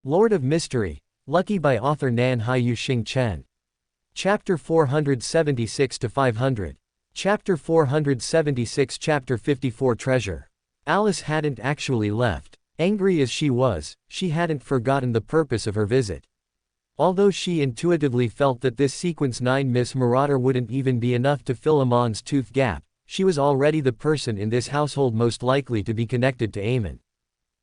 Lord of Mystery, Lucky by author Nan Haiyu Xing Chen. Chapter 476-500. Chapter 476 Chapter 54 Treasure. Alice hadn't actually left. Angry as she was, she hadn't forgotten the purpose of her visit. Although she intuitively felt that this Sequence 9 Miss Marauder wouldn't even be enough to fill Amon's tooth gap, she was already the person in this household most likely to be connected to Amon.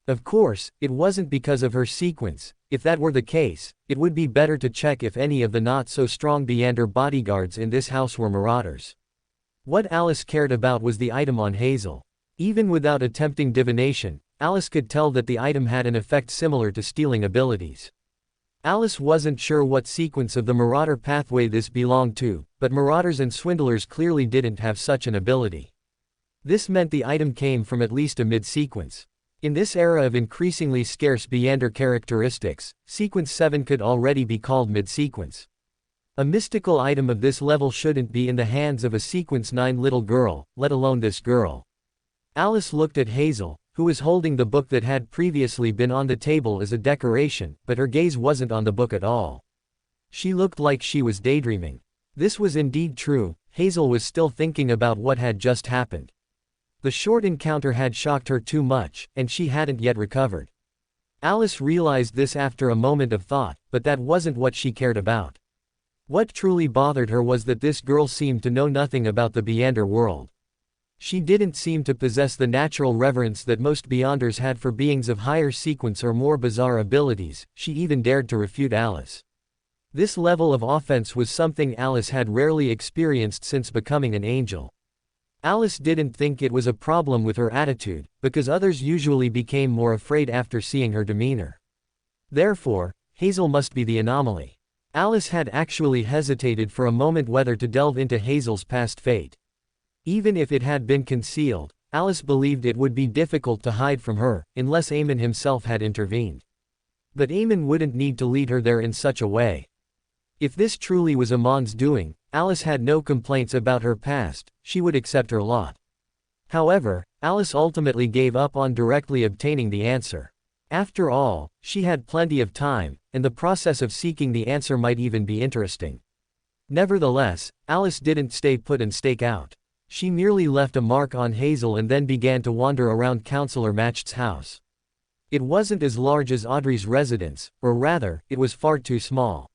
Of course, it wasn't because of her sequence. If that were the case, it would be better to check if any of the not-so-strong Beyonder bodyguards in this house were marauders. What Alice cared about was the item on Hazel. Even without attempting divination, Alice could tell that the item had an effect similar to stealing abilities. Alice wasn't sure what sequence of the marauder pathway this belonged to, but marauders and swindlers clearly didn't have such an ability. This meant the item came from at least a mid-sequence. In this era of increasingly scarce Beyonder characteristics, Sequence 7 could already be called mid-sequence. A mystical item of this level shouldn't be in the hands of a Sequence 9 little girl, let alone this girl. Alice looked at Hazel, who was holding the book that had previously been on the table as a decoration, but her gaze wasn't on the book at all. She looked like she was daydreaming. This was indeed true. Hazel was still thinking about what had just happened. The short encounter had shocked her too much, and she hadn't yet recovered. Alice realized this after a moment of thought, but that wasn't what she cared about. What truly bothered her was that this girl seemed to know nothing about the Beyonder world. She didn't seem to possess the natural reverence that most Beyonders had for beings of higher sequence or more bizarre abilities. She even dared to refute Alice. This level of offense was something Alice had rarely experienced since becoming an angel. Alice didn't think it was a problem with her attitude, because others usually became more afraid after seeing her demeanor. Therefore, Hazel must be the anomaly. Alice had actually hesitated for a moment whether to delve into Hazel's past fate. Even if it had been concealed, Alice believed it would be difficult to hide from her, unless Amon himself had intervened. But Amon wouldn't need to lead her there in such a way. If this truly was Amon's doing, Alice had no complaints about her past, she would accept her lot. However, Alice ultimately gave up on directly obtaining the answer. After all, she had plenty of time, and the process of seeking the answer might even be interesting. Nevertheless, Alice didn't stay put and stake out. She merely left a mark on Hazel and then began to wander around Counselor Matched's house. It wasn't as large as Audrey's residence, or rather, it was far too small.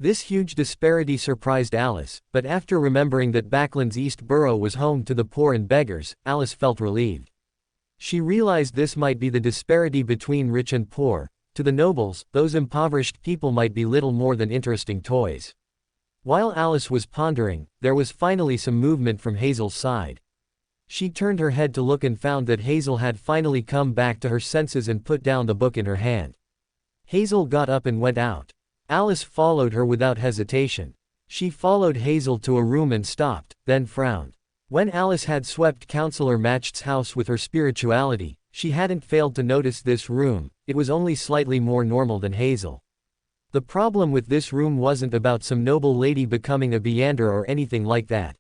This huge disparity surprised Alice, but after remembering that Backland's East Borough was home to the poor and beggars, Alice felt relieved. She realized this might be the disparity between rich and poor. To the nobles, those impoverished people might be little more than interesting toys. While Alice was pondering, there was finally some movement from Hazel's side. She turned her head to look and found that Hazel had finally come back to her senses and put down the book in her hand. Hazel got up and went out. Alice followed her without hesitation. She followed Hazel to a room and stopped, then frowned. When Alice had swept Counselor Matched's house with her spirituality, she hadn't failed to notice this room. It was only slightly more normal than Hazel. The problem with this room wasn't about some noble lady becoming a Beyonder or anything like that.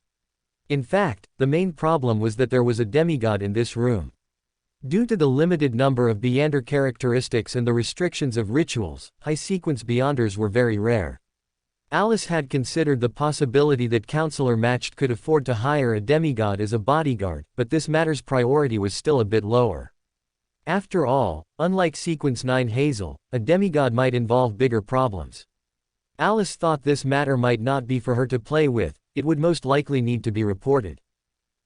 In fact, the main problem was that there was a demigod in this room. Due to the limited number of Beyonder characteristics and the restrictions of rituals, high-sequence Beyonders were very rare. Alice had considered the possibility that Counselor Matched could afford to hire a demigod as a bodyguard, but this matter's priority was still a bit lower. After all, unlike Sequence 9 Hazel, a demigod might involve bigger problems. Alice thought this matter might not be for her to play with, it would most likely need to be reported.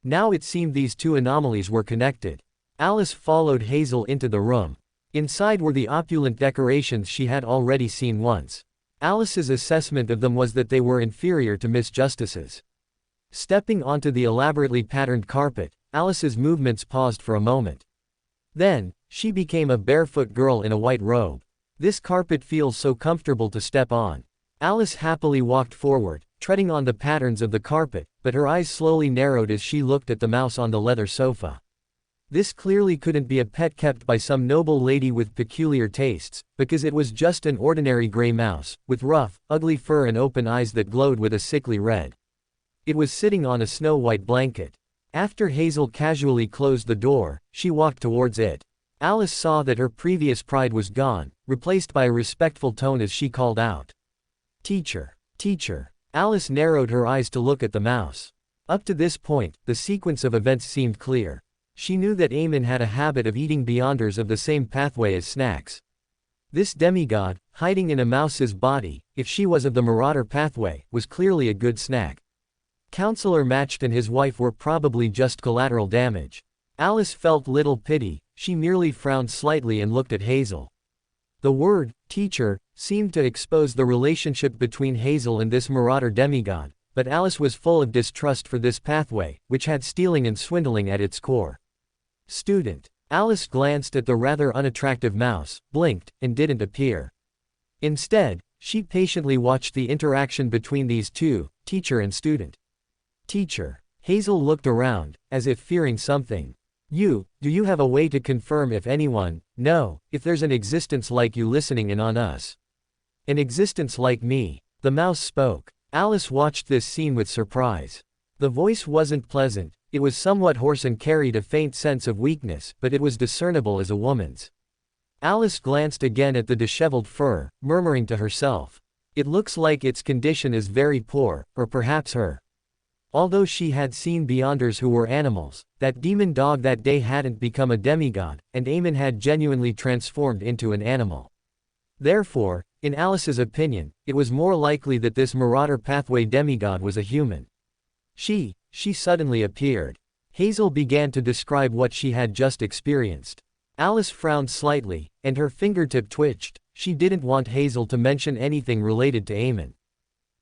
Now it seemed these two anomalies were connected. Alice followed Hazel into the room. Inside were the opulent decorations she had already seen once. Alice's assessment of them was that they were inferior to Miss Justice's. Stepping onto the elaborately patterned carpet, Alice's movements paused for a moment. Then, she became a barefoot girl in a white robe. This carpet feels so comfortable to step on. Alice happily walked forward, treading on the patterns of the carpet, but her eyes slowly narrowed as she looked at the mouse on the leather sofa. This clearly couldn't be a pet kept by some noble lady with peculiar tastes, because it was just an ordinary gray mouse, with rough, ugly fur and open eyes that glowed with a sickly red. It was sitting on a snow-white blanket. After Hazel casually closed the door, she walked towards it. Alice saw that her previous pride was gone, replaced by a respectful tone as she called out. Teacher. Teacher. Alice narrowed her eyes to look at the mouse. Up to this point, the sequence of events seemed clear. She knew that Eamon had a habit of eating beyonders of the same pathway as snacks. This demigod, hiding in a mouse's body, if she was of the marauder pathway, was clearly a good snack. Counselor Matched and his wife were probably just collateral damage. Alice felt little pity, she merely frowned slightly and looked at Hazel. The word, teacher, seemed to expose the relationship between Hazel and this marauder demigod, but Alice was full of distrust for this pathway, which had stealing and swindling at its core. Student. Alice glanced at the rather unattractive mouse, blinked, and didn't appear. Instead, she patiently watched the interaction between these two, teacher and student. Teacher. Hazel looked around, as if fearing something. Do you have a way to confirm if anyone, if there's an existence like you listening in on us? An existence like me. The mouse spoke. Alice watched this scene with surprise. The voice wasn't pleasant, it was somewhat hoarse and carried a faint sense of weakness, but it was discernible as a woman's. Alice glanced again at the disheveled fur, murmuring to herself. It looks like its condition is very poor, or perhaps her. Although she had seen beyonders who were animals, that demon dog that day hadn't become a demigod, and Eamon had genuinely transformed into an animal. Therefore, in Alice's opinion, it was more likely that this marauder pathway demigod was a human. She suddenly appeared. Hazel began to describe what she had just experienced. Alice frowned slightly, and her fingertip twitched. She didn't want Hazel to mention anything related to Eamon.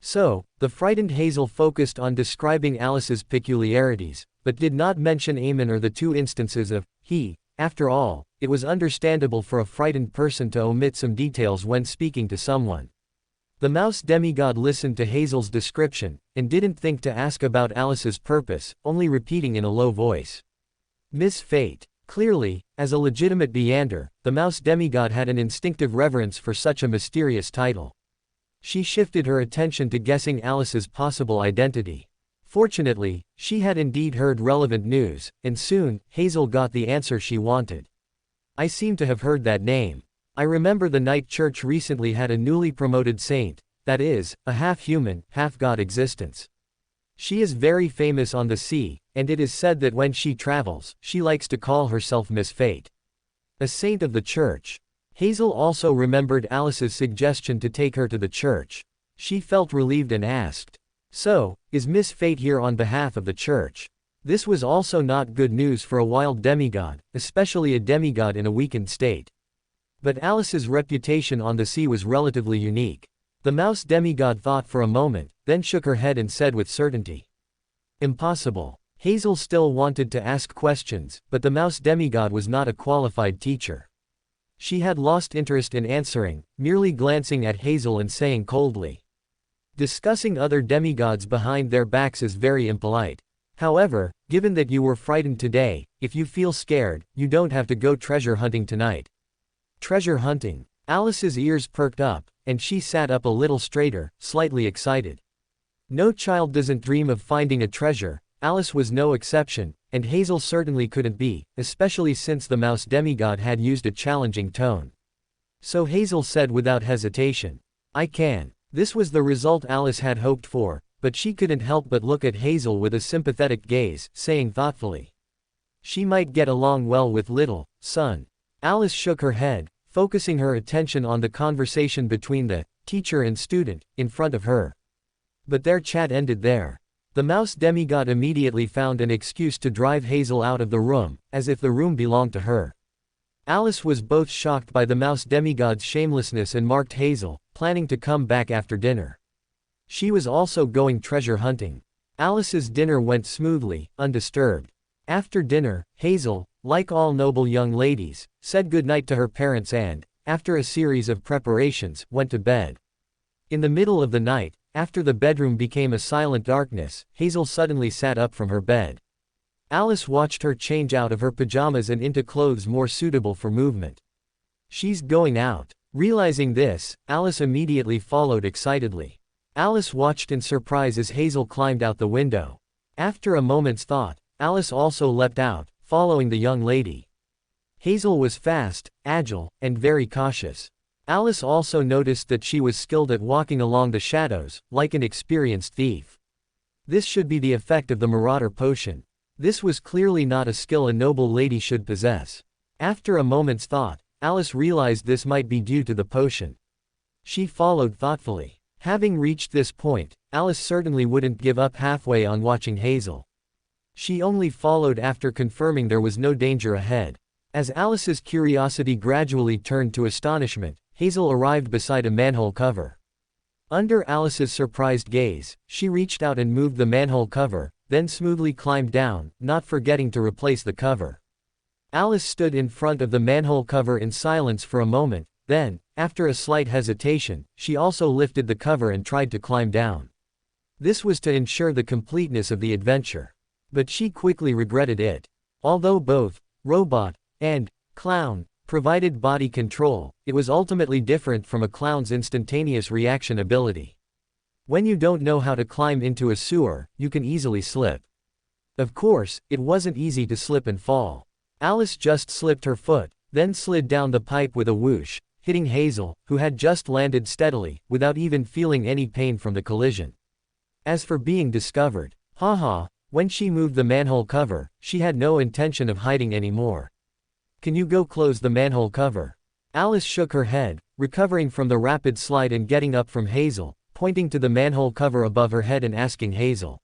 So, the frightened Hazel focused on describing Alice's peculiarities, but did not mention Eamon or the two instances of he. After all, it was understandable for a frightened person to omit some details when speaking to someone. The mouse demigod listened to Hazel's description, and didn't think to ask about Alice's purpose, only repeating in a low voice. Miss Fate. Clearly, as a legitimate Beander, the mouse demigod had an instinctive reverence for such a mysterious title. She shifted her attention to guessing Alice's possible identity. Fortunately, she had indeed heard relevant news, and soon, Hazel got the answer she wanted. I seem to have heard that name. I remember the night church recently had a newly promoted saint, that is, a half-human, half-god existence. She is very famous on the sea, and it is said that when she travels, she likes to call herself Miss Fate. A saint of the church. Hazel also remembered Alice's suggestion to take her to the church. She felt relieved and asked, "So, is Miss Fate here on behalf of the church?" This was also not good news for a wild demigod, especially a demigod in a weakened state. But Alice's reputation on the sea was relatively unique. The mouse demigod thought for a moment, then shook her head and said with certainty, "Impossible." Hazel still wanted to ask questions, but the mouse demigod was not a qualified teacher. She had lost interest in answering, merely glancing at Hazel and saying coldly, "Discussing other demigods behind their backs is very impolite. However, given that you were frightened today, if you feel scared, you don't have to go treasure hunting tonight." Treasure hunting. Alice's ears perked up, and she sat up a little straighter, slightly excited. No child doesn't dream of finding a treasure. Alice was no exception, and Hazel certainly couldn't be, especially since the mouse demigod had used a challenging tone. So Hazel said without hesitation, "I can." This was the result Alice had hoped for, but she couldn't help but look at Hazel with a sympathetic gaze, saying thoughtfully, "She might get along well with little son." Alice shook her head, focusing her attention on the conversation between the teacher and student in front of her. But their chat ended there. The mouse demigod immediately found an excuse to drive Hazel out of the room, as if the room belonged to her. Alice was both shocked by the mouse demigod's shamelessness and marked Hazel, planning to come back after dinner. She was also going treasure hunting. Alice's dinner went smoothly, undisturbed. After dinner, Hazel, like all noble young ladies, said goodnight to her parents and, after a series of preparations, went to bed. In the middle of the night, after the bedroom became a silent darkness, Hazel suddenly sat up from her bed. Alice watched her change out of her pajamas and into clothes more suitable for movement. "She's going out." Realizing this, Alice immediately followed excitedly. Alice watched in surprise as Hazel climbed out the window. After a moment's thought, Alice also leapt out, following the young lady. Hazel was fast, agile, and very cautious. Alice also noticed that she was skilled at walking along the shadows, like an experienced thief. This should be the effect of the Marauder potion. This was clearly not a skill a noble lady should possess. After a moment's thought, Alice realized this might be due to the potion. She followed thoughtfully. Having reached this point, Alice certainly wouldn't give up halfway on watching Hazel. She only followed after confirming there was no danger ahead. As Alice's curiosity gradually turned to astonishment, Hazel arrived beside a manhole cover. Under Alice's surprised gaze, she reached out and moved the manhole cover, then smoothly climbed down, not forgetting to replace the cover. Alice stood in front of the manhole cover in silence for a moment, then, after a slight hesitation, she also lifted the cover and tried to climb down. This was to ensure the completeness of the adventure. But she quickly regretted it. Although both robot and clown provided body control, it was ultimately different from a clown's instantaneous reaction ability. When you don't know how to climb into a sewer, you can easily slip. Of course, it wasn't easy to slip and fall. Alice just slipped her foot, then slid down the pipe with a whoosh, hitting Hazel, who had just landed steadily, without even feeling any pain from the collision. As for being discovered, haha, when she moved the manhole cover, she had no intention of hiding anymore. Can you go close the manhole cover? Alice shook her head, recovering from the rapid slide and getting up from Hazel, pointing to the manhole cover above her head and asking Hazel.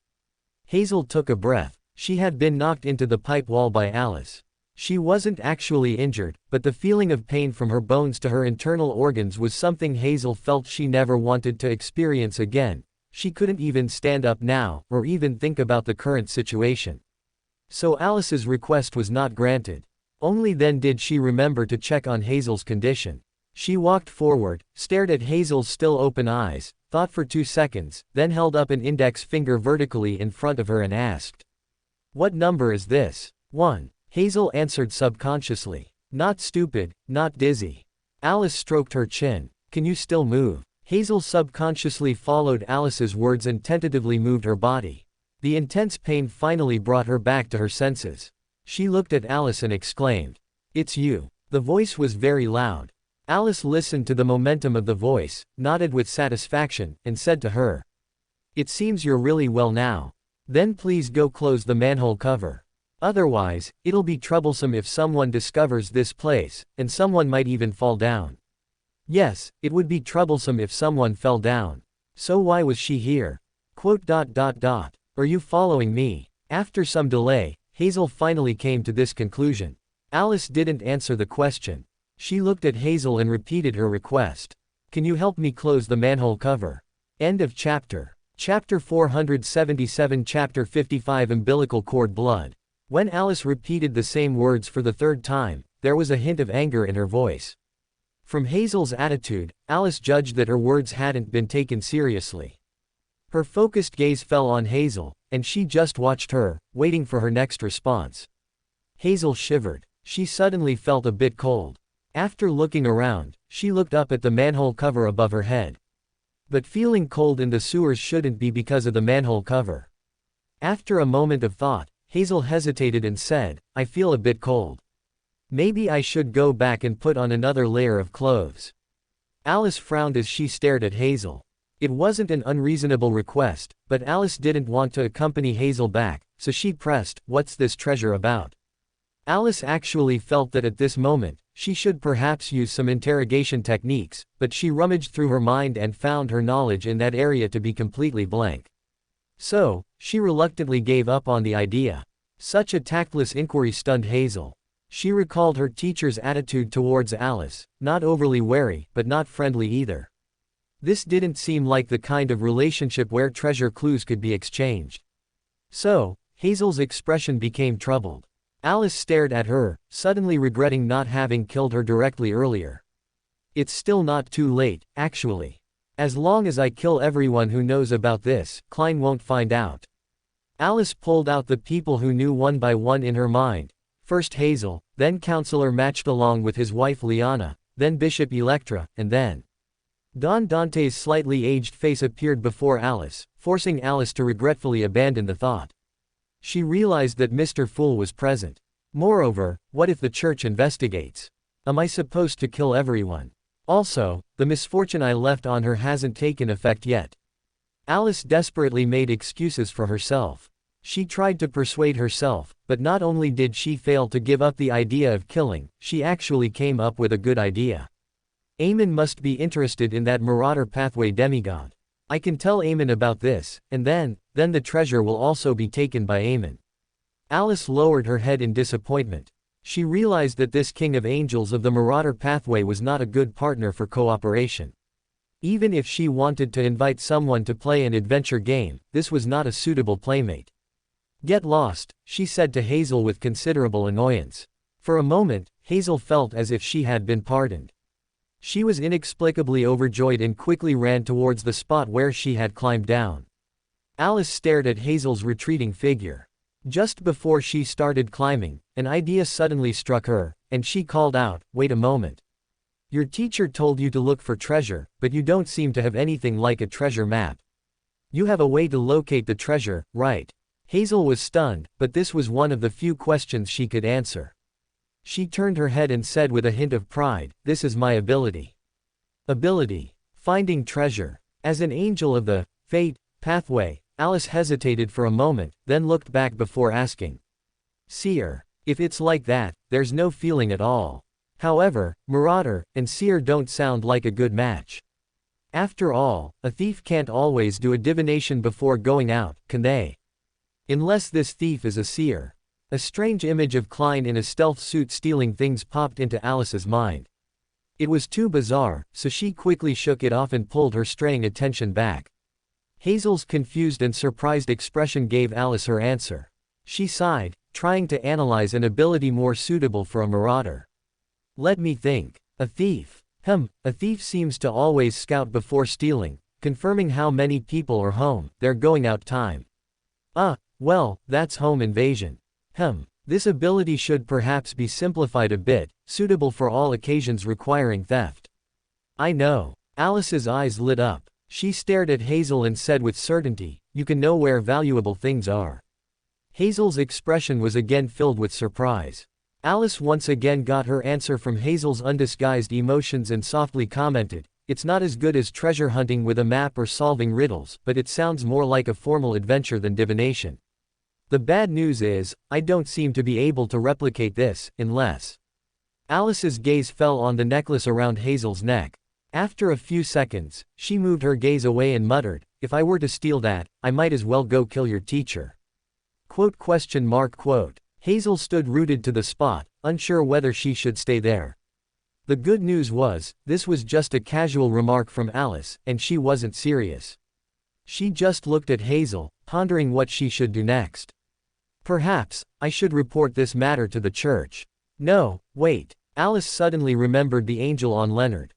Hazel took a breath. She had been knocked into the pipe wall by Alice. She wasn't actually injured, but the feeling of pain from her bones to her internal organs was something Hazel felt she never wanted to experience again. She couldn't even stand up now, or even think about the current situation. So Alice's request was not granted. Only then did she remember to check on Hazel's condition. She walked forward, stared at Hazel's still open eyes, thought for 2 seconds, then held up an index finger vertically in front of her and asked, "What number is this?" 1. Hazel answered subconsciously. "Not stupid, not dizzy." Alice stroked her chin. "Can you still move?" Hazel subconsciously followed Alice's words and tentatively moved her body. The intense pain finally brought her back to her senses. She looked at Alice and exclaimed, "It's you." The voice was very loud. Alice listened to the momentum of the voice, nodded with satisfaction, and said to her, "It seems you're really well now. Then please go close the manhole cover. Otherwise, it'll be troublesome if someone discovers this place, and someone might even fall down." Yes, it would be troublesome if someone fell down. So why was she here? Are you following me? After some delay, Hazel finally came to this conclusion. Alice didn't answer the question. She looked at Hazel and repeated her request. "Can you help me close the manhole cover?" End of chapter. Chapter 477 Chapter 55 Umbilical cord blood. When Alice repeated the same words for the third time, there was a hint of anger in her voice. From Hazel's attitude, Alice judged that her words hadn't been taken seriously. Her focused gaze fell on Hazel, and she just watched her, waiting for her next response. Hazel shivered. She suddenly felt a bit cold. After looking around, she looked up at the manhole cover above her head. But feeling cold in the sewers shouldn't be because of the manhole cover. After a moment of thought, Hazel hesitated and said, "I feel a bit cold. Maybe I should go back and put on another layer of clothes." Alice frowned as she stared at Hazel. It wasn't an unreasonable request, but Alice didn't want to accompany Hazel back, so she pressed, "What's this treasure about?" Alice actually felt that at this moment, she should perhaps use some interrogation techniques, but she rummaged through her mind and found her knowledge in that area to be completely blank. So, she reluctantly gave up on the idea. Such a tactless inquiry stunned Hazel. She recalled her teacher's attitude towards Alice, not overly wary, but not friendly either. This didn't seem like the kind of relationship where treasure clues could be exchanged. So, Hazel's expression became troubled. Alice stared at her, suddenly regretting not having killed her directly earlier. "It's still not too late, actually. As long as I kill everyone who knows about this, Klein won't find out." Alice pulled out the people who knew one by one in her mind. First Hazel, then Counselor Matched along with his wife Liana, then Bishop Electra, and then Don Dante's slightly aged face appeared before Alice, forcing Alice to regretfully abandon the thought. She realized that Mr. Fool was present. Moreover, what if the church investigates? Am I supposed to kill everyone? Also, the misfortune I left on her hasn't taken effect yet. Alice desperately made excuses for herself. She tried to persuade herself, but not only did she fail to give up the idea of killing, she actually came up with a good idea. Eamon must be interested in that Marauder Pathway demigod. I can tell Eamon about this, and then the treasure will also be taken by Eamon. Alice lowered her head in disappointment. She realized that this King of Angels of the Marauder Pathway was not a good partner for cooperation. Even if she wanted to invite someone to play an adventure game, this was not a suitable playmate. Get lost, she said to Hazel with considerable annoyance. For a moment, Hazel felt as if she had been pardoned. She was inexplicably overjoyed and quickly ran towards the spot where she had climbed down. Alice stared at Hazel's retreating figure. Just before she started climbing, an idea suddenly struck her, and she called out, "Wait a moment. Your teacher told you to look for treasure, but you don't seem to have anything like a treasure map. You have a way to locate the treasure, right?" Hazel was stunned, but this was one of the few questions she could answer. She turned her head and said with a hint of pride, "This is my ability." Ability. Finding treasure. As an angel of the fate pathway, Alice hesitated for a moment, then looked back before asking. Seer. If it's like that, there's no feeling at all. However, Marauder and Seer don't sound like a good match. After all, a thief can't always do a divination before going out, can they? Unless this thief is a seer. A strange image of Klein in a stealth suit stealing things popped into Alice's mind. It was too bizarre, so she quickly shook it off and pulled her straying attention back. Hazel's confused and surprised expression gave Alice her answer. She sighed, trying to analyze an ability more suitable for a marauder. Let me think. A thief. A thief seems to always scout before stealing, confirming how many people are home, their going out time. Well, that's home invasion. This ability should perhaps be simplified a bit, suitable for all occasions requiring theft. I know. Alice's eyes lit up. She stared at Hazel and said with certainty, "You can know where valuable things are." Hazel's expression was again filled with surprise. Alice once again got her answer from Hazel's undisguised emotions and softly commented, "It's not as good as treasure hunting with a map or solving riddles, but it sounds more like a formal adventure than divination. The bad news is, I don't seem to be able to replicate this, unless..." Alice's gaze fell on the necklace around Hazel's neck. After a few seconds, she moved her gaze away and muttered, "If I were to steal that, I might as well go kill your teacher." Hazel stood rooted to the spot, unsure whether she should stay there. The good news was, this was just a casual remark from Alice, and she wasn't serious. She just looked at Hazel, pondering what she should do next. Perhaps, I should report this matter to the church. No, wait. Alice suddenly remembered the angel on Leonard.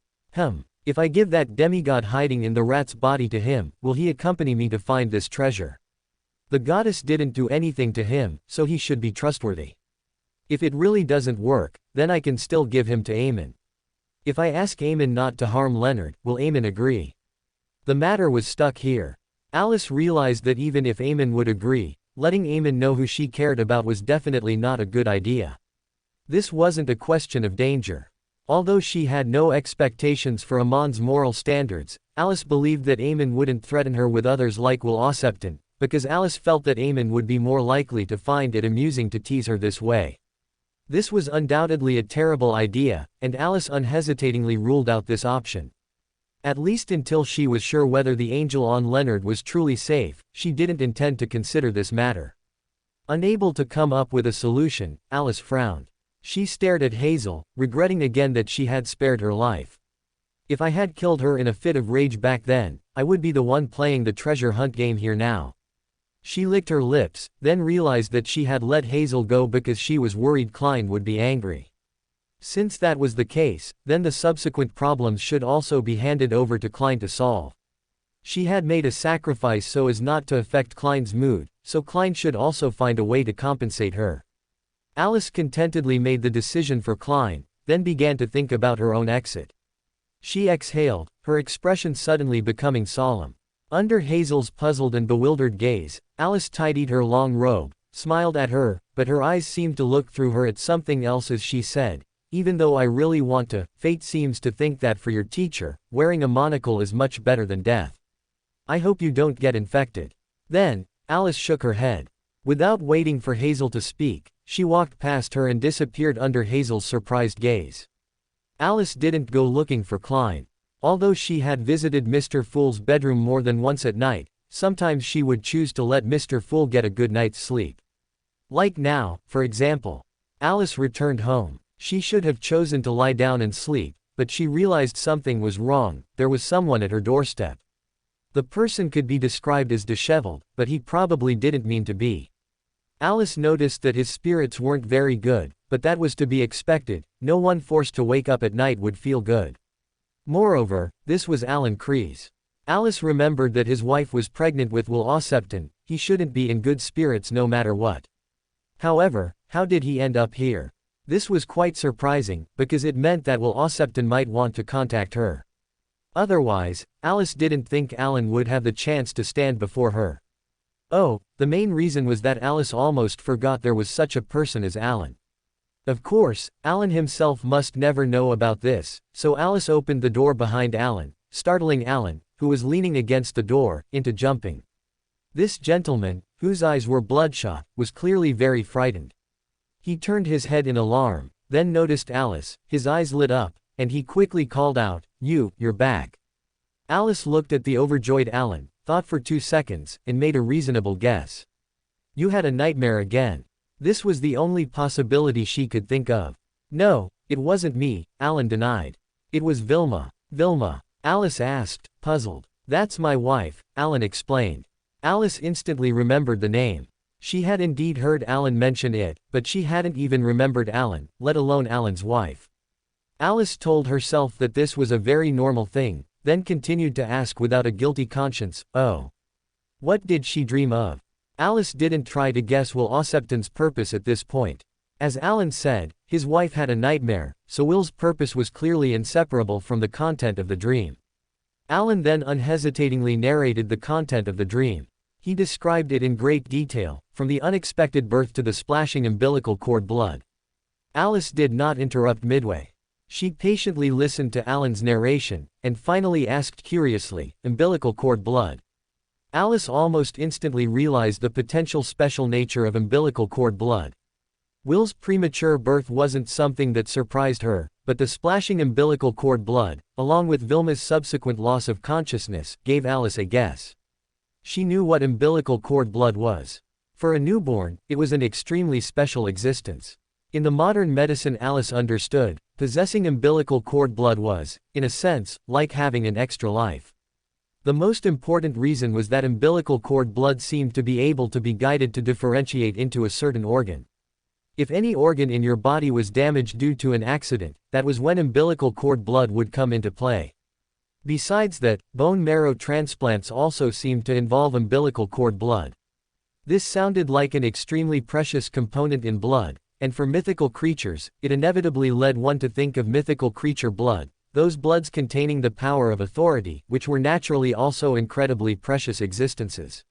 If I give that demigod hiding in the rat's body to him, will he accompany me to find this treasure? The goddess didn't do anything to him, so he should be trustworthy. If it really doesn't work, then I can still give him to Eamon. If I ask Eamon not to harm Leonard, will Eamon agree? The matter was stuck here. Alice realized that even if Eamon would agree, letting Eamon know who she cared about was definitely not a good idea. This wasn't a question of danger. Although she had no expectations for Amon's moral standards, Alice believed that Eamon wouldn't threaten her with others like Will Ossepton, because Alice felt that Eamon would be more likely to find it amusing to tease her this way. This was undoubtedly a terrible idea, and Alice unhesitatingly ruled out this option. At least until she was sure whether the angel on Leonard was truly safe, she didn't intend to consider this matter. Unable to come up with a solution, Alice frowned. She stared at Hazel, regretting again that she had spared her life. If I had killed her in a fit of rage back then, I would be the one playing the treasure hunt game here now. She licked her lips, then realized that she had let Hazel go because she was worried Klein would be angry. Since that was the case, then the subsequent problems should also be handed over to Klein to solve. She had made a sacrifice so as not to affect Klein's mood, so Klein should also find a way to compensate her. Alice contentedly made the decision for Klein, then began to think about her own exit. She exhaled, her expression suddenly becoming solemn. Under Hazel's puzzled and bewildered gaze, Alice tidied her long robe, smiled at her, but her eyes seemed to look through her at something else as she said, even though I really want to, fate seems to think that for your teacher, wearing a monocle is much better than death. I hope you don't get infected. Then, Alice shook her head. Without waiting for Hazel to speak, she walked past her and disappeared under Hazel's surprised gaze. Alice didn't go looking for Klein. Although she had visited Mr. Fool's bedroom more than once at night, sometimes she would choose to let Mr. Fool get a good night's sleep. Like now, for example. Alice returned home. She should have chosen to lie down and sleep, but she realized something was wrong. There was someone at her doorstep. The person could be described as disheveled, but he probably didn't mean to be. Alice noticed that his spirits weren't very good, but that was to be expected. No one forced to wake up at night would feel good. Moreover, this was Alan Kreese. Alice remembered that his wife was pregnant with Will Ossepton. He shouldn't be in good spirits no matter what. However, how did he end up here? This was quite surprising, because it meant that Will Ossepton might want to contact her. Otherwise, Alice didn't think Alan would have the chance to stand before her. Oh, the main reason was that Alice almost forgot there was such a person as Alan. Of course, Alan himself must never know about this, so Alice opened the door behind Alan, startling Alan, who was leaning against the door, into jumping. This gentleman, whose eyes were bloodshot, was clearly very frightened. He turned his head in alarm, then noticed Alice. His eyes lit up, and he quickly called out, You're back." Alice looked at the overjoyed Alan, thought for 2 seconds, and made a reasonable guess. "You had a nightmare again." This was the only possibility she could think of. "No, it wasn't me," Alan denied. "It was Vilma." "Vilma?" Alice asked, puzzled. "That's my wife," Alan explained. Alice instantly remembered the name. She had indeed heard Alan mention it, but she hadn't even remembered Alan, let alone Alan's wife. Alice told herself that this was a very normal thing, then continued to ask without a guilty conscience, "Oh. What did she dream of?" Alice didn't try to guess Will Ossepton's purpose at this point. As Alan said, his wife had a nightmare, so Will's purpose was clearly inseparable from the content of the dream. Alan then unhesitatingly narrated the content of the dream. He described it in great detail, from the unexpected birth to the splashing umbilical cord blood. Alice did not interrupt midway. She patiently listened to Alan's narration, and finally asked curiously, "Umbilical cord blood?" Alice almost instantly realized the potential special nature of umbilical cord blood. Will's premature birth wasn't something that surprised her, but the splashing umbilical cord blood, along with Vilma's subsequent loss of consciousness, gave Alice a guess. She knew what umbilical cord blood was. For a newborn, it was an extremely special existence. In the modern medicine Alice understood, possessing umbilical cord blood was, in a sense, like having an extra life. The most important reason was that umbilical cord blood seemed to be able to be guided to differentiate into a certain organ. If any organ in your body was damaged due to an accident, that was when umbilical cord blood would come into play. Besides that, bone marrow transplants also seemed to involve umbilical cord blood. This sounded like an extremely precious component in blood, and for mythical creatures, it inevitably led one to think of mythical creature blood, those bloods containing the power of authority, which were naturally also incredibly precious existences.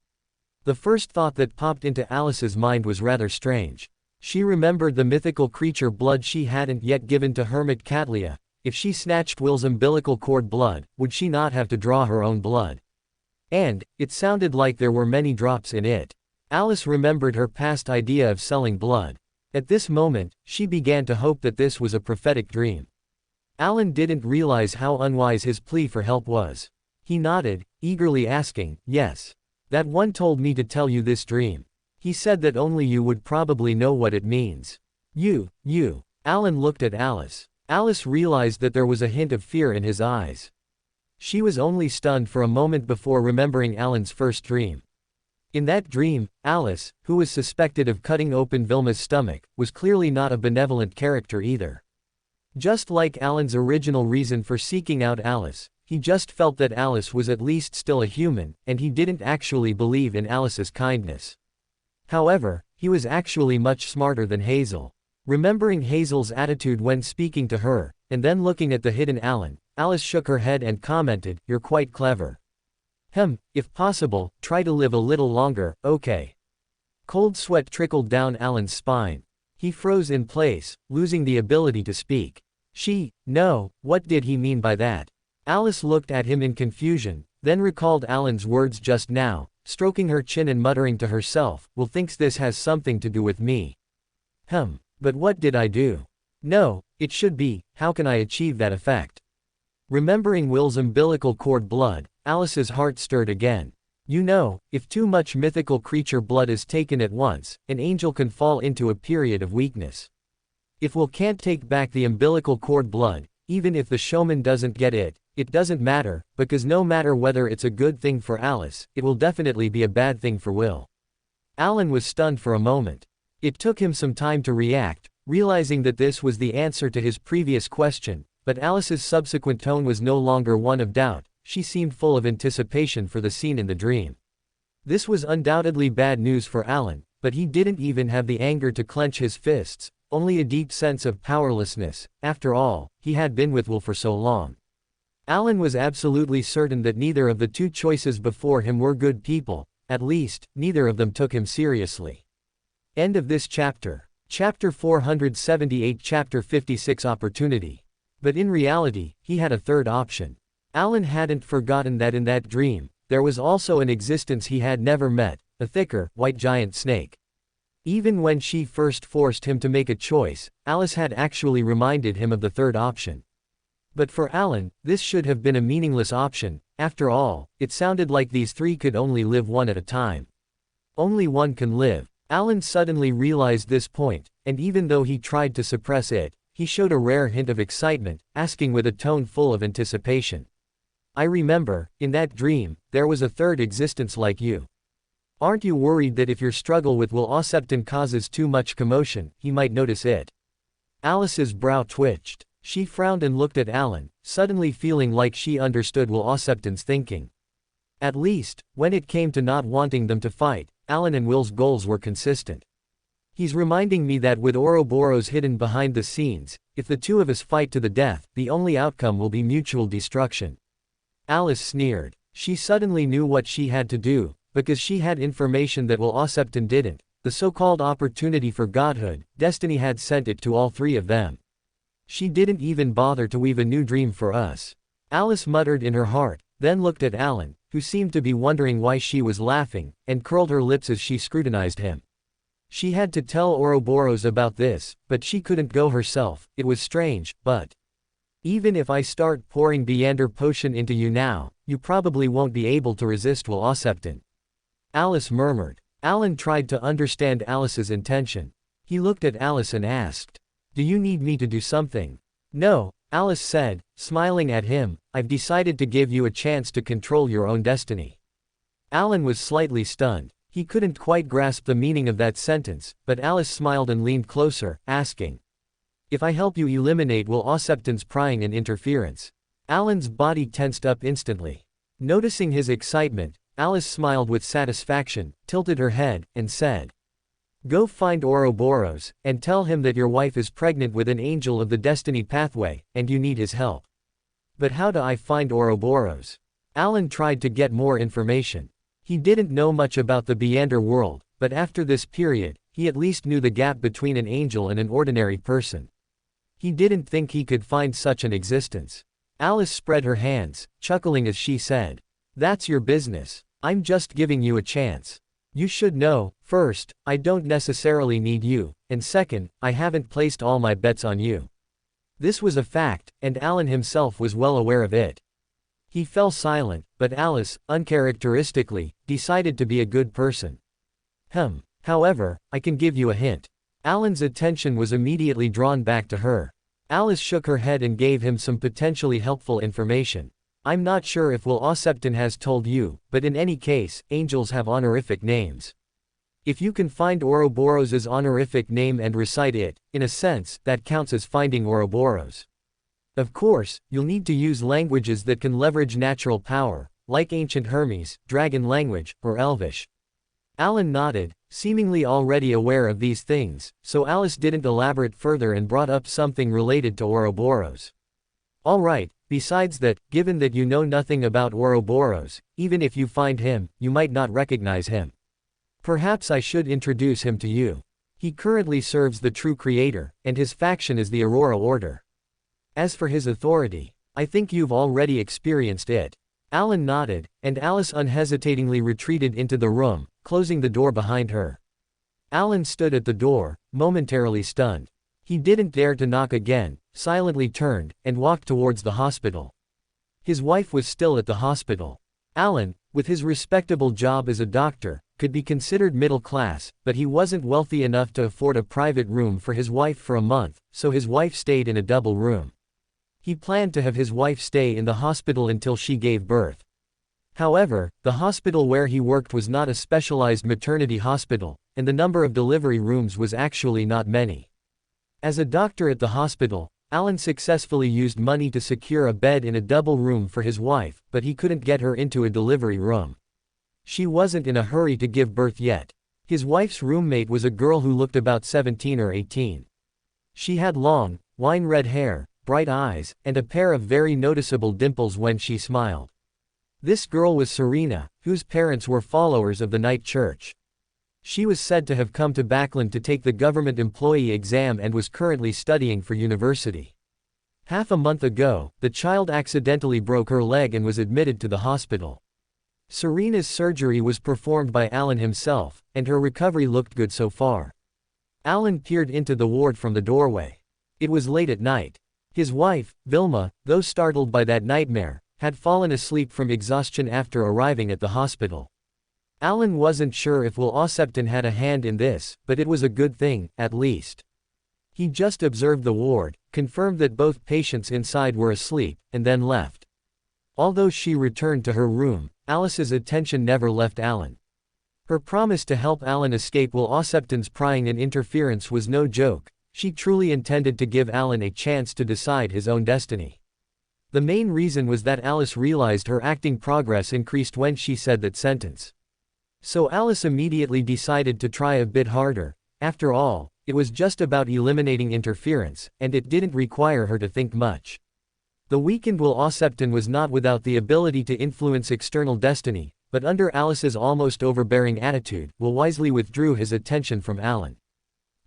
The first thought that popped into Alice's mind was rather strange. She remembered the mythical creature blood she hadn't yet given to Hermit Catlia. If she snatched Will's umbilical cord blood, would she not have to draw her own blood? And, it sounded like there were many drops in it. Alice remembered her past idea of selling blood. At this moment, she began to hope that this was a prophetic dream. Alan didn't realize how unwise his plea for help was. He nodded, eagerly asking, "Yes. That one told me to tell you this dream. He said that only you would probably know what it means." You. Alan looked at Alice. Alice realized that there was a hint of fear in his eyes. She was only stunned for a moment before remembering Alan's first dream. In that dream, Alice, who was suspected of cutting open Vilma's stomach, was clearly not a benevolent character either. Just like Alan's original reason for seeking out Alice, he just felt that Alice was at least still a human, and he didn't actually believe in Alice's kindness. However, he was actually much smarter than Hazel. Remembering Hazel's attitude when speaking to her, and then looking at the hidden Alan, Alice shook her head and commented, "You're quite clever. If possible, try to live a little longer, okay?" Cold sweat trickled down Alan's spine. He froze in place, losing the ability to speak. No, what did he mean by that? Alice looked at him in confusion, then recalled Alan's words just now, stroking her chin and muttering to herself, Will thinks this has something to do with me. But what did I do? No, it should be, how can I achieve that effect? Remembering Will's umbilical cord blood, Alice's heart stirred again. You know, if too much mythical creature blood is taken at once, an angel can fall into a period of weakness. If Will can't take back the umbilical cord blood, even if the showman doesn't get it, it doesn't matter, because no matter whether it's a good thing for Alice, it will definitely be a bad thing for Will. Alan was stunned for a moment. It took him some time to react, realizing that this was the answer to his previous question, but Alice's subsequent tone was no longer one of doubt. She seemed full of anticipation for the scene in the dream. This was undoubtedly bad news for Alan, but he didn't even have the anger to clench his fists, only a deep sense of powerlessness. After all, he had been with Will for so long. Alan was absolutely certain that neither of the two choices before him were good people, at least, neither of them took him seriously. End of this chapter. Chapter 478 Chapter 56 Opportunity. But in reality, he had a third option. Alan hadn't forgotten that in that dream, there was also an existence he had never met, a thicker, white giant snake. Even when she first forced him to make a choice, Alice had actually reminded him of the third option. But for Alan, this should have been a meaningless option. After all, it sounded like these three could only live one at a time. Only one can live. Alan suddenly realized this point, and even though he tried to suppress it, he showed a rare hint of excitement, asking with a tone full of anticipation. I remember, in that dream, there was a third existence like you. Aren't you worried that if your struggle with Will Ossepton causes too much commotion, he might notice it? Alice's brow twitched. She frowned and looked at Alan, suddenly feeling like she understood Will Ossepton's thinking. At least, when it came to not wanting them to fight, Alan and Will's goals were consistent. He's reminding me that with Ouroboros hidden behind the scenes, if the two of us fight to the death, the only outcome will be mutual destruction. Alice sneered. She suddenly knew what she had to do, because she had information that Will Ossepton didn't. The so-called opportunity for godhood, destiny had sent it to all three of them. She didn't even bother to weave a new dream for us. Alice muttered in her heart, then looked at Alan, who seemed to be wondering why she was laughing, and curled her lips as she scrutinized him. She had to tell Ouroboros about this, but she couldn't go herself. It was strange, but even if I start pouring Beander potion into you now, you probably won't be able to resist Will Ossepton. Alice murmured. Alan tried to understand Alice's intention. He looked at Alice and asked, Do you need me to do something? No, Alice said, smiling at him, I've decided to give you a chance to control your own destiny. Alan was slightly stunned. He couldn't quite grasp the meaning of that sentence, but Alice smiled and leaned closer, asking, If I help you eliminate Will Ossepton's prying and interference. Alan's body tensed up instantly. Noticing his excitement, Alice smiled with satisfaction, tilted her head, and said, Go find Ouroboros, and tell him that your wife is pregnant with an angel of the destiny pathway, and you need his help. But how do I find Ouroboros? Alan tried to get more information. He didn't know much about the Beander world, but after this period, he at least knew the gap between an angel and an ordinary person. He didn't think he could find such an existence. Alice spread her hands, chuckling as she said, That's your business. I'm just giving you a chance. You should know, first, I don't necessarily need you, and second, I haven't placed all my bets on you. This was a fact, and Alan himself was well aware of it. He fell silent, but Alice, uncharacteristically, decided to be a good person. However, I can give you a hint. Alan's attention was immediately drawn back to her. Alice shook her head and gave him some potentially helpful information. I'm not sure if Will Ossepton has told you, but in any case, angels have honorific names. If you can find Ouroboros' honorific name and recite it, in a sense, that counts as finding Ouroboros. Of course, you'll need to use languages that can leverage natural power, like ancient Hermes, dragon language, or Elvish. Alan nodded, seemingly already aware of these things, so Alice didn't elaborate further and brought up something related to Ouroboros. All right, besides that, given that you know nothing about Ouroboros, even if you find him, you might not recognize him. Perhaps I should introduce him to you. He currently serves the true creator, and his faction is the Aurora Order. As for his authority, I think you've already experienced it. Alan nodded, and Alice unhesitatingly retreated into the room, closing the door behind her. Alan stood at the door, momentarily stunned. He didn't dare to knock again, silently turned, and walked towards the hospital. His wife was still at the hospital. Alan, with his respectable job as a doctor, could be considered middle class, but he wasn't wealthy enough to afford a private room for his wife for a month, so his wife stayed in a double room. He planned to have his wife stay in the hospital until she gave birth. However, the hospital where he worked was not a specialized maternity hospital, and the number of delivery rooms was actually not many. As a doctor at the hospital, Alan successfully used money to secure a bed in a double room for his wife, but he couldn't get her into a delivery room. She wasn't in a hurry to give birth yet. His wife's roommate was a girl who looked about 17 or 18. She had long, wine-red hair, bright eyes, and a pair of very noticeable dimples when she smiled. This girl was Serena, whose parents were followers of the Night Church. She was said to have come to Backland to take the government employee exam and was currently studying for university. Half a month ago, the child accidentally broke her leg and was admitted to the hospital. Serena's surgery was performed by Alan himself, and her recovery looked good so far. Alan peered into the ward from the doorway. It was late at night. His wife, Vilma, though startled by that nightmare, had fallen asleep from exhaustion after arriving at the hospital. Alan wasn't sure if Will Ossepton had a hand in this, but it was a good thing, at least. He just observed the ward, confirmed that both patients inside were asleep, and then left. Although she returned to her room, Alice's attention never left Alan. Her promise to help Alan escape Will Ossepton's prying and interference was no joke. She truly intended to give Alan a chance to decide his own destiny. The main reason was that Alice realized her acting progress increased when she said that sentence. So Alice immediately decided to try a bit harder. After all, it was just about eliminating interference, and it didn't require her to think much. The weakened Will Ossepton was not without the ability to influence external destiny, but under Alice's almost overbearing attitude, Will wisely withdrew his attention from Alan.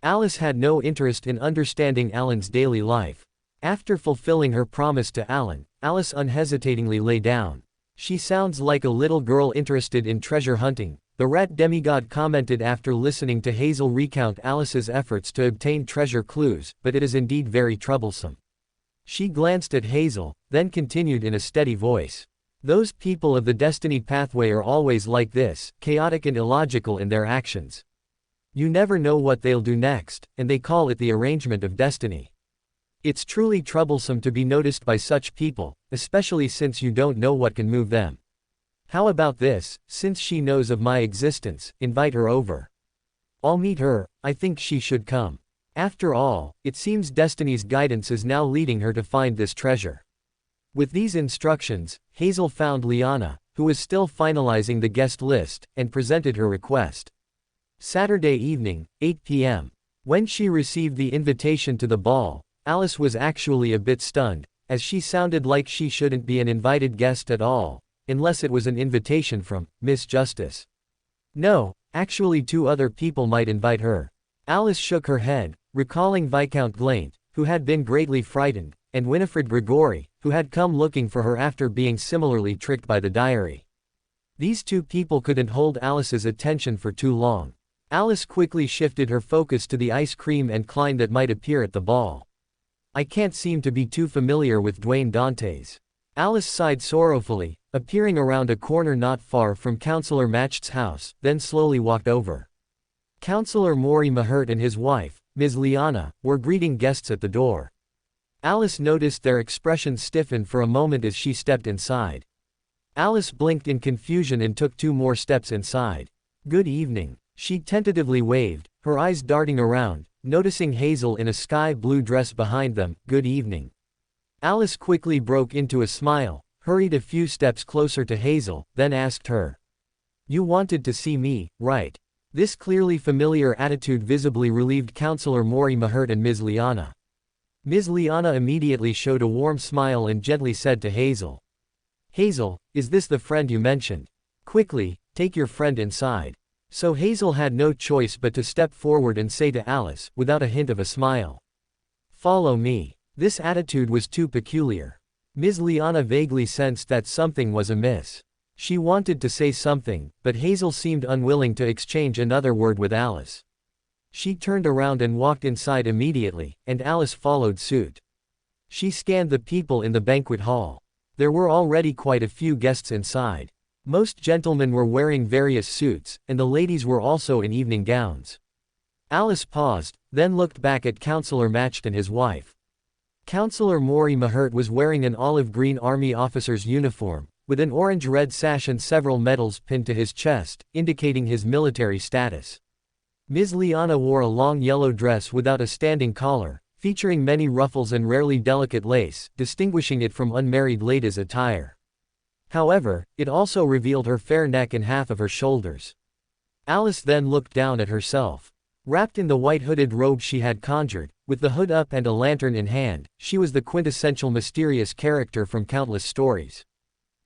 Alice had no interest in understanding Alan's daily life. After fulfilling her promise to Alan, Alice unhesitatingly lay down. "She sounds like a little girl interested in treasure hunting," the rat demigod commented after listening to Hazel recount Alice's efforts to obtain treasure clues, "but it is indeed very troublesome." She glanced at Hazel, then continued in a steady voice. "Those people of the destiny pathway are always like this, chaotic and illogical in their actions. You never know what they'll do next, and they call it the arrangement of destiny. It's truly troublesome to be noticed by such people, especially since you don't know what can move them. How about this, since she knows of my existence, invite her over. I'll meet her, I think she should come. After all, it seems destiny's guidance is now leading her to find this treasure." With these instructions, Hazel found Liana, who was still finalizing the guest list, and presented her request. Saturday evening, 8 p.m. When she received the invitation to the ball, Alice was actually a bit stunned, as she sounded like she shouldn't be an invited guest at all, unless it was an invitation from Miss Justice. No, actually 2 other people might invite her. Alice shook her head, recalling Viscount Glaint, who had been greatly frightened, and Winifred Grigori, who had come looking for her after being similarly tricked by the diary. These 2 people couldn't hold Alice's attention for too long. Alice quickly shifted her focus to the ice cream and Klein that might appear at the ball. "I can't seem to be too familiar with Dwayne Dantes." Alice sighed sorrowfully, appearing around a corner not far from Councillor Match's house, then slowly walked over. Councillor Maury Mahert and his wife, Ms. Liana, were greeting guests at the door. Alice noticed their expressions stiffen for a moment as she stepped inside. Alice blinked in confusion and took 2 more steps inside. "Good evening." She tentatively waved, her eyes darting around, noticing Hazel in a sky blue dress behind them. "Good evening." Alice quickly broke into a smile, hurried a few steps closer to Hazel, then asked her. "You wanted to see me, right?" This clearly familiar attitude visibly relieved Councillor Maury Mahert and Ms. Liana. Ms. Liana immediately showed a warm smile and gently said to Hazel. "Hazel, is this the friend you mentioned? Quickly, take your friend inside." So Hazel had no choice but to step forward and say to Alice, without a hint of a smile, "Follow me." This attitude was too peculiar. Ms. Liana vaguely sensed that something was amiss. She wanted to say something, but Hazel seemed unwilling to exchange another word with Alice. She turned around and walked inside immediately, and Alice followed suit. She scanned the people in the banquet hall. There were already quite a few guests inside. Most gentlemen were wearing various suits, and the ladies were also in evening gowns. Alice paused, then looked back at Counselor Matched and his wife. Counselor Maury Mahert was wearing an olive-green army officer's uniform, with an orange-red sash and several medals pinned to his chest, indicating his military status. Ms. Liana wore a long yellow dress without a standing collar, featuring many ruffles and rarely delicate lace, distinguishing it from unmarried ladies' attire. However, it also revealed her fair neck and half of her shoulders. Alice then looked down at herself. Wrapped in the white hooded robe she had conjured, with the hood up and a lantern in hand, she was the quintessential mysterious character from countless stories.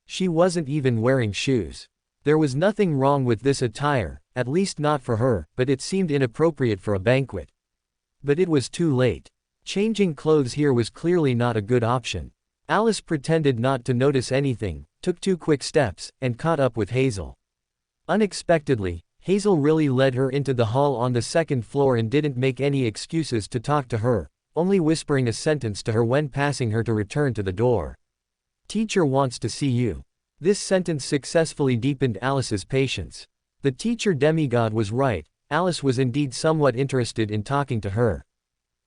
She wasn't even wearing shoes. There was nothing wrong with this attire, at least not for her, but it seemed inappropriate for a banquet. But it was too late. Changing clothes here was clearly not a good option. Alice pretended not to notice anything, took 2 quick steps, and caught up with Hazel. Unexpectedly, Hazel really led her into the hall on the 2nd floor and didn't make any excuses to talk to her, only whispering a sentence to her when passing her to return to the door. "Teacher wants to see you." This sentence successfully deepened Alice's patience. The teacher demigod was right, Alice was indeed somewhat interested in talking to her.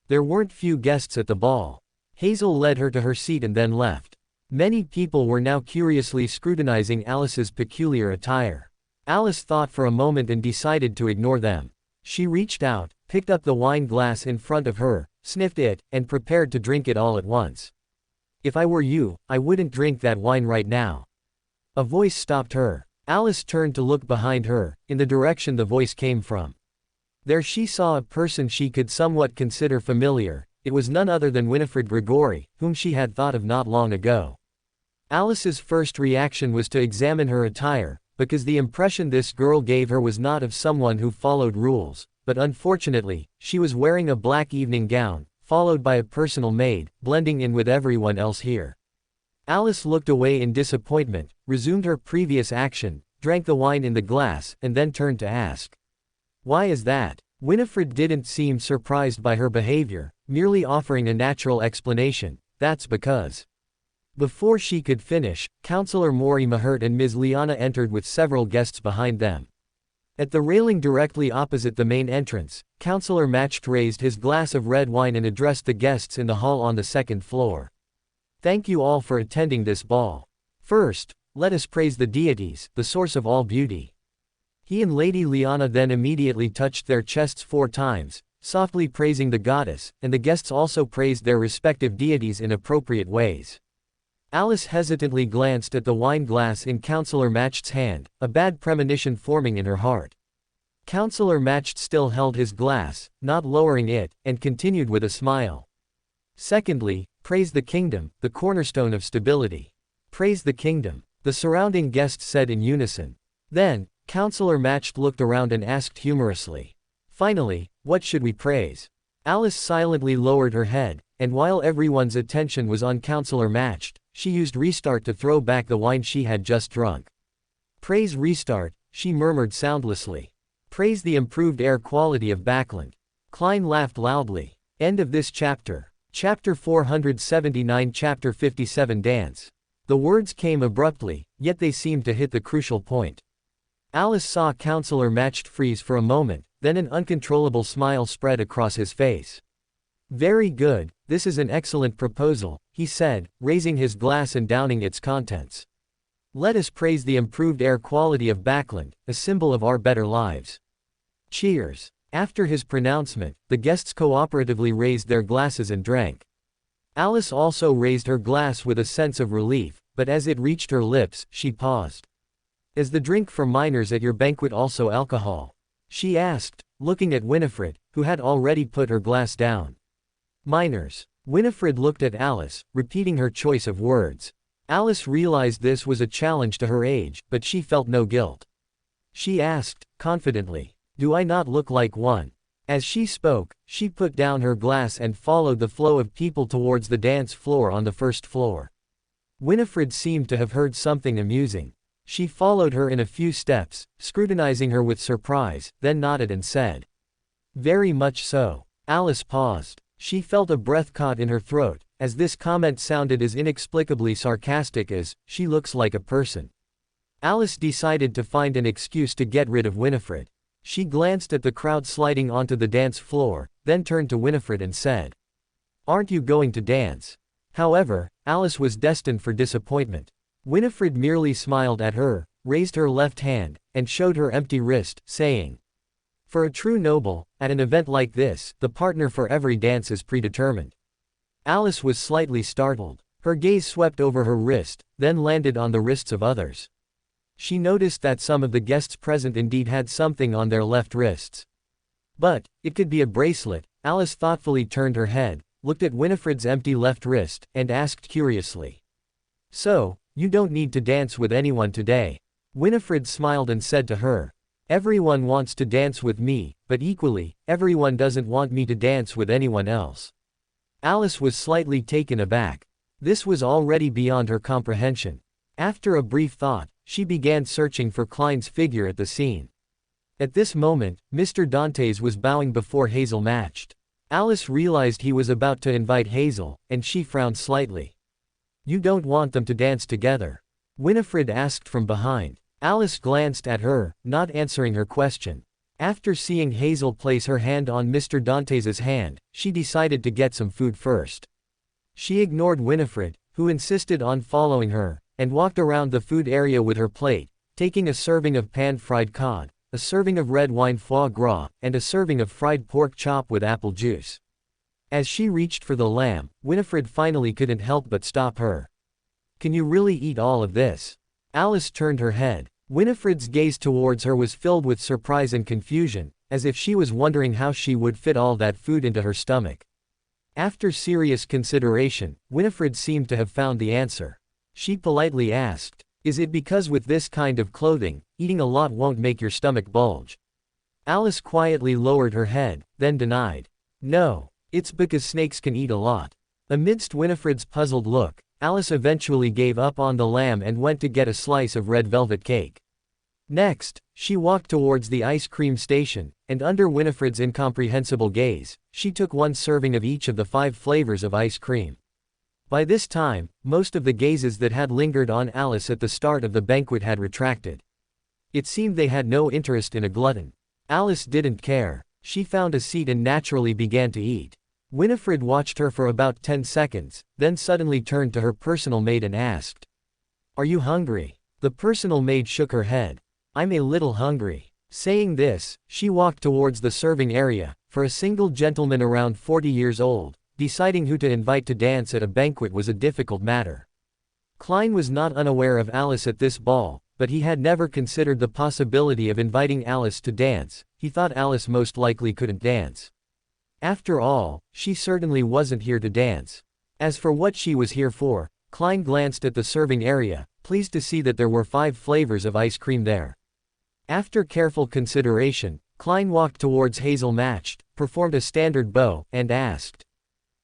There weren't few guests at the ball. Hazel led her to her seat and then left. Many people were now curiously scrutinizing Alice's peculiar attire. Alice thought for a moment and decided to ignore them. She reached out, picked up the wine glass in front of her, sniffed it, and prepared to drink it all at once. "If I were you, I wouldn't drink that wine right now." A voice stopped her. Alice turned to look behind her, in the direction the voice came from. There she saw a person she could somewhat consider familiar. It was none other than Winifred Grigori, whom she had thought of not long ago. Alice's first reaction was to examine her attire, because the impression this girl gave her was not of someone who followed rules, but unfortunately, she was wearing a black evening gown, followed by a personal maid, blending in with everyone else here. Alice looked away in disappointment, resumed her previous action, drank the wine in the glass, and then turned to ask, "Why is that?" Winifred didn't seem surprised by her behavior, merely offering a natural explanation, "That's because." Before she could finish, Counselor Maury Mahert and Ms. Liana entered with several guests behind them. At the railing directly opposite the main entrance, Counselor Matched raised his glass of red wine and addressed the guests in the hall on the 2nd floor. "Thank you all for attending this ball. First, let us praise the deities, the source of all beauty." He and Lady Liana then immediately touched their chests 4 times, softly praising the goddess, and the guests also praised their respective deities in appropriate ways. Alice hesitantly glanced at the wine glass in Counselor Matched's hand, a bad premonition forming in her heart. Counselor Matched still held his glass, not lowering it, and continued with a smile. "Secondly, praise the kingdom, the cornerstone of stability. Praise the kingdom," the surrounding guests said in unison. Then, Counselor Matched looked around and asked humorously, "Finally, what should we praise?" Alice silently lowered her head, and while everyone's attention was on Counselor Matched, she used Restart to throw back the wine she had just drunk. "Praise Restart," she murmured soundlessly. "Praise the improved air quality of Backland." Klein laughed loudly. End of this chapter. Chapter 479 Chapter 57 Dance. The words came abruptly, yet they seemed to hit the crucial point. Alice saw Counselor Matched freeze for a moment, then an uncontrollable smile spread across his face. "Very good, this is an excellent proposal," he said, raising his glass and downing its contents. "Let us praise the improved air quality of Backland, a symbol of our better lives. Cheers." After his pronouncement, the guests cooperatively raised their glasses and drank. Alice also raised her glass with a sense of relief, but as it reached her lips, she paused. "Is the drink for minors at your banquet also alcohol?" she asked, looking at Winifred, who had already put her glass down. "Minors." Winifred looked at Alice, repeating her choice of words. Alice realized this was a challenge to her age, but she felt no guilt. She asked, confidently. Do I not look like one? As she spoke, she put down her glass and followed the flow of people towards the dance floor on the first floor. Winifred seemed to have heard something amusing. She followed her in a few steps, scrutinizing her with surprise, then nodded and said, "Very much so." Alice paused. She felt a breath caught in her throat, as this comment sounded as inexplicably sarcastic as, "She looks like a person." Alice decided to find an excuse to get rid of Winifred. She glanced at the crowd sliding onto the dance floor, then turned to Winifred and said, "Aren't you going to dance?" However, Alice was destined for disappointment. Winifred merely smiled at her, raised her left hand, and showed her empty wrist, saying, "For a true noble, at an event like this, the partner for every dance is predetermined." Alice was slightly startled. Her gaze swept over her wrist, then landed on the wrists of others. She noticed that some of the guests present indeed had something on their left wrists. But, it could be a bracelet. Alice thoughtfully turned her head, looked at Winifred's empty left wrist, and asked curiously, "So, you don't need to dance with anyone today?" Winifred smiled and said to her, "Everyone wants to dance with me, but equally, everyone doesn't want me to dance with anyone else." Alice was slightly taken aback. This was already beyond her comprehension. After a brief thought, she began searching for Klein's figure at the scene. At this moment, Mr. Dantes was bowing before Hazel matched. Alice realized he was about to invite Hazel, and she frowned slightly. "You don't want them to dance together?" Winifred asked from behind. Alice glanced at her, not answering her question. After seeing Hazel place her hand on Mr. Dantes's hand, she decided to get some food first. She ignored Winifred, who insisted on following her, and walked around the food area with her plate, taking a serving of pan-fried cod, a serving of red wine foie gras, and a serving of fried pork chop with apple juice. As she reached for the lamb, Winifred finally couldn't help but stop her. "Can you really eat all of this?" Alice turned her head. Winifred's gaze towards her was filled with surprise and confusion, as if she was wondering how she would fit all that food into her stomach. After serious consideration, Winifred seemed to have found the answer. She politely asked, "Is it because with this kind of clothing, eating a lot won't make your stomach bulge?" Alice quietly lowered her head, then denied, "No, it's because snakes can eat a lot." Amidst Winifred's puzzled look, Alice eventually gave up on the lamb and went to get a slice of red velvet cake. Next, she walked towards the ice cream station, and under Winifred's incomprehensible gaze, she took one serving of each of the 5 flavors of ice cream. By this time, most of the gazes that had lingered on Alice at the start of the banquet had retracted. It seemed they had no interest in a glutton. Alice didn't care. She found a seat and naturally began to eat. Winifred watched her for about 10 seconds, then suddenly turned to her personal maid and asked, "Are you hungry?" The personal maid shook her head. "I'm a little hungry." Saying this, she walked towards the serving area. For a single gentleman around 40 years old, deciding who to invite to dance at a banquet was a difficult matter. Klein was not unaware of Alice at this ball, but he had never considered the possibility of inviting Alice to dance. He thought Alice most likely couldn't dance. After all, she certainly wasn't here to dance. As for what she was here for, Klein glanced at the serving area, pleased to see that there were 5 flavors of ice cream there. After careful consideration, Klein walked towards Hazel matched, performed a standard bow, and asked,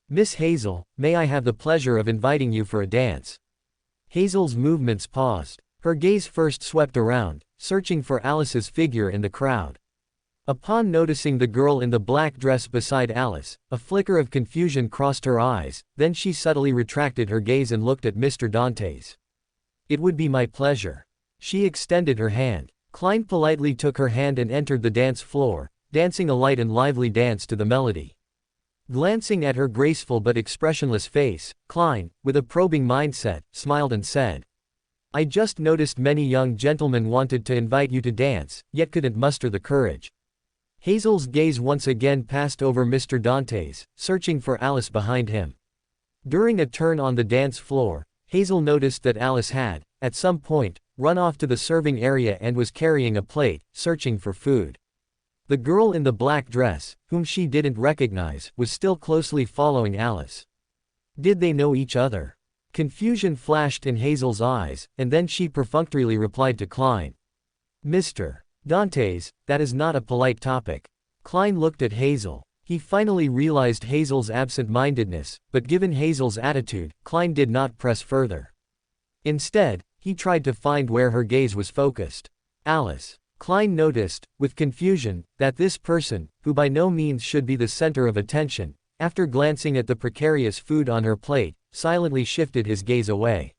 "Miss Hazel, may I have the pleasure of inviting you for a dance?" Hazel's movements paused. Her gaze first swept around, searching for Alice's figure in the crowd. Upon noticing the girl in the black dress beside Alice, a flicker of confusion crossed her eyes, then she subtly retracted her gaze and looked at Mr. Dantes. "It would be my pleasure." She extended her hand. Klein politely took her hand and entered the dance floor, dancing a light and lively dance to the melody. Glancing at her graceful but expressionless face, Klein, with a probing mindset, smiled and said, "I just noticed many young gentlemen wanted to invite you to dance, yet couldn't muster the courage." Hazel's gaze once again passed over Mr. Dantes, searching for Alice behind him. During a turn on the dance floor, Hazel noticed that Alice had, at some point, run off to the serving area and was carrying a plate, searching for food. The girl in the black dress, whom she didn't recognize, was still closely following Alice. Did they know each other? Confusion flashed in Hazel's eyes, and then she perfunctorily replied to Klein, "Mr. Dante's, that is not a polite topic. Klein looked at Hazel. He finally realized Hazel's absent-mindedness, but given Hazel's attitude, Klein did not press further. Instead, he tried to find where her gaze was focused. Alice. Klein noticed, with confusion, that this person, who by no means should be the center of attention, after glancing at the precarious food on her plate, silently shifted his gaze away.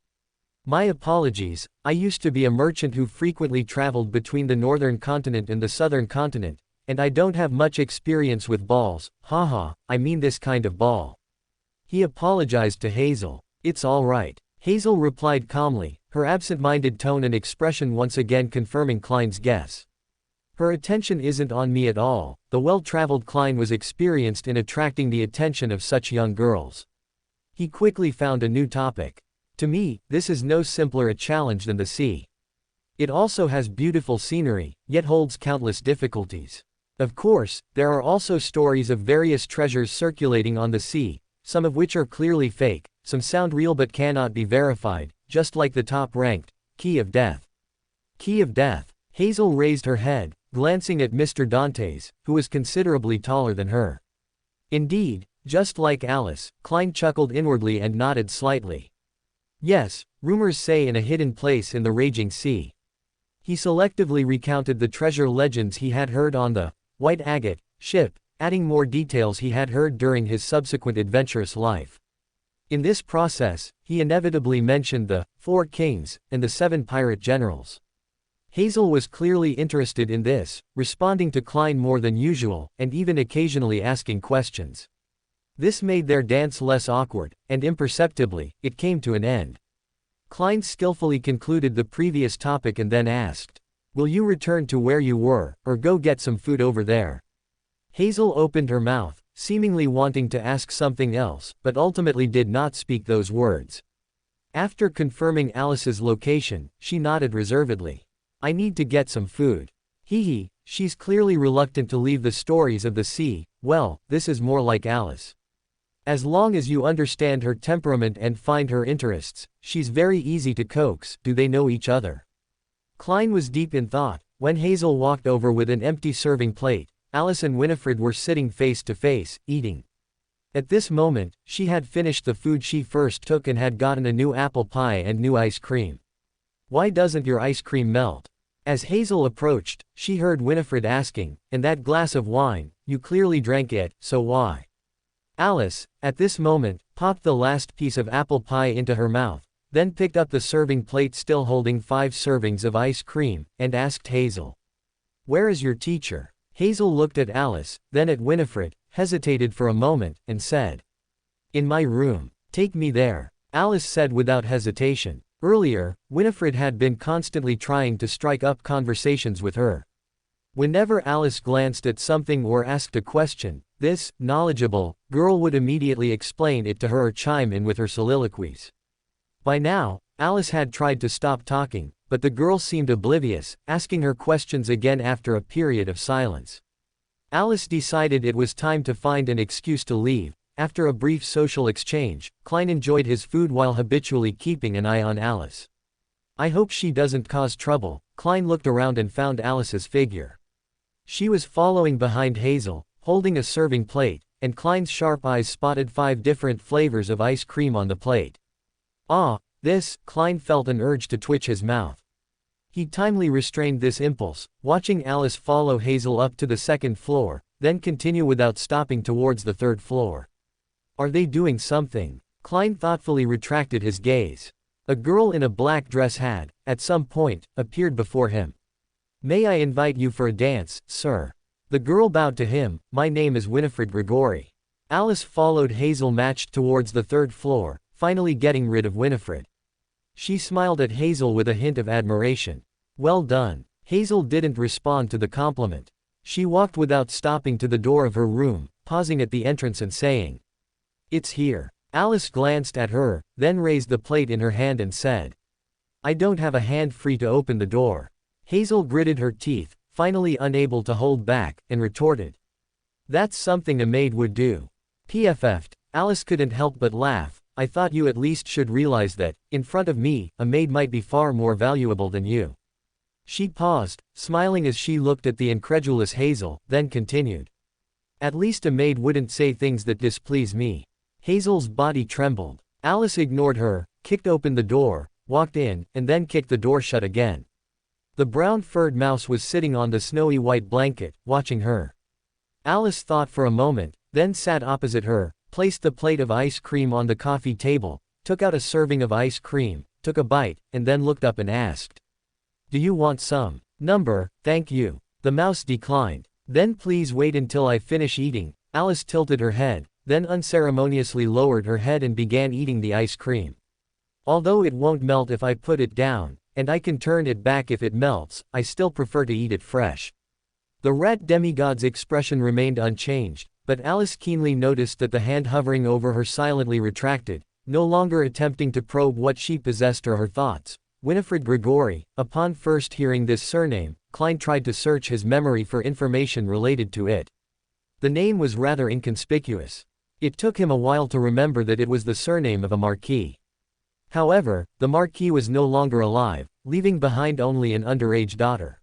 My apologies, I used to be a merchant who frequently traveled between the northern continent and the southern continent, and I don't have much experience with balls, haha, I mean this kind of ball. He apologized to Hazel. It's all right. Hazel replied calmly, her absent-minded tone and expression once again confirming Klein's guess. Her attention isn't on me at all. The well-traveled Klein was experienced in attracting the attention of such young girls. He quickly found a new topic. To me, this is no simpler a challenge than the sea. It also has beautiful scenery, yet holds countless difficulties. Of course, there are also stories of various treasures circulating on the sea, some of which are clearly fake, some sound real but cannot be verified, just like the top-ranked, Key of Death. Key of Death. Hazel raised her head, glancing at Mr. Dantes, who was considerably taller than her. Indeed, just like Alice, Klein chuckled inwardly and nodded slightly. Yes, rumors say in a hidden place in the raging sea. He selectively recounted the treasure legends he had heard on the White Agate ship, adding more details he had heard during his subsequent adventurous life. In this process, he inevitably mentioned the 4 kings and the 7 pirate generals. Hazel was clearly interested in this, responding to Klein more than usual, and even occasionally asking questions. This made their dance less awkward, and imperceptibly, it came to an end. Klein skillfully concluded the previous topic and then asked, "Will you return to where you were, or go get some food over there?" Hazel opened her mouth, seemingly wanting to ask something else, but ultimately did not speak those words. After confirming Alice's location, she nodded reservedly. "I need to get some food." Hee, she's clearly reluctant to leave the stories of the sea. Well, this is more like Alice. As long as you understand her temperament and find her interests, she's very easy to coax. Do they know each other? Klein was deep in thought, when Hazel walked over with an empty serving plate. Alice and Winifred were sitting face to face, eating. At this moment, she had finished the food she first took and had gotten a new apple pie and new ice cream. "Why doesn't your ice cream melt?" As Hazel approached, she heard Winifred asking, "And that glass of wine, you clearly drank it, so why?" Alice, at this moment, popped the last piece of apple pie into her mouth, then picked up the serving plate still holding 5 servings of ice cream, and asked Hazel, "Where is your teacher?" Hazel looked at Alice, then at Winifred, hesitated for a moment, and said, "In my room. Take me there." Alice said without hesitation. Earlier, Winifred had been constantly trying to strike up conversations with her. Whenever Alice glanced at something or asked a question, this knowledgeable girl would immediately explain it to her or chime in with her soliloquies. By now, Alice had tried to stop talking, but the girl seemed oblivious, asking her questions again after a period of silence. Alice decided it was time to find an excuse to leave. After a brief social exchange, Klein enjoyed his food while habitually keeping an eye on Alice. "I hope she doesn't cause trouble." Klein looked around and found Alice's figure. She was following behind Hazel, holding a serving plate, and Klein's sharp eyes spotted 5 different flavors of ice cream on the plate. Klein felt an urge to twitch his mouth. He timely restrained this impulse, watching Alice follow Hazel up to the 2nd floor, then continue without stopping towards the 3rd floor. "Are they doing something?" Klein thoughtfully retracted his gaze. A girl in a black dress had, at some point, appeared before him. "May I invite you for a dance, sir?" The girl bowed to him. "My name is Winifred Grigori." Alice followed Hazel matched towards the 3rd floor, finally getting rid of Winifred. She smiled at Hazel with a hint of admiration. "Well done." Hazel didn't respond to the compliment. She walked without stopping to the door of her room, pausing at the entrance and saying, "It's here." Alice glanced at her, then raised the plate in her hand and said, "I don't have a hand free to open the door." Hazel gritted her teeth, finally unable to hold back, and retorted, "That's something a maid would do." PFF'd. Alice couldn't help but laugh. "I thought you at least should realize that, in front of me, a maid might be far more valuable than you." She paused, smiling as she looked at the incredulous Hazel, then continued. At least a maid wouldn't say things that displease me. Hazel's body trembled. Alice ignored her, kicked open the door, walked in, and then kicked the door shut again. The brown furred mouse was sitting on the snowy white blanket, watching her. Alice thought for a moment, then sat opposite her, placed the plate of ice cream on the coffee table, took out a serving of ice cream, took a bite, and then looked up and asked. Do you want some? Number, thank you. The mouse declined. Then please wait until I finish eating. Alice tilted her head, then unceremoniously lowered her head and began eating the ice cream. Although it won't melt if I put it down, and I can turn it back if it melts, I still prefer to eat it fresh. The rat demigod's expression remained unchanged, but Alice keenly noticed that the hand hovering over her silently retracted, no longer attempting to probe what she possessed or her thoughts. Winifred Grigori. Upon first hearing this surname, Klein tried to search his memory for information related to it. The name was rather inconspicuous. It took him a while to remember that it was the surname of a marquis. However, the marquis was no longer alive, leaving behind only an underage daughter.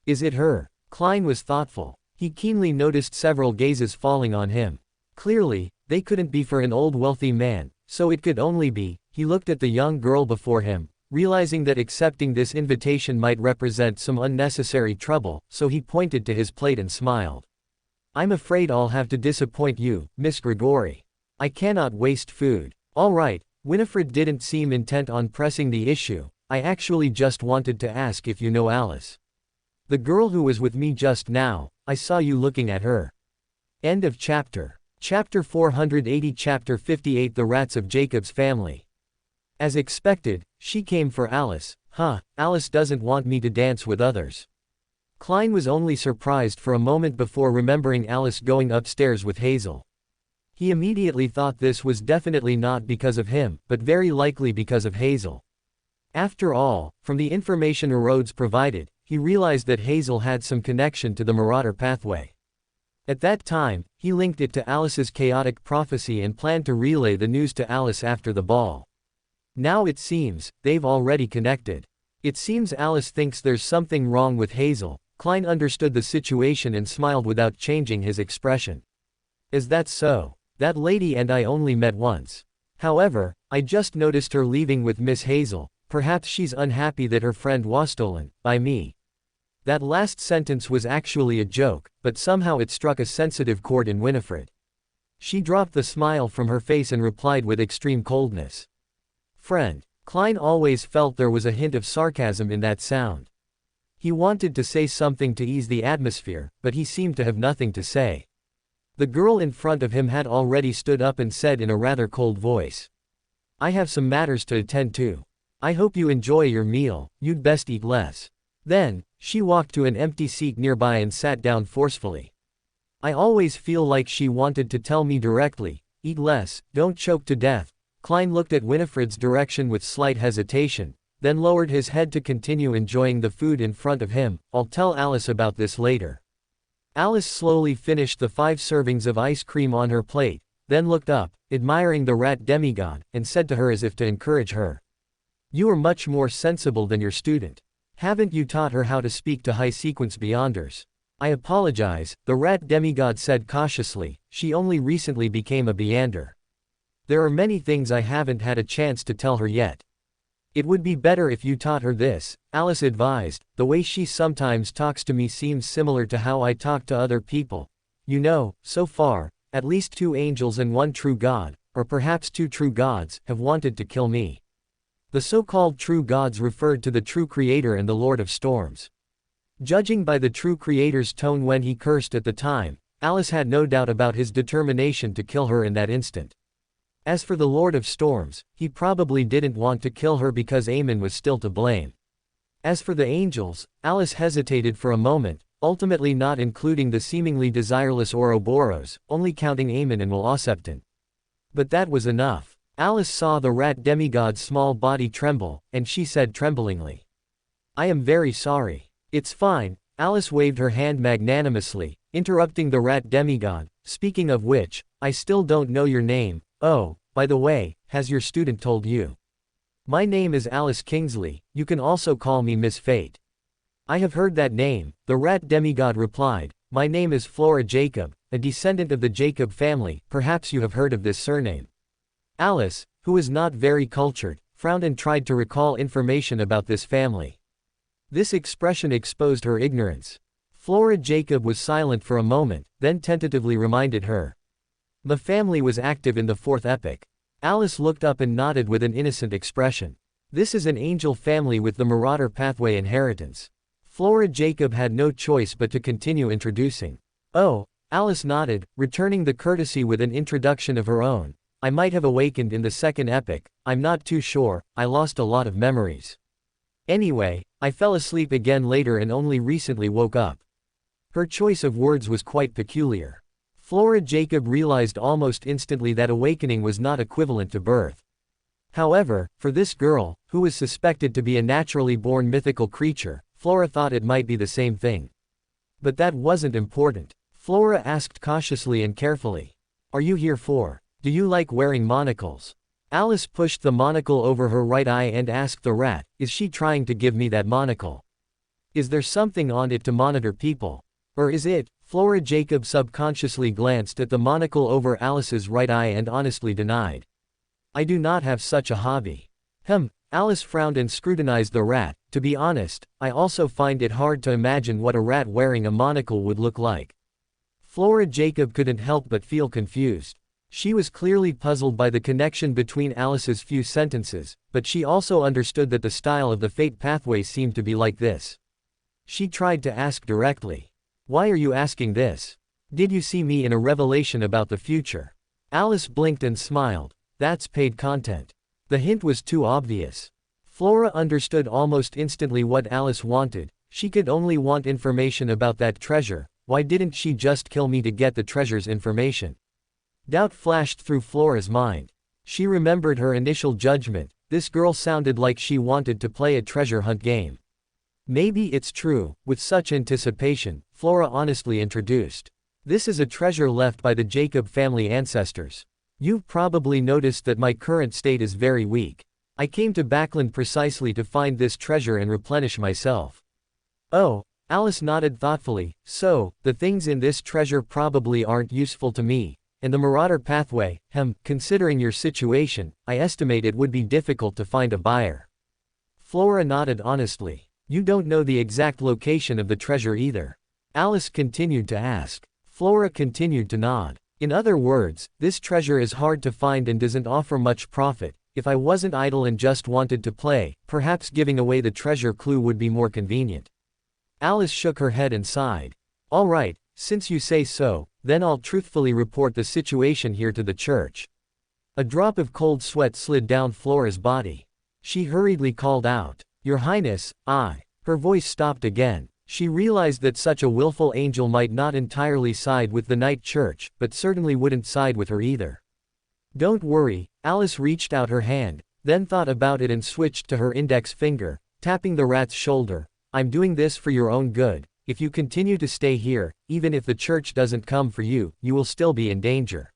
Is it her? Klein was thoughtful. He keenly noticed several gazes falling on him. Clearly, they couldn't be for an old wealthy man, so it could only be. He looked at the young girl before him, realizing that accepting this invitation might represent some unnecessary trouble, so he pointed to his plate and smiled. I'm afraid I'll have to disappoint you, Miss Grigori. I cannot waste food. All right, Winifred didn't seem intent on pressing the issue. I actually just wanted to ask if you know Alice. The girl who was with me just now, I saw you looking at her. End of chapter. Chapter 480. Chapter 58. The Rats of Jacob's Family. As expected, she came for Alice. Alice doesn't want me to dance with others. Klein was only surprised for a moment before remembering Alice going upstairs with Hazel. He immediately thought this was definitely not because of him, but very likely because of Hazel. After all, from the information Rhodes provided, he realized that Hazel had some connection to the Marauder pathway. At that time, he linked it to Alice's chaotic prophecy and planned to relay the news to Alice after the ball. Now it seems, they've already connected. It seems Alice thinks there's something wrong with Hazel. Klein understood the situation and smiled without changing his expression. Is that so? That lady and I only met once. However, I just noticed her leaving with Miss Hazel. Perhaps she's unhappy that her friend was stolen by me. That last sentence was actually a joke, but somehow it struck a sensitive chord in Winifred. She dropped the smile from her face and replied with extreme coldness. Friend. Klein always felt there was a hint of sarcasm in that sound. He wanted to say something to ease the atmosphere, but he seemed to have nothing to say. The girl in front of him had already stood up and said in a rather cold voice. I have some matters to attend to. I hope you enjoy your meal, you'd best eat less. Then, she walked to an empty seat nearby and sat down forcefully. I always feel like she wanted to tell me directly, eat less, don't choke to death. Klein looked at Winifred's direction with slight hesitation, then lowered his head to continue enjoying the food in front of him. I'll tell Alice about this later. Alice slowly finished the 5 servings of ice cream on her plate, then looked up, admiring the rat demigod, and said to her as if to encourage her. You are much more sensible than your student. Haven't you taught her how to speak to high-sequence beyonders? I apologize, the rat demigod said cautiously, she only recently became a beyonder. There are many things I haven't had a chance to tell her yet. It would be better if you taught her this, Alice advised. The way she sometimes talks to me seems similar to how I talk to other people. You know, so far, at least 2 angels and 1 true god, or perhaps 2 true gods, have wanted to kill me. The so-called true gods referred to the true creator and the Lord of Storms. Judging by the true creator's tone when he cursed at the time, Alice had no doubt about his determination to kill her in that instant. As for the Lord of Storms, he probably didn't want to kill her because Aemon was still to blame. As for the angels, Alice hesitated for a moment, ultimately not including the seemingly desireless Ouroboros, only counting Aemon and Will-Osepton. But that was enough. Alice saw the rat demigod's small body tremble, and she said tremblingly. I am very sorry. It's fine. Alice waved her hand magnanimously, interrupting the rat demigod. Speaking of which, I still don't know your name. Oh, by the way, has your student told you? My name is Alice Kingsley, you can also call me Miss Fate. I have heard that name, the rat demigod replied. My name is Flora Jacob, a descendant of the Jacob family, perhaps you have heard of this surname. Alice, who was not very cultured, frowned and tried to recall information about this family. This expression exposed her ignorance. Flora Jacob was silent for a moment, then tentatively reminded her. The family was active in the fourth epoch. Alice looked up and nodded with an innocent expression. This is an angel family with the Marauder pathway inheritance. Flora Jacob had no choice but to continue introducing. Oh, Alice nodded, returning the courtesy with an introduction of her own. I might have awakened in the second epoch, I'm not too sure, I lost a lot of memories. Anyway, I fell asleep again later and only recently woke up. Her choice of words was quite peculiar. Flora Jacob realized almost instantly that awakening was not equivalent to birth. However, for this girl, who was suspected to be a naturally born mythical creature, Flora thought it might be the same thing. But that wasn't important. Flora asked cautiously and carefully. Are you here for? Do you like wearing monocles? Alice pushed the monocle over her right eye and asked the rat, is she trying to give me that monocle? Is there something on it to monitor people? Or is it? Flora Jacob subconsciously glanced at the monocle over Alice's right eye and honestly denied. I do not have such a hobby. Alice frowned and scrutinized the rat. To be honest, I also find it hard to imagine what a rat wearing a monocle would look like. Flora Jacob couldn't help but feel confused. She was clearly puzzled by the connection between Alice's few sentences, but she also understood that the style of the fate pathway seemed to be like this. She tried to ask directly. Why are you asking this? Did you see me in a revelation about the future? Alice blinked and smiled. That's paid content. The hint was too obvious. Flora understood almost instantly what Alice wanted. She could only want information about that treasure. Why didn't she just kill me to get the treasure's information? Doubt flashed through Flora's mind. She remembered her initial judgment. This girl sounded like she wanted to play a treasure hunt game. Maybe it's true. With such anticipation, Flora honestly introduced. This is a treasure left by the Jacob family ancestors. You've probably noticed that my current state is very weak. I came to Backland precisely to find this treasure and replenish myself. Oh, Alice nodded thoughtfully. So, the things in this treasure probably aren't useful to me. And the Marauder pathway, considering your situation, I estimate it would be difficult to find a buyer. Flora nodded honestly. You don't know the exact location of the treasure either. Alice continued to ask. Flora continued to nod. In other words, this treasure is hard to find and doesn't offer much profit. If I wasn't idle and just wanted to play, perhaps giving away the treasure clue would be more convenient. Alice shook her head and sighed. All right, since you say so, then I'll truthfully report the situation here to the church. A drop of cold sweat slid down Flora's body. She hurriedly called out, Your Highness, I. Her voice stopped again. She realized that such a willful angel might not entirely side with the Night Church, but certainly wouldn't side with her either. Don't worry, Alice reached out her hand, then thought about it and switched to her index finger, tapping the rat's shoulder. I'm doing this for your own good. If you continue to stay here, even if the church doesn't come for you, you will still be in danger.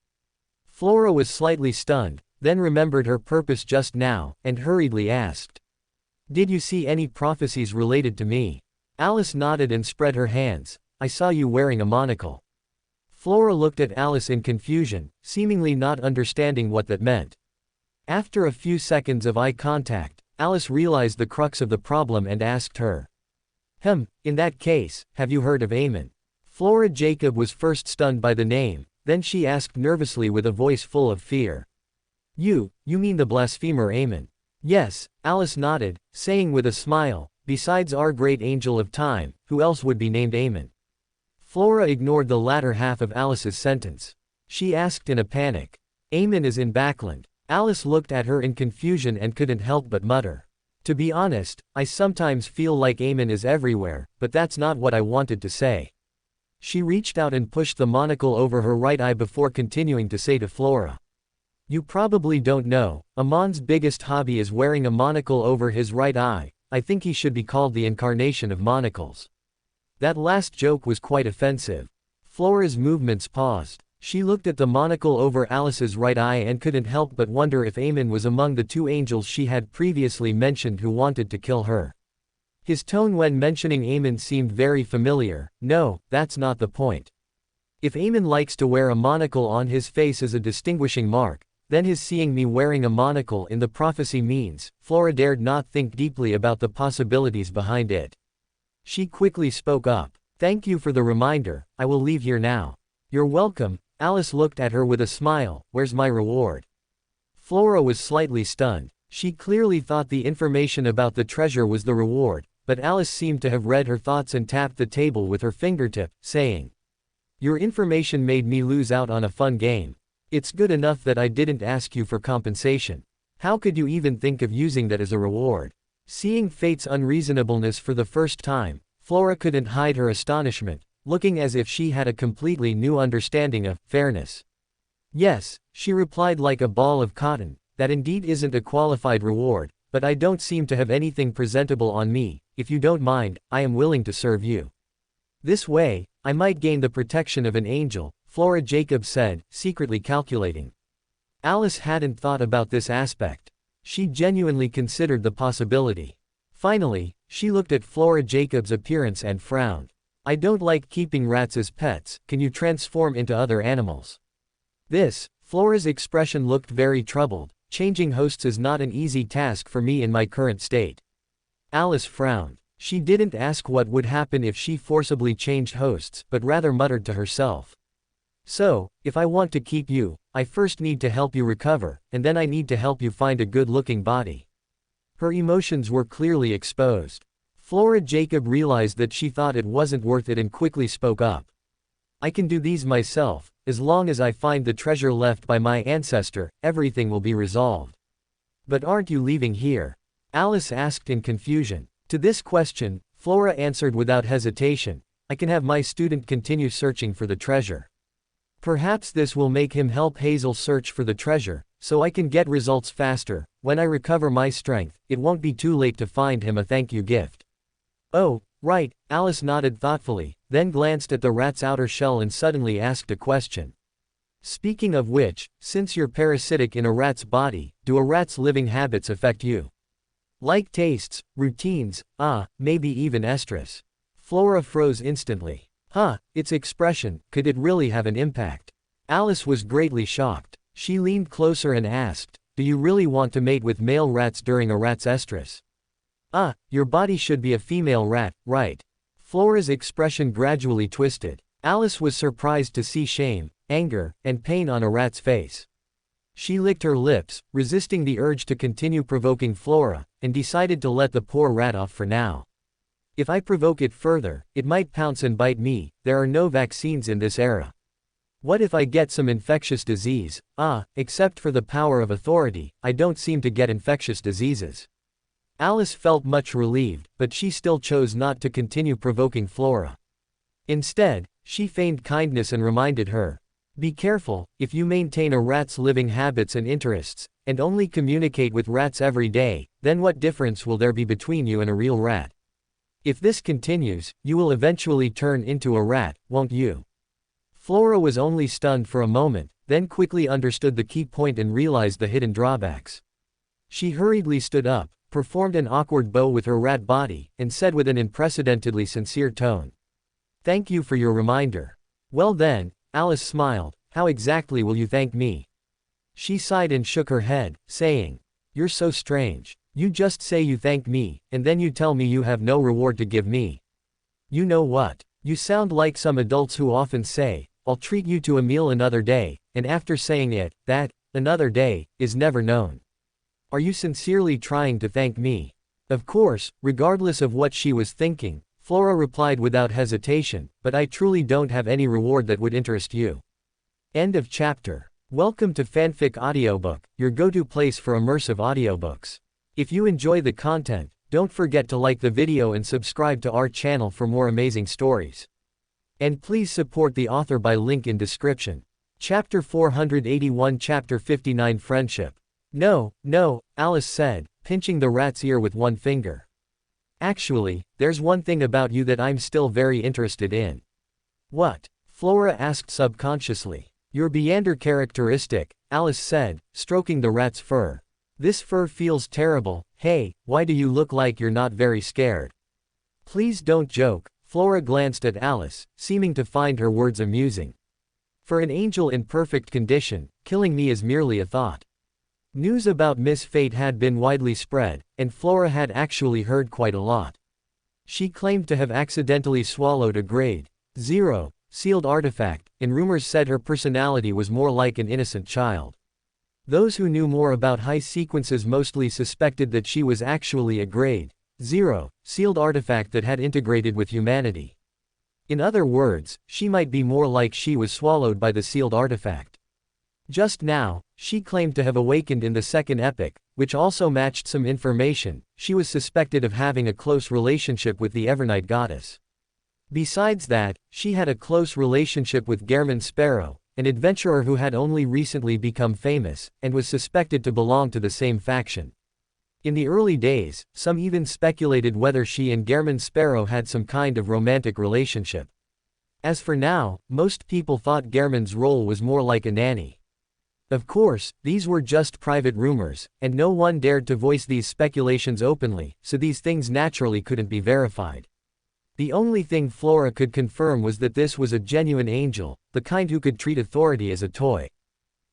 Flora was slightly stunned, then remembered her purpose just now, and hurriedly asked. Did you see any prophecies related to me? Alice nodded and spread her hands. I saw you wearing a monocle. Flora looked at Alice in confusion, seemingly not understanding what that meant. After a few seconds of eye contact, Alice realized the crux of the problem and asked her. In that case, have you heard of Amen? Flora Jacob was first stunned by the name, then she asked nervously with a voice full of fear. You mean the blasphemer Amen? Yes, Alice nodded, saying with a smile, besides our great angel of time, who else would be named Amen? Flora ignored the latter half of Alice's sentence. She asked in a panic. Amen is in Backland. Alice looked at her in confusion and couldn't help but mutter. To be honest, I sometimes feel like Amen is everywhere, but that's not what I wanted to say. She reached out and pushed the monocle over her right eye before continuing to say to Flora. You probably don't know, Amon's biggest hobby is wearing a monocle over his right eye. I think he should be called the incarnation of monocles. That last joke was quite offensive. Flora's movements paused. She looked at the monocle over Alice's right eye and couldn't help but wonder if Amen was among the two angels she had previously mentioned who wanted to kill her. His tone when mentioning Eamon seemed very familiar. No, that's not the point. If Eamon likes to wear a monocle on his face as a distinguishing mark, then his seeing me wearing a monocle in the prophecy means. Flora dared not think deeply about the possibilities behind it. She quickly spoke up. Thank you for the reminder, I will leave here now. You're welcome. Alice looked at her with a smile. Where's my reward? Flora was slightly stunned. She clearly thought the information about the treasure was the reward, but Alice seemed to have read her thoughts and tapped the table with her fingertip, saying, Your information made me lose out on a fun game. It's good enough that I didn't ask you for compensation. How could you even think of using that as a reward? Seeing fate's unreasonableness for the first time, Flora couldn't hide her astonishment, looking as if she had a completely new understanding of fairness. Yes, she replied like a ball of cotton, that indeed isn't a qualified reward, but I don't seem to have anything presentable on me. If you don't mind, I am willing to serve you. This way, I might gain the protection of an angel, Flora Jacob said, secretly calculating. Alice hadn't thought about this aspect. She genuinely considered the possibility. Finally, she looked at Flora Jacob's appearance and frowned. I don't like keeping rats as pets. Can you transform into other animals? Flora's expression looked very troubled. Changing hosts is not an easy task for me in my current state. Alice frowned. She didn't ask what would happen if she forcibly changed hosts, but rather muttered to herself. So, if I want to keep you, I first need to help you recover, and then I need to help you find a good-looking body. Her emotions were clearly exposed. Flora Jacob realized that she thought it wasn't worth it and quickly spoke up. I can do these myself. As long as I find the treasure left by my ancestor, everything will be resolved. But aren't you leaving here? Alice asked in confusion. To this question, Flora answered without hesitation. I can have my student continue searching for the treasure. Perhaps this will make him help Hazel search for the treasure, so I can get results faster. When I recover my strength, it won't be too late to find him a thank you gift. Oh, right, Alice nodded thoughtfully, then glanced at the rat's outer shell and suddenly asked a question. Speaking of which, since you're parasitic in a rat's body, do a rat's living habits affect you? Like tastes, routines, maybe even estrus. Flora froze instantly. Its expression, could it really have an impact? Alice was greatly shocked. She leaned closer and asked, do you really want to mate with male rats during a rat's estrus? Your body should be a female rat, right? Flora's expression gradually twisted. Alice was surprised to see shame, anger, and pain on a rat's face. She licked her lips, resisting the urge to continue provoking Flora, and decided to let the poor rat off for now. If I provoke it further, it might pounce and bite me. There are no vaccines in this era. What if I get some infectious disease? Except for the power of authority, I don't seem to get infectious diseases. Alice felt much relieved, but she still chose not to continue provoking Flora. Instead, she feigned kindness and reminded her. Be careful, if you maintain a rat's living habits and interests, and only communicate with rats every day, then what difference will there be between you and a real rat? If this continues, you will eventually turn into a rat, won't you? Flora was only stunned for a moment, then quickly understood the key point and realized the hidden drawbacks. She hurriedly stood up, performed an awkward bow with her rat body, and said with an unprecedentedly sincere tone. Thank you for your reminder. Well then, Alice smiled, how exactly will you thank me? She sighed and shook her head, saying, You're so strange. You just say you thank me, and then you tell me you have no reward to give me. You know what? You sound like some adults who often say, I'll treat you to a meal another day, and after saying it, that, another day, is never known. Are you sincerely trying to thank me? Of course, regardless of what she was thinking, Flora replied without hesitation, but I truly don't have any reward that would interest you. End of chapter. Welcome to Fanfic Audiobook, your go-to place for immersive audiobooks. If you enjoy the content, don't forget to like the video and subscribe to our channel for more amazing stories. And please support the author by link in description. Chapter 481 Chapter 59 Friendship. No, Alice said, pinching the rat's ear with one finger. Actually, there's one thing about you that I'm still very interested in. What? Flora asked subconsciously. Your Beander characteristic, Alice said, stroking the rat's fur. This fur feels terrible. Hey, why do you look like you're not very scared? Please don't joke. Flora glanced at Alice, seeming to find her words amusing. For an angel in perfect condition, killing me is merely a thought. News about Miss Fate had been widely spread, and Flora had actually heard quite a lot. She claimed to have accidentally swallowed a grade 0 sealed artifact, and rumors said her personality was more like an innocent child. Those who knew more about high sequences mostly suspected that she was actually a grade 0 sealed artifact that had integrated with humanity. In other words, she might be more like she was swallowed by the sealed artifact. Just now, she claimed to have awakened in the second epoch, which also matched some information. She was suspected of having a close relationship with the Evernight goddess. Besides that, she had a close relationship with Gehrman Sparrow, an adventurer who had only recently become famous, and was suspected to belong to the same faction. In the early days, some even speculated whether she and Gehrman Sparrow had some kind of romantic relationship. As for now, most people thought Gehrman's role was more like a nanny. Of course, these were just private rumors, and no one dared to voice these speculations openly, so these things naturally couldn't be verified. The only thing Flora could confirm was that this was a genuine angel, the kind who could treat authority as a toy.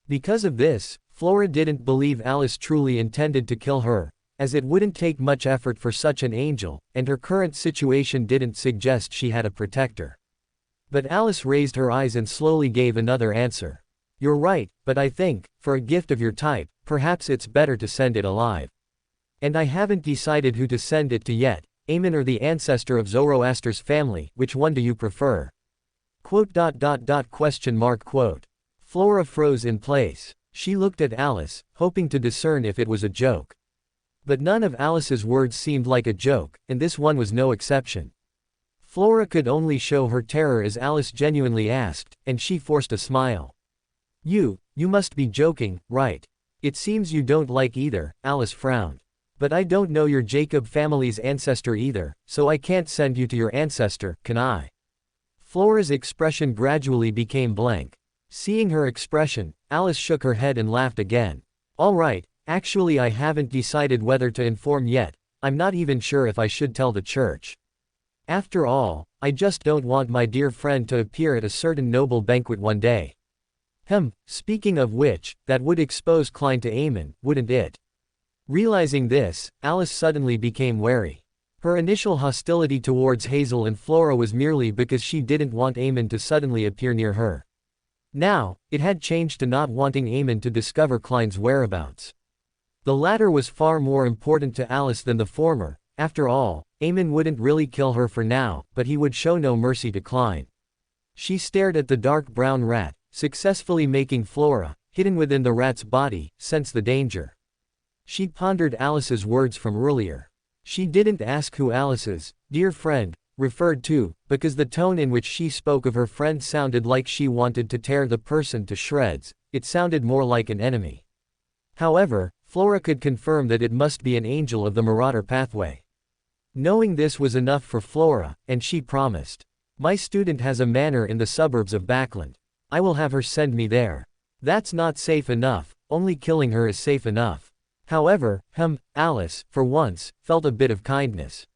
Because of this, Flora didn't believe Alice truly intended to kill her, as it wouldn't take much effort for such an angel, and her current situation didn't suggest she had a protector. But Alice raised her eyes and slowly gave another answer. You're right, but I think, for a gift of your type, perhaps it's better to send it alive. And I haven't decided who to send it to yet, Amen or the ancestor of Zoroaster's family, which one do you prefer? Quote. Flora froze in place. She looked at Alice, hoping to discern if it was a joke. But none of Alice's words seemed like a joke, and this one was no exception. Flora could only show her terror as Alice genuinely asked, and she forced a smile. You must be joking, right? It seems you don't like either, Alice frowned. But I don't know your Jacob family's ancestor either, so I can't send you to your ancestor, can I? Flora's expression gradually became blank. Seeing her expression, Alice shook her head and laughed again. All right, actually I haven't decided whether to inform yet, I'm not even sure if I should tell the church. After all, I just don't want my dear friend to appear at a certain noble banquet one day. Speaking of which, that would expose Klein to Amen, wouldn't it? Realizing this, Alice suddenly became wary. Her initial hostility towards Hazel and Flora was merely because she didn't want Amen to suddenly appear near her. Now, it had changed to not wanting Amen to discover Klein's whereabouts. The latter was far more important to Alice than the former. After all, Amen wouldn't really kill her for now, but he would show no mercy to Klein. She stared at the dark brown rat, successfully making Flora, hidden within the rat's body, sense the danger. She pondered Alice's words from earlier. She didn't ask who Alice's dear friend referred to, because the tone in which she spoke of her friend sounded like she wanted to tear the person to shreds. It sounded more like an enemy. However, Flora could confirm that it must be an angel of the Marauder pathway. Knowing this was enough for Flora, and she promised. My student has a manor in the suburbs of Backland. I will have her send me there. That's not safe enough, only killing her is safe enough. However, Alice, for once, felt a bit of kindness.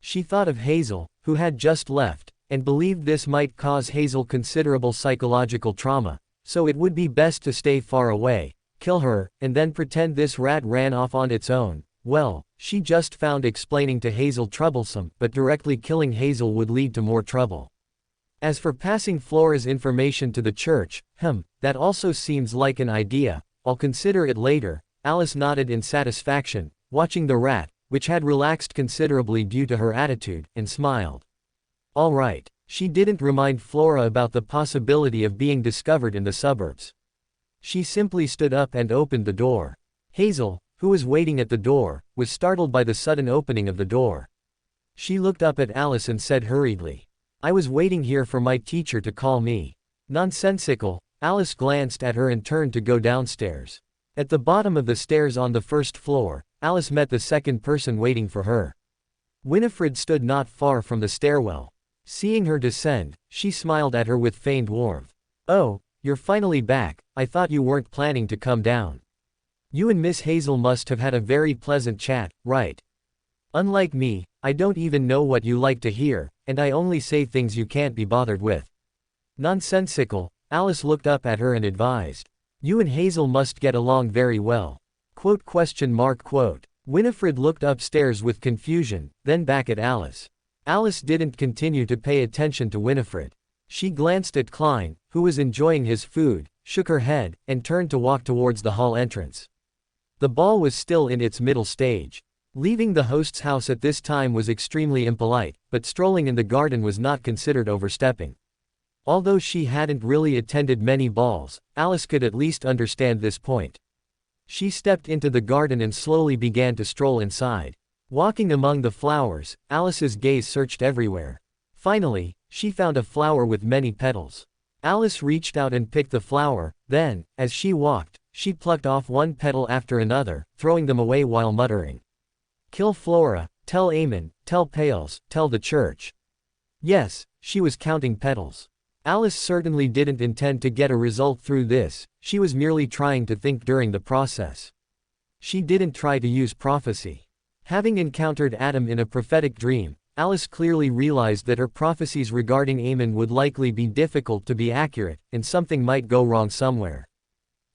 She thought of Hazel, who had just left, and believed this might cause Hazel considerable psychological trauma, so it would be best to stay far away, kill her, and then pretend this rat ran off on its own. Well, she just found explaining to Hazel troublesome, but directly killing Hazel would lead to more trouble. As for passing Flora's information to the church, that also seems like an idea, I'll consider it later. Alice nodded in satisfaction, watching the rat, which had relaxed considerably due to her attitude, and smiled. All right. She didn't remind Flora about the possibility of being discovered in the suburbs. She simply stood up and opened the door. Hazel, who was waiting at the door, was startled by the sudden opening of the door. She looked up at Alice and said hurriedly, I was waiting here for my teacher to call me. Nonsensical. Alice glanced at her and turned to go downstairs. At the bottom of the stairs on the first floor, Alice met the second person waiting for her. Winifred stood not far from the stairwell. Seeing her descend, she smiled at her with feigned warmth. Oh, you're finally back. I thought you weren't planning to come down. You and Miss Hazel must have had a very pleasant chat, right? Unlike me, I don't even know what you like to hear, and I only say things you can't be bothered with. Nonsensical, Alice looked up at her and advised. You and Hazel must get along very well. Quote. Winifred looked upstairs with confusion, then back at Alice. Alice didn't continue to pay attention to Winifred. She glanced at Klein, who was enjoying his food, shook her head, and turned to walk towards the hall entrance. The ball was still in its middle stage. Leaving the host's house at this time was extremely impolite, but strolling in the garden was not considered overstepping. Although she hadn't really attended many balls, Alice could at least understand this point. She stepped into the garden and slowly began to stroll inside. Walking among the flowers, Alice's gaze searched everywhere. Finally, she found a flower with many petals. Alice reached out and picked the flower, then, as she walked, she plucked off one petal after another, throwing them away while muttering. Kill Flora, tell Amen, tell Pales, tell the church. Yes, she was counting petals. Alice certainly didn't intend to get a result through this, she was merely trying to think during the process. She didn't try to use prophecy. Having encountered Adam in a prophetic dream, Alice clearly realized that her prophecies regarding Amen would likely be difficult to be accurate, and something might go wrong somewhere.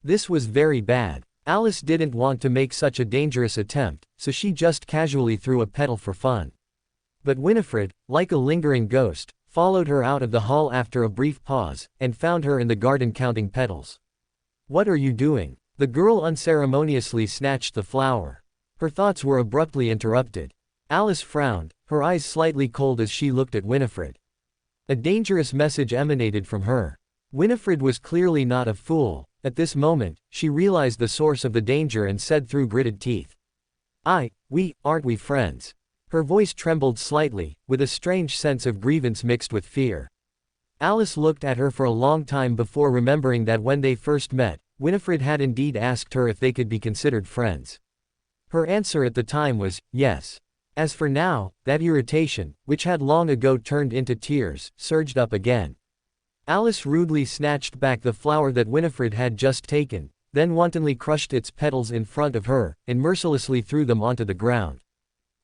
This was very bad. Alice didn't want to make such a dangerous attempt, so she just casually threw a petal for fun. But Winifred, like a lingering ghost, followed her out of the hall after a brief pause, and found her in the garden counting petals. What are you doing? The girl unceremoniously snatched the flower. Her thoughts were abruptly interrupted. Alice frowned, her eyes slightly cold as she looked at Winifred. A dangerous message emanated from her. Winifred was clearly not a fool. At this moment, she realized the source of the danger and said through gritted teeth. Aren't we friends? Her voice trembled slightly, with a strange sense of grievance mixed with fear. Alice looked at her for a long time before remembering that when they first met, Winifred had indeed asked her if they could be considered friends. Her answer at the time was, yes. As for now, that irritation, which had long ago turned into tears, surged up again. Alice rudely snatched back the flower that Winifred had just taken, then wantonly crushed its petals in front of her, and mercilessly threw them onto the ground.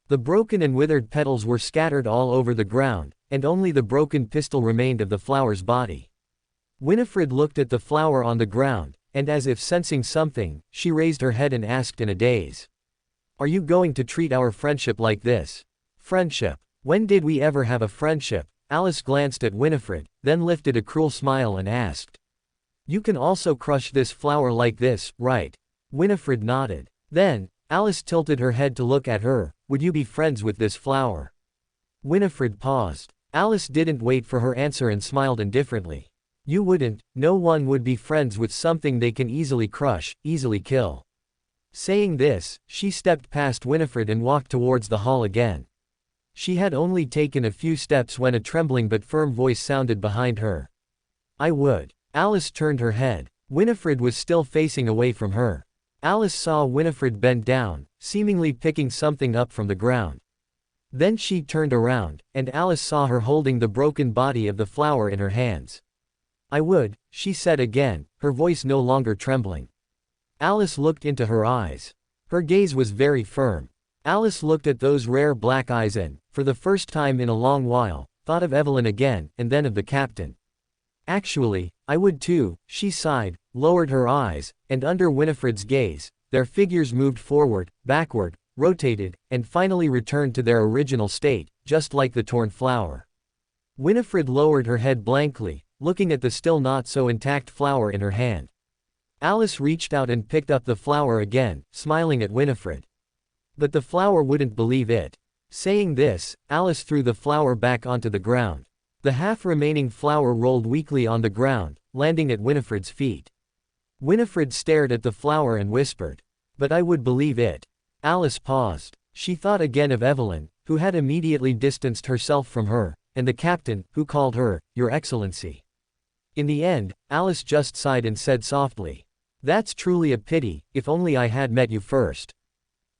The broken and withered petals were scattered all over the ground, and only the broken pistil remained of the flower's body. Winifred looked at the flower on the ground, and as if sensing something, she raised her head and asked in a daze. Are you going to treat our friendship like this? Friendship? When did we ever have a friendship? Alice glanced at Winifred, then lifted a cruel smile and asked. You can also crush this flower like this, right? Winifred nodded. Then, Alice tilted her head to look at her. Would you be friends with this flower? Winifred paused. Alice didn't wait for her answer and smiled indifferently. You wouldn't, no one would be friends with something they can easily crush, easily kill. Saying this, she stepped past Winifred and walked towards the hall again. She had only taken a few steps when a trembling but firm voice sounded behind her. I would. Alice turned her head. Winifred was still facing away from her. Alice saw Winifred bend down, seemingly picking something up from the ground. Then she turned around, and Alice saw her holding the broken body of the flower in her hands. I would, she said again, her voice no longer trembling. Alice looked into her eyes. Her gaze was very firm. Alice looked at those rare black eyes and, for the first time in a long while, thought of Evelyn again, and then of the captain. Actually, I would too, she sighed, lowered her eyes, and under Winifred's gaze, their figures moved forward, backward, rotated, and finally returned to their original state, just like the torn flower. Winifred lowered her head blankly, looking at the still not so intact flower in her hand. Alice reached out and picked up the flower again, smiling at Winifred. But the flower wouldn't believe it. Saying this, Alice threw the flower back onto the ground. The half-remaining flower rolled weakly on the ground, landing at Winifred's feet. Winifred stared at the flower and whispered, "But I would believe it." Alice paused. She thought again of Evelyn, who had immediately distanced herself from her, and the captain, who called her, "Your Excellency." In the end, Alice just sighed and said softly, "That's truly a pity, if only I had met you first.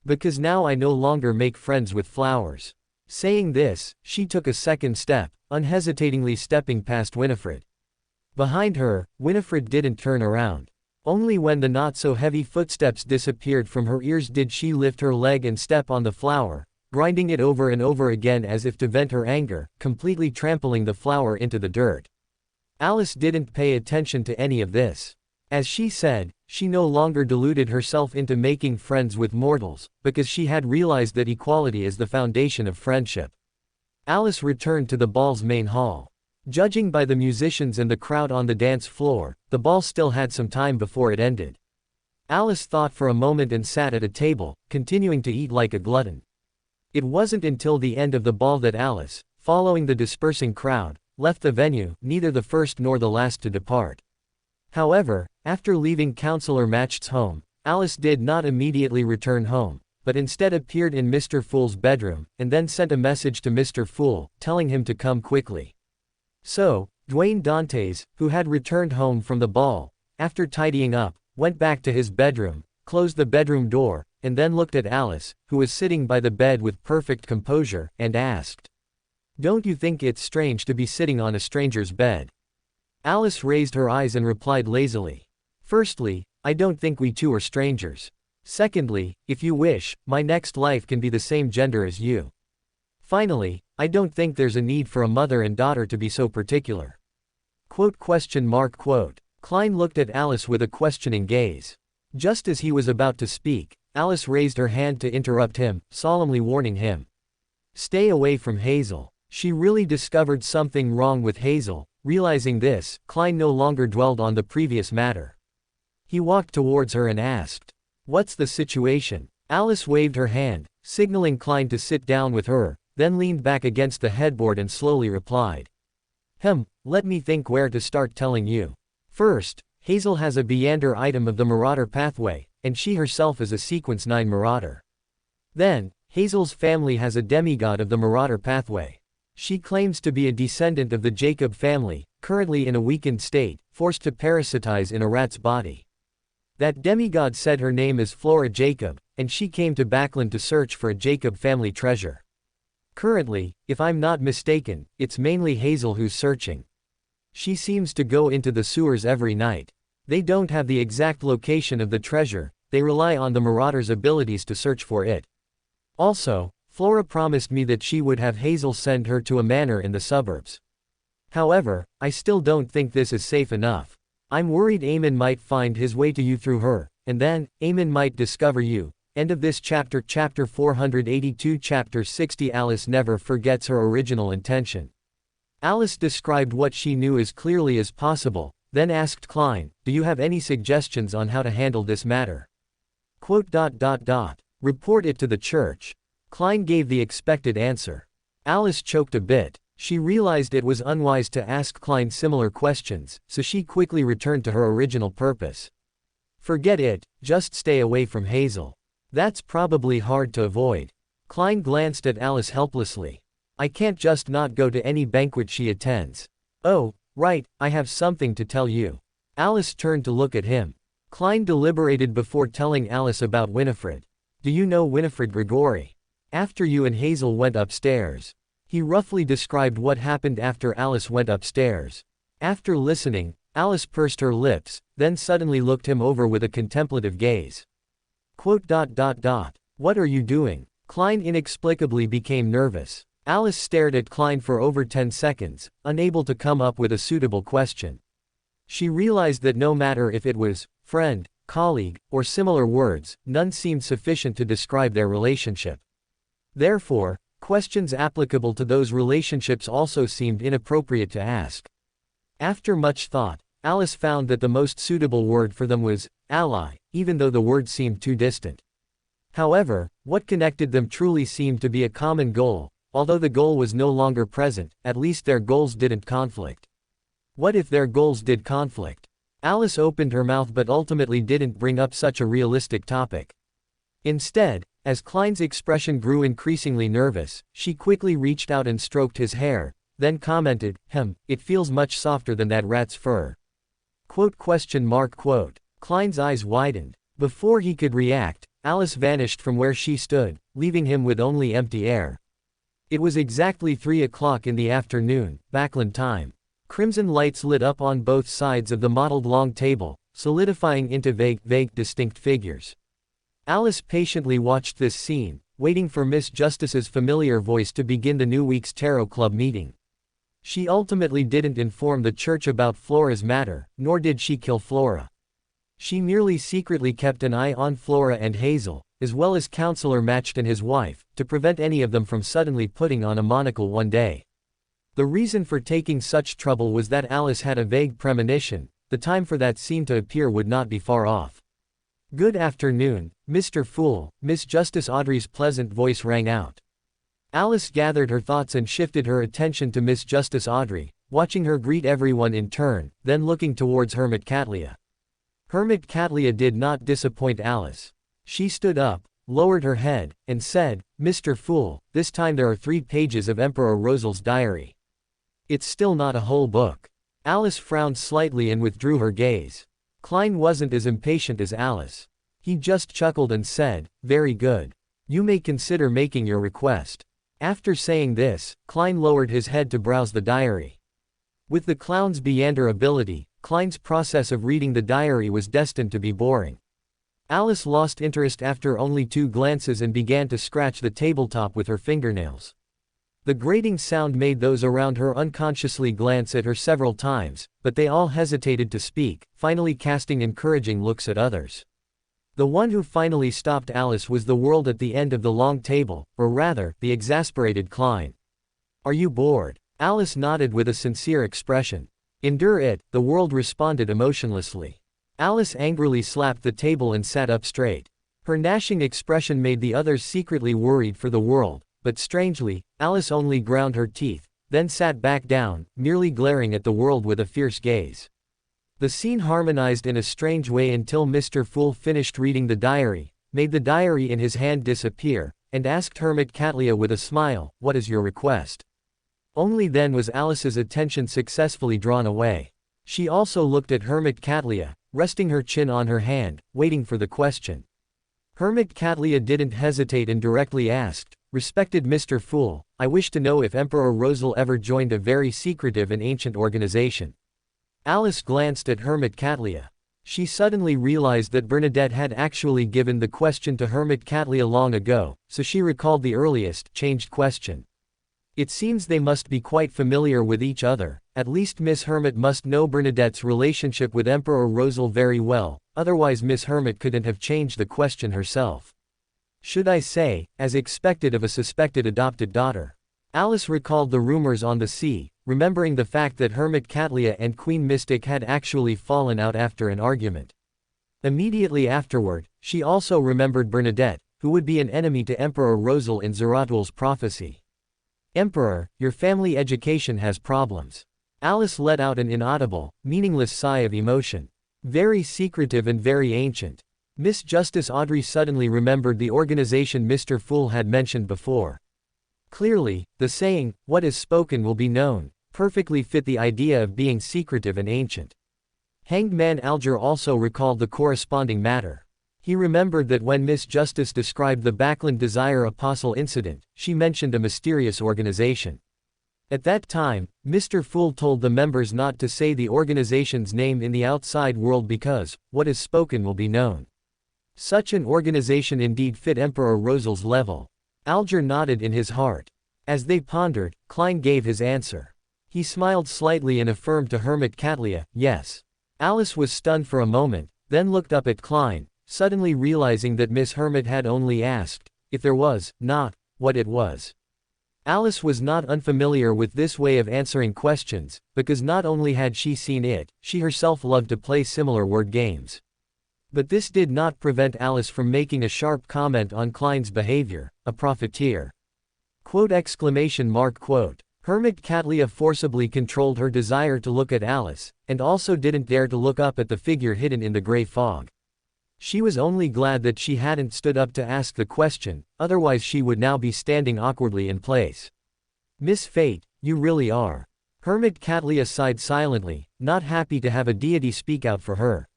Because now I no longer make friends with flowers." Saying this, she took a second step, unhesitatingly stepping past Winifred. Behind her, Winifred didn't turn around. Only when the not-so-heavy footsteps disappeared from her ears did she lift her leg and step on the flower, grinding it over and over again as if to vent her anger, completely trampling the flower into the dirt. Alice didn't pay attention to any of this. As she said, she no longer deluded herself into making friends with mortals, because she had realized that equality is the foundation of friendship. Alice returned to the ball's main hall. Judging by the musicians and the crowd on the dance floor, the ball still had some time before it ended. Alice thought for a moment and sat at a table, continuing to eat like a glutton. It wasn't until the end of the ball that Alice, following the dispersing crowd, left the venue, neither the first nor the last to depart. However, after leaving Counselor Matched's home, Alice did not immediately return home, but instead appeared in Mr. Fool's bedroom, and then sent a message to Mr. Fool, telling him to come quickly. So, Dwayne Dantes, who had returned home from the ball, after tidying up, went back to his bedroom, closed the bedroom door, and then looked at Alice, who was sitting by the bed with perfect composure, and asked, "Don't you think it's strange to be sitting on a stranger's bed?" Alice raised her eyes and replied lazily, "Firstly, I don't think we two are strangers. Secondly, if you wish, my next life can be the same gender as you. Finally, I don't think there's a need for a mother and daughter to be so particular." Quote. Klein looked at Alice with a questioning gaze. Just as he was about to speak, Alice raised her hand to interrupt him, solemnly warning him. Stay away from Hazel. She really discovered something wrong with Hazel. Realizing this, Klein no longer dwelled on the previous matter. He walked towards her and asked, "What's the situation?" Alice waved her hand, signaling Klein to sit down with her, then leaned back against the headboard and slowly replied. Let me think where to start telling you. First, Hazel has a Beander item of the Marauder pathway, and she herself is a Sequence 9 Marauder. Then, Hazel's family has a demigod of the Marauder pathway. She claims to be a descendant of the Jacob family, currently in a weakened state, forced to parasitize in a rat's body. That demigod said her name is Flora Jacob, and she came to Backland to search for a Jacob family treasure. Currently, if I'm not mistaken, it's mainly Hazel who's searching. She seems to go into the sewers every night. They don't have the exact location of the treasure, they rely on the Marauder's abilities to search for it. Also, Flora promised me that she would have Hazel send her to a manor in the suburbs. However, I still don't think this is safe enough. I'm worried Eamon might find his way to you through her, and then, Eamon might discover you. End of this chapter. Chapter 482. Chapter 60. Alice never forgets her original intention. Alice described what she knew as clearly as possible, then asked Klein, "Do you have any suggestions on how to handle this matter?" Report it to the church. Klein gave the expected answer. Alice choked a bit. She realized it was unwise to ask Klein similar questions, so she quickly returned to her original purpose. Forget it, just stay away from Hazel. That's probably hard to avoid. Klein glanced at Alice helplessly. I can't just not go to any banquet she attends. Oh, right, I have something to tell you. Alice turned to look at him. Klein deliberated before telling Alice about Winifred. Do you know Winifred Grigori? After you and Hazel went upstairs. He roughly described what happened after Alice went upstairs. After listening, Alice pursed her lips, then suddenly looked him over with a contemplative gaze. What are you doing? Klein inexplicably became nervous. Alice stared at Klein for over 10 seconds, unable to come up with a suitable question. She realized that no matter if it was friend, colleague, or similar words, none seemed sufficient to describe their relationship. Therefore, questions applicable to those relationships also seemed inappropriate to ask. After much thought, Alice found that the most suitable word for them was ally, even though the word seemed too distant. However, what connected them truly seemed to be a common goal. Although the goal was no longer present, at least their goals didn't conflict. What if their goals did conflict? Alice opened her mouth but ultimately didn't bring up such a realistic topic. Instead, as Klein's expression grew increasingly nervous, she quickly reached out and stroked his hair, then commented, "It feels much softer than that rat's fur." Klein's eyes widened. Before he could react, Alice vanished from where she stood, leaving him with only empty air. It was exactly 3 o'clock in the afternoon, Backland time. Crimson lights lit up on both sides of the mottled long table, solidifying into vague, distinct figures. Alice patiently watched this scene, waiting for Miss Justice's familiar voice to begin the new week's Tarot Club meeting. She ultimately didn't inform the church about Flora's matter, nor did she kill Flora. She merely secretly kept an eye on Flora and Hazel, as well as Counselor Matched and his wife, to prevent any of them from suddenly putting on a monocle one day. The reason for taking such trouble was that Alice had a vague premonition. The time for that scene to appear would not be far off. "Good afternoon, Mr. Fool," Miss Justice Audrey's pleasant voice rang out. Alice gathered her thoughts and shifted her attention to Miss Justice Audrey, watching her greet everyone in turn, then looking towards Hermit Catleya. Hermit Catleya did not disappoint Alice. She stood up, lowered her head, and said, "Mr. Fool, this time there are 3 pages of Emperor Rosal's diary. It's still not a whole book." Alice frowned slightly and withdrew her gaze. Klein wasn't as impatient as Alice. He just chuckled and said, "Very good. You may consider making your request." After saying this, Klein lowered his head to browse the diary. With the clown's Beyander ability, Klein's process of reading the diary was destined to be boring. Alice lost interest after only 2 glances and began to scratch the tabletop with her fingernails. The grating sound made those around her unconsciously glance at her several times, but they all hesitated to speak, finally casting encouraging looks at others. The one who finally stopped Alice was the world at the end of the long table, or rather, the exasperated Klein. "Are you bored?" Alice nodded with a sincere expression. "Endure it," the world responded emotionlessly. Alice angrily slapped the table and sat up straight. Her gnashing expression made the others secretly worried for the world, but strangely, Alice only ground her teeth, then sat back down, merely glaring at the world with a fierce gaze. The scene harmonized in a strange way until Mr. Fool finished reading the diary, made the diary in his hand disappear, and asked Hermit Catleya with a smile, "What is your request?" Only then was Alice's attention successfully drawn away. She also looked at Hermit Catleya, resting her chin on her hand, waiting for the question. Hermit Catleya didn't hesitate and directly asked, "Respected Mr. Fool, I wish to know if Emperor Rosal ever joined a very secretive and ancient organization." Alice glanced at Hermit Catleya. She suddenly realized that Bernadette had actually given the question to Hermit Catleya long ago, so she recalled the earliest, changed question. It seems they must be quite familiar with each other. At least Miss Hermit must know Bernadette's relationship with Emperor Rosal very well, otherwise Miss Hermit couldn't have changed the question herself. Should I say, as expected of a suspected adopted daughter? Alice recalled the rumors on the sea, remembering the fact that Hermit Catleya and Queen Mystic had actually fallen out after an argument. Immediately afterward, she also remembered Bernadette, who would be an enemy to Emperor Rosal in Zeratul's prophecy. "Emperor, your family education has problems." Alice let out an inaudible, meaningless sigh of emotion. "Very secretive and very ancient." Miss Justice Audrey suddenly remembered the organization Mr. Fool had mentioned before. Clearly, the saying, "What is spoken will be known," perfectly fit the idea of being secretive and ancient. Hanged Man Alger also recalled the corresponding matter. He remembered that when Miss Justice described the Backland Desire Apostle incident, she mentioned a mysterious organization. At that time, Mr. Fool told the members not to say the organization's name in the outside world because, what is spoken will be known. Such an organization indeed fit Emperor Rosal's level. Alger nodded in his heart. As they pondered, Klein gave his answer. He smiled slightly and affirmed to Hermit Catleya, "Yes." Alice was stunned for a moment, then looked up at Klein, suddenly realizing that Miss Hermit had only asked, if there was, not, what it was. Alice was not unfamiliar with this way of answering questions, because not only had she seen it, she herself loved to play similar word games. But this did not prevent Alice from making a sharp comment on Klein's behavior, a profiteer. Quote! Hermit Catleya forcibly controlled her desire to look at Alice, and also didn't dare to look up at the figure hidden in the gray fog. She was only glad that she hadn't stood up to ask the question, otherwise she would now be standing awkwardly in place. "Miss Fate, you really are." Hermit Catleya sighed silently, not happy to have a deity speak out for her.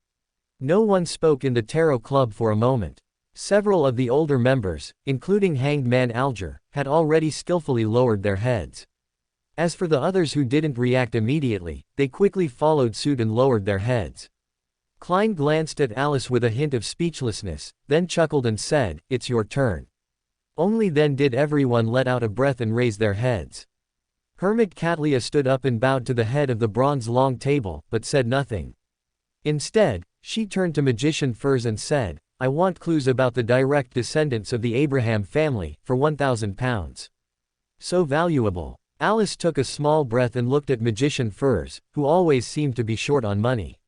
No one spoke in the Tarot Club for a moment. Several of the older members, including Hanged Man Alger, had already skillfully lowered their heads. As for the others who didn't react immediately, they quickly followed suit and lowered their heads. Klein glanced at Alice with a hint of speechlessness, then chuckled and said, "It's your turn." Only then did everyone let out a breath and raise their heads. Hermit Catlia stood up and bowed to the head of the bronze long table, but said nothing. Instead, she turned to Magician Furs and said, I want clues about the direct descendants of the Abraham family, for 1,000 pounds. So valuable. Alice took a small breath and looked at Magician Furs, who always seemed to be short on money.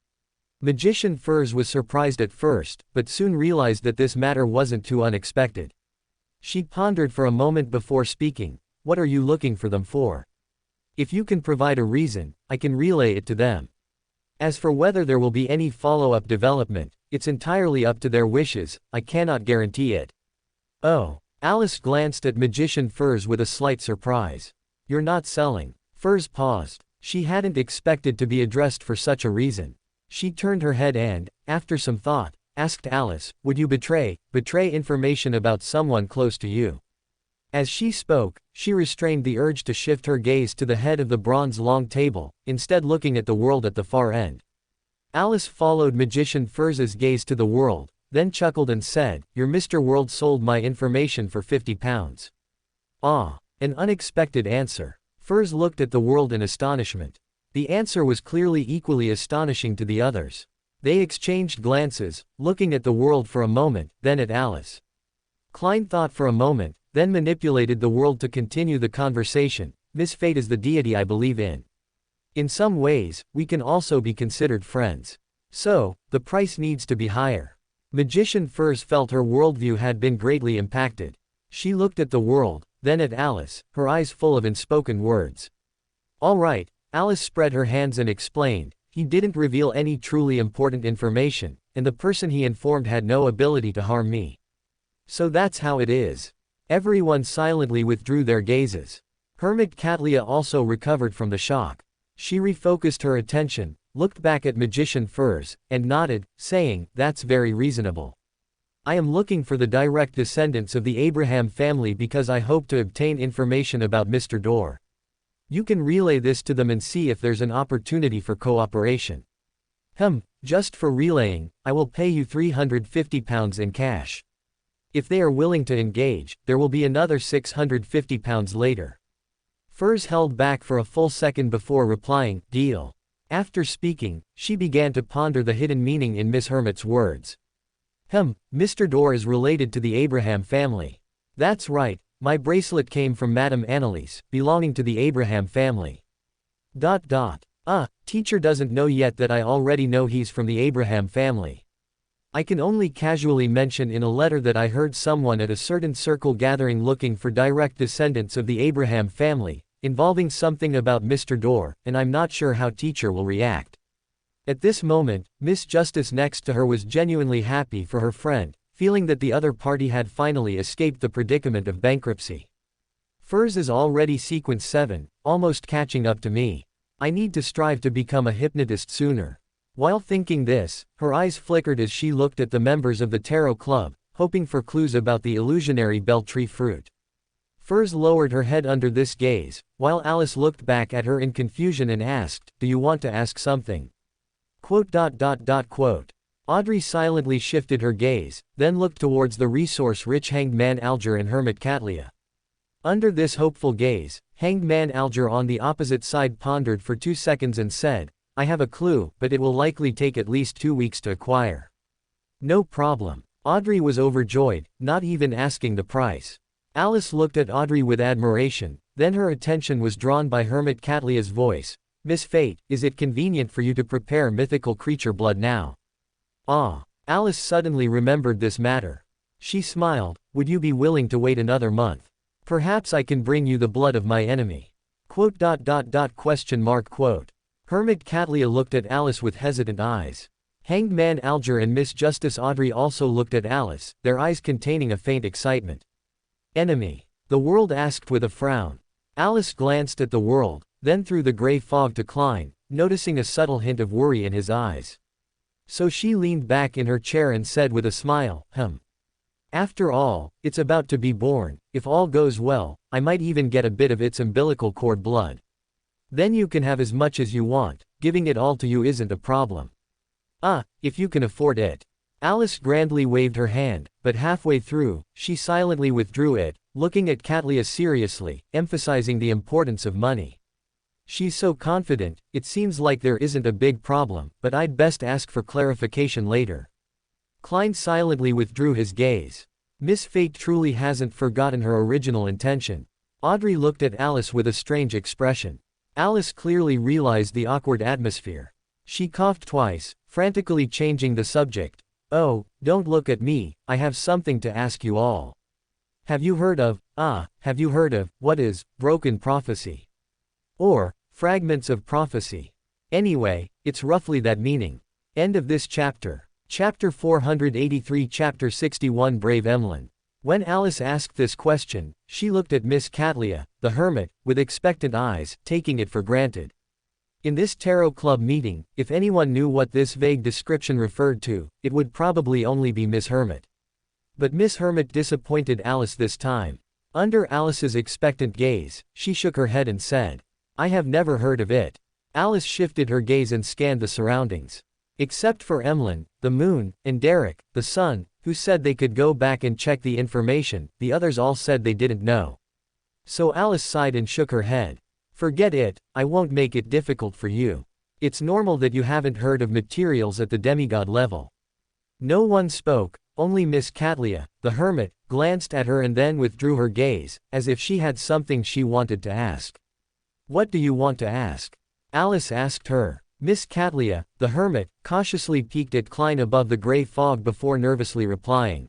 Magician Furs was surprised at first, but soon realized that this matter wasn't too unexpected. She pondered for a moment before speaking. What are you looking for them for? If you can provide a reason, I can relay it to them. As for whether there will be any follow-up development, it's entirely up to their wishes, I cannot guarantee it. Oh. Alice glanced at Magician Furs with a slight surprise. You're not selling. Furs paused. She hadn't expected to be addressed for such a reason. She turned her head and, after some thought, asked Alice, would you betray information about someone close to you? As she spoke, she restrained the urge to shift her gaze to the head of the bronze long table, instead looking at the world at the far end. Alice followed Magician Furs's gaze to the world, then chuckled and said, your Mr. World sold my information for 50 pounds. Ah, an unexpected answer. Furs looked at the world in astonishment. The answer was clearly equally astonishing to the others. They exchanged glances, looking at the world for a moment, then at Alice. Klein thought for a moment, then manipulated the world to continue the conversation. Miss Fate is the deity I believe in. In some ways, we can also be considered friends. So, the price needs to be higher. Magician Furs felt her worldview had been greatly impacted. She looked at the world, then at Alice, her eyes full of unspoken words. All right, Alice spread her hands and explained, he didn't reveal any truly important information, and the person he informed had no ability to harm me. So that's how it is. Everyone silently withdrew their gazes. Hermit Catlia also recovered from the shock. She refocused her attention, looked back at Magician Furs, and nodded, saying, that's very reasonable. I am looking for the direct descendants of the Abraham family because I hope to obtain information about Mr. Dorr. You can relay this to them and see if there's an opportunity for cooperation. Just for relaying, I will pay you 350 pounds in cash. If they are willing to engage, there will be another 650 pounds later. Furs held back for a full second before replying, deal. After speaking, she began to ponder the hidden meaning in Miss Hermit's words. Mr. Dorr is related to the Abraham family. That's right, my bracelet came from Madame Annalise, belonging to the Abraham family. Teacher doesn't know yet that I already know he's from the Abraham family. I can only casually mention in a letter that I heard someone at a certain circle gathering looking for direct descendants of the Abraham family, involving something about Mr. Dorr, and I'm not sure how teacher will react. At this moment, Miss Justice next to her was genuinely happy for her friend, feeling that the other party had finally escaped the predicament of bankruptcy. Furs is already sequence 7, almost catching up to me. I need to strive to become a hypnotist sooner. While thinking this, her eyes flickered as she looked at the members of the Tarot Club, hoping for clues about the illusionary Bell-tree fruit. Furs lowered her head under this gaze, while Alice looked back at her in confusion and asked, do you want to ask something? Audrey silently shifted her gaze, then looked towards the resource-rich Hanged Man Alger and Hermit Catlia. Under this hopeful gaze, Hanged Man Alger on the opposite side pondered for 2 seconds and said, I have a clue, but it will likely take at least 2 weeks to acquire. No problem. Audrey was overjoyed, not even asking the price. Alice looked at Audrey with admiration, then her attention was drawn by Hermit Catlia's voice. Miss Fate, is it convenient for you to prepare mythical creature blood now? Alice suddenly remembered this matter. She smiled, would you be willing to wait another month? Perhaps I can bring you the blood of my enemy. Hermit Catlia looked at Alice with hesitant eyes. Hanged Man Alger and Miss Justice Audrey also looked at Alice, their eyes containing a faint excitement. Enemy? The world asked with a frown. Alice glanced at the world, then through the gray fog to Klein, noticing a subtle hint of worry in his eyes. So she leaned back in her chair and said with a smile, After all, it's about to be born. If all goes well, I might even get a bit of its umbilical cord blood. Then you can have as much as you want, giving it all to you isn't a problem. If you can afford it. Alice grandly waved her hand, but halfway through, she silently withdrew it, looking at Katlia seriously, emphasizing the importance of money. She's so confident, it seems like there isn't a big problem, but I'd best ask for clarification later. Klein silently withdrew his gaze. Miss Fate truly hasn't forgotten her original intention. Audrey looked at Alice with a strange expression. Alice clearly realized the awkward atmosphere. She coughed twice, frantically changing the subject. Oh, don't look at me, I have something to ask you all. Have you heard of, what is, broken prophecy? Or, fragments of prophecy? Anyway, it's roughly that meaning. End of this chapter. Chapter 483 Chapter 61 Brave Emlyn. When Alice asked this question, she looked at Miss Katlia, the hermit, with expectant eyes, taking it for granted. In this tarot club meeting, if anyone knew what this vague description referred to, it would probably only be Miss Hermit. But Miss Hermit disappointed Alice this time. Under Alice's expectant gaze, she shook her head and said, I have never heard of it. Alice shifted her gaze and scanned the surroundings. Except for Emlyn, the moon, and Derek, the sun, who said they could go back and check the information, the others all said they didn't know. So Alice sighed and shook her head. Forget it, I won't make it difficult for you. It's normal that you haven't heard of materials at the demigod level. No one spoke, only Miss Katlia, the hermit, glanced at her and then withdrew her gaze, as if she had something she wanted to ask. What do you want to ask? Alice asked her. Miss Katlia, the hermit, cautiously peeked at Klein above the gray fog before nervously replying.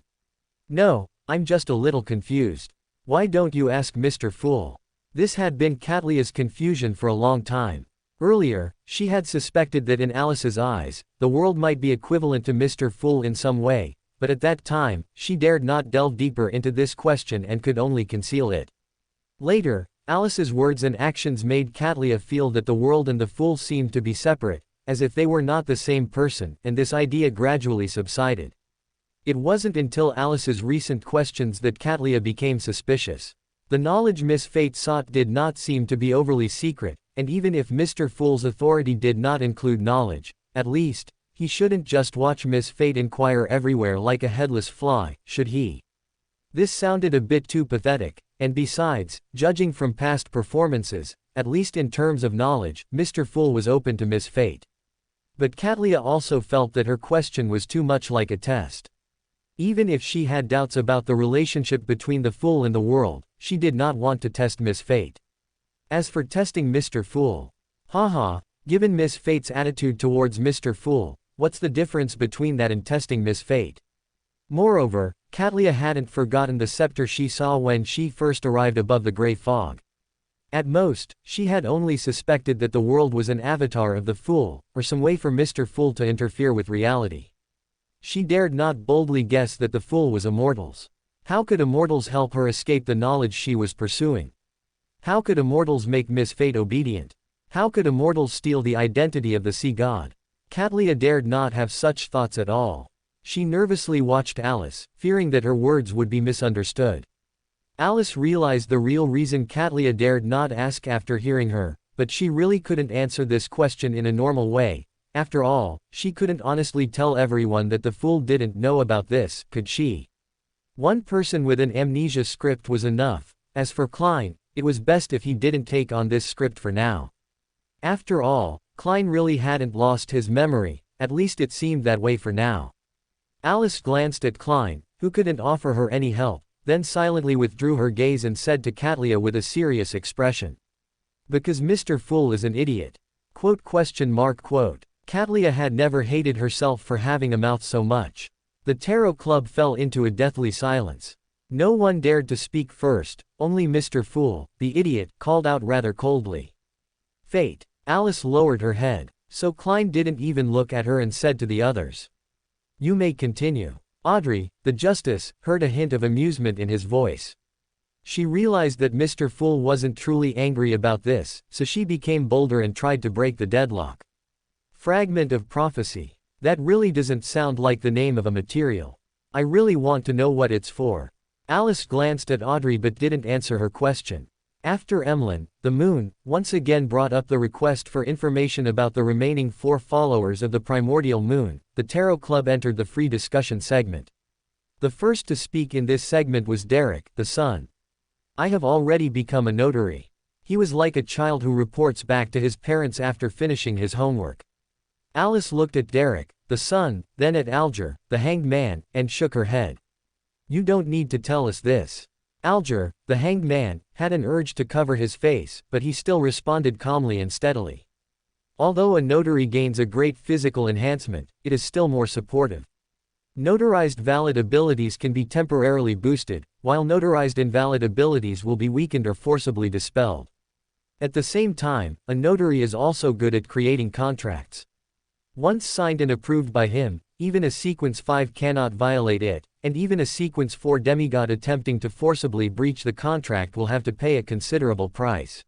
No, I'm just a little confused. Why don't you ask Mr. Fool? This had been Katlia's confusion for a long time. Earlier, she had suspected that in Alice's eyes, the world might be equivalent to Mr. Fool in some way, but at that time, she dared not delve deeper into this question and could only conceal it. Later, Alice's words and actions made Katlia feel that the world and the fool seemed to be separate, as if they were not the same person, and this idea gradually subsided. It wasn't until Alice's recent questions that Katlia became suspicious. The knowledge Miss Fate sought did not seem to be overly secret, and even if Mr. Fool's authority did not include knowledge, at least, he shouldn't just watch Miss Fate inquire everywhere like a headless fly, should he? This sounded a bit too pathetic, and besides, judging from past performances, at least in terms of knowledge, Mr. Fool was open to Miss Fate. But Katlia also felt that her question was too much like a test. Even if she had doubts about the relationship between the Fool and the world, she did not want to test Miss Fate. As for testing Mr. Fool, given Miss Fate's attitude towards Mr. Fool, what's the difference between that and testing Miss Fate? Moreover, Katlia hadn't forgotten the scepter she saw when she first arrived above the gray fog. At most, she had only suspected that the world was an avatar of the Fool, or some way for Mr. Fool to interfere with reality. She dared not boldly guess that the Fool was immortals. How could immortals help her escape the knowledge she was pursuing? How could immortals make Miss Fate obedient? How could immortals steal the identity of the sea god? Katlia dared not have such thoughts at all. She nervously watched Alice, fearing that her words would be misunderstood. Alice realized the real reason Katlia dared not ask after hearing her, but she really couldn't answer this question in a normal way. After all, she couldn't honestly tell everyone that the Fool didn't know about this, could she? One person with an amnesia script was enough. As for Klein, it was best if he didn't take on this script for now. After all, Klein really hadn't lost his memory, at least it seemed that way for now. Alice glanced at Klein, who couldn't offer her any help, then silently withdrew her gaze and said to Katlia with a serious expression. Because Mr. Fool is an idiot. Katlia had never hated herself for having a mouth so much. The tarot club fell into a deathly silence. No one dared to speak first, only Mr. Fool, the idiot, called out rather coldly. Fate. Alice lowered her head, so Klein didn't even look at her and said to the others. You may continue. Audrey, the justice, heard a hint of amusement in his voice. She realized that Mr. Fool wasn't truly angry about this, so she became bolder and tried to break the deadlock. Fragment of prophecy. That really doesn't sound like the name of a material. I really want to know what it's for. Alice glanced at Audrey but didn't answer her question. After Emlyn, the moon, once again brought up the request for information about the remaining 4 followers of the primordial moon, the Tarot Club entered the free discussion segment. The first to speak in this segment was Derek, the son. I have already become a notary. He was like a child who reports back to his parents after finishing his homework. Alice looked at Derek, the son, then at Alger, the hanged man, and shook her head. You don't need to tell us this. Alger, the hanged man, had an urge to cover his face, but he still responded calmly and steadily. Although a notary gains a great physical enhancement, it is still more supportive. Notarized valid abilities can be temporarily boosted, while notarized invalid abilities will be weakened or forcibly dispelled. At the same time, a notary is also good at creating contracts. Once signed and approved by him, even a sequence 5 cannot violate it, and even a sequence 4 demigod attempting to forcibly breach the contract will have to pay a considerable price.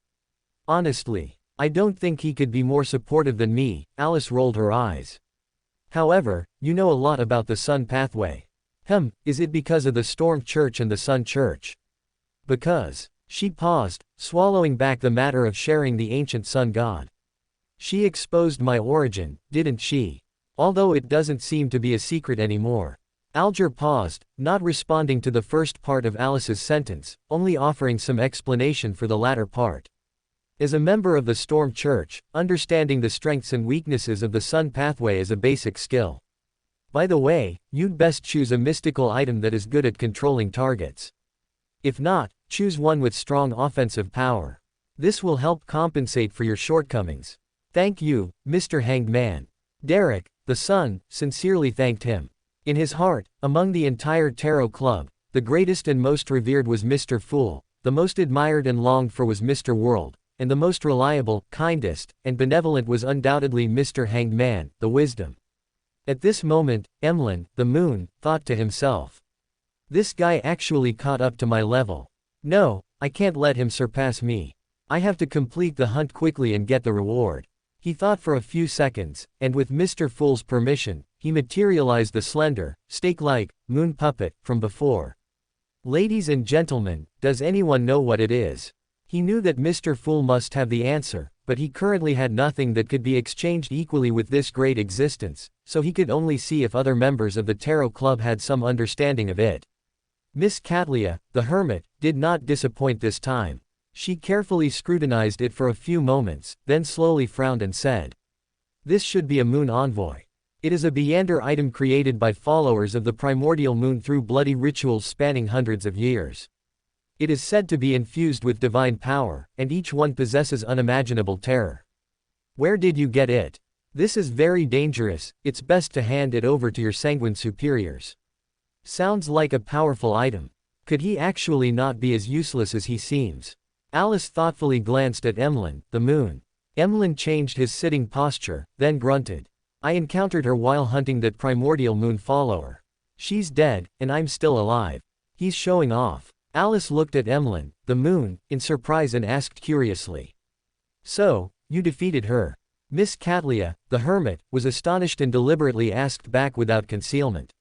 Honestly, I don't think he could be more supportive than me. Alice rolled her eyes. However, you know a lot about the Sun pathway. Is it because of the Storm Church and the Sun Church? Because. She paused, swallowing back the matter of sharing the ancient sun god. She exposed my origin, didn't she? Although it doesn't seem to be a secret anymore. Alger paused, not responding to the first part of Alice's sentence, only offering some explanation for the latter part. As a member of the Storm Church, understanding the strengths and weaknesses of the Sun pathway is a basic skill. By the way, you'd best choose a mystical item that is good at controlling targets. If not, choose one with strong offensive power. This will help compensate for your shortcomings. Thank you, Mr. Hanged Man. Derek, the son, sincerely thanked him. In his heart, among the entire Tarot Club, the greatest and most revered was Mr. Fool, the most admired and longed for was Mr. World, and the most reliable, kindest, and benevolent was undoubtedly Mr. Hanged Man, the wisdom. At this moment, Emlyn, the moon, thought to himself. This guy actually caught up to my level. No, I can't let him surpass me. I have to complete the hunt quickly and get the reward. He thought for a few seconds, and with Mr. Fool's permission, he materialized the slender, stake-like, moon puppet from before. Ladies and gentlemen, does anyone know what it is? He knew that Mr. Fool must have the answer, but he currently had nothing that could be exchanged equally with this great existence, so he could only see if other members of the Tarot Club had some understanding of it. Miss Catlia, the hermit, did not disappoint this time. She carefully scrutinized it for a few moments, then slowly frowned and said, "This should be a moon envoy. It is a Beander item created by followers of the primordial moon through bloody rituals spanning hundreds of years. It is said to be infused with divine power, and each one possesses unimaginable terror. Where did you get it? This is very dangerous, it's best to hand it over to your sanguine superiors." Sounds like a powerful item. Could he actually not be as useless as he seems? Alice thoughtfully glanced at Emlyn, the moon. Emlyn changed his sitting posture, then grunted. I encountered her while hunting that primordial moon follower. She's dead, and I'm still alive. He's showing off. Alice looked at Emlyn, the moon, in surprise and asked curiously. So, you defeated her? Miss Catlia, the hermit, was astonished and deliberately asked back without concealment.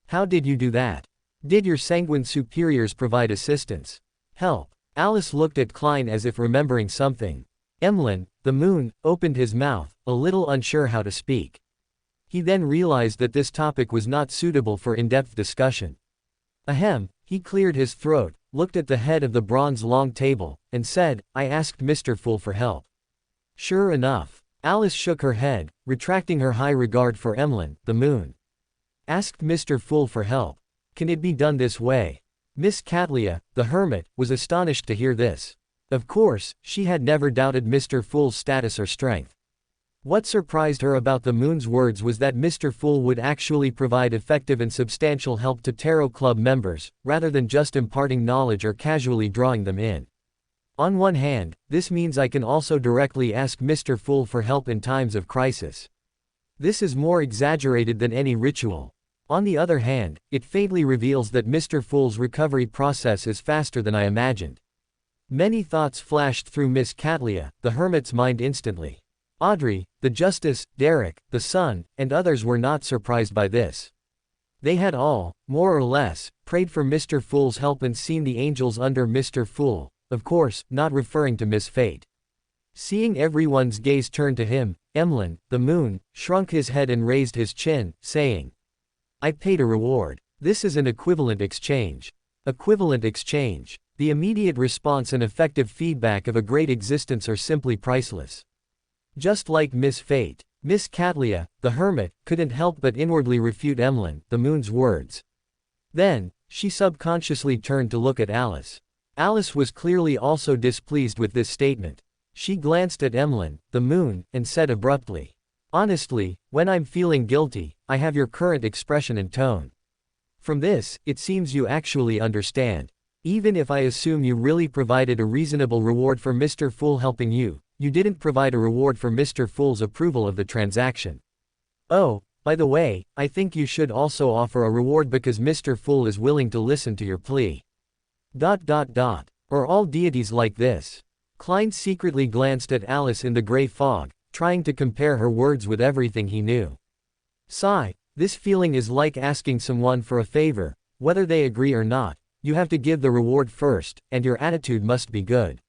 How did you do that? Did your sanguine superiors provide assistance? Help. Alice looked at Klein as if remembering something. Emlyn, the moon, opened his mouth, a little unsure how to speak. He then realized that this topic was not suitable for in-depth discussion. Ahem, he cleared his throat, looked at the head of the bronze long table, and said, I asked Mr. Fool for help. Sure enough. Alice shook her head, retracting her high regard for Emlyn, the moon. Asked Mr. Fool for help. Can it be done this way? Miss Catlia, the hermit, was astonished to hear this. Of course, she had never doubted Mr. Fool's status or strength. What surprised her about the moon's words was that Mr. Fool would actually provide effective and substantial help to Tarot Club members, rather than just imparting knowledge or casually drawing them in. On one hand, this means I can also directly ask Mr. Fool for help in times of crisis. This is more exaggerated than any ritual. On the other hand, it faintly reveals that Mr. Fool's recovery process is faster than I imagined. Many thoughts flashed through Miss Catlia, the hermit's mind instantly. Audrey, the justice, Derek, the son, and others were not surprised by this. They had all, more or less, prayed for Mr. Fool's help and seen the angels under Mr. Fool, of course, not referring to Miss Fate. Seeing everyone's gaze turn to him, Emlyn, the moon, shrunk his head and raised his chin, saying, I paid a reward. This is an equivalent exchange. Equivalent exchange. The immediate response and effective feedback of a great existence are simply priceless. Just like Miss Fate, Miss Catlia, the hermit, couldn't help but inwardly refute Emlyn, the moon's words. Then, she subconsciously turned to look at Alice. Alice was clearly also displeased with this statement. She glanced at Emlyn, the moon, and said abruptly, honestly, when I'm feeling guilty, I have your current expression and tone. From this, it seems you actually understand. Even if I assume you really provided a reasonable reward for Mr. Fool helping you, you didn't provide a reward for Mr. Fool's approval of the transaction. Oh, by the way, I think you should also offer a reward because Mr. Fool is willing to listen to your plea. Are all deities like this? Klein secretly glanced at Alice in the gray fog, trying to compare her words with everything he knew. Sigh, this feeling is like asking someone for a favor, whether they agree or not, you have to give the reward first, and your attitude must be good.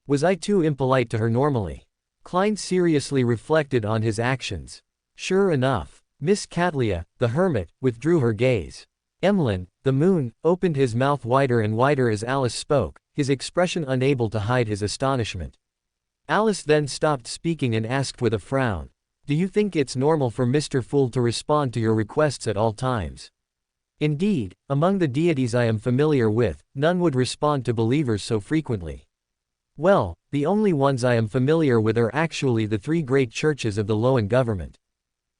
Was I too impolite to her normally? Klein seriously reflected on his actions. Sure enough, Miss Catlia, the hermit, withdrew her gaze. Emlyn, the moon, opened his mouth wider and wider as Alice spoke, his expression unable to hide his astonishment. Alice then stopped speaking and asked with a frown, do you think it's normal for Mr. Fool to respond to your requests at all times? Indeed, among the deities I am familiar with, none would respond to believers so frequently. Well, the only ones I am familiar with are actually the three great churches of the Loan government.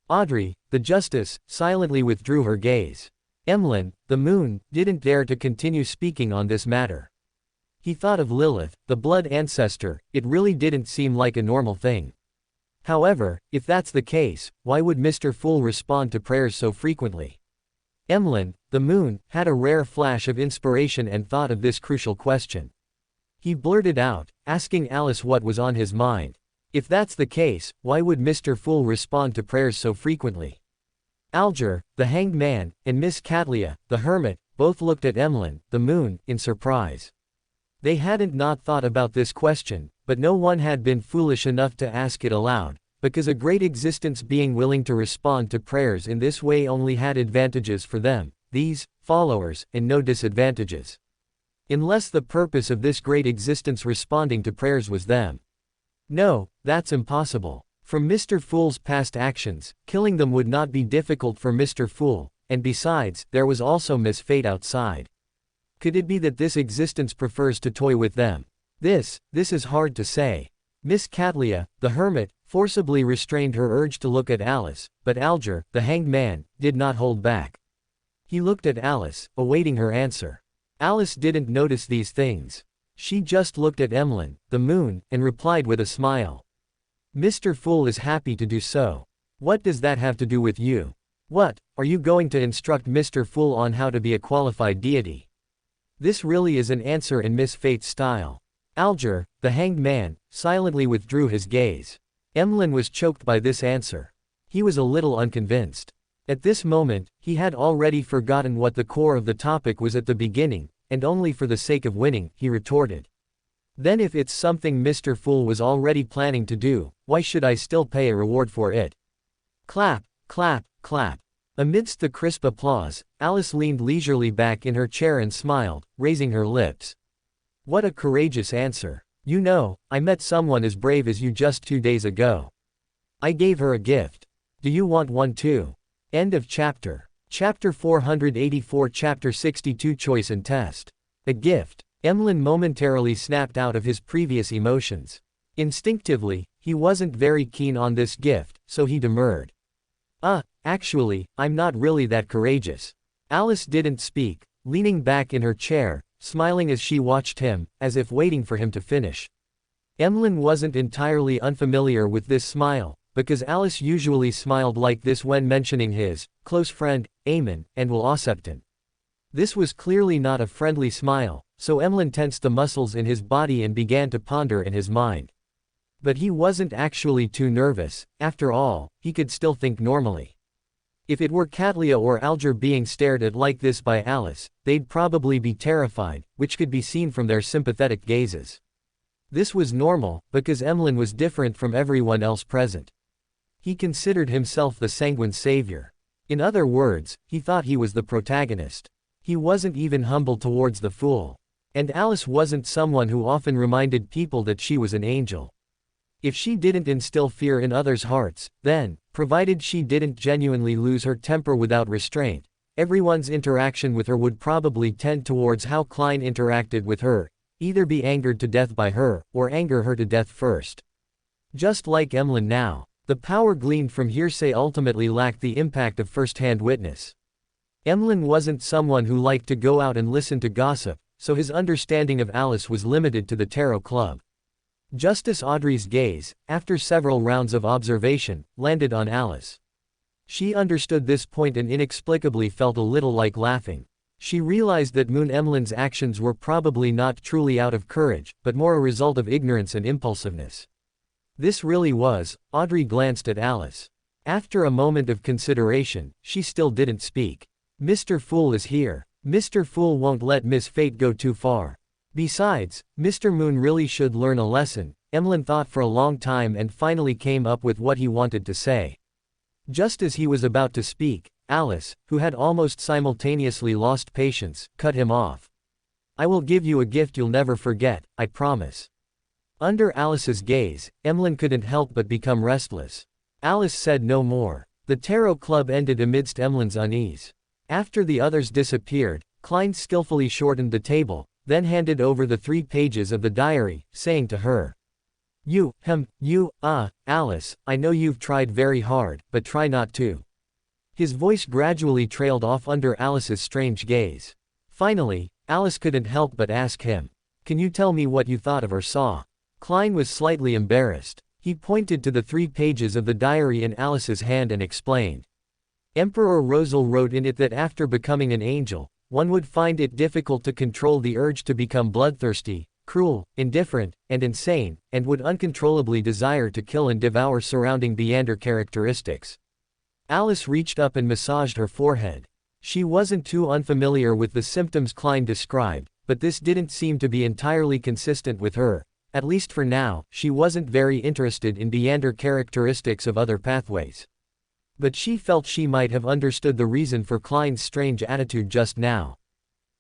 Audrey, the justice, silently withdrew her gaze. Emlyn, the moon, didn't dare to continue speaking on this matter. He thought of Lilith, the blood ancestor, it really didn't seem like a normal thing. However, if that's the case, why would Mr. Fool respond to prayers so frequently? Emlyn, the moon, had a rare flash of inspiration and thought of this crucial question. He blurted out, asking Alice what was on his mind. If that's the case, why would Mr. Fool respond to prayers so frequently? Alger, the hanged man, and Miss Catlia, the hermit, both looked at Emlyn, the moon, in surprise. They hadn't not thought about this question, but no one had been foolish enough to ask it aloud, because a great existence being willing to respond to prayers in this way only had advantages for them, these followers, and no disadvantages. Unless the purpose of this great existence responding to prayers was them. No, that's impossible. From Mr. Fool's past actions, killing them would not be difficult for Mr. Fool, and besides, there was also Miss Fate outside. Could it be that this existence prefers to toy with them? This is hard to say. Miss Catlia, the hermit, forcibly restrained her urge to look at Alice, but Alger, the hanged man, did not hold back. He looked at Alice, awaiting her answer. Alice didn't notice these things. She just looked at Emlyn, the moon, and replied with a smile. Mr. Fool is happy to do so. What does that have to do with you? What, are you going to instruct Mr. Fool on how to be a qualified deity? This really is an answer in Miss Fate's style. Alger, the hanged man, silently withdrew his gaze. Emlyn was choked by this answer. He was a little unconvinced. At this moment, he had already forgotten what the core of the topic was at the beginning, and only for the sake of winning, he retorted. Then if it's something Mr. Fool was already planning to do, why should I still pay a reward for it? Clap, clap, clap. Amidst the crisp applause, Alice leaned leisurely back in her chair and smiled, raising her lips. What a courageous answer. You know, I met someone as brave as you just 2 days ago. I gave her a gift. Do you want one too? End of chapter. Chapter 484 Chapter 62 Choice and Test. A gift. Emlyn momentarily snapped out of his previous emotions. Instinctively, he wasn't very keen on this gift, so he demurred. Actually, I'm not really that courageous. Alice didn't speak, leaning back in her chair, smiling as she watched him, as if waiting for him to finish. Emlyn wasn't entirely unfamiliar with this smile, because Alice usually smiled like this when mentioning his close friend, Eamon, and Will Ossepton. This was clearly not a friendly smile, so Emlyn tensed the muscles in his body and began to ponder in his mind. But he wasn't actually too nervous, after all, he could still think normally. If it were Katlia or Alger being stared at like this by Alice, they'd probably be terrified, which could be seen from their sympathetic gazes. This was normal, because Emlyn was different from everyone else present. He considered himself the sanguine savior. In other words, he thought he was the protagonist. He wasn't even humble towards the fool. And Alice wasn't someone who often reminded people that she was an angel. If she didn't instill fear in others' hearts, then, provided she didn't genuinely lose her temper without restraint, everyone's interaction with her would probably tend towards how Klein interacted with her, either be angered to death by her, or anger her to death first. Just like Emlyn now, the power gleaned from hearsay ultimately lacked the impact of first-hand witness. Emlyn wasn't someone who liked to go out and listen to gossip, so his understanding of Alice was limited to the Tarot Club. Justice Audrey's gaze, after several rounds of observation, landed on Alice. She understood this point and inexplicably felt a little like laughing. She realized that Moon Emlyn's actions were probably not truly out of courage, but more a result of ignorance and impulsiveness. This really was. Audrey glanced at Alice. After a moment of consideration, she still didn't speak. Mr. Fool is here. Mr. Fool won't let Miss Fate go too far. Besides, Mr. Moon really should learn a lesson. Emlyn thought for a long time and finally came up with what he wanted to say. Just as he was about to speak, Alice, who had almost simultaneously lost patience, cut him off. I will give you a gift you'll never forget, I promise. Under Alice's gaze, Emlyn couldn't help but become restless. Alice said no more. The Tarot Club ended amidst Emlyn's unease. After the others disappeared, Klein skillfully shortened the table, then handed over the 3 pages of the diary, saying to her, Alice, I know you've tried very hard, but try not to. His voice gradually trailed off under Alice's strange gaze. Finally, Alice couldn't help but ask him, can you tell me what you thought of or saw? Klein was slightly embarrassed. He pointed to the 3 pages of the diary in Alice's hand and explained. Emperor Rosal wrote in it that after becoming an angel, one would find it difficult to control the urge to become bloodthirsty, cruel, indifferent, and insane, and would uncontrollably desire to kill and devour surrounding Beander characteristics. Alice reached up and massaged her forehead. She wasn't too unfamiliar with the symptoms Klein described, but this didn't seem to be entirely consistent with her. At least for now, she wasn't very interested in Beander characteristics of other pathways. But she felt she might have understood the reason for Klein's strange attitude just now.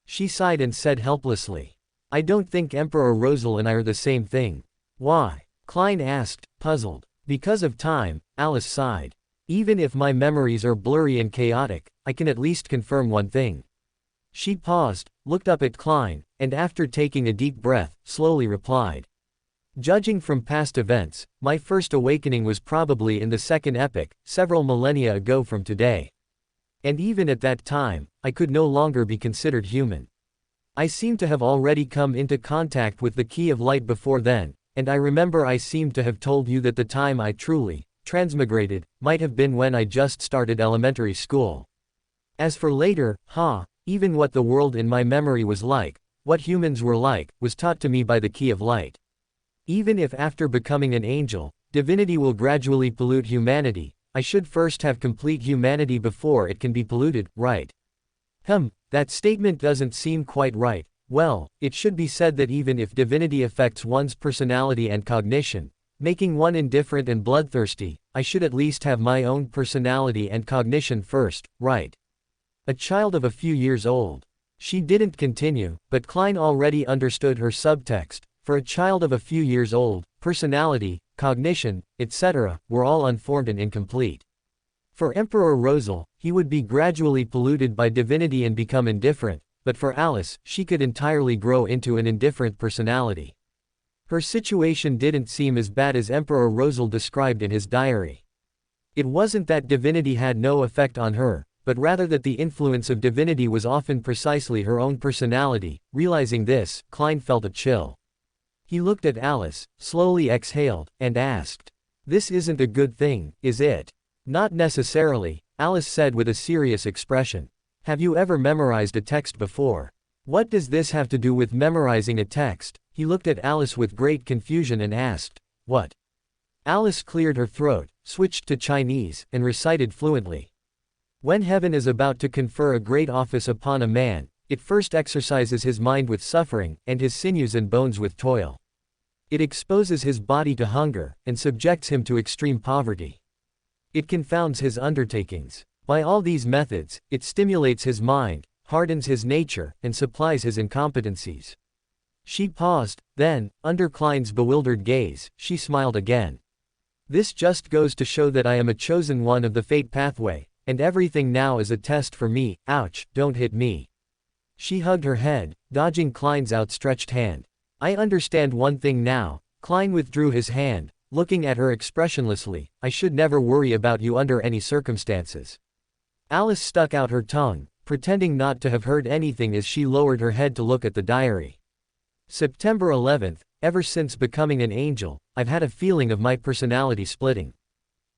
She sighed and said helplessly, I don't think Emperor Rosal and I are the same thing. Why? Klein asked, puzzled. Because of time, Alice sighed. Even if my memories are blurry and chaotic, I can at least confirm one thing. She paused, looked up at Klein, and after taking a deep breath, slowly replied. Judging from past events, my first awakening was probably in the second epoch, several millennia ago from today. And even at that time, I could no longer be considered human. I seem to have already come into contact with the key of light before then, and I remember I seemed to have told you that the time I truly transmigrated might have been when I just started elementary school. As for later, even what the world in my memory was like, what humans were like, was taught to me by the key of light. Even if after becoming an angel, divinity will gradually pollute humanity, I should first have complete humanity before it can be polluted, right? That statement doesn't seem quite right. Well, it should be said that even if divinity affects one's personality and cognition, making one indifferent and bloodthirsty, I should at least have my own personality and cognition first, right? A child of a few years old. She didn't continue, but Klein already understood her subtext. For a child of a few years old, personality, cognition, etc., were all unformed and incomplete. For Emperor Rosal, he would be gradually polluted by divinity and become indifferent, but for Alice, she could entirely grow into an indifferent personality. Her situation didn't seem as bad as Emperor Rosal described in his diary. It wasn't that divinity had no effect on her, but rather that the influence of divinity was often precisely her own personality. Realizing this, Klein felt a chill. He looked at Alice, slowly exhaled, and asked, this isn't a good thing, is it? Not necessarily, Alice said with a serious expression. Have you ever memorized a text before? What does this have to do with memorizing a text? He looked at Alice with great confusion and asked, what? Alice cleared her throat, switched to Chinese, and recited fluently. When heaven is about to confer a great office upon a man, it first exercises his mind with suffering, and his sinews and bones with toil. It exposes his body to hunger, and subjects him to extreme poverty. It confounds his undertakings. By all these methods, it stimulates his mind, hardens his nature, and supplies his incompetencies. She paused, then, under Klein's bewildered gaze, she smiled again. This just goes to show that I am a chosen one of the fate pathway, and everything now is a test for me. Ouch, don't hit me. She hugged her head, dodging Klein's outstretched hand. I understand one thing now. Klein withdrew his hand, looking at her expressionlessly. I should never worry about you under any circumstances. Alice stuck out her tongue, pretending not to have heard anything as she lowered her head to look at the diary. September 11th, ever since becoming an angel, I've had a feeling of my personality splitting.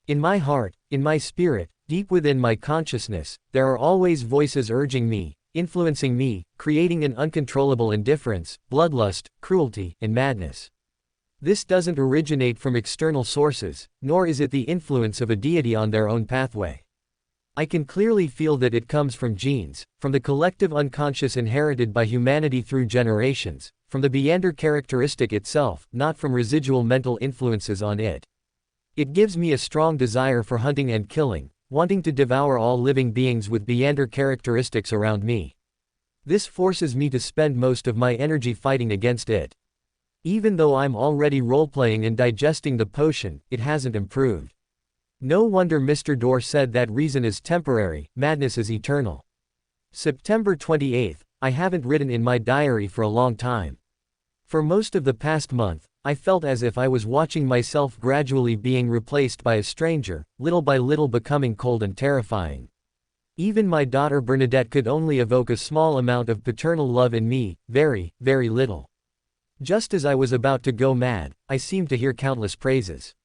In my heart, in my spirit, deep within my consciousness, there are always voices urging me, influencing me, creating an uncontrollable indifference, bloodlust, cruelty, and madness. This doesn't originate from external sources, nor is it the influence of a deity on their own pathway. I can clearly feel that it comes from genes, from the collective unconscious inherited by humanity through generations, from the Beander characteristic itself, not from residual mental influences on it. It gives me a strong desire for hunting and killing, wanting to devour all living beings with Beander characteristics around me. This forces me to spend most of my energy fighting against it. Even though I'm already role-playing and digesting the potion, it hasn't improved. No wonder Mr. Dorr said that reason is temporary, madness is eternal. September 28th, I haven't written in my diary for a long time. For most of the past month, I felt as if I was watching myself gradually being replaced by a stranger, little by little becoming cold and terrifying. Even my daughter Bernadette could only evoke a small amount of paternal love in me, very, very little. Just as I was about to go mad, I seemed to hear countless praises.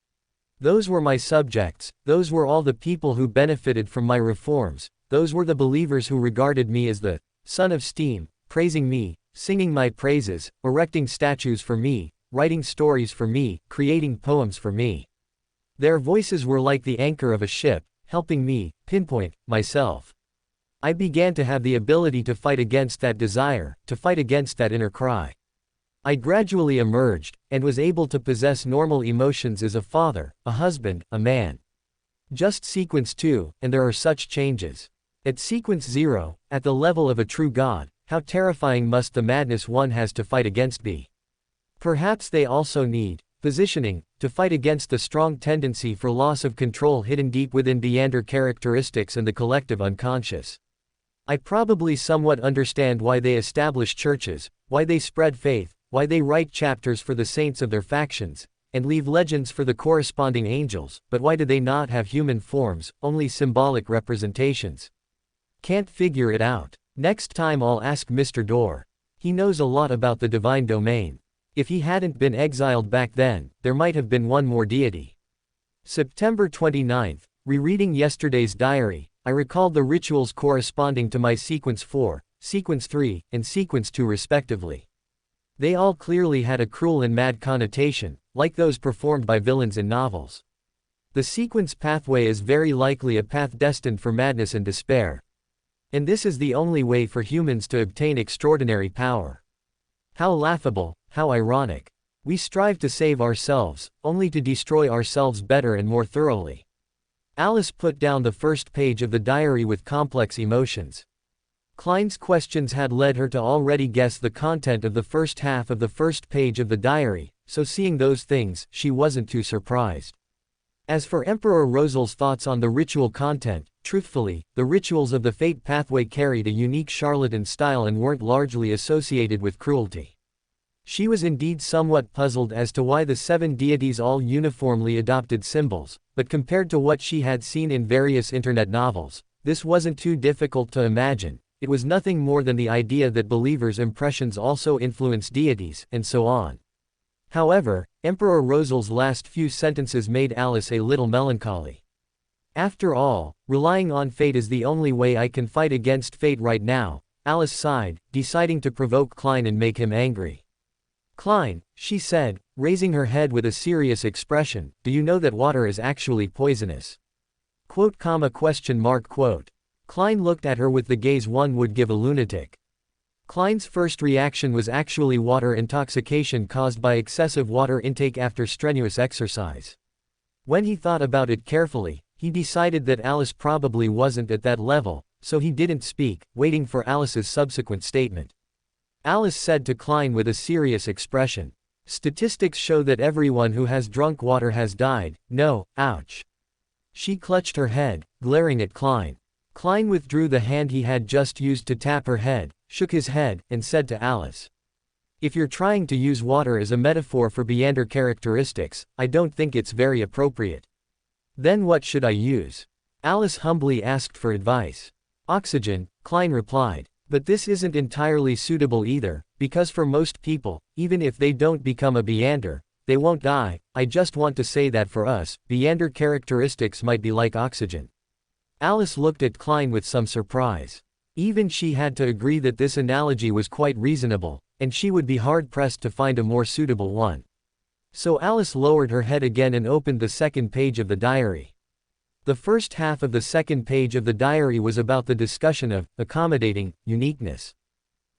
Those were my subjects, those were all the people who benefited from my reforms, those were the believers who regarded me as the son of steam, praising me, singing my praises, erecting statues for me, writing stories for me, creating poems for me. Their voices were like the anchor of a ship, helping me pinpoint myself. I began to have the ability to fight against that desire, to fight against that inner cry. I gradually emerged, and was able to possess normal emotions as a father, a husband, a man. Just sequence 2, and there are such changes. At sequence 0, at the level of a true God, how terrifying must the madness one has to fight against be. Perhaps they also need positioning to fight against the strong tendency for loss of control hidden deep within Beander characteristics and the collective unconscious. I probably somewhat understand why they establish churches, why they spread faith, why they write chapters for the saints of their factions, and leave legends for the corresponding angels, but why do they not have human forms, only symbolic representations? Can't figure it out. Next time I'll ask Mr. Dorr. He knows a lot about the divine domain. If he hadn't been exiled back then, there might have been one more deity. September 29th, rereading yesterday's diary, I recalled the rituals corresponding to my sequence 4, sequence 3, and sequence 2 respectively. They all clearly had a cruel and mad connotation, like those performed by villains in novels. The sequence pathway is very likely a path destined for madness and despair. And this is the only way for humans to obtain extraordinary power. How laughable, how ironic. We strive to save ourselves, only to destroy ourselves better and more thoroughly. Alice put down the first page of the diary with complex emotions. Klein's questions had led her to already guess the content of the first half of the first page of the diary, so seeing those things, she wasn't too surprised. As for Emperor Rosel's thoughts on the ritual content, truthfully, the rituals of the fate pathway carried a unique charlatan style and weren't largely associated with cruelty. She was indeed somewhat puzzled as to why the 7 deities all uniformly adopted symbols, but compared to what she had seen in various internet novels, this wasn't too difficult to imagine. It was nothing more than the idea that believers' impressions also influence deities, and so on. However, Emperor Rosel's last few sentences made Alice a little melancholy. After all, relying on fate is the only way I can fight against fate right now, Alice sighed, deciding to provoke Klein and make him angry. Klein, she said, raising her head with a serious expression, do you know that water is actually poisonous? Quote, comma, question mark, quote. Klein looked at her with the gaze one would give a lunatic. Klein's first reaction was actually water intoxication caused by excessive water intake after strenuous exercise. When he thought about it carefully, he decided that Alice probably wasn't at that level, so he didn't speak, waiting for Alice's subsequent statement. Alice said to Klein with a serious expression, "Statistics show that everyone who has drunk water has died, no, ouch." She clutched her head, glaring at Klein. Klein withdrew the hand he had just used to tap her head, shook his head, and said to Alice, "If you're trying to use water as a metaphor for Beander characteristics, I don't think it's very appropriate." "Then what should I use?" Alice humbly asked for advice. "Oxygen," Klein replied. "But this isn't entirely suitable either, because for most people, even if they don't become a Beander, they won't die. I just want to say that for us, Beander characteristics might be like oxygen." Alice looked at Klein with some surprise. Even she had to agree that this analogy was quite reasonable, and she would be hard-pressed to find a more suitable one. So Alice lowered her head again and opened the second page of the diary. The first half of the second page of the diary was about the discussion of accommodating uniqueness.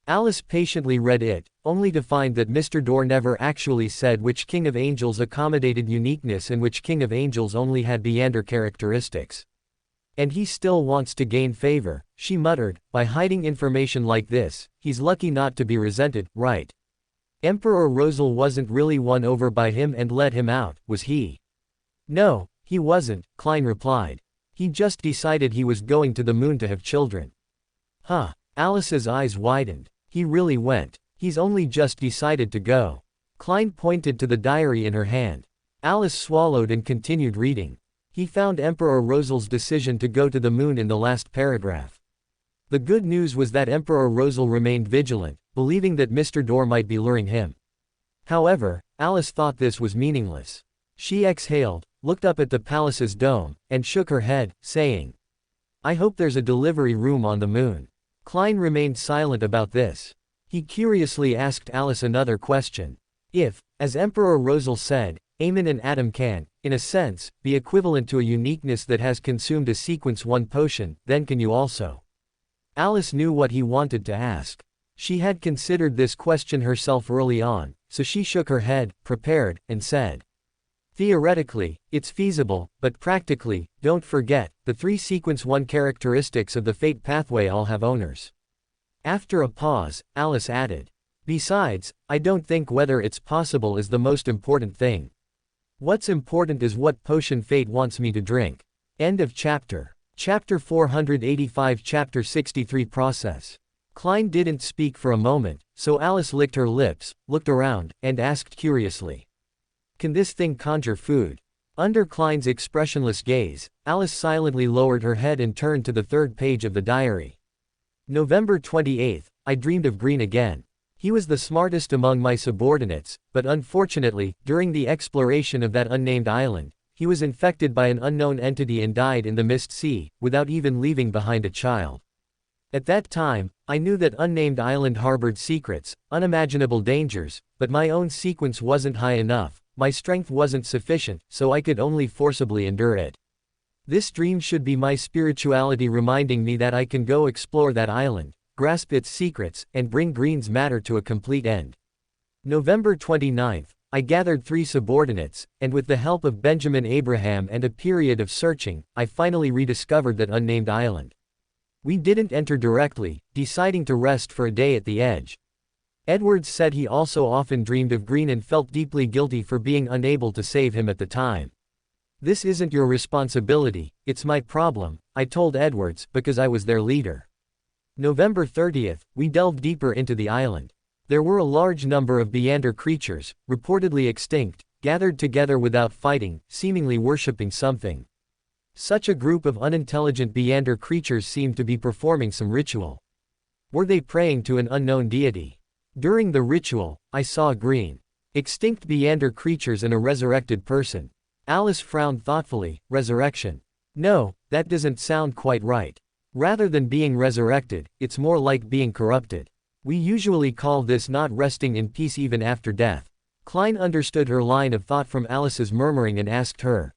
Alice patiently read it, only to find that Mr. Dorr never actually said which King of Angels accommodated uniqueness and which King of Angels only had Beander characteristics. "And he still wants to gain favor," she muttered, "by hiding information like this. He's lucky not to be resented, right? Emperor Rosal wasn't really won over by him and let him out, was he?" "No, he wasn't," Klein replied. "He just decided he was going to the moon to have children." "Huh." Alice's eyes widened. "He really went. He's only just decided to go." Klein pointed to the diary in her hand. Alice swallowed and continued reading. "He found Emperor Rosal's decision to go to the moon in the last paragraph. The good news was that Emperor Rosal remained vigilant, believing that Mr. Dorr might be luring him." However, Alice thought this was meaningless. She exhaled, looked up at the palace's dome, and shook her head, saying, "I hope there's a delivery room on the moon." Klein remained silent about this. He curiously asked Alice another question. "If, as Emperor Rosal said, Aemon and Adam can, in a sense, be equivalent to a uniqueness that has consumed a Sequence 1 potion, then can you also?" Alice knew what he wanted to ask. She had considered this question herself early on, so she shook her head, prepared, and said, "Theoretically, it's feasible, but practically, don't forget, the 3 Sequence 1 characteristics of the fate pathway all have owners." After a pause, Alice added, "Besides, I don't think whether it's possible is the most important thing. What's important is what potion fate wants me to drink." End of chapter. Chapter 485 Chapter 63 Process. Klein didn't speak for a moment, so Alice licked her lips, looked around, and asked curiously, "Can this thing conjure food?" Under Klein's expressionless gaze, Alice silently lowered her head and turned to the third page of the diary. November 28, I dreamed of Green again. He was the smartest among my subordinates, but unfortunately, during the exploration of that unnamed island, he was infected by an unknown entity and died in the Mist Sea, without even leaving behind a child. At that time, I knew that unnamed island harbored secrets, unimaginable dangers, but my own sequence wasn't high enough, my strength wasn't sufficient, so I could only forcibly endure it. This dream should be my spirituality reminding me that I can go explore that island, grasp its secrets, and bring Green's matter to a complete end. November 29, I gathered 3 subordinates, and with the help of Benjamin Abraham and a period of searching, I finally rediscovered that unnamed island. We didn't enter directly, deciding to rest for a day at the edge. Edwards said he also often dreamed of Green and felt deeply guilty for being unable to save him at the time. "This isn't your responsibility, it's my problem," I told Edwards, because I was their leader. November 30, we delved deeper into the island. There were a large number of Beander creatures, reportedly extinct, gathered together without fighting, seemingly worshipping something. Such a group of unintelligent Beander creatures seemed to be performing some ritual. Were they praying to an unknown deity? During the ritual, I saw Green. Extinct Beander creatures and a resurrected person. Alice frowned thoughtfully. Resurrection? No, that doesn't sound quite right. Rather than being resurrected, it's more like being corrupted. We usually call this not resting in peace even after death. Klein understood her line of thought from Alice's murmuring and asked her,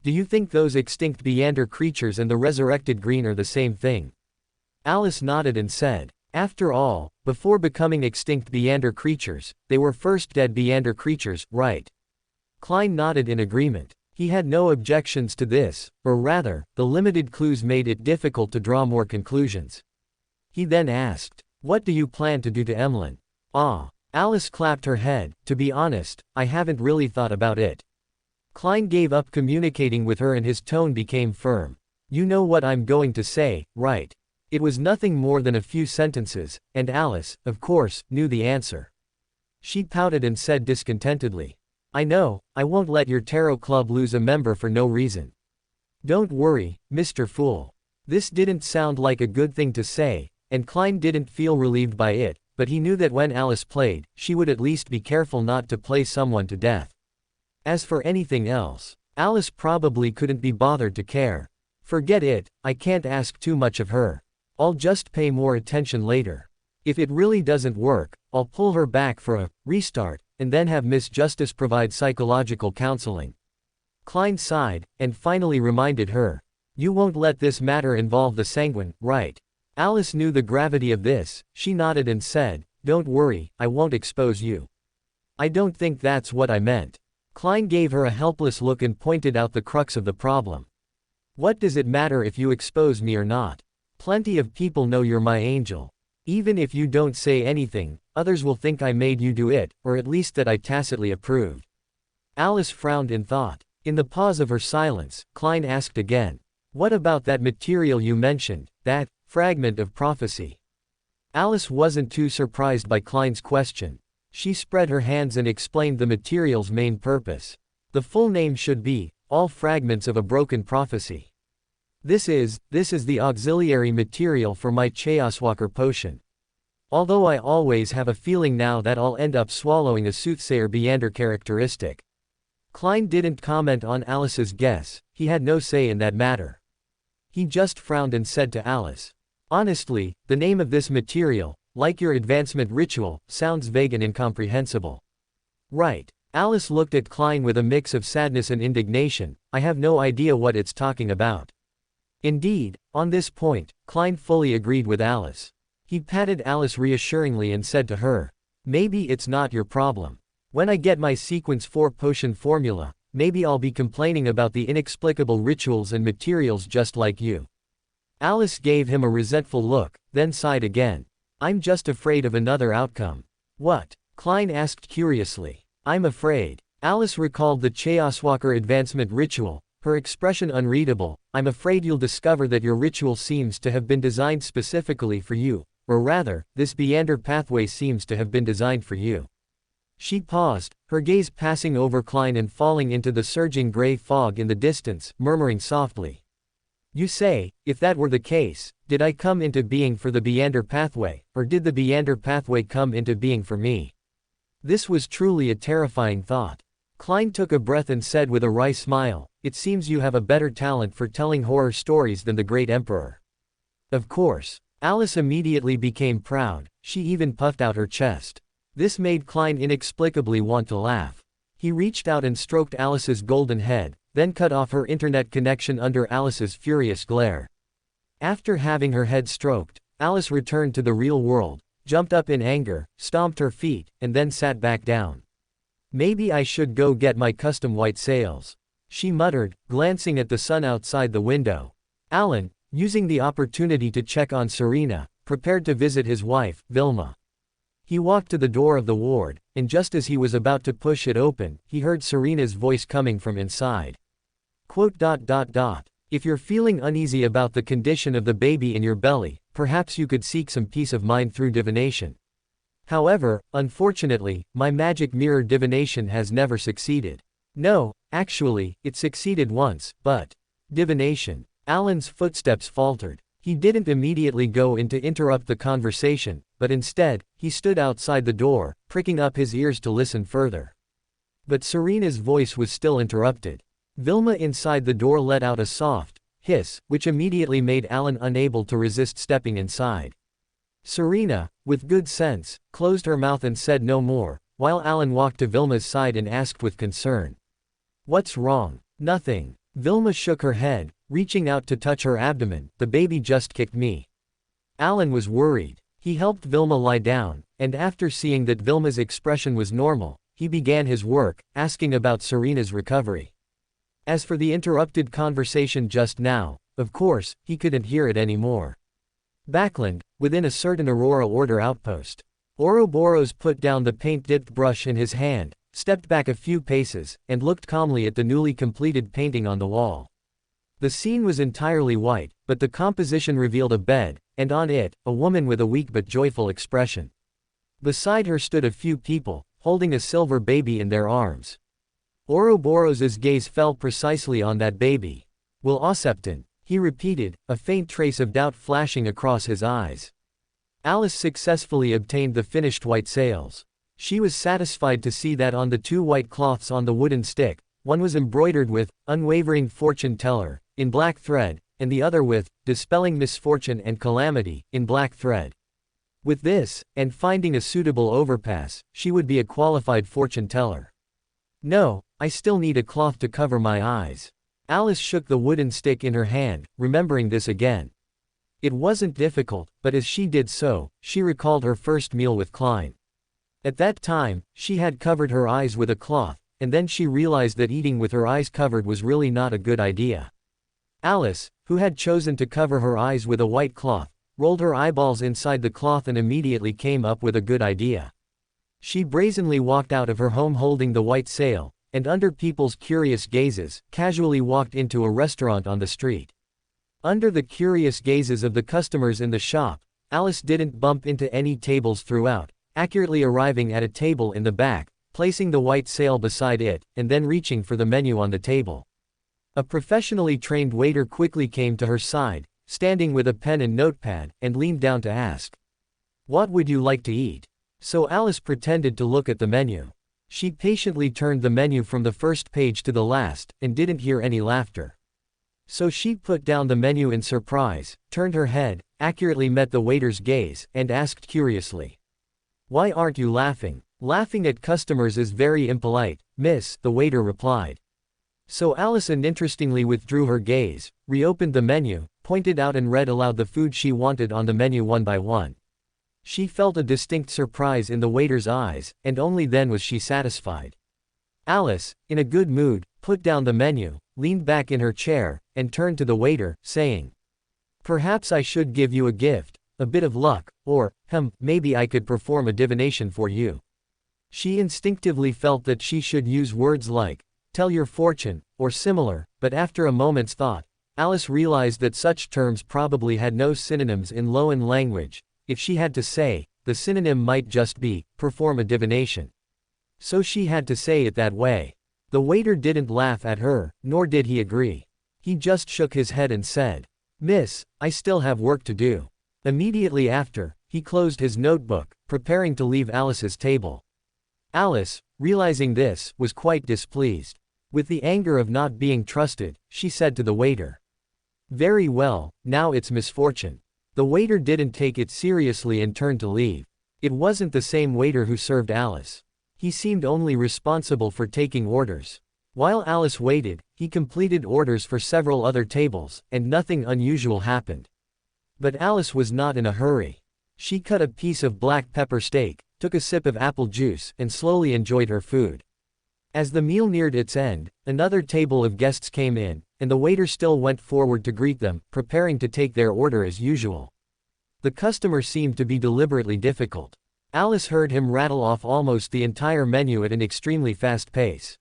Do you think those extinct Beander creatures and the resurrected green are the same thing? Alice nodded and said, after all, before becoming extinct Beander creatures, they were first dead Beander creatures, right? Klein nodded in agreement. He had no objections to this, or rather, the limited clues made it difficult to draw more conclusions. He then asked, what do you plan to do to Emlyn? Alice clapped her head, to be honest, I haven't really thought about it. Klein gave up communicating with her and his tone became firm. You know what I'm going to say, right? It was nothing more than a few sentences, and Alice, of course, knew the answer. She pouted and said discontentedly, I know, I won't let your tarot club lose a member for no reason. Don't worry, Mr. Fool. This didn't sound like a good thing to say, and Klein didn't feel relieved by it, but he knew that when Alice played, she would at least be careful not to play someone to death. As for anything else, Alice probably couldn't be bothered to care. Forget it, I can't ask too much of her. I'll just pay more attention later. If it really doesn't work, I'll pull her back for a restart, and then have Miss Justice provide psychological counseling. Klein sighed, and finally reminded her. You won't let this matter involve the Sanguine, right? Alice knew the gravity of this, she nodded and said, don't worry, I won't expose you. I don't think that's what I meant. Klein gave her a helpless look and pointed out the crux of the problem. What does it matter if you expose me or not? Plenty of people know you're my angel. Even if you don't say anything, others will think I made you do it, or at least that I tacitly approved. Alice frowned in thought. In the pause of her silence, Klein asked again. What about that material you mentioned, that fragment of prophecy? Alice wasn't too surprised by Klein's question. She spread her hands and explained the material's main purpose. The full name should be, All Fragments of a Broken Prophecy. This is the auxiliary material for my Chaoswalker potion. Although I always have a feeling now that I'll end up swallowing a soothsayer Beander characteristic. Klein didn't comment on Alice's guess, he had no say in that matter. He just frowned and said to Alice, honestly, the name of this material, like your advancement ritual, sounds vague and incomprehensible. Right. Alice looked at Klein with a mix of sadness and indignation. I have no idea what it's talking about. Indeed, on this point, Klein fully agreed with Alice. He patted Alice reassuringly and said to her, maybe it's not your problem. When I get my sequence 4 potion formula, maybe I'll be complaining about the inexplicable rituals and materials just like you. Alice gave him a resentful look, then sighed again. I'm just afraid of another outcome. What? Klein asked curiously. I'm afraid. Alice recalled the Chaoswalker advancement ritual, her expression unreadable. I'm afraid you'll discover that your ritual seems to have been designed specifically for you, or rather, this Beander pathway seems to have been designed for you. She paused, her gaze passing over Klein and falling into the surging gray fog in the distance, murmuring softly. You say, if that were the case, did I come into being for the Beander pathway, or did the Beander pathway come into being for me? This was truly a terrifying thought. Klein took a breath and said with a wry smile, it seems you have a better talent for telling horror stories than the great emperor. Of course. Alice immediately became proud, she even puffed out her chest. This made Klein inexplicably want to laugh. He reached out and stroked Alice's golden head, then cut off her internet connection under Alice's furious glare. After having her head stroked, Alice returned to the real world, jumped up in anger, stomped her feet, and then sat back down. Maybe I should go get my custom white sails, she muttered, glancing at the sun outside the window. Alan, using the opportunity to check on Serena, prepared to visit his wife, Vilma. He walked to the door of the ward, and just as he was about to push it open, he heard Serena's voice coming from inside. If you're feeling uneasy about the condition of the baby in your belly, perhaps you could seek some peace of mind through divination. However, unfortunately, my magic mirror divination has never succeeded. No, actually, it succeeded once, but divination. Alan's footsteps faltered. He didn't immediately go in to interrupt the conversation, but instead, he stood outside the door, pricking up his ears to listen further. But Serena's voice was still interrupted. Vilma inside the door let out a soft hiss, which immediately made Alan unable to resist stepping inside. Serena, with good sense, closed her mouth and said no more, while Alan walked to Vilma's side and asked with concern. What's wrong? Nothing. Vilma shook her head, reaching out to touch her abdomen. The baby just kicked me. Alan was worried. He helped Vilma lie down, and after seeing that Vilma's expression was normal, he began his work, asking about Serena's recovery. As for the interrupted conversation just now, of course, he couldn't hear it anymore. Backland, within a certain Aurora Order outpost. Ouroboros put down the paint-dipped brush in his hand, stepped back a few paces, and looked calmly at the newly completed painting on the wall. The scene was entirely white, but the composition revealed a bed, and on it, a woman with a weak but joyful expression. Beside her stood a few people, holding a silver baby in their arms. Ouroboros's gaze fell precisely on that baby. Will Osepton, he repeated, a faint trace of doubt flashing across his eyes. Alice successfully obtained the finished white sails. She was satisfied to see that on the two white cloths on the wooden stick, one was embroidered with, unwavering fortune teller, in black thread, and the other with, dispelling misfortune and calamity, in black thread. With this, and finding a suitable overpass, she would be a qualified fortune teller. No, I still need a cloth to cover my eyes. Alice shook the wooden stick in her hand, remembering this again. It wasn't difficult, but as she did so, she recalled her first meal with Klein. At that time, she had covered her eyes with a cloth, and then she realized that eating with her eyes covered was really not a good idea. Alice, who had chosen to cover her eyes with a white cloth, rolled her eyeballs inside the cloth and immediately came up with a good idea. She brazenly walked out of her home holding the white sail, and under people's curious gazes, casually walked into a restaurant on the street. Under the curious gazes of the customers in the shop, Alice didn't bump into any tables throughout, accurately arriving at a table in the back, placing the white sail beside it, and then reaching for the menu on the table. A professionally trained waiter quickly came to her side, standing with a pen and notepad, and leaned down to ask, "What would you like to eat?" So Alice pretended to look at the menu. She patiently turned the menu from the first page to the last, and didn't hear any laughter. So she put down the menu in surprise, turned her head, accurately met the waiter's gaze, and asked curiously, "Why aren't you laughing?" "Laughing at customers is very impolite, miss," the waiter replied. So Alice uninterestingly withdrew her gaze, reopened the menu, pointed out and read aloud the food she wanted on the menu one by one. She felt a distinct surprise in the waiter's eyes, and only then was she satisfied. Alice, in a good mood, put down the menu, leaned back in her chair, and turned to the waiter, saying, "Perhaps I should give you a gift, a bit of luck, or, maybe I could perform a divination for you." She instinctively felt that she should use words like, "tell your fortune," or similar, but after a moment's thought, Alice realized that such terms probably had no synonyms in Loan language. If she had to say, the synonym might just be, perform a divination. So she had to say it that way. The waiter didn't laugh at her, nor did he agree. He just shook his head and said, "Miss, I still have work to do." Immediately after, he closed his notebook, preparing to leave Alice's table. Alice, realizing this, was quite displeased. With the anger of not being trusted, she said to the waiter, "Very well, now it's misfortune." The waiter didn't take it seriously and turned to leave. It wasn't the same waiter who served Alice. He seemed only responsible for taking orders. While Alice waited, he completed orders for several other tables, and nothing unusual happened. But Alice was not in a hurry. She cut a piece of black pepper steak, took a sip of apple juice, and slowly enjoyed her food. As the meal neared its end, another table of guests came in, and the waiter still went forward to greet them, preparing to take their order as usual. The customer seemed to be deliberately difficult. Alice heard him rattle off almost the entire menu at an extremely fast pace.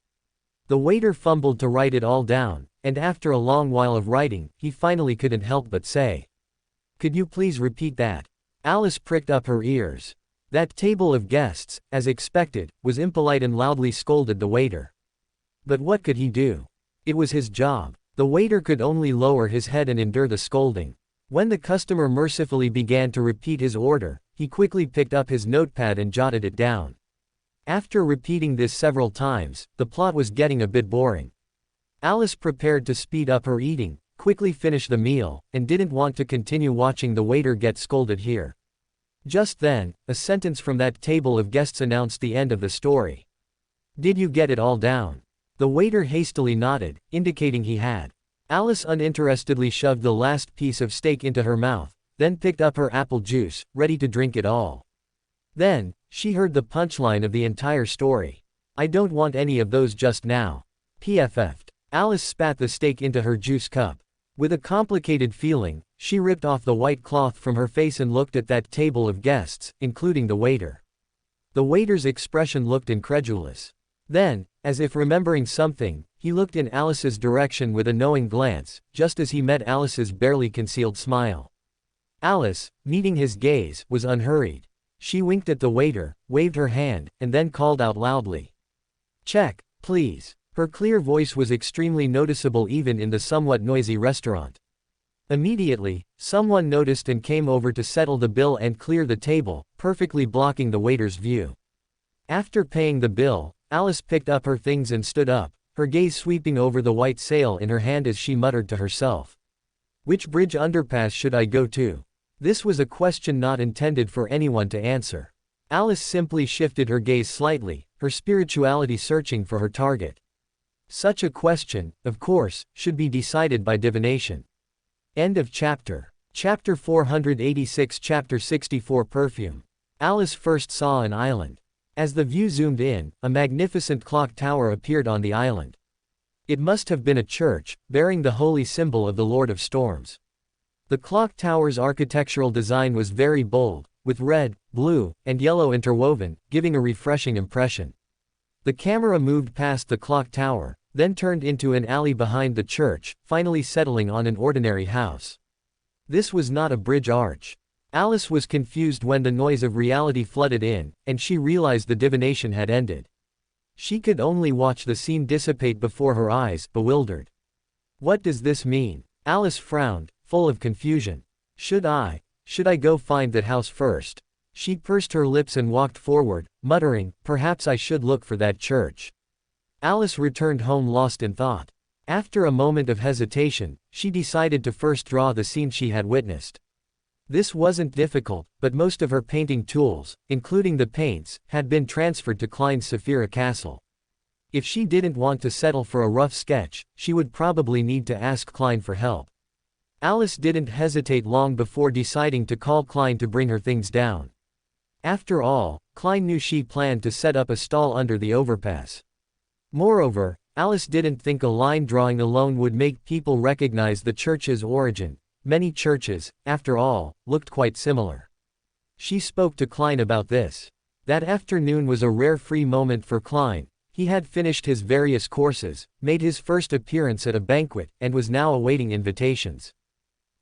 The waiter fumbled to write it all down, and after a long while of writing, he finally couldn't help but say, "Could you please repeat that?" Alice pricked up her ears. That table of guests, as expected, was impolite and loudly scolded the waiter. But what could he do? It was his job. The waiter could only lower his head and endure the scolding. When the customer mercifully began to repeat his order, he quickly picked up his notepad and jotted it down. After repeating this several times, the plot was getting a bit boring. Alice prepared to speed up her eating, quickly finish the meal, and didn't want to continue watching the waiter get scolded here. Just then, a sentence from that table of guests announced the end of the story. "Did you get it all down?" The waiter hastily nodded, indicating he had. Alice uninterestedly shoved the last piece of steak into her mouth, then picked up her apple juice, ready to drink it all. Then, she heard the punchline of the entire story. "I don't want any of those just now." PFF'd. Alice spat the steak into her juice cup. With a complicated feeling, she ripped off the white cloth from her face and looked at that table of guests, including the waiter. The waiter's expression looked incredulous. Then, as if remembering something, he looked in Alice's direction with a knowing glance, just as he met Alice's barely concealed smile. Alice, meeting his gaze, was unhurried. She winked at the waiter, waved her hand, and then called out loudly. "Check, please." Her clear voice was extremely noticeable even in the somewhat noisy restaurant. Immediately, someone noticed and came over to settle the bill and clear the table, perfectly blocking the waiter's view. After paying the bill, Alice picked up her things and stood up, her gaze sweeping over the white sail in her hand as she muttered to herself. "Which bridge underpass should I go to?" This was a question not intended for anyone to answer. Alice simply shifted her gaze slightly, her spirituality searching for her target. Such a question, of course, should be decided by divination. End of chapter. Chapter 486. Chapter 64. Perfume. Alice first saw an island. As the view zoomed in, a magnificent clock tower appeared on the island. It must have been a church, bearing the holy symbol of the Lord of Storms. The clock tower's architectural design was very bold, with red, blue, and yellow interwoven, giving a refreshing impression. The camera moved past the clock tower, then turned into an alley behind the church, finally settling on an ordinary house. This was not a bridge arch. Alice was confused when the noise of reality flooded in, and she realized the divination had ended. She could only watch the scene dissipate before her eyes, bewildered. What does this mean? Alice frowned, full of confusion. Should I go find that house first? She pursed her lips and walked forward, muttering, "Perhaps I should look for that church." Alice returned home lost in thought. After a moment of hesitation, she decided to first draw the scene she had witnessed. This wasn't difficult, but most of her painting tools, including the paints, had been transferred to Klein's Saphira Castle. If she didn't want to settle for a rough sketch, she would probably need to ask Klein for help. Alice didn't hesitate long before deciding to call Klein to bring her things down. After all, Klein knew she planned to set up a stall under the overpass. Moreover, Alice didn't think a line drawing alone would make people recognize the church's origin. Many churches, after all, looked quite similar. She spoke to Klein about this. That afternoon was a rare free moment for Klein. He had finished his various courses, made his first appearance at a banquet, and was now awaiting invitations.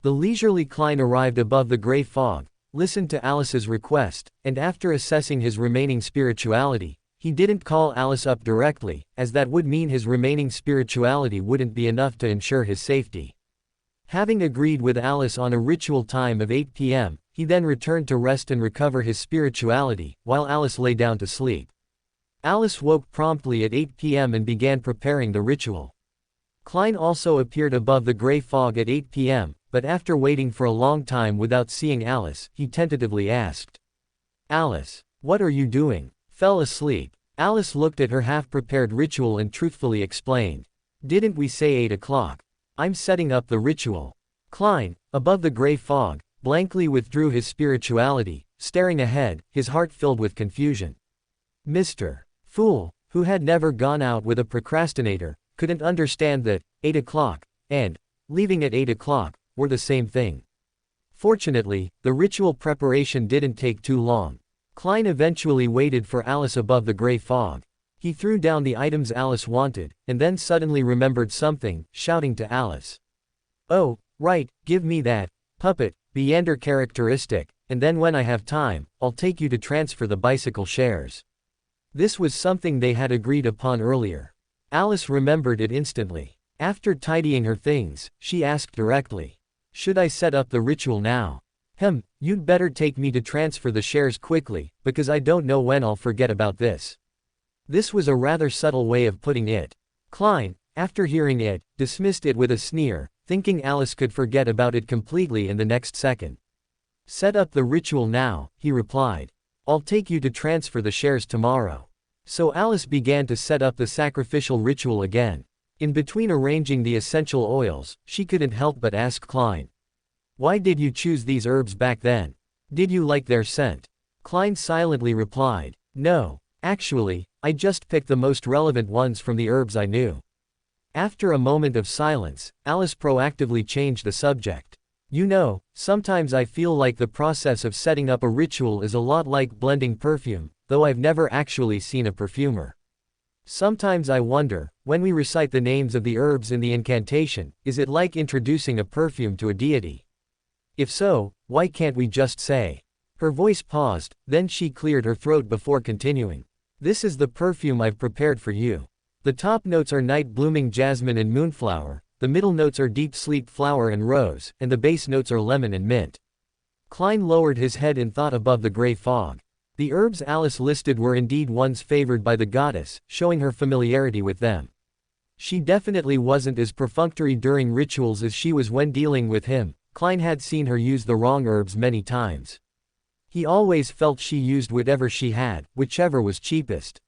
The leisurely Klein arrived above the gray fog, listened to Alice's request, and after assessing his remaining spirituality, he didn't call Alice up directly, as that would mean his remaining spirituality wouldn't be enough to ensure his safety. Having agreed with Alice on a ritual time of 8 p.m., he then returned to rest and recover his spirituality, while Alice lay down to sleep. Alice woke promptly at 8 p.m. and began preparing the ritual. Klein also appeared above the gray fog at 8 p.m., but after waiting for a long time without seeing Alice, he tentatively asked, "Alice, what are you doing?" "Fell asleep." Alice looked at her half-prepared ritual and truthfully explained. "Didn't we say 8 o'clock? I'm setting up the ritual." Klein, above the gray fog, blankly withdrew his spirituality, staring ahead, his heart filled with confusion. Mr. Fool, who had never gone out with a procrastinator, couldn't understand that 8 o'clock and leaving at 8 o'clock were the same thing. Fortunately, the ritual preparation didn't take too long. Klein eventually waited for Alice above the gray fog. He threw down the items Alice wanted, and then suddenly remembered something, shouting to Alice. "Oh, right, give me that puppet, Beander characteristic, and then when I have time, I'll take you to transfer the bicycle shares." This was something they had agreed upon earlier. Alice remembered it instantly. After tidying her things, she asked directly, "Should I set up the ritual now?" You'd better take me to transfer the shares quickly, because I don't know when I'll forget about this." This was a rather subtle way of putting it. Klein, after hearing it, dismissed it with a sneer, thinking Alice could forget about it completely in the next second. "Set up the ritual now," he replied. "I'll take you to transfer the shares tomorrow." So Alice began to set up the sacrificial ritual again. In between arranging the essential oils, she couldn't help but ask Klein. Why did you choose these herbs back then? Did you like their scent? Klein silently replied, no, actually, I just picked the most relevant ones from the herbs I knew. After a moment of silence, Alice proactively changed the subject. You know, sometimes I feel like the process of setting up a ritual is a lot like blending perfume, though I've never actually seen a perfumer. Sometimes I wonder, when we recite the names of the herbs in the incantation, is it like introducing a perfume to a deity? If so, why can't we just say? Her voice paused, then she cleared her throat before continuing. This is the perfume I've prepared for you. The top notes are night blooming jasmine and moonflower, the middle notes are deep sleep flower and rose, and the base notes are lemon and mint. Klein lowered his head in thought above the gray fog. The herbs Alice listed were indeed ones favored by the goddess, showing her familiarity with them. She definitely wasn't as perfunctory during rituals as she was when dealing with him. Klein had seen her use the wrong herbs many times. He always felt she used whatever she had, whichever was cheapest.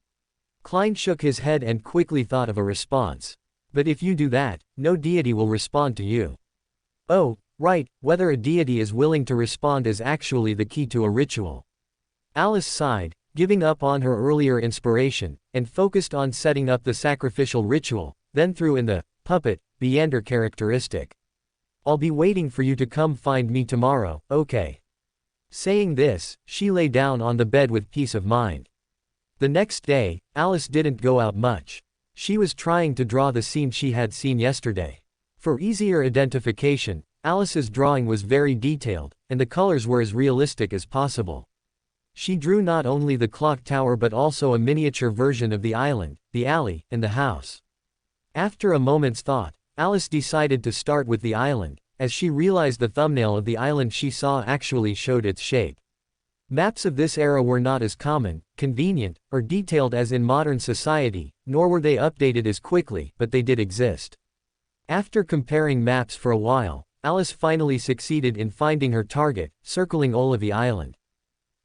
Klein shook his head and quickly thought of a response. But if you do that, no deity will respond to you. Oh, right, whether a deity is willing to respond is actually the key to a ritual. Alice sighed, giving up on her earlier inspiration, and focused on setting up the sacrificial ritual, then threw in the puppet meander characteristic. I'll be waiting for you to come find me tomorrow, okay? Saying this, she lay down on the bed with peace of mind. The next day, Alice didn't go out much. She was trying to draw the scene she had seen yesterday. For easier identification, Alice's drawing was very detailed, and the colors were as realistic as possible. She drew not only the clock tower but also a miniature version of the island, the alley, and the house. After a moment's thought, Alice decided to start with the island, as she realized the thumbnail of the island she saw actually showed its shape. Maps of this era were not as common, convenient, or detailed as in modern society, nor were they updated as quickly, but they did exist. After comparing maps for a while, Alice finally succeeded in finding her target, circling Olivia Island.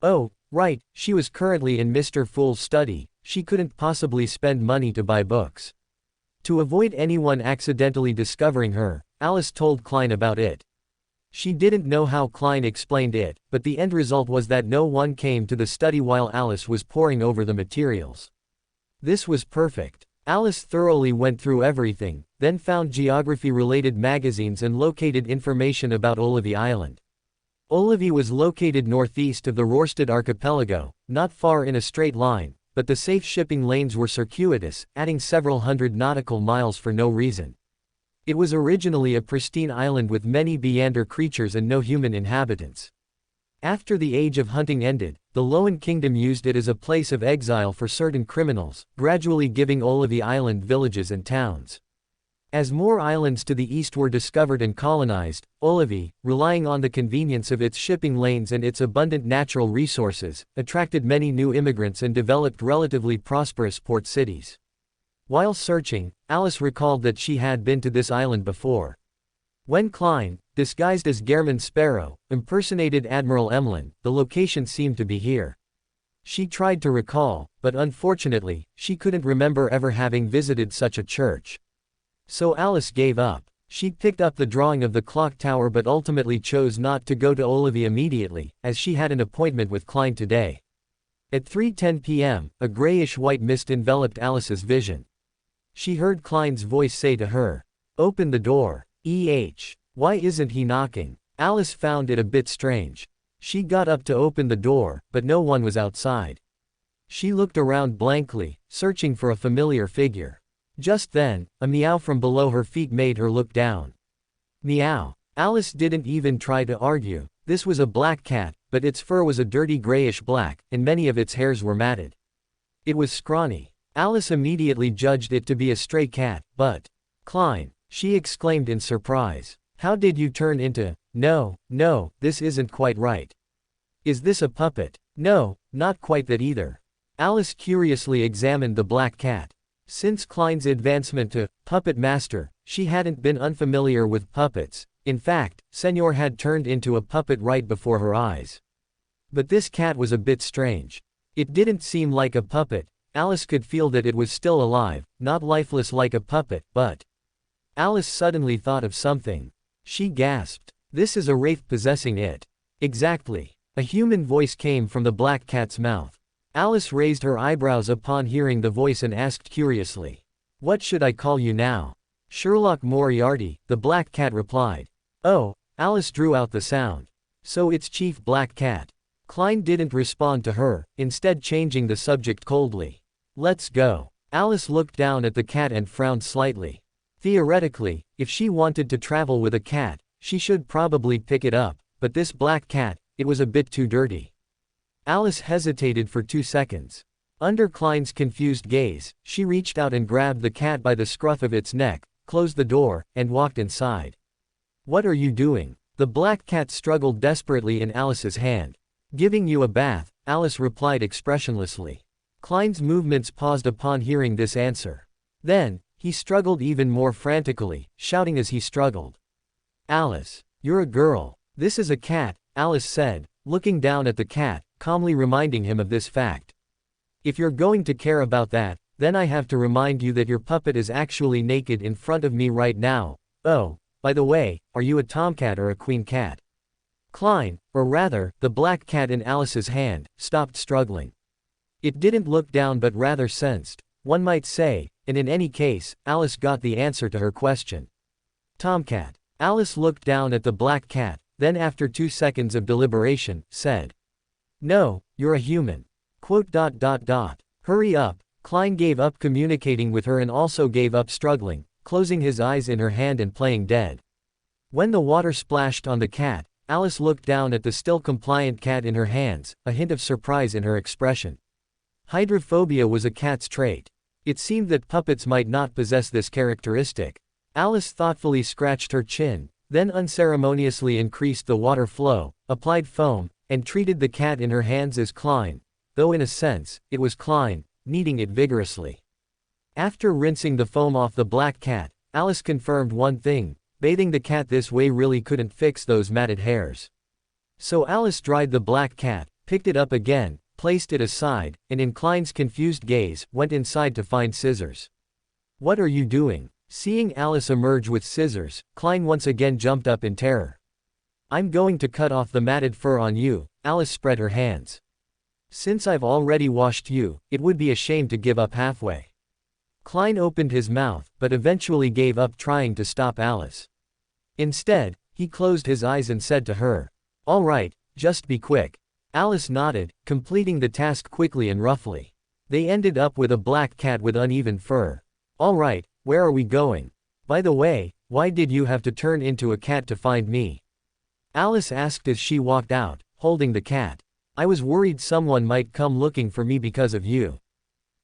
Oh, right, she was currently in Mr. Fool's study, she couldn't possibly spend money to buy books. To avoid anyone accidentally discovering her, Alice told Klein about it. She didn't know how Klein explained it, but the end result was that no one came to the study while Alice was poring over the materials. This was perfect. Alice thoroughly went through everything, then found geography-related magazines and located information about Olivia Island. Olivia was located northeast of the Rorstad archipelago, not far in a straight line, but the safe shipping lanes were circuitous, adding several hundred nautical miles for no reason. It was originally a pristine island with many meander creatures and no human inhabitants. After the age of hunting ended, the Loan Kingdom used it as a place of exile for certain criminals, gradually giving Olivia Island villages and towns. As more islands to the east were discovered and colonized, Olivia, relying on the convenience of its shipping lanes and its abundant natural resources, attracted many new immigrants and developed relatively prosperous port cities. While searching, Alice recalled that she had been to this island before. When Klein, disguised as Gehrman Sparrow, impersonated Admiral Emlyn, the location seemed to be here. She tried to recall, but unfortunately, she couldn't remember ever having visited such a church. So Alice gave up. She picked up the drawing of the clock tower but ultimately chose not to go to Olivia immediately, as she had an appointment with Klein today. At 3:10 p.m., a grayish-white mist enveloped Alice's vision. She heard Klein's voice say to her, "Open the door. Why isn't he knocking?" Alice found it a bit strange. She got up to open the door, but no one was outside. She looked around blankly, searching for a familiar figure. Just then, a meow from below her feet made her look down. Meow. Alice didn't even try to argue. This was a black cat, but its fur was a dirty grayish-black, and many of its hairs were matted. It was scrawny. Alice immediately judged it to be a stray cat, but... Klein, she exclaimed in surprise. How did you turn into... No, this isn't quite right. Is this a puppet? No, not quite that either. Alice curiously examined the black cat. Since Klein's advancement to puppet master, she hadn't been unfamiliar with puppets. In fact, Senor had turned into a puppet right before her eyes. But this cat was a bit strange. It didn't seem like a puppet. Alice could feel that it was still alive, not lifeless like a puppet, but... Alice suddenly thought of something. She gasped. This is a wraith possessing it. Exactly. A human voice came from the black cat's mouth. Alice raised her eyebrows upon hearing the voice and asked curiously. What should I call you now? Sherlock Moriarty, the black cat replied. Oh, Alice drew out the sound. So it's Chief Black Cat. Klein didn't respond to her, instead changing the subject coldly. Let's go. Alice looked down at the cat and frowned slightly. Theoretically, if she wanted to travel with a cat, she should probably pick it up, but this black cat, it was a bit too dirty. Alice hesitated for 2 seconds. Under Klein's confused gaze, she reached out and grabbed the cat by the scruff of its neck, closed the door, and walked inside. What are you doing? The black cat struggled desperately in Alice's hand. Giving you a bath, Alice replied expressionlessly. Klein's movements paused upon hearing this answer. Then, he struggled even more frantically, shouting as he struggled. Alice, you're a girl. This is a cat, Alice said, looking down at the cat, calmly reminding him of this fact. If you're going to care about that, then I have to remind you that your puppet is actually naked in front of me right now. Oh, by the way, are you a tomcat or a queen cat? Klein, or rather, the black cat in Alice's hand, stopped struggling. It didn't look down but rather sensed, one might say, and in any case, Alice got the answer to her question. Tomcat. Alice looked down at the black cat, then after 2 seconds of deliberation, said. No, you're a human. ... Hurry up. Klein gave up communicating with her and also gave up struggling, closing his eyes in her hand and playing dead. When the water splashed on the cat, Alice looked down at the still compliant cat in her hands, a hint of surprise in her expression. Hydrophobia was a cat's trait. It seemed that puppets might not possess this characteristic. Alice thoughtfully scratched her chin, then unceremoniously increased the water flow, applied foam, and treated the cat in her hands as Klein, though in a sense, it was Klein, kneading it vigorously. After rinsing the foam off the black cat, Alice confirmed one thing, bathing the cat this way really couldn't fix those matted hairs. So Alice dried the black cat, picked it up again, placed it aside, and in Klein's confused gaze, went inside to find scissors. What are you doing? Seeing Alice emerge with scissors, Klein once again jumped up in terror. I'm going to cut off the matted fur on you, Alice spread her hands. Since I've already washed you, it would be a shame to give up halfway. Klein opened his mouth, but eventually gave up trying to stop Alice. Instead, he closed his eyes and said to her, All right, just be quick. Alice nodded, completing the task quickly and roughly. They ended up with a black cat with uneven fur. All right, where are we going? By the way, why did you have to turn into a cat to find me? Alice asked as she walked out, holding the cat. I was worried someone might come looking for me because of you.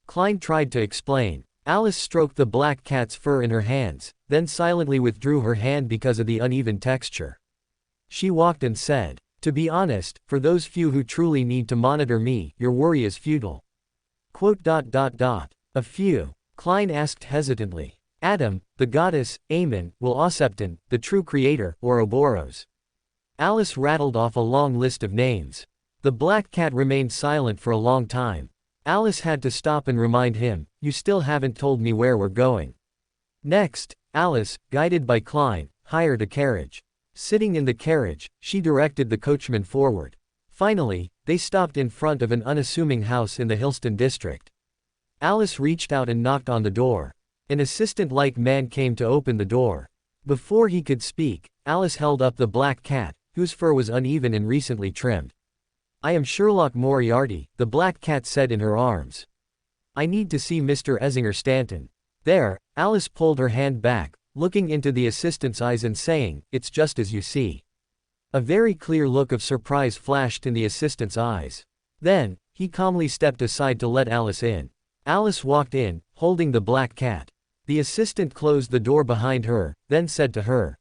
Klein tried to explain. Alice stroked the black cat's fur in her hands, then silently withdrew her hand because of the uneven texture. She walked and said, To be honest, for those few who truly need to monitor me, your worry is futile. ... A few? Klein asked hesitantly. Adam, the goddess, Amen, Will Osepton, the true creator, or Ouroboros. Alice rattled off a long list of names. The black cat remained silent for a long time. Alice had to stop and remind him, You still haven't told me where we're going. Next, Alice, guided by Klein, hired a carriage. Sitting in the carriage, she directed the coachman forward. Finally, they stopped in front of an unassuming house in the Hillston district. Alice reached out and knocked on the door. An assistant-like man came to open the door. Before he could speak, Alice held up the black cat, whose fur was uneven and recently trimmed. I am Sherlock Moriarty, the black cat said in her arms. I need to see Mr. Esinger Stanton. There, Alice pulled her hand back, looking into the assistant's eyes and saying, It's just as you see. A very clear look of surprise flashed in the assistant's eyes. Then, he calmly stepped aside to let Alice in. Alice walked in, holding the black cat. The assistant closed the door behind her, then said to her,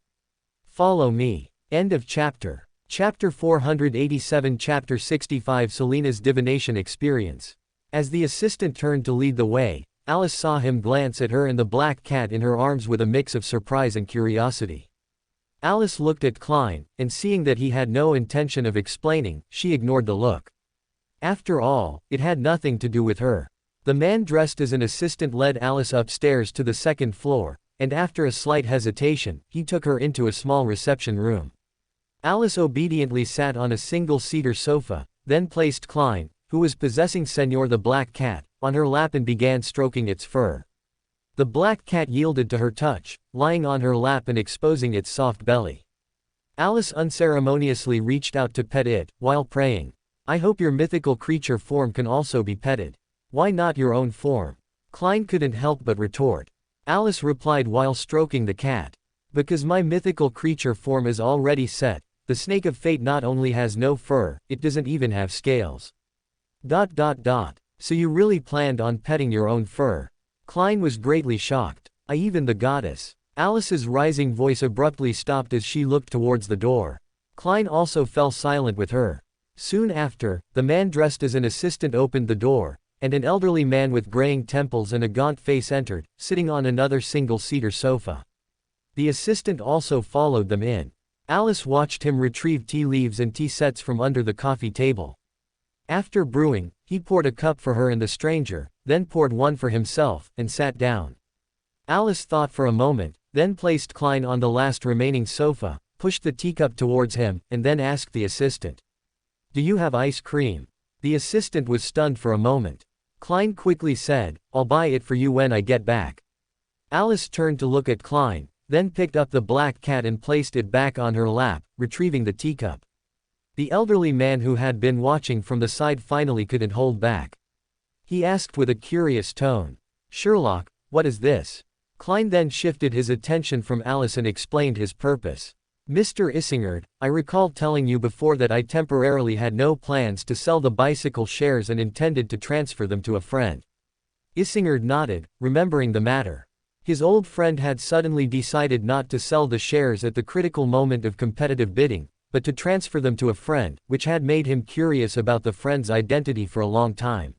Follow me. End of chapter. Chapter 487 Chapter 65 Selena's divination experience. As the assistant turned to lead the way, Alice saw him glance at her and the black cat in her arms with a mix of surprise and curiosity. Alice looked at Klein, and seeing that he had no intention of explaining, she ignored the look. After all, it had nothing to do with her. The man dressed as an assistant led Alice upstairs to the second floor, and after a slight hesitation, he took her into a small reception room. Alice obediently sat on a single cedar sofa, then placed Klein, who was possessing Senor the black cat, on her lap and began stroking its fur. The black cat yielded to her touch, lying on her lap and exposing its soft belly. Alice unceremoniously reached out to pet it, while praying, "I hope your mythical creature form can also be petted. Why not your own form?" Klein couldn't help but retort. Alice replied while stroking the cat, "Because my mythical creature form is already set, the snake of fate not only has no fur, it doesn't even have scales." So you really planned on petting your own fur? Klein was greatly shocked. "I even the goddess." Alice's rising voice abruptly stopped as she looked towards the door. Klein also fell silent with her. Soon after, the man dressed as an assistant opened the door, and an elderly man with graying temples and a gaunt face entered, sitting on another single cedar sofa. The assistant also followed them in. Alice watched him retrieve tea leaves and tea sets from under the coffee table. After brewing, he poured a cup for her and the stranger, then poured one for himself, and sat down. Alice thought for a moment, then placed Klein on the last remaining sofa, pushed the teacup towards him, and then asked the assistant, "Do you have ice cream?" The assistant was stunned for a moment. Klein quickly said, "I'll buy it for you when I get back." Alice turned to look at Klein, then picked up the black cat and placed it back on her lap, retrieving the teacup. The elderly man who had been watching from the side finally couldn't hold back. He asked with a curious tone, "Sherlock, what is this?" Klein then shifted his attention from Alice and explained his purpose. "Mr. Isingard, I recall telling you before that I temporarily had no plans to sell the bicycle shares and intended to transfer them to a friend." Isingard nodded, remembering the matter. His old friend had suddenly decided not to sell the shares at the critical moment of competitive bidding, but to transfer them to a friend, which had made him curious about the friend's identity for a long time.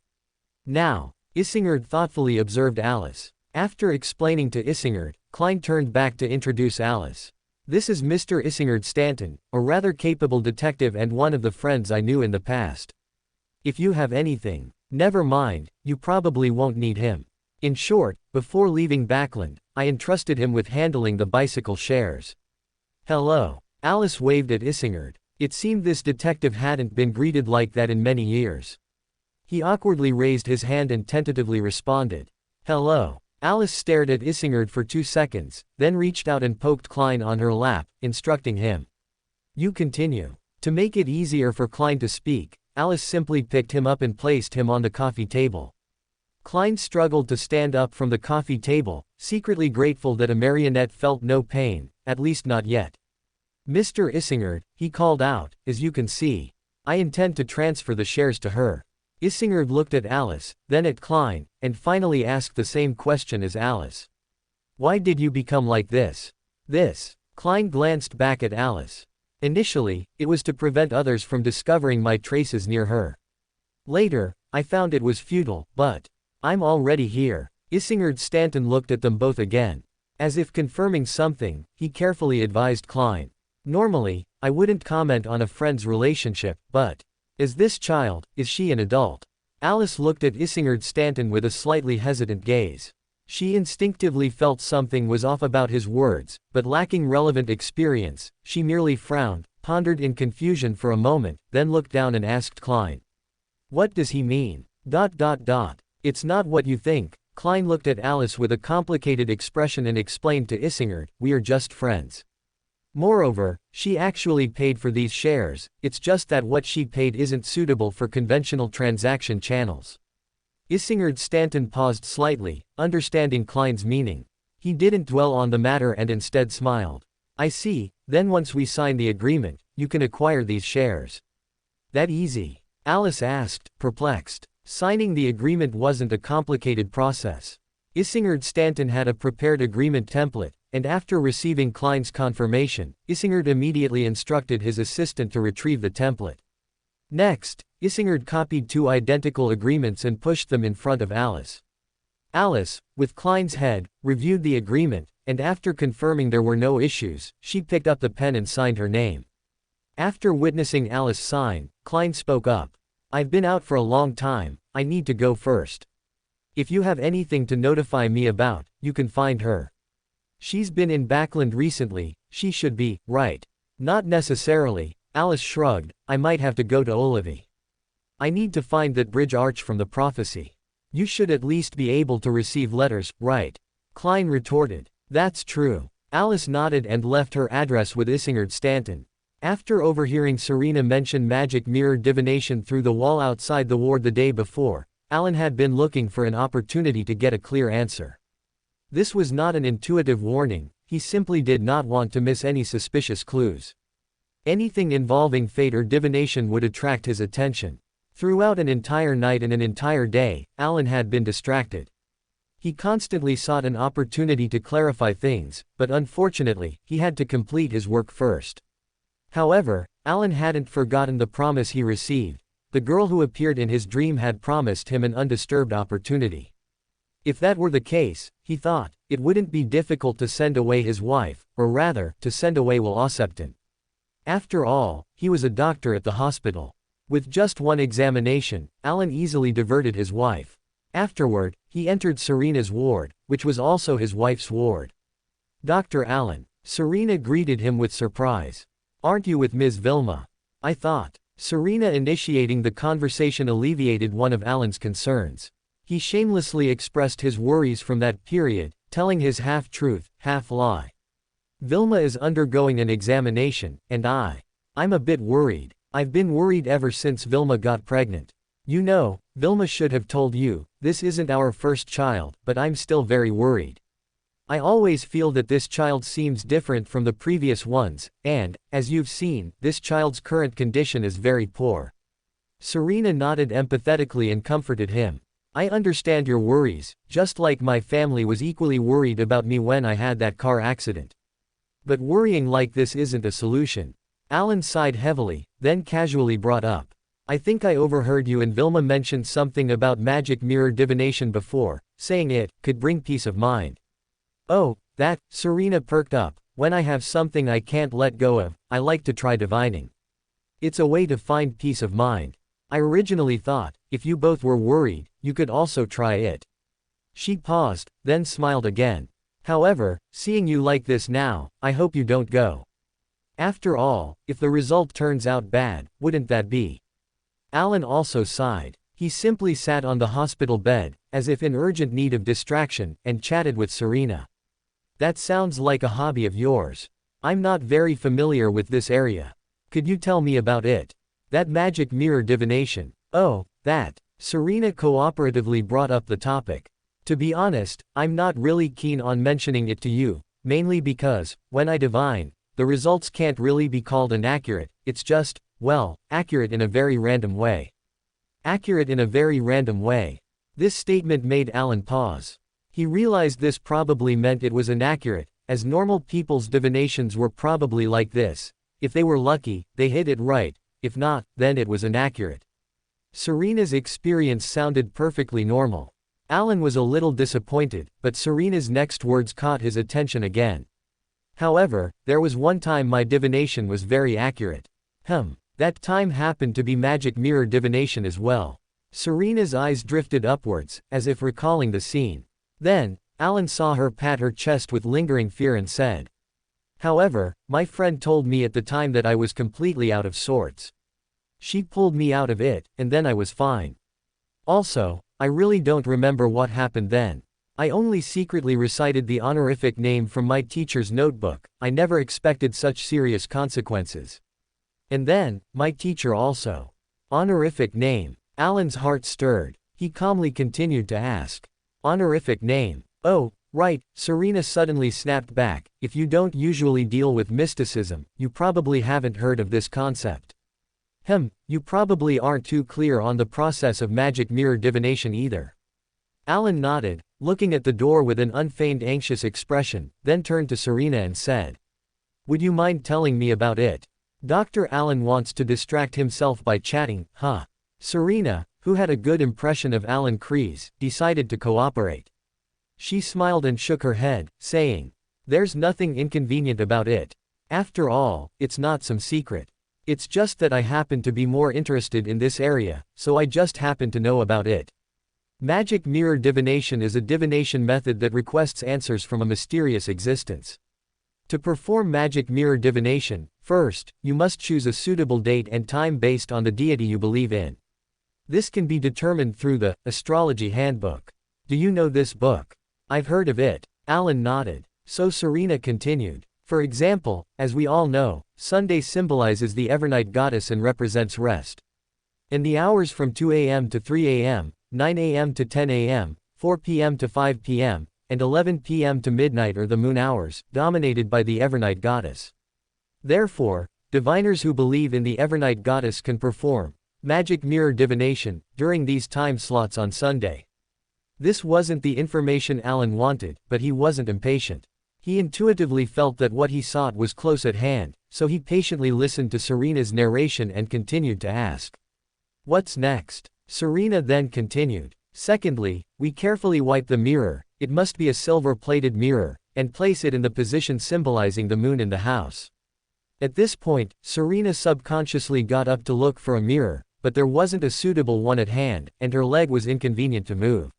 "Now," Isingard thoughtfully observed Alice. After explaining to Isingard, Klein turned back to introduce Alice. "This is Mr. Isingard Stanton, a rather capable detective and one of the friends I knew in the past. If you have anything, never mind, you probably won't need him. In short, before leaving Backland, I entrusted him with handling the bicycle shares." "Hello." Alice waved at Isingard. It seemed this detective hadn't been greeted like that in many years. He awkwardly raised his hand and tentatively responded, "Hello." Alice stared at Isingard for 2 seconds, then reached out and poked Klein on her lap, instructing him, "You continue." To make it easier for Klein to speak, Alice simply picked him up and placed him on the coffee table. Klein struggled to stand up from the coffee table, secretly grateful that a marionette felt no pain, at least not yet. "Mr. Isingard," he called out, "as you can see, I intend to transfer the shares to her." Isingard looked at Alice, then at Klein, and finally asked the same question as Alice. "Why did you become like this?" Klein glanced back at Alice. "Initially, it was to prevent others from discovering my traces near her. Later, I found it was futile, but I'm already here." Isingard Stanton looked at them both again. As if confirming something, he carefully advised Klein, "Normally, I wouldn't comment on a friend's relationship, but is this child, is she an adult?" Alice looked at Isingard Stanton with a slightly hesitant gaze. She instinctively felt something was off about his words, but lacking relevant experience, she merely frowned, pondered in confusion for a moment, then looked down and asked Klein, "What does he mean? It's not what you think." Klein looked at Alice with a complicated expression and explained to Isingard, "We are just friends. Moreover, she actually paid for these shares, it's just that what she paid isn't suitable for conventional transaction channels." Isingard Stanton paused slightly, understanding Klein's meaning. He didn't dwell on the matter and instead smiled. "I see, then once we sign the agreement, you can acquire these shares." "That easy?" Alice asked, perplexed. Signing the agreement wasn't a complicated process. Isingard Stanton had a prepared agreement template, and after receiving Klein's confirmation, Isingard immediately instructed his assistant to retrieve the template. Next, Isingard copied 2 identical agreements and pushed them in front of Alice. Alice, with Klein's head, reviewed the agreement, and after confirming there were no issues, she picked up the pen and signed her name. After witnessing Alice sign, Klein spoke up. "I've been out for a long time, I need to go first." If you have anything to notify me about, you can find her. She's been in Backland recently, she should be, right? Not necessarily, Alice shrugged, I might have to go to Olivie. I need to find that bridge arch from the prophecy. You should at least be able to receive letters, right? Klein retorted. That's true. Alice nodded and left her address with Isingard Stanton. After overhearing Serena mention magic mirror divination through the wall outside the ward the day before, Alan had been looking for an opportunity to get a clear answer. This was not an intuitive warning, he simply did not want to miss any suspicious clues. Anything involving fate or divination would attract his attention. Throughout an entire night and an entire day, Alan had been distracted. He constantly sought an opportunity to clarify things, but unfortunately, he had to complete his work first. However, Alan hadn't forgotten the promise he received. The girl who appeared in his dream had promised him an undisturbed opportunity. If that were the case, he thought, it wouldn't be difficult to send away his wife, or rather, to send away Will Osepton. After all, he was a doctor at the hospital. With just one examination, Alan easily diverted his wife. Afterward, he entered Serena's ward, which was also his wife's ward. Dr. Allen. Serena greeted him with surprise. Aren't you with Ms. Vilma? I thought. Serena initiating the conversation alleviated one of Alan's concerns. He shamelessly expressed his worries from that period, telling his half-truth, half-lie. Vilma is undergoing an examination, and I'm a bit worried. I've been worried ever since Vilma got pregnant. You know, Vilma should have told you, this isn't our first child, but I'm still very worried. I always feel that this child seems different from the previous ones, and, as you've seen, this child's current condition is very poor. Serena nodded empathetically and comforted him. I understand your worries, just like my family was equally worried about me when I had that car accident. But worrying like this isn't a solution. Alan sighed heavily, then casually brought up. I think I overheard you and Vilma mention something about magic mirror divination before, saying it could bring peace of mind. Oh, that, Serena perked up. When I have something I can't let go of, I like to try divining. It's a way to find peace of mind. I originally thought, if you both were worried, you could also try it. She paused, then smiled again. However, seeing you like this now, I hope you don't go. After all, if the result turns out bad, wouldn't that be? Alan also sighed. He simply sat on the hospital bed, as if in urgent need of distraction, and chatted with Serena. That sounds like a hobby of yours. I'm not very familiar with this area. Could you tell me about it? That magic mirror divination. Oh, that. Serena cooperatively brought up the topic. To be honest, I'm not really keen on mentioning it to you, mainly because, when I divine, the results can't really be called inaccurate, it's just, well, accurate in a very random way. Accurate in a very random way. This statement made Alan pause. He realized this probably meant it was inaccurate, as normal people's divinations were probably like this. If they were lucky, they hit it right, if not, then it was inaccurate. Serena's experience sounded perfectly normal. Alan was a little disappointed, but Serena's next words caught his attention again. However, there was one time my divination was very accurate. That time happened to be magic mirror divination as well. Serena's eyes drifted upwards, as if recalling the scene. Then, Alan saw her pat her chest with lingering fear and said. However, my friend told me at the time that I was completely out of sorts. She pulled me out of it, and then I was fine. Also, I really don't remember what happened then. I only secretly recited the honorific name from my teacher's notebook. I never expected such serious consequences. And then, my teacher also. Honorific name. Alan's heart stirred. He calmly continued to ask. Honorific name. Oh, right, Serena suddenly snapped back. If you don't usually deal with mysticism, you probably haven't heard of this concept. You probably aren't too clear on the process of magic mirror divination either. Alan nodded, looking at the door with an unfeigned anxious expression, then turned to Serena and said. Would you mind telling me about it? Dr. Alan wants to distract himself by chatting, huh? Serena, who had a good impression of Alan Kreese, decided to cooperate. She smiled and shook her head, saying, there's nothing inconvenient about it. After all, it's not some secret. It's just that I happen to be more interested in this area, so I just happen to know about it. Magic mirror divination is a divination method that requests answers from a mysterious existence. To perform magic mirror divination, first, you must choose a suitable date and time based on the deity you believe in. This can be determined through the Astrology Handbook. Do you know this book? I've heard of it. Alan nodded. So Serena continued. For example, as we all know, Sunday symbolizes the Evernight goddess and represents rest. In the hours from 2 a.m. to 3 a.m., 9 a.m. to 10 a.m., 4 p.m. to 5 p.m., and 11 p.m. to midnight are the moon hours, dominated by the Evernight goddess. Therefore, diviners who believe in the Evernight goddess can perform magic mirror divination during these time slots on Sunday. This wasn't the information Alan wanted, but he wasn't impatient. He intuitively felt that what he sought was close at hand, so he patiently listened to Serena's narration and continued to ask, "What's next?" Serena then continued, "Secondly, we carefully wipe the mirror, it must be a silver-plated mirror, and place it in the position symbolizing the moon in the house." At this point, Serena subconsciously got up to look for a mirror, but there wasn't a suitable one at hand, and her leg was inconvenient to move.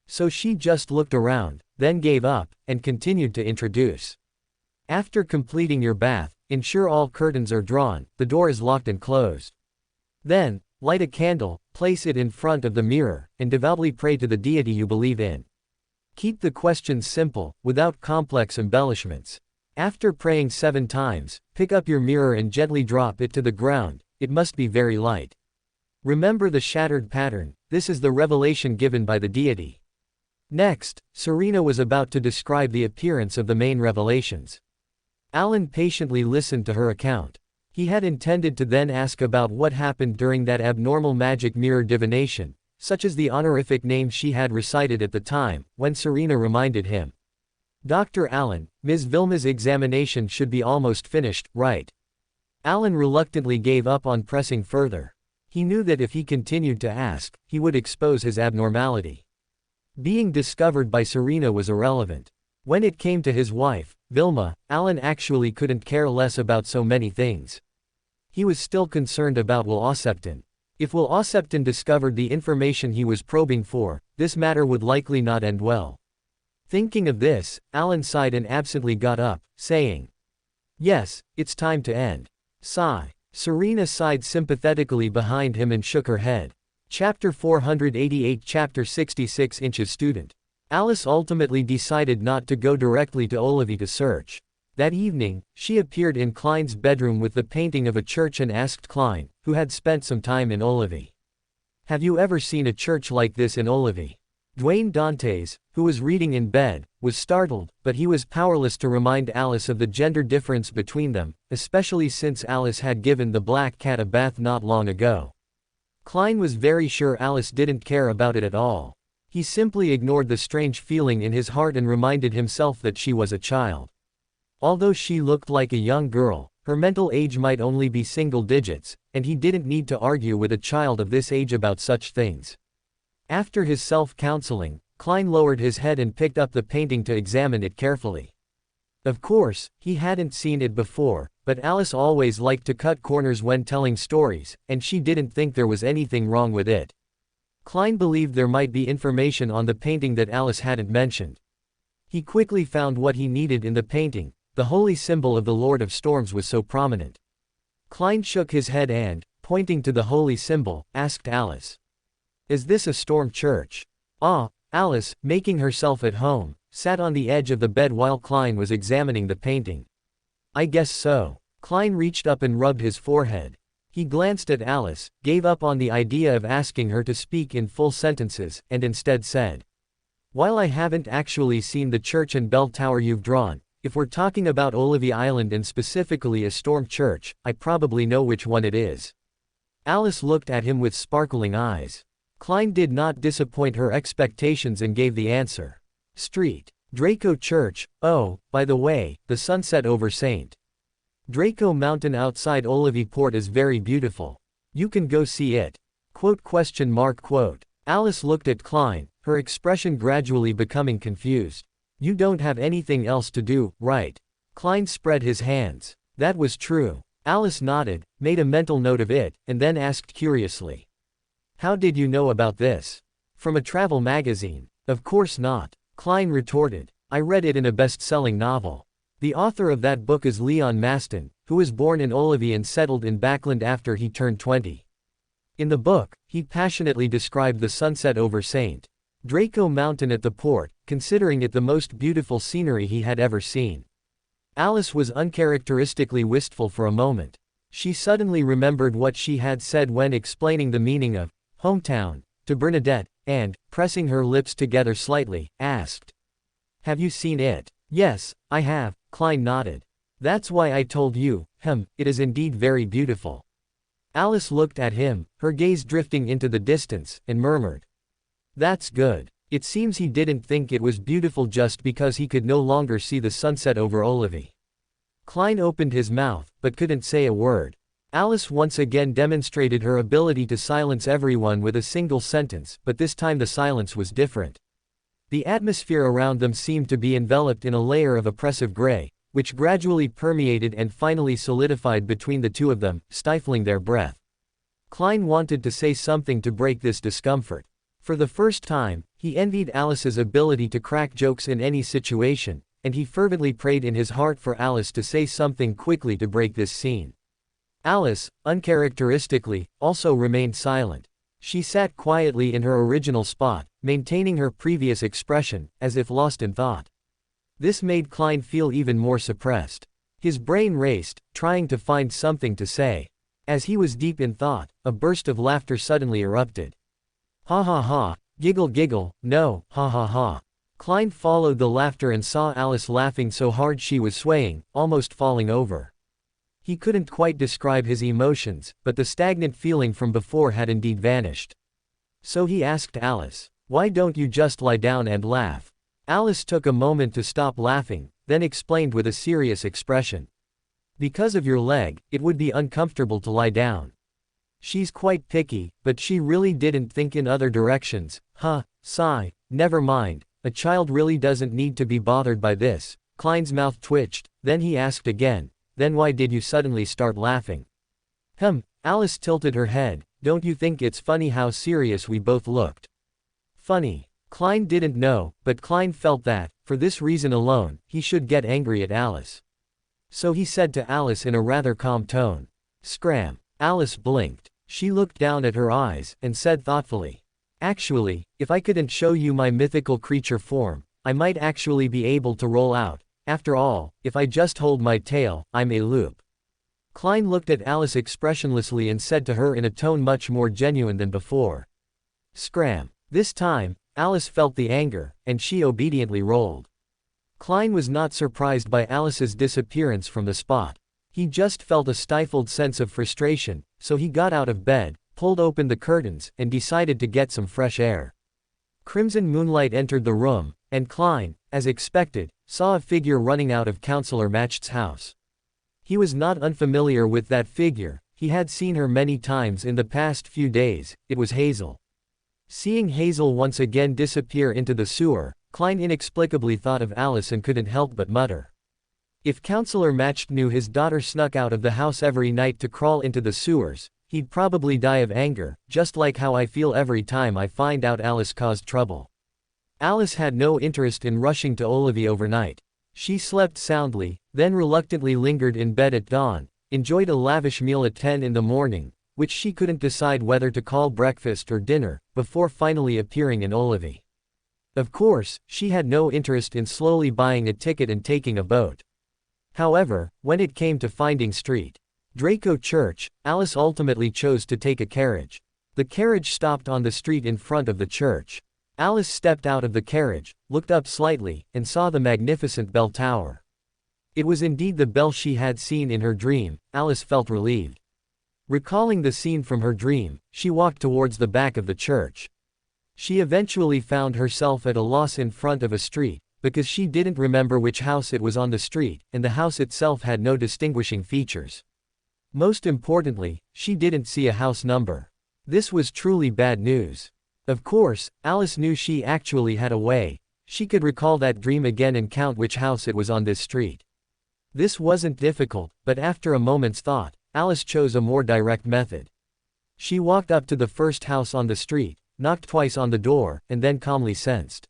So she just looked around, then gave up, and continued to introduce. After completing your bath, ensure all curtains are drawn, the door is locked and closed. Then, light a candle, place it in front of the mirror, and devoutly pray to the deity you believe in. Keep the questions simple, without complex embellishments. After praying 7 times, pick up your mirror and gently drop it to the ground, it must be very light. Remember the shattered pattern, this is the revelation given by the deity. Next, Serena was about to describe the appearance of the main revelations. Alan patiently listened to her account. He had intended to then ask about what happened during that abnormal magic mirror divination, such as the honorific name she had recited at the time, when Serena reminded him. "Dr. Alan, Ms. Vilma's examination should be almost finished, right?" Alan reluctantly gave up on pressing further. He knew that if he continued to ask, he would expose his abnormality. Being discovered by Serena was irrelevant. When it came to his wife, Vilma, Alan actually couldn't care less about so many things. He was still concerned about Will Ossepton. If Will Ossepton discovered the information he was probing for, this matter would likely not end well. Thinking of this, Alan sighed and absently got up, saying, "Yes, it's time to end." Sigh. Serena sighed sympathetically behind him and shook her head. Chapter 488 Chapter 66 Inches Student. Alice ultimately decided not to go directly to Olivie to search. That evening, she appeared in Klein's bedroom with the painting of a church and asked Klein, who had spent some time in Olivie. "Have you ever seen a church like this in Olivie?" Dwayne Dantes, who was reading in bed, was startled, but he was powerless to remind Alice of the gender difference between them, especially since Alice had given the black cat a bath not long ago. Klein was very sure Alice didn't care about it at all. He simply ignored the strange feeling in his heart and reminded himself that she was a child. Although she looked like a young girl, her mental age might only be single digits, and he didn't need to argue with a child of this age about such things. After his self-counseling, Klein lowered his head and picked up the painting to examine it carefully. Of course, he hadn't seen it before, but Alice always liked to cut corners when telling stories, and she didn't think there was anything wrong with it. Klein believed there might be information on the painting that Alice hadn't mentioned. He quickly found what he needed in the painting. The holy symbol of the Lord of Storms was so prominent. Klein shook his head and, pointing to the holy symbol, asked Alice, "Is this a storm church?" Alice, making herself at home, sat on the edge of the bed while Klein was examining the painting. "I guess so." Klein reached up and rubbed his forehead. He glanced at Alice, gave up on the idea of asking her to speak in full sentences, and instead said, "While I haven't actually seen the church and bell tower you've drawn, if we're talking about Olivie Island and specifically a storm church, I probably know which one it is." Alice looked at him with sparkling eyes. Klein did not disappoint her expectations and gave the answer. "Street. Draco Church. Oh, by the way, the sunset over St. Draco Mountain outside Olivie Port is very beautiful. You can go see it." Quote. Alice looked at Klein, her expression gradually becoming confused. "You don't have anything else to do, right?" Klein spread his hands. That was true. Alice nodded, made a mental note of it, and then asked curiously, "How did you know about this?" From a travel magazine. Of course not. Klein retorted. I read it in a best-selling novel. The author of that book is Leon Maston, who was born in Olivy and settled in Backland after he turned 20. In the book, he passionately described the sunset over St. Draco Mountain at the port, considering it the most beautiful scenery he had ever seen. Alice was uncharacteristically wistful for a moment. She suddenly remembered what she had said when explaining the meaning of hometown to Bernadette, and, pressing her lips together slightly, asked, "Have you seen it?" "Yes, I have," Klein nodded. "That's why I told you, it is indeed very beautiful." Alice looked at him, her gaze drifting into the distance, and murmured, "That's good." It seems he didn't think it was beautiful just because he could no longer see the sunset over Olivy. Klein opened his mouth, but couldn't say a word. Alice once again demonstrated her ability to silence everyone with a single sentence, but this time the silence was different. The atmosphere around them seemed to be enveloped in a layer of oppressive gray, which gradually permeated and finally solidified between the two of them, stifling their breath. Klein wanted to say something to break this discomfort. For the first time, he envied Alice's ability to crack jokes in any situation, and he fervently prayed in his heart for Alice to say something quickly to break this scene. Alice, uncharacteristically, also remained silent. She sat quietly in her original spot, maintaining her previous expression, as if lost in thought. This made Klein feel even more suppressed. His brain raced, trying to find something to say. As he was deep in thought, a burst of laughter suddenly erupted. "Ha ha ha, giggle giggle, no, ha ha ha." Klein followed the laughter and saw Alice laughing so hard she was swaying, almost falling over. He couldn't quite describe his emotions, but the stagnant feeling from before had indeed vanished. So he asked Alice, "Why don't you just lie down and laugh?" Alice took a moment to stop laughing, then explained with a serious expression. "Because of your leg, it would be uncomfortable to lie down." She's quite picky, but she really didn't think in other directions. Sigh, never mind, a child really doesn't need to be bothered by this. Klein's mouth twitched, then he asked again, "Then why did you suddenly start laughing?" Alice tilted her head, "Don't you think it's funny how serious we both looked?" Funny. Klein didn't know, but Klein felt that, for this reason alone, he should get angry at Alice. So he said to Alice in a rather calm tone, "Scram." Alice blinked. She looked down at her eyes, and said thoughtfully, "Actually, if I couldn't show you my mythical creature form, I might actually be able to roll out. After all, if I just hold my tail, I'm a loop." Klein looked at Alice expressionlessly and said to her in a tone much more genuine than before, "Scram." This time, Alice felt the anger, and she obediently rolled. Klein was not surprised by Alice's disappearance from the spot. He just felt a stifled sense of frustration, so he got out of bed, pulled open the curtains, and decided to get some fresh air. Crimson moonlight entered the room, and Klein, as expected, saw a figure running out of Counselor Match's house. He was not unfamiliar with that figure, he had seen her many times in the past few days. It was Hazel. Seeing Hazel once again disappear into the sewer, Klein inexplicably thought of Alice and couldn't help but mutter. If Counselor Match knew his daughter snuck out of the house every night to crawl into the sewers, he'd probably die of anger, just like how I feel every time I find out Alice caused trouble. Alice had no interest in rushing to Olivy overnight. She slept soundly, then reluctantly lingered in bed at dawn, enjoyed a lavish meal at 10 in the morning, which she couldn't decide whether to call breakfast or dinner, before finally appearing in Olivy. Of course, she had no interest in slowly buying a ticket and taking a boat. However, when it came to finding St. Draco Church, Alice ultimately chose to take a carriage. The carriage stopped on the street in front of the church. Alice stepped out of the carriage, looked up slightly, and saw the magnificent bell tower. It was indeed the bell she had seen in her dream. Alice felt relieved. Recalling the scene from her dream, she walked towards the back of the church. She eventually found herself at a loss in front of a street, because she didn't remember which house it was on the street, and the house itself had no distinguishing features. Most importantly, she didn't see a house number. This was truly bad news. Of course, Alice knew she actually had a way. She could recall that dream again and count which house it was on this street. This wasn't difficult, but after a moment's thought, Alice chose a more direct method. She walked up to the first house on the street, knocked twice on the door, and then calmly sensed.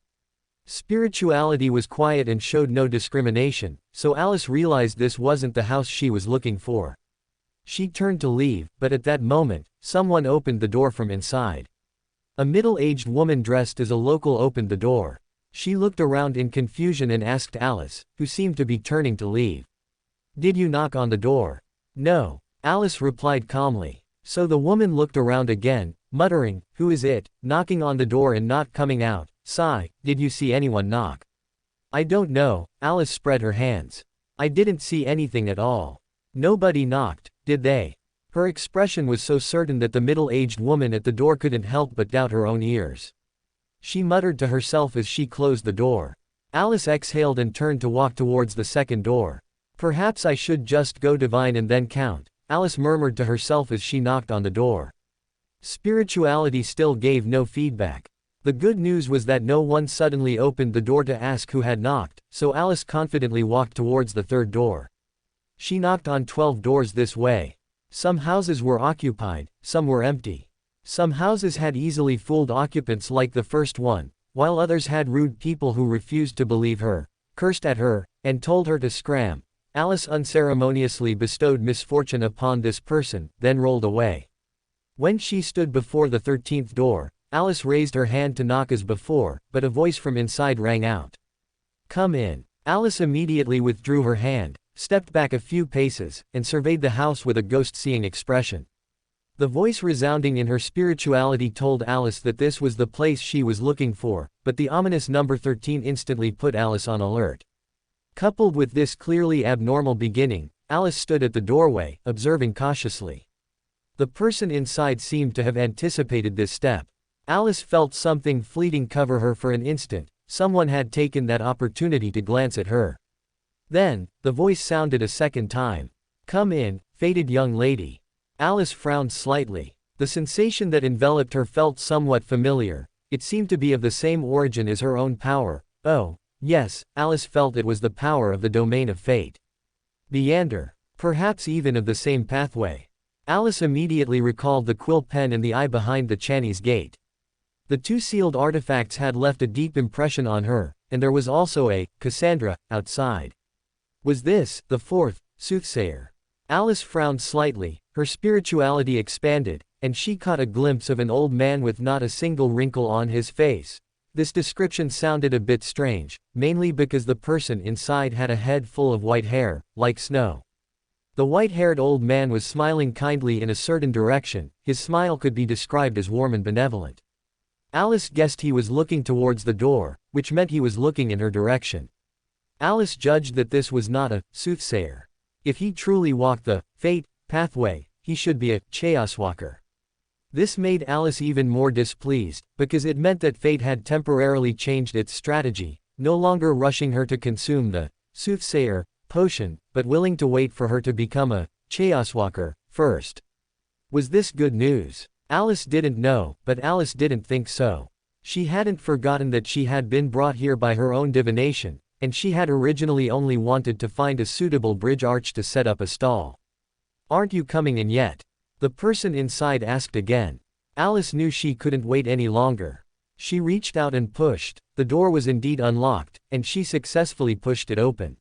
Spirituality was quiet and showed no discrimination, so Alice realized this wasn't the house she was looking for. She turned to leave, but at that moment, someone opened the door from inside. A middle-aged woman dressed as a local opened the door. She looked around in confusion and asked Alice, who seemed to be turning to leave. "Did you knock on the door?" "No," Alice replied calmly. So the woman looked around again, muttering, "Who is it, knocking on the door and not coming out? Sigh, did you see anyone knock?" "I don't know," Alice spread her hands. "I didn't see anything at all." "Nobody knocked, did they?" Her expression was so certain that the middle-aged woman at the door couldn't help but doubt her own ears. She muttered to herself as she closed the door. Alice exhaled and turned to walk towards the second door. "Perhaps I should just go divine and then count," Alice murmured to herself as she knocked on the door. Spirituality still gave no feedback. The good news was that no one suddenly opened the door to ask who had knocked, so Alice confidently walked towards the third door. She knocked on 12 doors this way. Some houses were occupied, some were empty. Some houses had easily fooled occupants like the first one, while others had rude people who refused to believe her, cursed at her, and told her to scram. Alice unceremoniously bestowed misfortune upon this person, then rolled away. When she stood before the 13th door, Alice raised her hand to knock as before, but a voice from inside rang out. "Come in." Alice immediately withdrew her hand, stepped back a few paces, and surveyed the house with a ghost-seeing expression. The voice resounding in her spirituality told Alice that this was the place she was looking for, but the ominous number 13 instantly put Alice on alert. Coupled with this clearly abnormal beginning, Alice stood at the doorway, observing cautiously. The person inside seemed to have anticipated this step. Alice felt something fleeting cover her for an instant. Someone had taken that opportunity to glance at her. Then, the voice sounded a second time. "Come in, fated young lady." Alice frowned slightly. The sensation that enveloped her felt somewhat familiar. It seemed to be of the same origin as her own power. Oh, yes, Alice felt it was the power of the domain of fate. Meander. Perhaps even of the same pathway. Alice immediately recalled the quill pen and the eye behind the Chinese gate. The two sealed artifacts had left a deep impression on her, and there was also a Cassandra outside. Was this the fourth soothsayer? Alice frowned slightly, her spirituality expanded, and she caught a glimpse of an old man with not a single wrinkle on his face. This description sounded a bit strange, mainly because the person inside had a head full of white hair, like snow. The white-haired old man was smiling kindly in a certain direction. His smile could be described as warm and benevolent. Alice guessed he was looking towards the door, which meant he was looking in her direction. Alice judged that this was not a soothsayer. If he truly walked the fate pathway, he should be a chaos walker. This made Alice even more displeased, because it meant that fate had temporarily changed its strategy, no longer rushing her to consume the soothsayer potion, but willing to wait for her to become a chaos walker first. Was this good news? Alice didn't know, but Alice didn't think so. She hadn't forgotten that she had been brought here by her own divination, and she had originally only wanted to find a suitable bridge arch to set up a stall. "Aren't you coming in yet?" the person inside asked again. Alice knew she couldn't wait any longer. She reached out and pushed. The door was indeed unlocked, and she successfully pushed it open.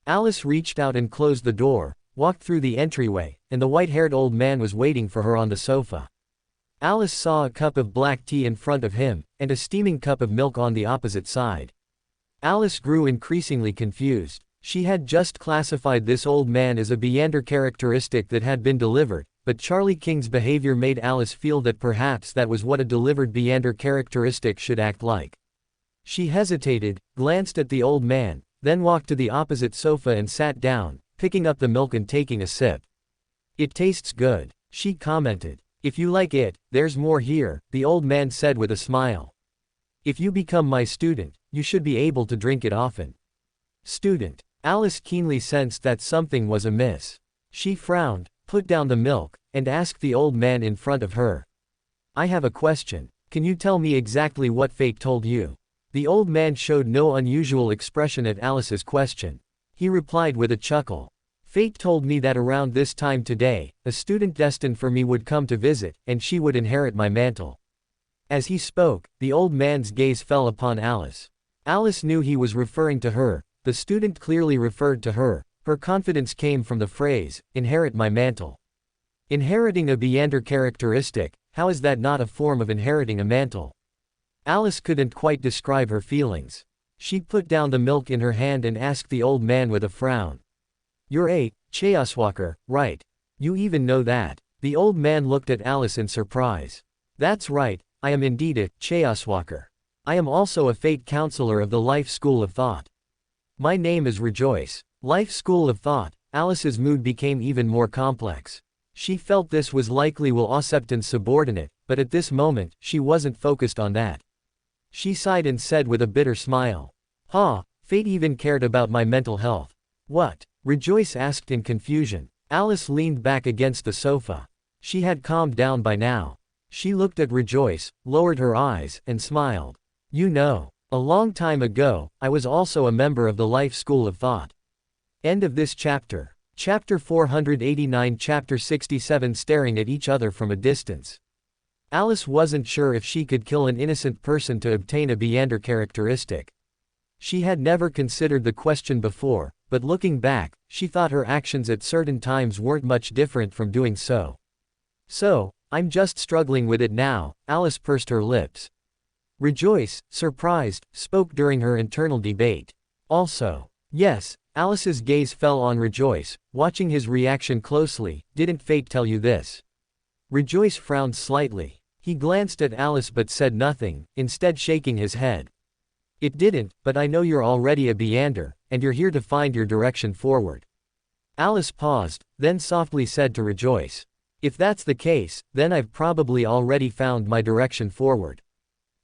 Alice reached out and closed the door, walked through the entryway, and the white-haired old man was waiting for her on the sofa. Alice saw a cup of black tea in front of him, and a steaming cup of milk on the opposite side. Alice grew increasingly confused. She had just classified this old man as a Meander characteristic that had been delivered, but Charlie King's behavior made Alice feel that perhaps that was what a delivered Meander characteristic should act like. She hesitated, glanced at the old man, then walked to the opposite sofa and sat down, picking up the milk and taking a sip. "It tastes good," she commented. "If you like it, there's more here," the old man said with a smile. "If you become my student, you should be able to drink it often." Student. Alice keenly sensed that something was amiss. She frowned, put down the milk, and asked the old man in front of her. "I have a question. Can you tell me exactly what fate told you?" The old man showed no unusual expression at Alice's question. He replied with a chuckle. "Fate told me that around this time today, a student destined for me would come to visit, and she would inherit my mantle." As he spoke, the old man's gaze fell upon Alice. Alice knew he was referring to her. The student clearly referred to her. Her confidence came from the phrase, "Inherit my mantle." Inheriting a Beander characteristic, how is that not a form of inheriting a mantle? Alice couldn't quite describe her feelings. She put down the milk in her hand and asked the old man with a frown. "You're a Chaoswalker, right? You even know that?" The old man looked at Alice in surprise. "That's right, I am indeed a Chaoswalker. I am also a fate counselor of the Life School of Thought. My name is Rejoice." Life School of Thought. Alice's mood became even more complex. She felt this was likely Will Osepton's subordinate, but at this moment, she wasn't focused on that. She sighed and said with a bitter smile. Fate even cared about my mental health. What? Rejoice asked in confusion. Alice leaned back against the sofa. She had calmed down by now. She looked at Rejoice, lowered her eyes, and smiled. "You know, a long time ago, I was also a member of the Life School of Thought." End of this chapter. Chapter 489. Chapter 67. Staring at each other from a distance. Alice wasn't sure if she could kill an innocent person to obtain a Beander characteristic. She had never considered the question before, but looking back, she thought her actions at certain times weren't much different from doing so. "So, I'm just struggling with it now," Alice pursed her lips. Rejoice, surprised, spoke during her internal debate. Also, yes. Alice's gaze fell on Rejoice, watching his reaction closely. "Didn't fate tell you this?" Rejoice frowned slightly. He glanced at Alice but said nothing, instead shaking his head. "It didn't, but I know you're already a Beander, and you're here to find your direction forward." Alice paused, then softly said to Rejoice. "If that's the case, then I've probably already found my direction forward."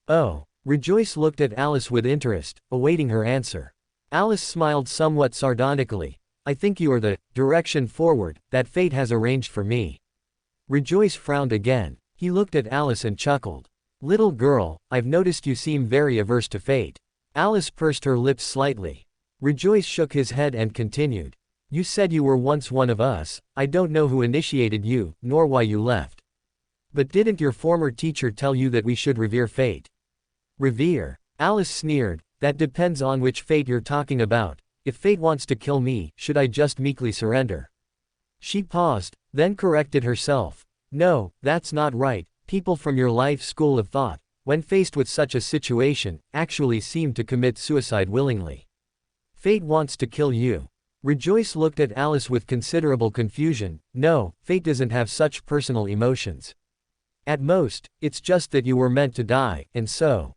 "Oh." Rejoice looked at Alice with interest, awaiting her answer. Alice smiled somewhat sardonically. "I think you are the direction forward that fate has arranged for me." Rejoice frowned again. He looked at Alice and chuckled. "Little girl, I've noticed you seem very averse to fate." Alice pursed her lips slightly. Rejoice shook his head and continued. "You said you were once one of us. I don't know who initiated you, nor why you left. But didn't your former teacher tell you that we should revere fate?" "Revere?" Alice sneered. "That depends on which fate you're talking about. If fate wants to kill me, should I just meekly surrender?" She paused, then corrected herself. "No, that's not right. People from your Life School of Thought, when faced with such a situation, actually seem to commit suicide willingly. Fate wants to kill you." Rejoice looked at Alice with considerable confusion. "No, fate doesn't have such personal emotions. At most, it's just that you were meant to die, and so."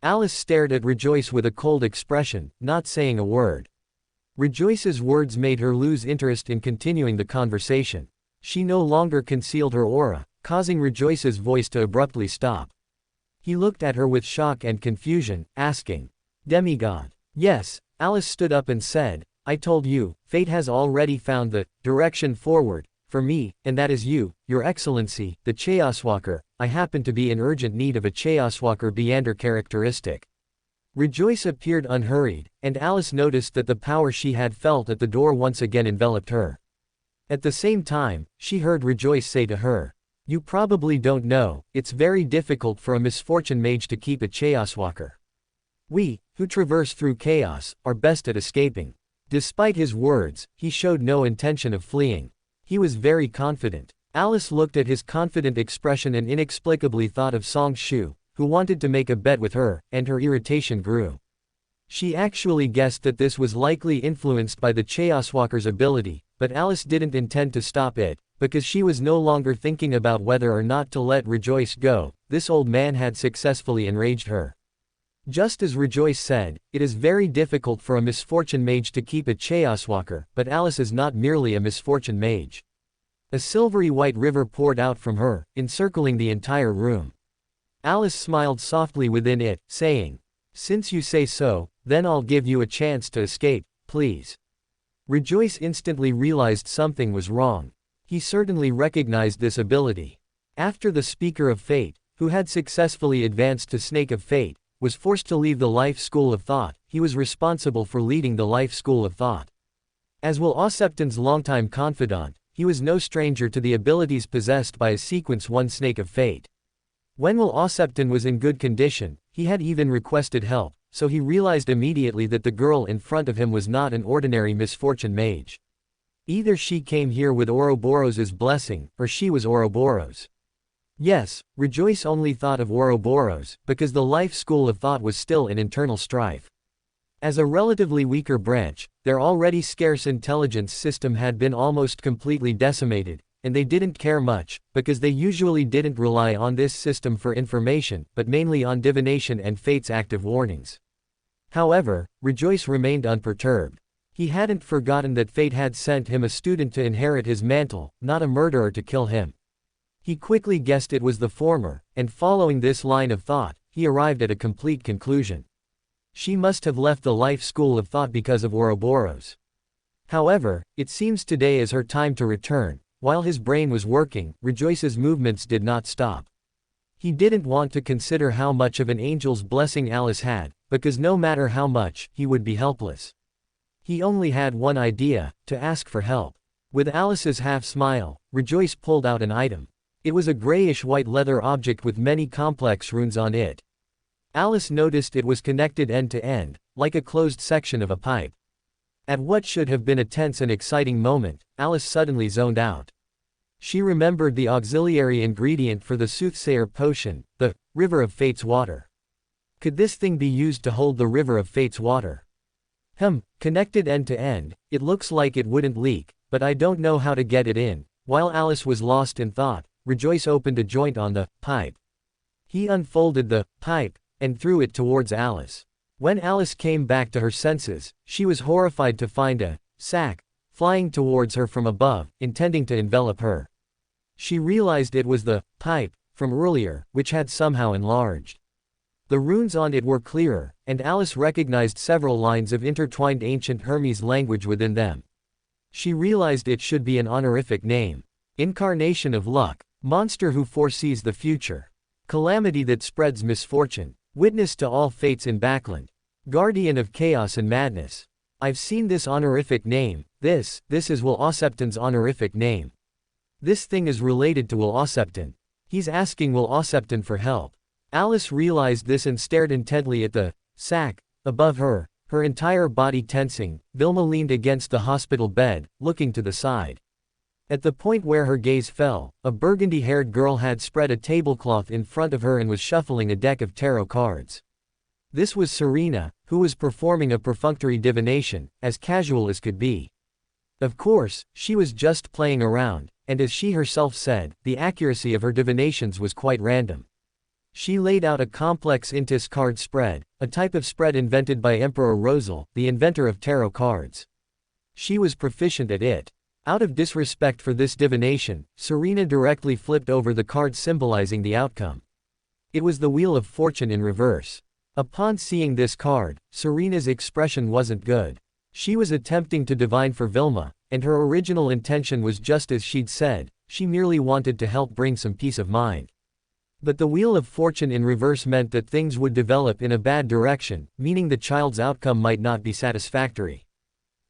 Alice stared at Rejoice with a cold expression, not saying a word. Rejoice's words made her lose interest in continuing the conversation. She no longer concealed her aura, causing Rejoice's voice to abruptly stop. He looked at her with shock and confusion, asking, "Demigod?" "Yes." Alice stood up and said, "I told you, fate has already found the direction forward for me, and that is you, Your Excellency, the Chaoswalker. I happen to be in urgent need of a Chaoswalker Beander characteristic." Rejoice appeared unhurried, and Alice noticed that the power she had felt at the door once again enveloped her. At the same time, she heard Rejoice say to her, "You probably don't know, it's very difficult for a misfortune mage to keep a Chaoswalker. We, who traverse through chaos, are best at escaping." Despite his words, he showed no intention of fleeing. He was very confident. Alice looked at his confident expression and inexplicably thought of Song Shu, who wanted to make a bet with her, and her irritation grew. She actually guessed that this was likely influenced by the Chaoswalker's ability, but Alice didn't intend to stop it, because she was no longer thinking about whether or not to let Rejoice go. This old man had successfully enraged her. Just as Rejoice said, it is very difficult for a misfortune mage to keep a Chaoswalker, but Alice is not merely a misfortune mage. A silvery white river poured out from her, encircling the entire room. Alice smiled softly within it, saying, "Since you say so, then I'll give you a chance to escape, please." Rejoice instantly realized something was wrong. He certainly recognized this ability. After the Speaker of Fate, who had successfully advanced to Snake of Fate, was forced to leave the Life School of Thought, he was responsible for leading the Life School of Thought. As Will Osepton's longtime confidant, he was no stranger to the abilities possessed by a Sequence 1 Snake of Fate. When Will Osepton was in good condition, he had even requested help, so he realized immediately that the girl in front of him was not an ordinary misfortune mage. Either she came here with Ouroboros's blessing, or she was Ouroboros. Yes, Rejoice only thought of Ouroboros, because the life school of thought was still in internal strife. As a relatively weaker branch, their already scarce intelligence system had been almost completely decimated, and they didn't care much, because they usually didn't rely on this system for information, but mainly on divination and fate's active warnings. However, Rejoice remained unperturbed. He hadn't forgotten that fate had sent him a student to inherit his mantle, not a murderer to kill him. He quickly guessed it was the former, and following this line of thought, he arrived at a complete conclusion. She must have left the life school of thought because of Ouroboros. However, it seems today is her time to return. While his brain was working, Rejoice's movements did not stop. He didn't want to consider how much of an angel's blessing Alice had, because no matter how much, he would be helpless. He only had one idea: to ask for help. With Alice's half-smile, Rejoice pulled out an item. It was a grayish-white leather object with many complex runes on it. Alice noticed it was connected end to end, like a closed section of a pipe. At what should have been a tense and exciting moment, Alice suddenly zoned out. She remembered the auxiliary ingredient for the soothsayer potion, the River of Fate's water. Could this thing be used to hold the River of Fate's water? Connected end to end, it looks like it wouldn't leak, but I don't know how to get it in. While Alice was lost in thought, Rejoice opened a joint on the pipe. He unfolded the pipe and threw it towards Alice. When Alice came back to her senses, she was horrified to find a sack flying towards her from above, intending to envelop her. She realized it was the pipe from earlier, which had somehow enlarged. The runes on it were clearer, and Alice recognized several lines of intertwined ancient Hermes language within them. She realized it should be an honorific name. Incarnation of luck, monster who foresees the future, calamity that spreads misfortune, witness to all fates in Backland, guardian of chaos and madness. I've seen this honorific name. This is Will Osepton's honorific name. This thing is related to Will Osepton. He's asking Will Osepton for help. Alice realized this and stared intently at the sack above her, her entire body tensing. Vilma leaned against the hospital bed, looking to the side. At the point where her gaze fell, a burgundy-haired girl had spread a tablecloth in front of her and was shuffling a deck of tarot cards. This was Serena, who was performing a perfunctory divination, as casual as could be. Of course, she was just playing around, and as she herself said, the accuracy of her divinations was quite random. She laid out a complex intis card spread, a type of spread invented by Emperor Rosal, the inventor of tarot cards. She was proficient at it. Out of disrespect for this divination, Serena directly flipped over the card symbolizing the outcome. It was the Wheel of Fortune in reverse. Upon seeing this card, Serena's expression wasn't good. She was attempting to divine for Vilma, and her original intention was just as she'd said, she merely wanted to help bring some peace of mind. But the Wheel of Fortune in reverse meant that things would develop in a bad direction, meaning the child's outcome might not be satisfactory.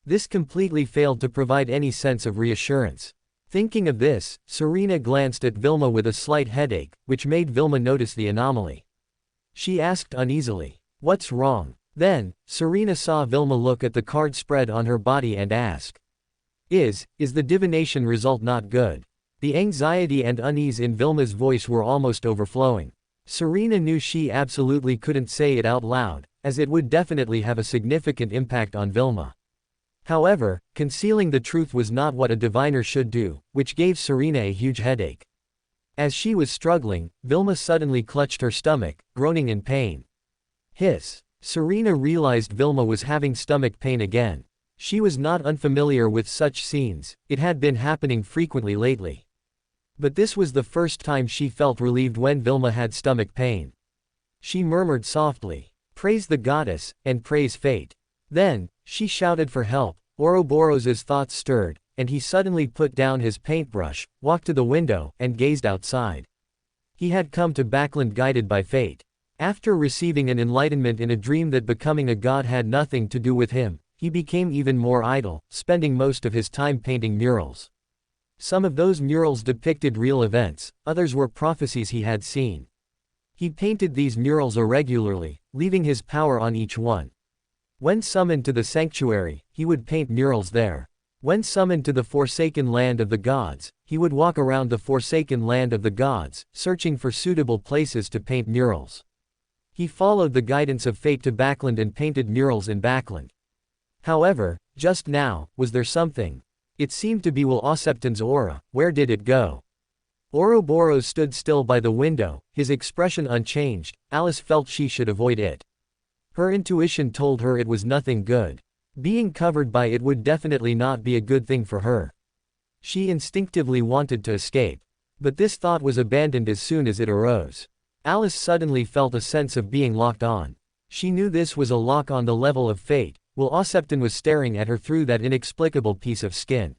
This completely failed to provide any sense of reassurance. Thinking of this, Serena glanced at Vilma with a slight headache, which made Vilma notice the anomaly. She asked uneasily, "What's wrong?" Then, Serena saw Vilma look at the card spread on her body and ask, Is the divination result not good?" The anxiety and unease in Vilma's voice were almost overflowing. Serena knew she absolutely couldn't say it out loud, as it would definitely have a significant impact on Vilma. However, concealing the truth was not what a diviner should do, which gave Serena a huge headache. As she was struggling, Vilma suddenly clutched her stomach, groaning in pain. Hiss. Serena realized Vilma was having stomach pain again. She was not unfamiliar with such scenes, it had been happening frequently lately. But this was the first time she felt relieved when Vilma had stomach pain. She murmured softly, "Praise the goddess, and praise fate." Then, she shouted for help. Ouroboros's thoughts stirred, and he suddenly put down his paintbrush, walked to the window, and gazed outside. He had come to Backland guided by fate. After receiving an enlightenment in a dream that becoming a god had nothing to do with him, he became even more idle, spending most of his time painting murals. Some of those murals depicted real events, others were prophecies he had seen. He painted these murals irregularly, leaving his power on each one. When summoned to the sanctuary, he would paint murals there. When summoned to the forsaken land of the gods, he would walk around the forsaken land of the gods, searching for suitable places to paint murals. He followed the guidance of fate to Backland and painted murals in Backland. However, just now, was there something? It seemed to be Will Osepton's aura. Where did it go? Ouroboros stood still by the window, his expression unchanged. Alice felt she should avoid it. Her intuition told her it was nothing good. Being covered by it would definitely not be a good thing for her. She instinctively wanted to escape. But this thought was abandoned as soon as it arose. Alice suddenly felt a sense of being locked on. She knew this was a lock on the level of fate. Will Osepton was staring at her through that inexplicable piece of skin.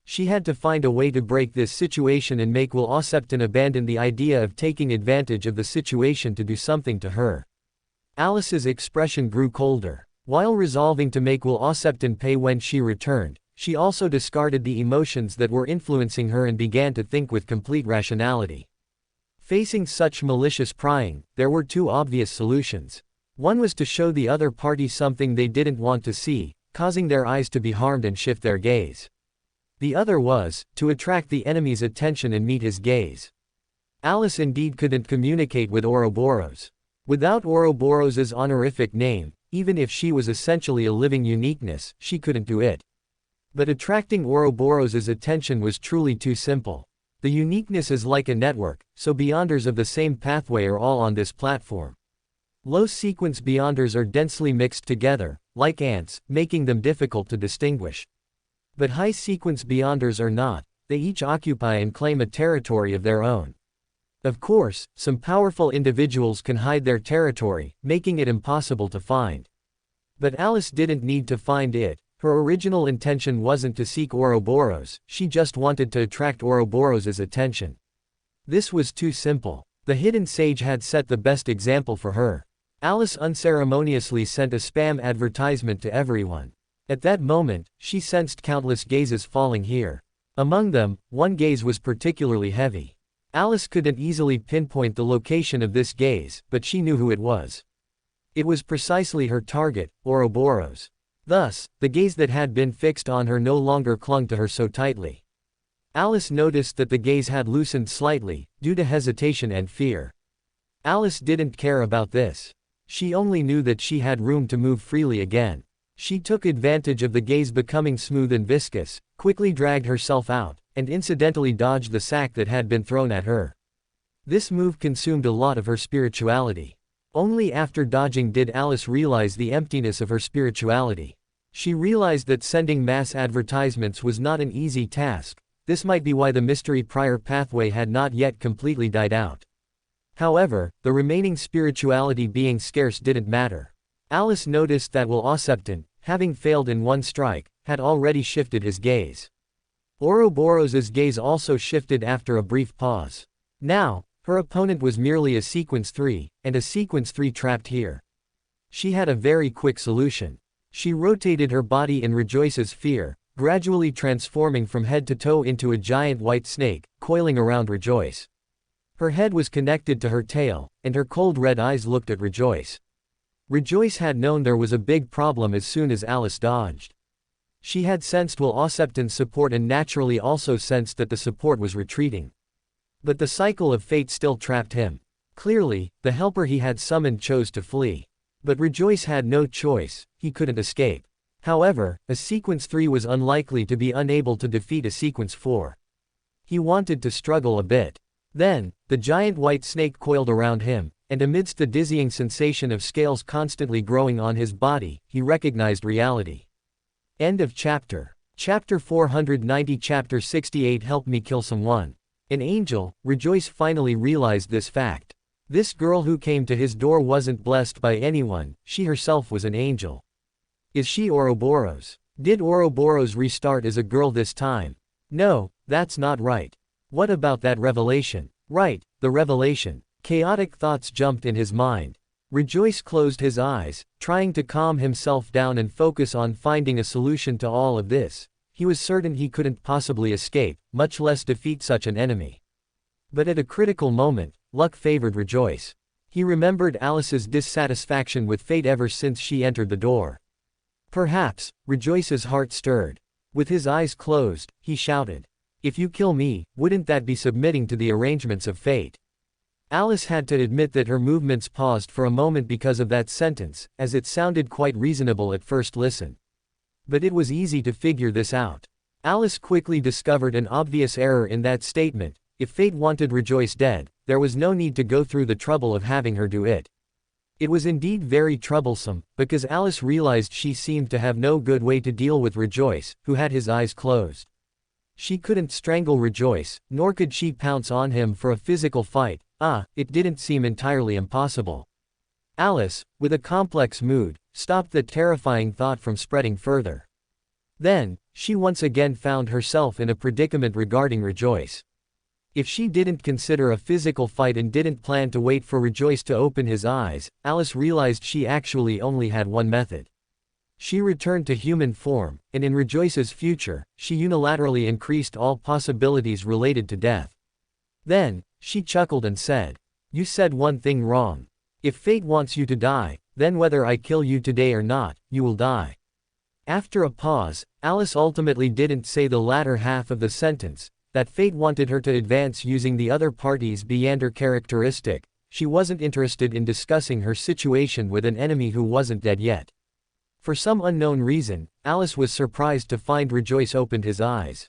She had to find a way to break this situation and make Will Osepton abandon the idea of taking advantage of the situation to do something to her. Alice's expression grew colder. While resolving to make Will Osepton pay when she returned, she also discarded the emotions that were influencing her and began to think with complete rationality. Facing such malicious prying, there were two obvious solutions. One was to show the other party something they didn't want to see, causing their eyes to be harmed and shift their gaze. The other was, to attract the enemy's attention and meet his gaze. Alice indeed couldn't communicate with Ouroboros. Without Ouroboros's honorific name, even if she was essentially a living uniqueness, she couldn't do it. But attracting Ouroboros's attention was truly too simple. The uniqueness is like a network, so beyonders of the same pathway are all on this platform. Low-sequence beyonders are densely mixed together, like ants, making them difficult to distinguish. But high-sequence beyonders are not, they each occupy and claim a territory of their own. Of course, some powerful individuals can hide their territory, making it impossible to find. But Alice didn't need to find it. Her original intention wasn't to seek Ouroboros, she just wanted to attract Ouroboros's attention. This was too simple. The hidden sage had set the best example for her. Alice unceremoniously sent a spam advertisement to everyone. At that moment, she sensed countless gazes falling here. Among them, one gaze was particularly heavy. Alice couldn't easily pinpoint the location of this gaze, but she knew who it was. It was precisely her target, Ouroboros. Thus, the gaze that had been fixed on her no longer clung to her so tightly. Alice noticed that the gaze had loosened slightly, due to hesitation and fear. Alice didn't care about this. She only knew that she had room to move freely again. She took advantage of the gaze becoming smooth and viscous, quickly dragged herself out, and incidentally dodged the sack that had been thrown at her. This move consumed a lot of her spirituality. Only after dodging did Alice realize the emptiness of her spirituality. She realized that sending mass advertisements was not an easy task. This might be why the mystery prior pathway had not yet completely died out. However, the remaining spirituality being scarce didn't matter. Alice noticed that Will Osepton, having failed in one strike, had already shifted his gaze. Ouroboros's gaze also shifted after a brief pause. Now, her opponent was merely a sequence 3, and a sequence 3 trapped here. She had a very quick solution. She rotated her body in Rejoice's sphere, gradually transforming from head to toe into a giant white snake, coiling around Rejoice. Her head was connected to her tail, and her cold red eyes looked at Rejoice. Rejoice had known there was a big problem as soon as Alice dodged. She had sensed Will Osepton's support and naturally also sensed that the support was retreating. But the cycle of fate still trapped him. Clearly, the helper he had summoned chose to flee. But Rejoice had no choice, he couldn't escape. However, a sequence 3 was unlikely to be unable to defeat a sequence 4. He wanted to struggle a bit. Then, the giant white snake coiled around him, and amidst the dizzying sensation of scales constantly growing on his body, he recognized reality. End of chapter. Chapter 490. Chapter 68. Help me kill someone. An angel. Rejoice finally realized this fact. This girl who came to his door wasn't blessed by anyone, she herself was an angel. Is she Ouroboros? Did Ouroboros restart as a girl this time? No, that's not right. What about that revelation? Right, the revelation. Chaotic thoughts jumped in his mind. Rejoice closed his eyes, trying to calm himself down and focus on finding a solution to all of this. He was certain he couldn't possibly escape, much less defeat such an enemy. But at a critical moment, luck favored Rejoice. He remembered Alice's dissatisfaction with fate ever since she entered the door. Perhaps, Rejoice's heart stirred. With his eyes closed, he shouted, "If you kill me, wouldn't that be submitting to the arrangements of fate?" Alice had to admit that her movements paused for a moment because of that sentence, as it sounded quite reasonable at first listen. But it was easy to figure this out. Alice quickly discovered an obvious error in that statement. If fate wanted Rejoice dead, there was no need to go through the trouble of having her do it. It was indeed very troublesome, because Alice realized she seemed to have no good way to deal with Rejoice, who had his eyes closed. She couldn't strangle Rejoice, nor could she pounce on him for a physical fight. It didn't seem entirely impossible. Alice, with a complex mood, stopped the terrifying thought from spreading further. Then, she once again found herself in a predicament regarding Rejoice. If she didn't consider a physical fight and didn't plan to wait for Rejoice to open his eyes, Alice realized she actually only had one method. She returned to human form, and in Rejoice's future, she unilaterally increased all possibilities related to death. Then, she chuckled and said, "You said one thing wrong. If fate wants you to die, then whether I kill you today or not, you will die." After a pause, Alice ultimately didn't say the latter half of the sentence, that fate wanted her to advance using the other party's Beander characteristic. She wasn't interested in discussing her situation with an enemy who wasn't dead yet. For some unknown reason, Alice was surprised to find Rejoice opened his eyes.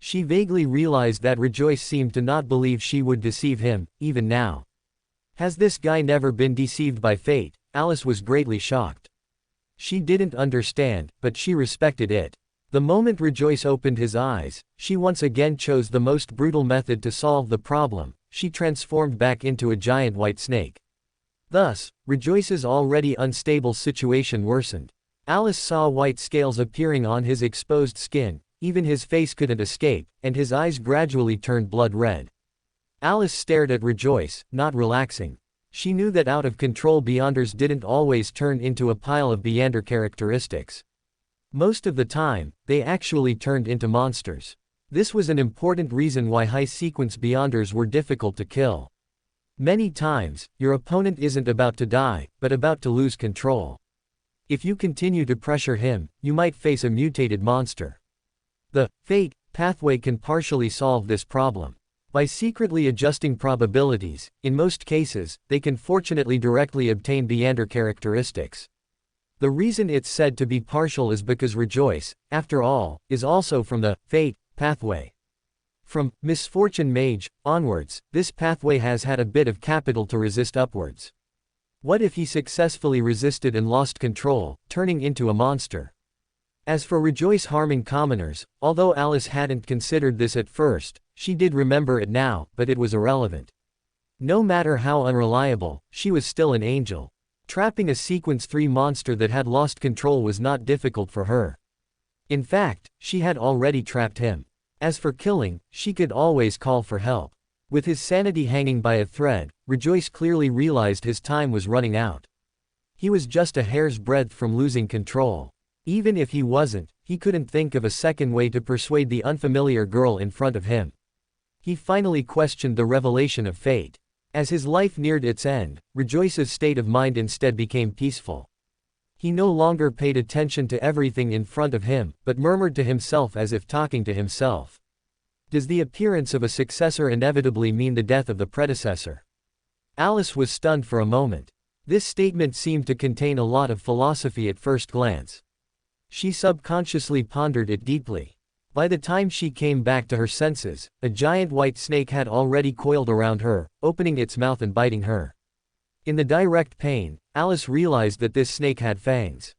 She vaguely realized that Rejoice seemed to not believe she would deceive him, even now. Has this guy never been deceived by fate? Alice was greatly shocked. She didn't understand, but she respected it. The moment Rejoice opened his eyes, she once again chose the most brutal method to solve the problem. She transformed back into a giant white snake. Thus, Rejoice's already unstable situation worsened. Alice saw white scales appearing on his exposed skin. Even his face couldn't escape, and his eyes gradually turned blood red. Alice stared at Rejoice, not relaxing. She knew that out-of-control Beanders didn't always turn into a pile of Beander characteristics. Most of the time, they actually turned into monsters. This was an important reason why high-sequence Beanders were difficult to kill. Many times, your opponent isn't about to die, but about to lose control. If you continue to pressure him, you might face a mutated monster. The fate pathway can partially solve this problem. By secretly adjusting probabilities, in most cases, they can fortunately directly obtain Beander characteristics. The reason it's said to be partial is because Rejoice, after all, is also from the fate pathway. From Misfortune Mage onwards, this pathway has had a bit of capital to resist upwards. What if he successfully resisted and lost control, turning into a monster? As for Rejoice harming commoners, although Alice hadn't considered this at first, she did remember it now, but it was irrelevant. No matter how unreliable, she was still an angel. Trapping a Sequence 3 monster that had lost control was not difficult for her. In fact, she had already trapped him. As for killing, she could always call for help. With his sanity hanging by a thread, Rejoice clearly realized his time was running out. He was just a hair's breadth from losing control. Even if he wasn't, he couldn't think of a second way to persuade the unfamiliar girl in front of him. He finally questioned the revelation of fate. As his life neared its end, Rejoice's state of mind instead became peaceful. He no longer paid attention to everything in front of him, but murmured to himself as if talking to himself. Does the appearance of a successor inevitably mean the death of the predecessor? Alice was stunned for a moment. This statement seemed to contain a lot of philosophy at first glance. She subconsciously pondered it deeply. By the time she came back to her senses, a giant white snake had already coiled around her, opening its mouth and biting her. In the direct pain, Alice realized that this snake had fangs.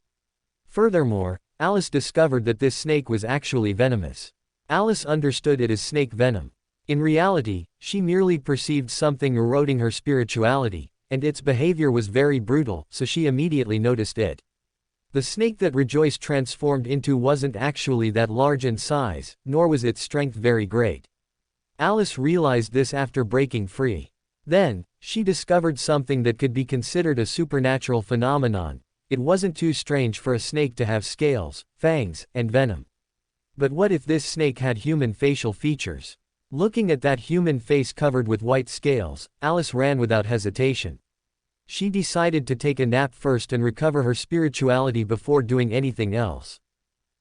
Furthermore, Alice discovered that this snake was actually venomous. Alice understood it as snake venom. In reality, she merely perceived something eroding her spirituality, and its behavior was very brutal, so she immediately noticed it. The snake that Rejoice transformed into wasn't actually that large in size, nor was its strength very great. Alice realized this after breaking free. Then, she discovered something that could be considered a supernatural phenomenon. It wasn't too strange for a snake to have scales, fangs, and venom. But what if this snake had human facial features? Looking at that human face covered with white scales, Alice ran without hesitation. She decided to take a nap first and recover her spirituality before doing anything else.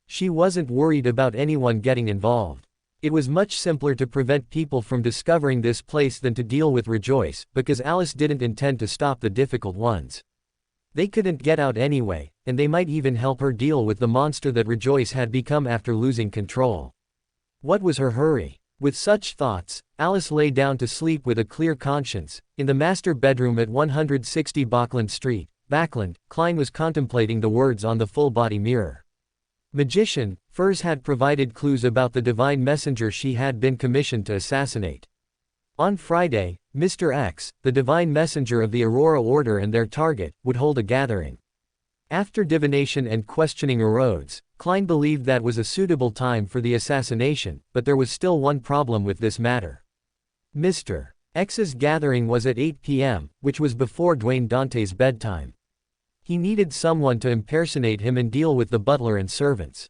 She wasn't worried about anyone getting involved. It was much simpler to prevent people from discovering this place than to deal with Rejoice, because Alice didn't intend to stop the difficult ones. They couldn't get out anyway, and they might even help her deal with the monster that Rejoice had become after losing control. What was her hurry? With such thoughts, Alice lay down to sleep with a clear conscience. In the master bedroom at 160 Bachland Street, Bachland, Klein was contemplating the words on the full-body mirror. Magician, Furs had provided clues about the divine messenger she had been commissioned to assassinate. On Friday, Mr. X, the divine messenger of the Aurora Order and their target, would hold a gathering. After divination and questioning arose, Klein believed that was a suitable time for the assassination, but there was still one problem with this matter. Mr. X's gathering was at 8 p.m., which was before Dwayne Dante's bedtime. He needed someone to impersonate him and deal with the butler and servants.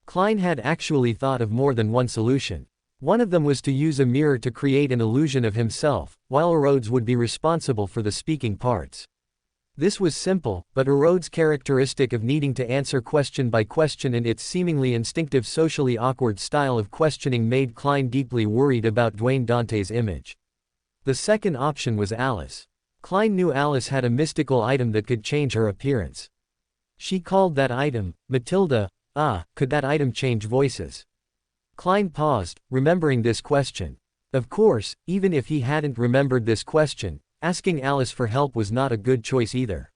Klein had actually thought of more than one solution. One of them was to use a mirror to create an illusion of himself, while Rhodes would be responsible for the speaking parts. This was simple, but Rhodes' characteristic of needing to answer question by question and its seemingly instinctive socially awkward style of questioning made Klein deeply worried about Dwayne Dante's image. The second option was Alice. Klein knew Alice had a mystical item that could change her appearance. She called that item Matilda. Could that item change voices? Klein paused, remembering this question. Of course, even if he hadn't remembered this question, asking Alice for help was not a good choice either.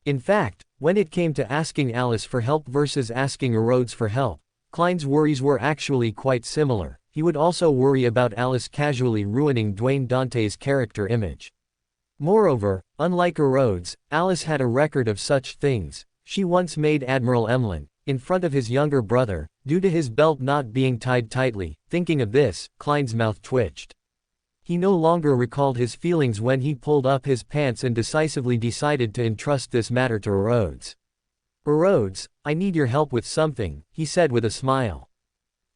In fact, when it came to asking Alice for help versus asking Rhodes for help, Klein's worries were actually quite similar. He would also worry about Alice casually ruining Dwayne Dante's character image. Moreover, unlike Rhodes, Alice had a record of such things. She once made Admiral Emlyn, in front of his younger brother, due to his belt not being tied tightly. Thinking of this, Klein's mouth twitched. He no longer recalled his feelings when he pulled up his pants and decisively decided to entrust this matter to Rhodes. Rhodes, I need your help with something, he said with a smile.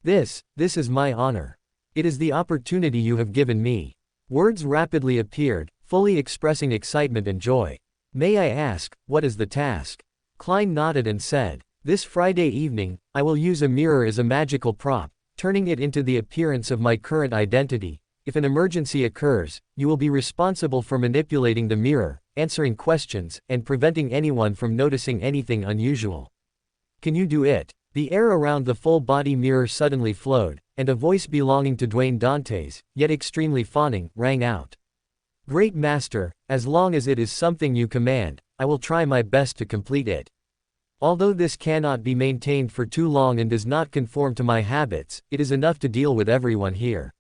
This is my honor. It is the opportunity you have given me. Words rapidly appeared, fully expressing excitement and joy. May I ask, what is the task? Klein nodded and said, this Friday evening, I will use a mirror as a magical prop, turning it into the appearance of my current identity. If an emergency occurs, you will be responsible for manipulating the mirror, answering questions, and preventing anyone from noticing anything unusual. Can you do it? The air around the full-body mirror suddenly flowed, and a voice belonging to Dwayne Dante's, yet extremely fawning, rang out. Great Master, as long as it is something you command, I will try my best to complete it. Although this cannot be maintained for too long and does not conform to my habits, it is enough to deal with everyone here.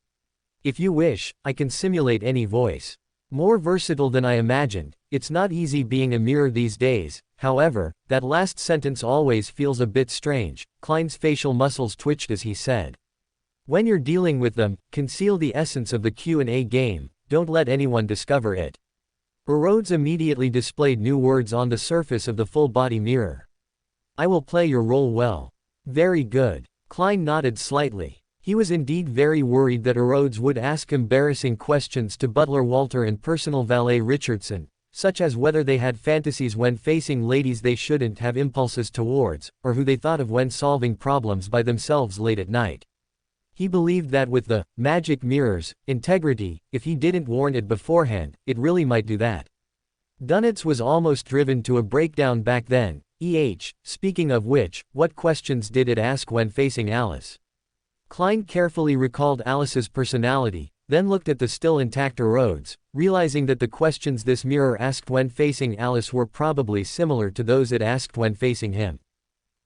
If you wish, I can simulate any voice. More versatile than I imagined. It's not easy being a mirror these days. However, that last sentence always feels a bit strange. Klein's facial muscles twitched as he said. When you're dealing with them, conceal the essence of the Q&A game. Don't let anyone discover it. Rhodes immediately displayed new words on the surface of the full-body mirror. I will play your role well. Very good. Klein nodded slightly. He was indeed very worried that Rhodes would ask embarrassing questions to butler Walter and personal valet Richardson, such as whether they had fantasies when facing ladies they shouldn't have impulses towards, or who they thought of when solving problems by themselves late at night. He believed that with the magic mirror's integrity, if he didn't warn it beforehand, it really might do that. Dunitz was almost driven to a breakdown back then. Speaking of which, what questions did it ask when facing Alice? Klein carefully recalled Alice's personality, then looked at the still intact Rhodes, realizing that the questions this mirror asked when facing Alice were probably similar to those it asked when facing him.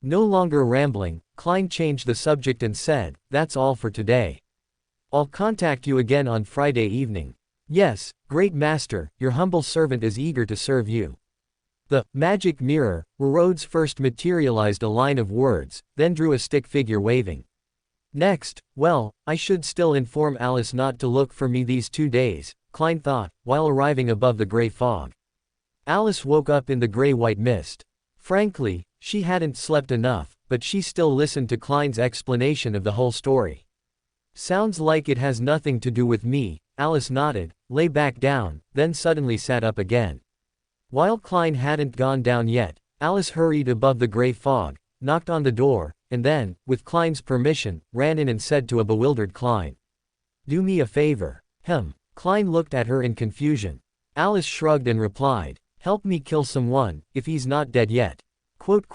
No longer rambling, Klein changed the subject and said, that's all for today. I'll contact you again on Friday evening. Yes, Great Master, your humble servant is eager to serve you. The magic mirror, Rhodes first materialized a line of words, then drew a stick figure waving. Next, well, I should still inform Alice not to look for me these 2 days, Klein thought, while arriving above the gray fog. Alice woke up in the gray-white mist. Frankly, she hadn't slept enough, but she still listened to Klein's explanation of the whole story. Sounds like it has nothing to do with me, Alice nodded, lay back down, then suddenly sat up again. While Klein hadn't gone down yet, Alice hurried above the gray fog, knocked on the door, and then, with Klein's permission, ran in and said to a bewildered Klein. "Do me a favor." Klein looked at her in confusion. Alice shrugged and replied, "Help me kill someone, if he's not dead yet." Klein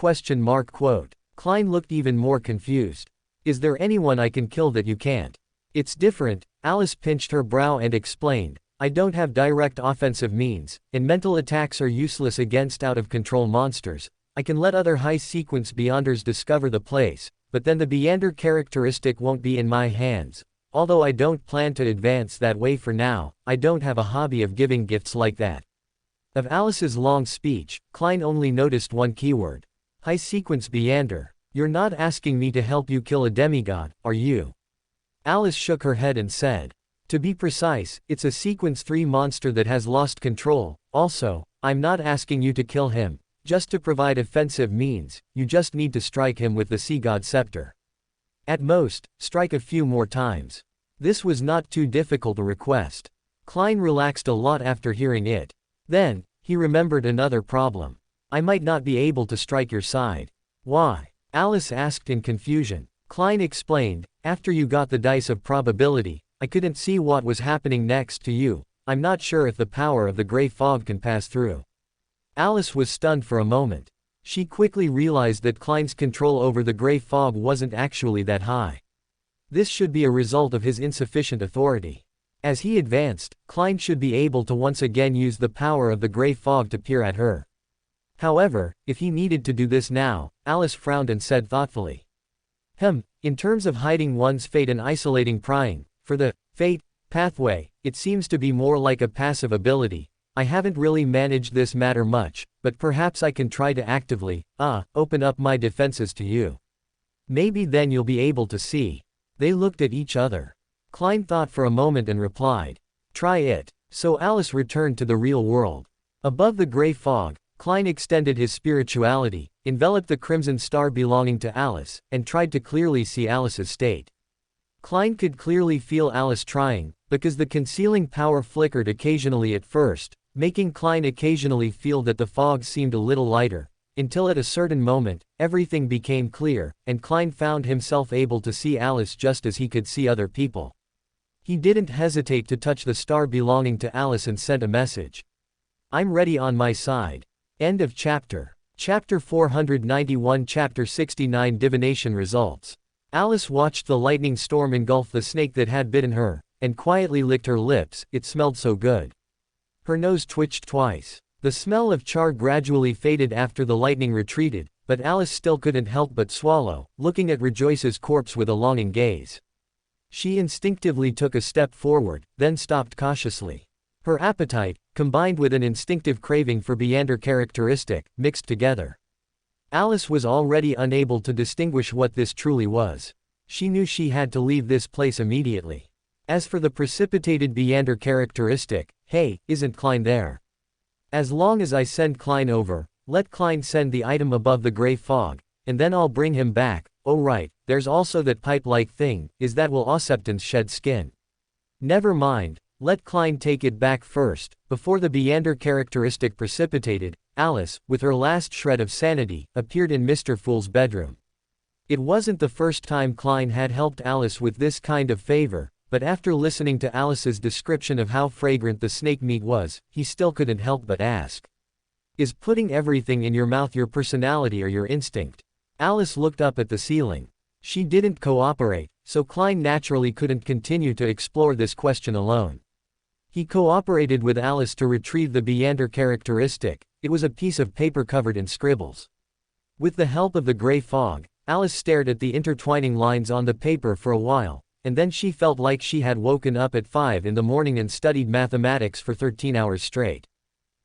looked even more confused. "Is there anyone I can kill that you can't?" "It's different," Alice pinched her brow and explained. "I don't have direct offensive means, and mental attacks are useless against out-of-control monsters. I can let other high-sequence beyonders discover the place, but then the Beyonder characteristic won't be in my hands. Although I don't plan to advance that way for now, I don't have a hobby of giving gifts like that." Of Alice's long speech, Klein only noticed one keyword. High-sequence Beyonder. "You're not asking me to help you kill a demigod, are you?" Alice shook her head and said. "To be precise, it's a sequence 3 monster that has lost control. Also, I'm not asking you to kill him, just to provide offensive means. You just need to strike him with the Sea God Scepter. At most, strike a few more times." This was not too difficult a request. Klein relaxed a lot after hearing it. Then, he remembered another problem. "I might not be able to strike your side." "Why?" Alice asked in confusion. Klein explained, "After you got the dice of probability, I couldn't see what was happening next to you. I'm not sure if the power of the gray fog can pass through." Alice was stunned for a moment. She quickly realized that Klein's control over the gray fog wasn't actually that high. This should be a result of his insufficient authority. As he advanced, Klein should be able to once again use the power of the gray fog to peer at her. However, if he needed to do this now, Alice frowned and said thoughtfully. In terms of hiding one's fate and isolating prying, for the fate pathway, it seems to be more like a passive ability. I haven't really managed this matter much, but perhaps I can try to actively, open up my defenses to you. Maybe then you'll be able to see." They looked at each other. Klein thought for a moment and replied, "Try it." So Alice returned to the real world. Above the gray fog, Klein extended his spirituality, enveloped the crimson star belonging to Alice, and tried to clearly see Alice's state. Klein could clearly feel Alice trying, because the concealing power flickered occasionally at first, making Klein occasionally feel that the fog seemed a little lighter, until at a certain moment, everything became clear, and Klein found himself able to see Alice just as he could see other people. He didn't hesitate to touch the star belonging to Alice and sent a message. "I'm ready on my side." End of chapter. Chapter 491. Chapter 69. Divination results. Alice watched the lightning storm engulf the snake that had bitten her, and quietly licked her lips. It smelled so good. Her nose twitched twice. The smell of char gradually faded after the lightning retreated, but Alice still couldn't help but swallow, looking at Rejoice's corpse with a longing gaze. She instinctively took a step forward, then stopped cautiously. Her appetite, combined with an instinctive craving for Beyonder characteristic, mixed together. Alice was already unable to distinguish what this truly was. She knew she had to leave this place immediately. As for the precipitated Beyonder characteristic, hey, isn't Klein there? As long as I send Klein over, let Klein send the item above the gray fog, and then I'll bring him back. Oh right, there's also that pipe-like thing, is that will Oseptans shed skin? Never mind, let Klein take it back first. Before the Beyonder characteristic precipitated, Alice, with her last shred of sanity, appeared in Mr. Fool's bedroom. It wasn't the first time Klein had helped Alice with this kind of favor, but after listening to Alice's description of how fragrant the snake meat was, he still couldn't help but ask. Is putting everything in your mouth your personality or your instinct? Alice looked up at the ceiling. She didn't cooperate, so Klein naturally couldn't continue to explore this question alone. He cooperated with Alice to retrieve the Beyonder characteristic. It was a piece of paper covered in scribbles. With the help of the gray fog, Alice stared at the intertwining lines on the paper for a while, and then she felt like she had woken up at 5 in the morning and studied mathematics for 13 hours straight.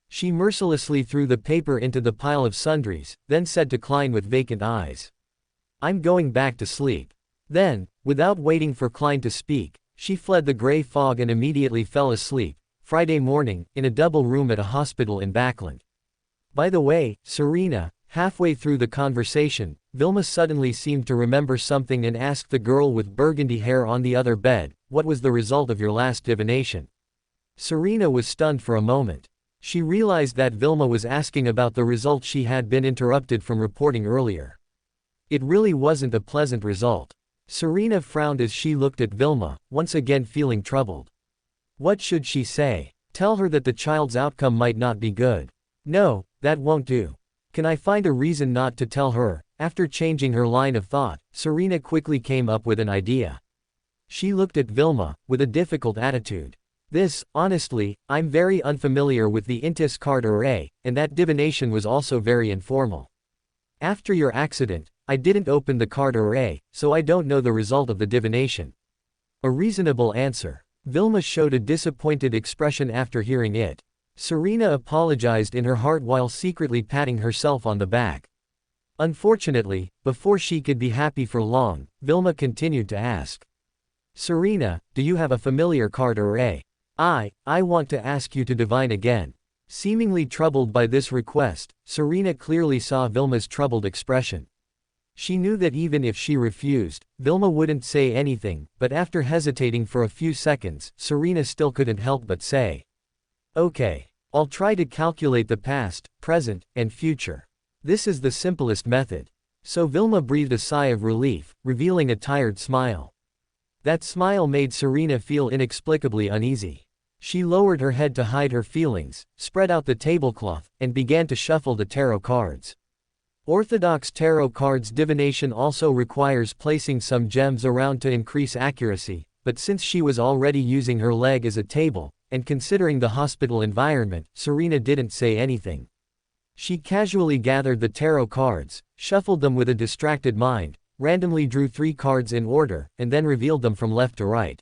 She mercilessly threw the paper into the pile of sundries, then said to Klein with vacant eyes, "I'm going back to sleep." Then, without waiting for Klein to speak, she fled the gray fog and immediately fell asleep, Friday morning, in a double room at a hospital in Backland. By the way, Serena, halfway through the conversation, Vilma suddenly seemed to remember something and asked the girl with burgundy hair on the other bed, "What was the result of your last divination?" Serena was stunned for a moment. She realized that Vilma was asking about the result she had been interrupted from reporting earlier. It really wasn't a pleasant result. Serena frowned as she looked at Vilma, once again feeling troubled. What should she say? Tell her that the child's outcome might not be good. No, that won't do. Can I find a reason not to tell her? After changing her line of thought, Serena quickly came up with an idea. She looked at Vilma, with a difficult attitude. Honestly, I'm very unfamiliar with the Intis card array, and that divination was also very informal. After your accident, I didn't open the card array, so I don't know the result of the divination. A reasonable answer. Vilma showed a disappointed expression after hearing it. Serena apologized in her heart while secretly patting herself on the back. Unfortunately, before she could be happy for long, Vilma continued to ask. Serena, do you have a familiar card array? I want to ask you to divine again. Seemingly troubled by this request, Serena clearly saw Vilma's troubled expression. She knew that even if she refused, Vilma wouldn't say anything, but after hesitating for a few seconds, Serena still couldn't help but say. Okay. I'll try to calculate the past, present, and future. This is the simplest method. So Vilma breathed a sigh of relief, revealing a tired smile. That smile made Serena feel inexplicably uneasy. She lowered her head to hide her feelings, spread out the tablecloth, and began to shuffle the tarot cards. Orthodox tarot cards divination also requires placing some gems around to increase accuracy, but since she was already using her leg as a table, and considering the hospital environment, Serena didn't say anything. She casually gathered the tarot cards, shuffled them with a distracted mind, randomly drew 3 cards in order, and then revealed them from left to right.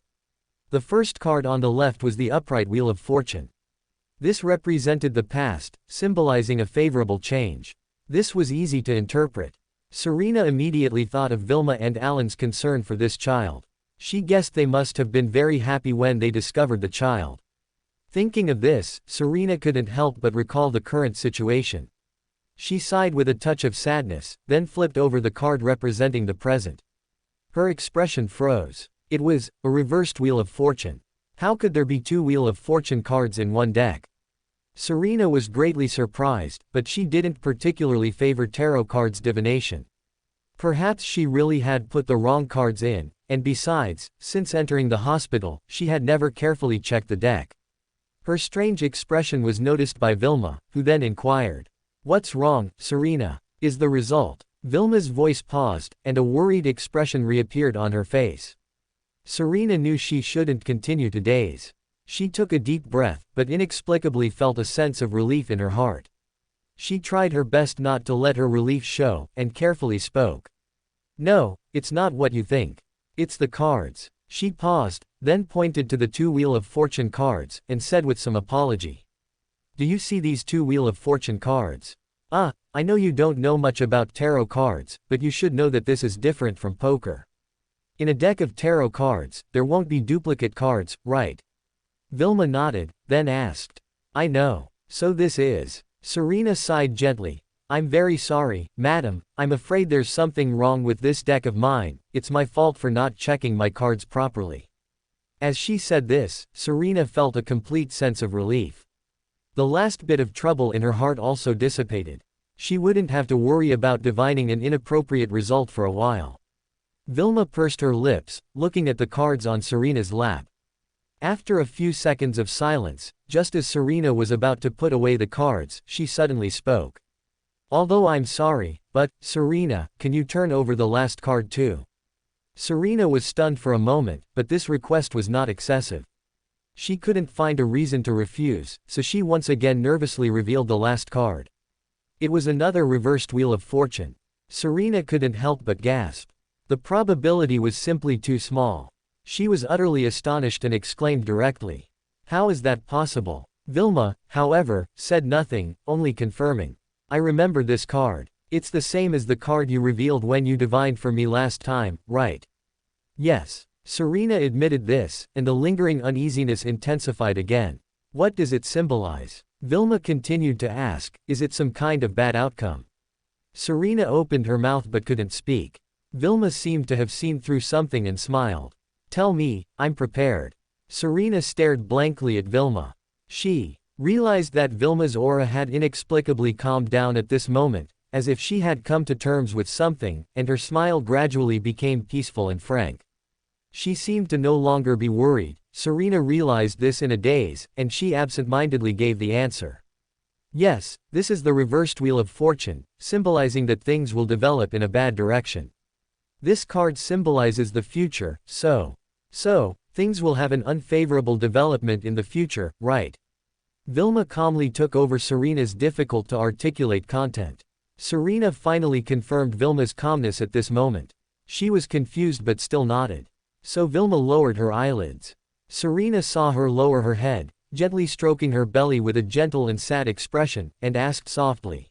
The first card on the left was the upright Wheel of Fortune. This represented the past, symbolizing a favorable change. This was easy to interpret. Serena immediately thought of Vilma and Alan's concern for this child. She guessed they must have been very happy when they discovered the child. Thinking of this, Serena couldn't help but recall the current situation. She sighed with a touch of sadness, then flipped over the card representing the present. Her expression froze. It was a reversed Wheel of Fortune. How could there be 2 Wheel of Fortune cards in one deck? Serena was greatly surprised, but she didn't particularly favor tarot cards divination. Perhaps she really had put the wrong cards in, and besides, since entering the hospital, she had never carefully checked the deck. Her strange expression was noticed by Vilma, who then inquired. What's wrong, Serena? Is the result? Vilma's voice paused, and a worried expression reappeared on her face. Serena knew she shouldn't continue to daze. She took a deep breath, but inexplicably felt a sense of relief in her heart. She tried her best not to let her relief show, and carefully spoke. No, it's not what you think. It's the cards. She paused, then pointed to the 2 Wheel of Fortune cards, and said with some apology. Do you see these 2 Wheel of Fortune cards? I know you don't know much about tarot cards, but you should know that this is different from poker. In a deck of tarot cards, there won't be duplicate cards, right? Vilma nodded, then asked. I know. So this is. Serena sighed gently. I'm very sorry, madam, I'm afraid there's something wrong with this deck of mine, it's my fault for not checking my cards properly. As she said this, Serena felt a complete sense of relief. The last bit of trouble in her heart also dissipated. She wouldn't have to worry about divining an inappropriate result for a while. Vilma pursed her lips, looking at the cards on Serena's lap. After a few seconds of silence, just as Serena was about to put away the cards, she suddenly spoke. Although I'm sorry, but, Serena, can you turn over the last card too? Serena was stunned for a moment, but this request was not excessive. She couldn't find a reason to refuse, so she once again nervously revealed the last card. It was another reversed Wheel of Fortune. Serena couldn't help but gasp. The probability was simply too small. She was utterly astonished and exclaimed directly. How is that possible? Vilma, however, said nothing, only confirming. I remember this card. It's the same as the card you revealed when you divined for me last time, right? Yes. Serena admitted this, and the lingering uneasiness intensified again. What does it symbolize? Vilma continued to ask, is it some kind of bad outcome? Serena opened her mouth but couldn't speak. Vilma seemed to have seen through something and smiled. Tell me, I'm prepared. Serena stared blankly at Vilma. She realized that Vilma's aura had inexplicably calmed down at this moment, as if she had come to terms with something, and her smile gradually became peaceful and frank. She seemed to no longer be worried. Serena realized this in a daze, and she absent-mindedly gave the answer. Yes, this is the reversed Wheel of Fortune, symbolizing that things will develop in a bad direction. This card symbolizes the future, so, things will have an unfavorable development in the future, right? Vilma calmly took over Serena's difficult-to-articulate content. Serena finally confirmed Vilma's calmness at this moment. She was confused but still nodded. So Vilma lowered her eyelids. Serena saw her lower her head, gently stroking her belly with a gentle and sad expression, and asked softly.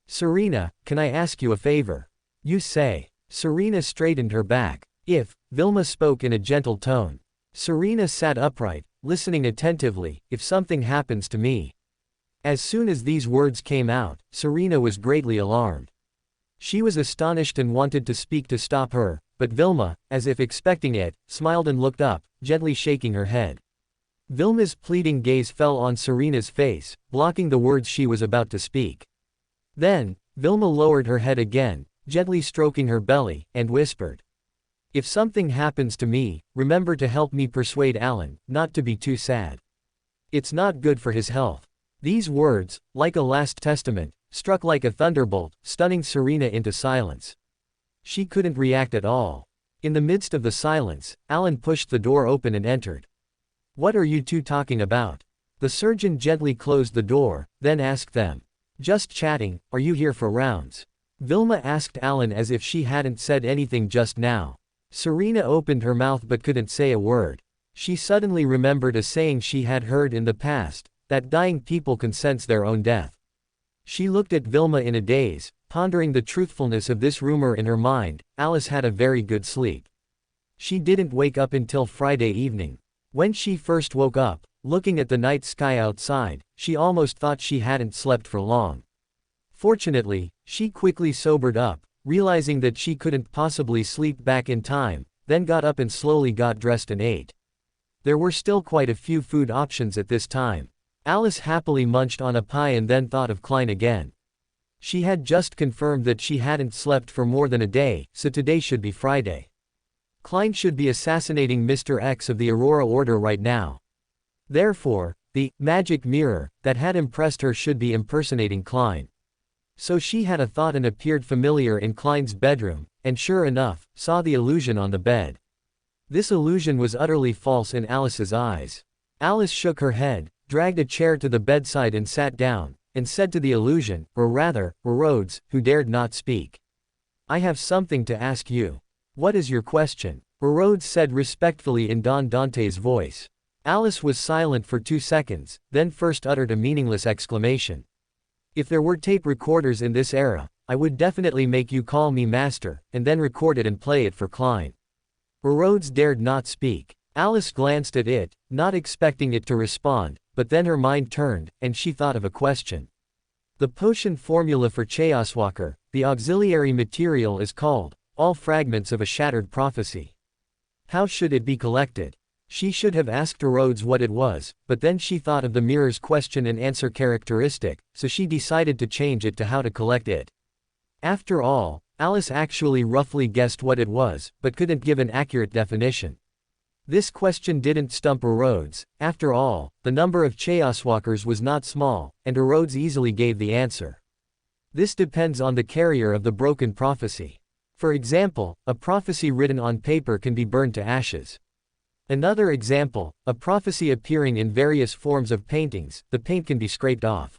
"Serena, can I ask you a favor?" "You say." Serena straightened her back. "If," Vilma spoke in a gentle tone. Serena sat upright, listening attentively. "If something happens to me." As soon as these words came out, Serena was greatly alarmed. She was astonished and wanted to speak to stop her, but Vilma, as if expecting it, smiled and looked up, gently shaking her head. Vilma's pleading gaze fell on Serena's face, blocking the words she was about to speak. Then, Vilma lowered her head again, gently stroking her belly, and whispered. "If something happens to me, remember to help me persuade Alan not to be too sad. It's not good for his health." These words, like a last testament, struck like a thunderbolt, stunning Serena into silence. She couldn't react at all. In the midst of the silence, Alan pushed the door open and entered. "What are you two talking about?" The surgeon gently closed the door, then asked them. "Just chatting. Are you here for rounds?" Vilma asked Alan as if she hadn't said anything just now. Serena opened her mouth but couldn't say a word. She suddenly remembered a saying she had heard in the past, that dying people can sense their own death. She looked at Vilma in a daze, pondering the truthfulness of this rumor in her mind. Alice had a very good sleep. She didn't wake up until Friday evening. When she first woke up, looking at the night sky outside, she almost thought she hadn't slept for long. Fortunately, she quickly sobered up, realizing that she couldn't possibly sleep back in time, then got up and slowly got dressed and ate. There were still quite a few food options at this time. Alice happily munched on a pie and then thought of Klein again. She had just confirmed that she hadn't slept for more than a day, so today should be Friday. Klein should be assassinating Mr. X of the Aurora Order right now. Therefore, the magic mirror that had impressed her should be impersonating Klein. So she had a thought and appeared familiar in Klein's bedroom, and sure enough, saw the illusion on the bed. This illusion was utterly false in Alice's eyes. Alice shook her head, dragged a chair to the bedside and sat down, and said to the illusion, or rather, Rhodes, who dared not speak. "I have something to ask you." "What is your question?" Rhodes said respectfully in Don Dante's voice. Alice was silent for 2 seconds, then first uttered a meaningless exclamation. "If there were tape recorders in this era, I would definitely make you call me master, and then record it and play it for Klein." Rhodes dared not speak. Alice glanced at it, not expecting it to respond, but then her mind turned, and she thought of a question. The potion formula for Chaoswalker, the auxiliary material is called, All Fragments of a Shattered Prophecy. How should it be collected? She should have asked Rhodes what it was, but then she thought of the mirror's question and answer characteristic, so she decided to change it to how to collect it. After all, Alice actually roughly guessed what it was, but couldn't give an accurate definition. This question didn't stump Rhodes. After all, the number of Chaoswalkers was not small, and Rhodes easily gave the answer. This depends on the carrier of the broken prophecy. For example, a prophecy written on paper can be burned to ashes. Another example, a prophecy appearing in various forms of paintings, the paint can be scraped off.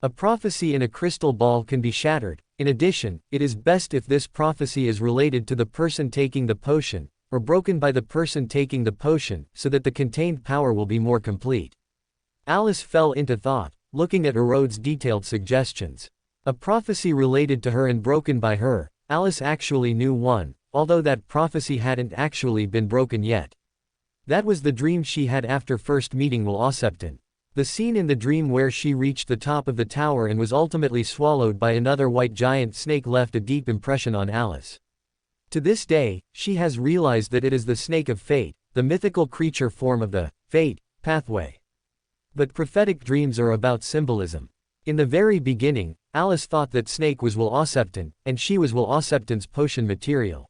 A prophecy in a crystal ball can be shattered. In addition, it is best if this prophecy is related to the person taking the potion, or broken by the person taking the potion, so that the contained power will be more complete. Alice fell into thought, looking at Rhodes' detailed suggestions. A prophecy related to her and broken by her. Alice actually knew one, although that prophecy hadn't actually been broken yet. That was the dream she had after first meeting Will Osepton. The scene in the dream where she reached the top of the tower and was ultimately swallowed by another white giant snake left a deep impression on Alice. To this day, she has realized that it is the Snake of Fate, the mythical creature form of the Fate pathway. But prophetic dreams are about symbolism. In the very beginning, Alice thought that Snake was Will Osepton, and she was Will Osepton's potion material.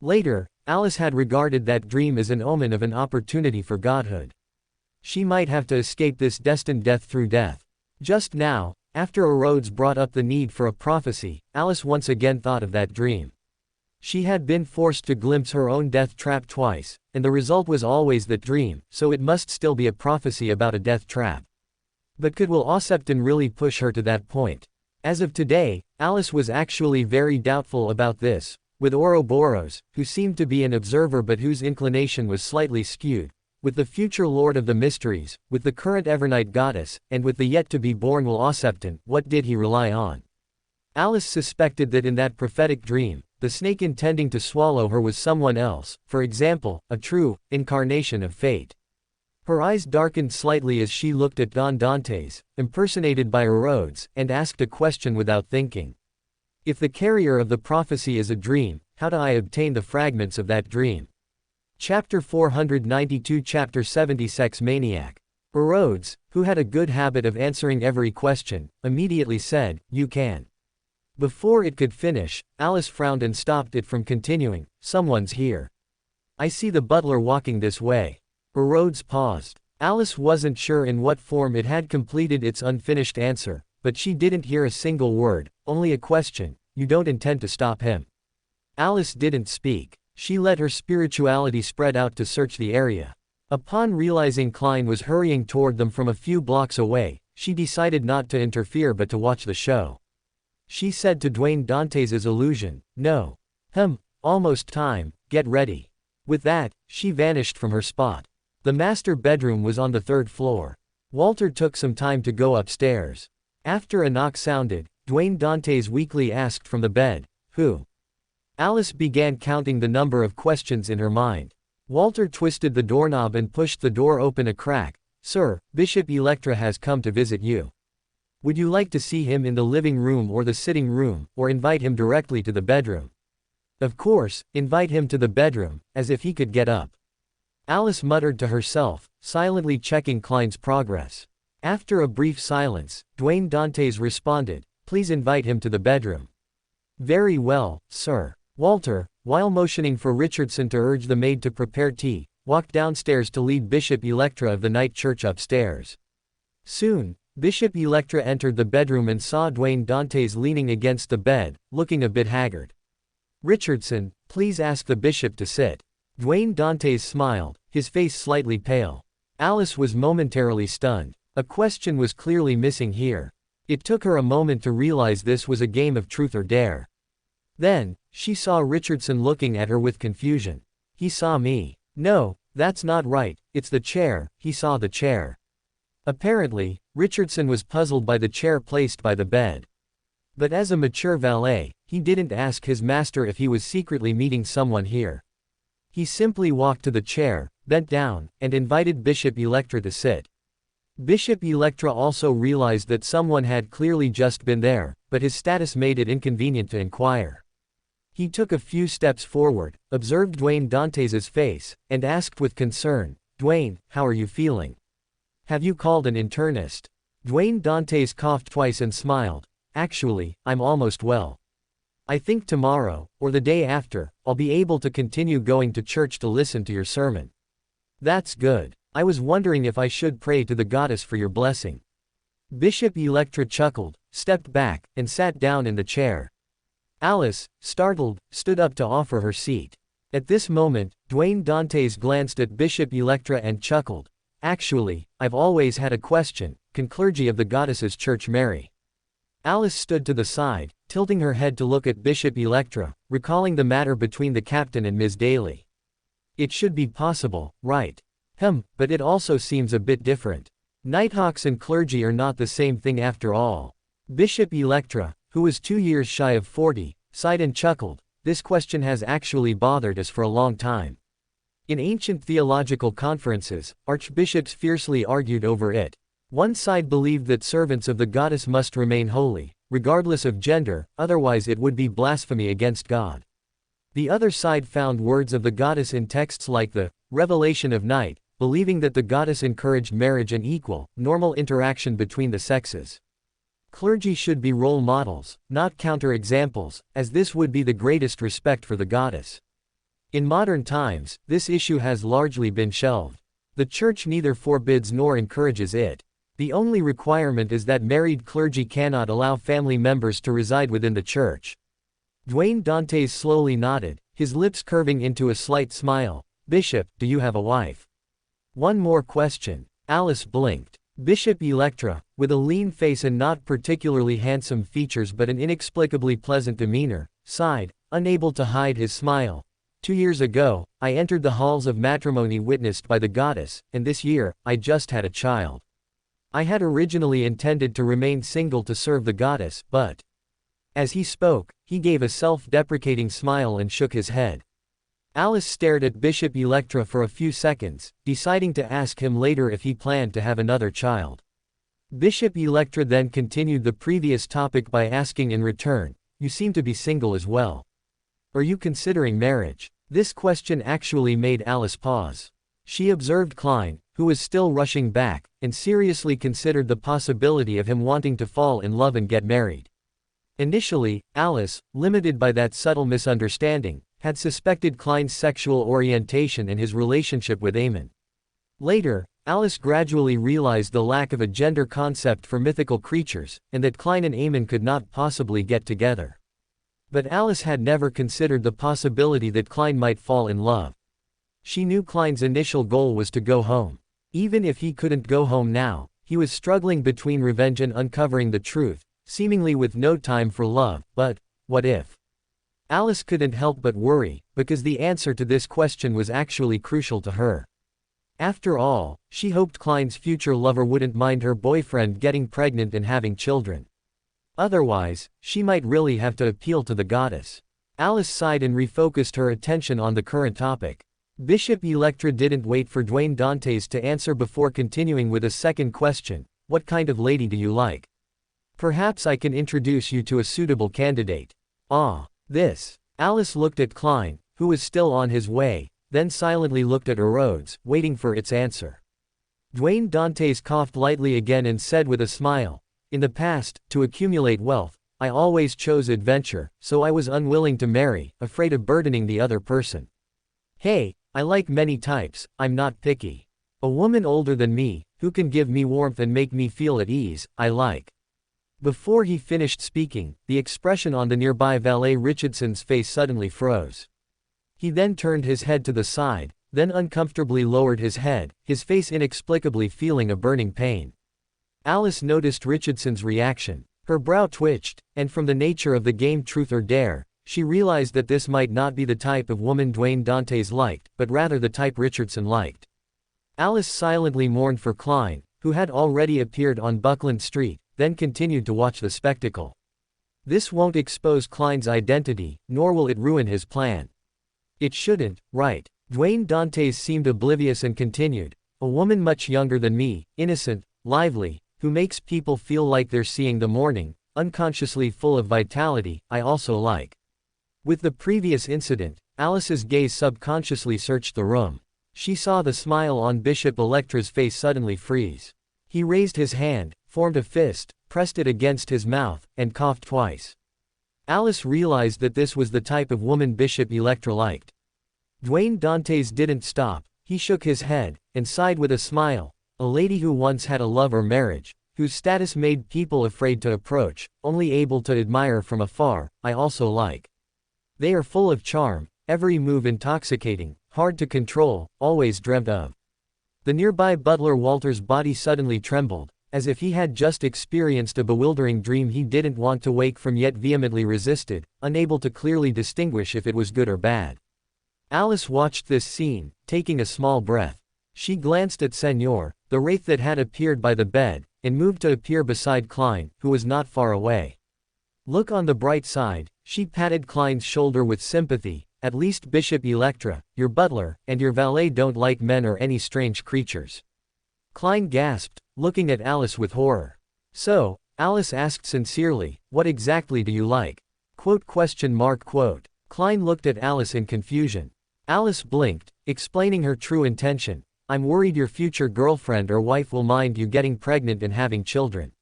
Later, Alice had regarded that dream as an omen of an opportunity for godhood. She might have to escape this destined death through death. Just now, after Rhodes brought up the need for a prophecy, Alice once again thought of that dream. She had been forced to glimpse her own death trap twice, and the result was always that dream, so it must still be a prophecy about a death trap. But could Will Osepton really push her to that point? As of today, Alice was actually very doubtful about this, with Ouroboros, who seemed to be an observer but whose inclination was slightly skewed, with the future Lord of the Mysteries, with the current Evernight goddess, and with the yet-to-be-born Will Osepton. What did he rely on? Alice suspected that in that prophetic dream, the snake intending to swallow her was someone else, for example, a true incarnation of fate. Her eyes darkened slightly as she looked at Don Dantes, impersonated by Rhodes, and asked a question without thinking. If the carrier of the prophecy is a dream, how do I obtain the fragments of that dream? Chapter 492 Chapter 70 Sex Maniac. Rhodes, who had a good habit of answering every question, immediately said, "You can." Before it could finish, Alice frowned and stopped it from continuing. "Someone's here. I see the butler walking this way." Rhodes paused. Alice wasn't sure in what form it had completed its unfinished answer, but she didn't hear a single word, only a question. "You don't intend to stop him?" Alice didn't speak. She let her spirituality spread out to search the area. Upon realizing Klein was hurrying toward them from a few blocks away, she decided not to interfere but to watch the show. She said to Dwayne Dantes' illusion, "No. Almost time, get ready." With that, she vanished from her spot. The master bedroom was on the 3rd floor. Walter took some time to go upstairs. After a knock sounded, Dwayne Dantes weakly asked from the bed, "Who?" Alice began counting the number of questions in her mind. Walter twisted the doorknob and pushed the door open a crack. "Sir, Bishop Electra has come to visit you. Would you like to see him in the living room or the sitting room, or invite him directly to the bedroom?" "Of course, invite him to the bedroom, as if he could get up." Alice muttered to herself, silently checking Klein's progress. After a brief silence, Dwayne Dantes responded, "Please invite him to the bedroom." "Very well, sir." Walter, while motioning for Richardson to urge the maid to prepare tea, walked downstairs to lead Bishop Electra of the night church upstairs. Soon, Bishop Electra entered the bedroom and saw Dwayne Dantes leaning against the bed, looking a bit haggard. "Richardson, please ask the bishop to sit." Dwayne Dantes smiled, his face slightly pale. Alice was momentarily stunned. A question was clearly missing here. It took her a moment to realize this was a game of truth or dare. Then, she saw Richardson looking at her with confusion. "He saw me." "No, that's not right, it's the chair." He saw the chair. Apparently, Richardson was puzzled by the chair placed by the bed. But as a mature valet, he didn't ask his master if he was secretly meeting someone here. He simply walked to the chair, bent down, and invited Bishop Electra to sit. Bishop Electra also realized that someone had clearly just been there, but his status made it inconvenient to inquire. He took a few steps forward, observed Dwayne Dantes' face, and asked with concern, "Dwayne, how are you feeling? Have you called an internist?" Dwayne Dantes coughed twice and smiled. "Actually, I'm almost well. I think tomorrow, or the day after, I'll be able to continue going to church to listen to your sermon." "That's good. I was wondering if I should pray to the goddess for your blessing." Bishop Electra chuckled, stepped back, and sat down in the chair. Alice, startled, stood up to offer her seat. At this moment, Dwayne Dantes glanced at Bishop Electra and chuckled. "Actually, I've always had a question. Can clergy of the goddess's church marry?" Alice stood to the side, tilting her head to look at Bishop Electra, recalling the matter between the captain and Ms. Daly. "It should be possible, right? But it also seems a bit different. Nighthawks and clergy are not the same thing after all." Bishop Electra, who was 2 years shy of 40, sighed and chuckled. "This question has actually bothered us for a long time. In ancient theological conferences, archbishops fiercely argued over it. One side believed that servants of the goddess must remain holy, regardless of gender, otherwise it would be blasphemy against God. The other side found words of the goddess in texts like the Revelation of Night, believing that the goddess encouraged marriage and equal, normal interaction between the sexes. Clergy should be role models, not counter-examples, as this would be the greatest respect for the goddess. In modern times, this issue has largely been shelved. The Church neither forbids nor encourages it. The only requirement is that married clergy cannot allow family members to reside within the Church. Duane Dantes slowly nodded, his lips curving into a slight smile. Bishop, do you have a wife? One more question. Alice blinked. Bishop Electra, with a lean face and not particularly handsome features but an inexplicably pleasant demeanor, sighed, unable to hide his smile. 2 years ago, I entered the halls of matrimony witnessed by the goddess, and this year, I just had a child. I had originally intended to remain single to serve the goddess, but... As he spoke, he gave a self-deprecating smile and shook his head. Alice stared at Bishop Electra for a few seconds, deciding to ask him later if he planned to have another child. Bishop Electra then continued the previous topic by asking in return, "You seem to be single as well. Are you considering marriage?" This question actually made Alice pause. She observed Klein, who was still rushing back, and seriously considered the possibility of him wanting to fall in love and get married. Initially, Alice, limited by that subtle misunderstanding, had suspected Klein's sexual orientation and his relationship with Aemon. Later, Alice gradually realized the lack of a gender concept for mythical creatures, and that Klein and Aemon could not possibly get together. But Alice had never considered the possibility that Klein might fall in love. She knew Klein's initial goal was to go home. Even if he couldn't go home now, he was struggling between revenge and uncovering the truth, seemingly with no time for love. But what if? Alice couldn't help but worry, because the answer to this question was actually crucial to her. After all, she hoped Klein's future lover wouldn't mind her boyfriend getting pregnant and having children. Otherwise, she might really have to appeal to the goddess. Alice sighed and refocused her attention on the current topic. Bishop Electra didn't wait for Duane Dantes to answer before continuing with a second question. What kind of lady do you like? Perhaps I can introduce you to a suitable candidate. Ah. This. Alice looked at Klein, who was still on his way, then silently looked at Erodes, waiting for its answer. Duane Dantes coughed lightly again and said with a smile, "In the past, to accumulate wealth, I always chose adventure, so I was unwilling to marry, afraid of burdening the other person. Hey, I like many types, I'm not picky. A woman older than me, who can give me warmth and make me feel at ease, I like." Before he finished speaking, the expression on the nearby valet Richardson's face suddenly froze. He then turned his head to the side, then uncomfortably lowered his head, his face inexplicably feeling a burning pain. Alice noticed Richardson's reaction. Her brow twitched, and from the nature of the game Truth or Dare, she realized that this might not be the type of woman Duane Dantes liked, but rather the type Richardson liked. Alice silently mourned for Klein, who had already appeared on Buckland Street, then continued to watch the spectacle. This won't expose Klein's identity, nor will it ruin his plan. It shouldn't, right? Duane Dantes seemed oblivious and continued, "A woman much younger than me, innocent, lively, who makes people feel like they're seeing the morning, unconsciously full of vitality, I also like." With the previous incident, Alice's gaze subconsciously searched the room. She saw the smile on Bishop Electra's face suddenly freeze. He raised his hand, formed a fist, pressed it against his mouth, and coughed twice. Alice realized that this was the type of woman Bishop Electra liked. Duane Dantes didn't stop, he shook his head, and sighed with a smile. A lady who once had a love or marriage, whose status made people afraid to approach, only able to admire from afar, I also like. They are full of charm, every move intoxicating, hard to control, always dreamt of. The nearby butler Walter's body suddenly trembled, as if he had just experienced a bewildering dream he didn't want to wake from yet vehemently resisted, unable to clearly distinguish if it was good or bad. Alice watched this scene, taking a small breath. She glanced at Senor, the wraith that had appeared by the bed, and moved to appear beside Klein, who was not far away. Look on the bright side, she patted Klein's shoulder with sympathy. At least Bishop Electra, your butler, and your valet don't like men or any strange creatures. Klein gasped, looking at Alice with horror. So, Alice asked sincerely, what exactly do you like? Quote. Klein looked at Alice in confusion. Alice blinked, explaining her true intention. I'm worried your future girlfriend or wife will mind you getting pregnant and having children.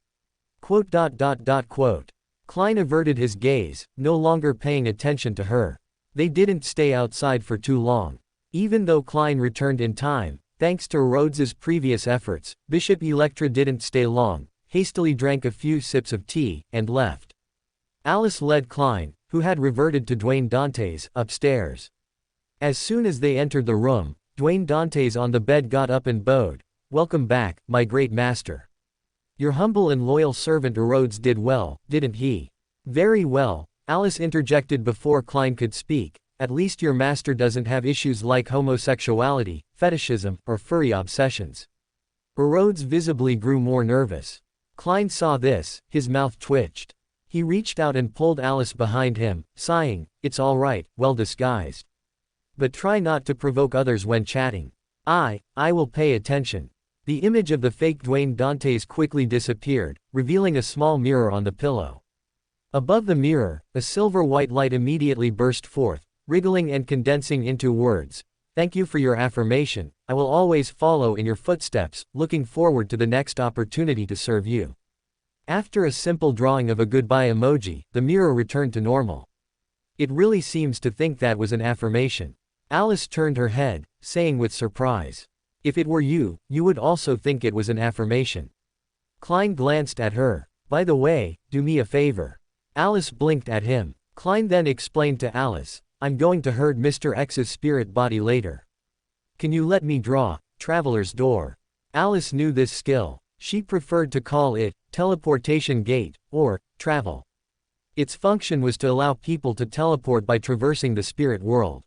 Quote. Klein averted his gaze, no longer paying attention to her. They didn't stay outside for too long. Even though Klein returned in time, thanks to Rhodes's previous efforts, Bishop Electra didn't stay long, hastily drank a few sips of tea, and left. Alice led Klein, who had reverted to Dwayne Dantes, upstairs. As soon as they entered the room, Dwayne Dantes on the bed got up and bowed. Welcome back, my great master. Your humble and loyal servant Rhodes did well, didn't he? Very well, Alice interjected before Klein could speak. At least your master doesn't have issues like homosexuality, fetishism, or furry obsessions. Rhodes visibly grew more nervous. Klein saw this, his mouth twitched. He reached out and pulled Alice behind him, sighing, it's all right, well disguised. But try not to provoke others when chatting. I will pay attention. The image of the fake Dwayne Dantes quickly disappeared, revealing a small mirror on the pillow. Above the mirror, a silver-white light immediately burst forth, wriggling and condensing into words. Thank you for your affirmation, I will always follow in your footsteps, looking forward to the next opportunity to serve you. After a simple drawing of a goodbye emoji, the mirror returned to normal. It really seems to think that was an affirmation. Alice turned her head, saying with surprise. If it were you, you would also think it was an affirmation. Klein glanced at her. By the way, do me a favor. Alice blinked at him. Klein then explained to Alice, I'm going to herd Mr. X's spirit body later. Can you let me draw, Traveler's Door? Alice knew this skill. She preferred to call it, teleportation gate, or, travel. Its function was to allow people to teleport by traversing the spirit world.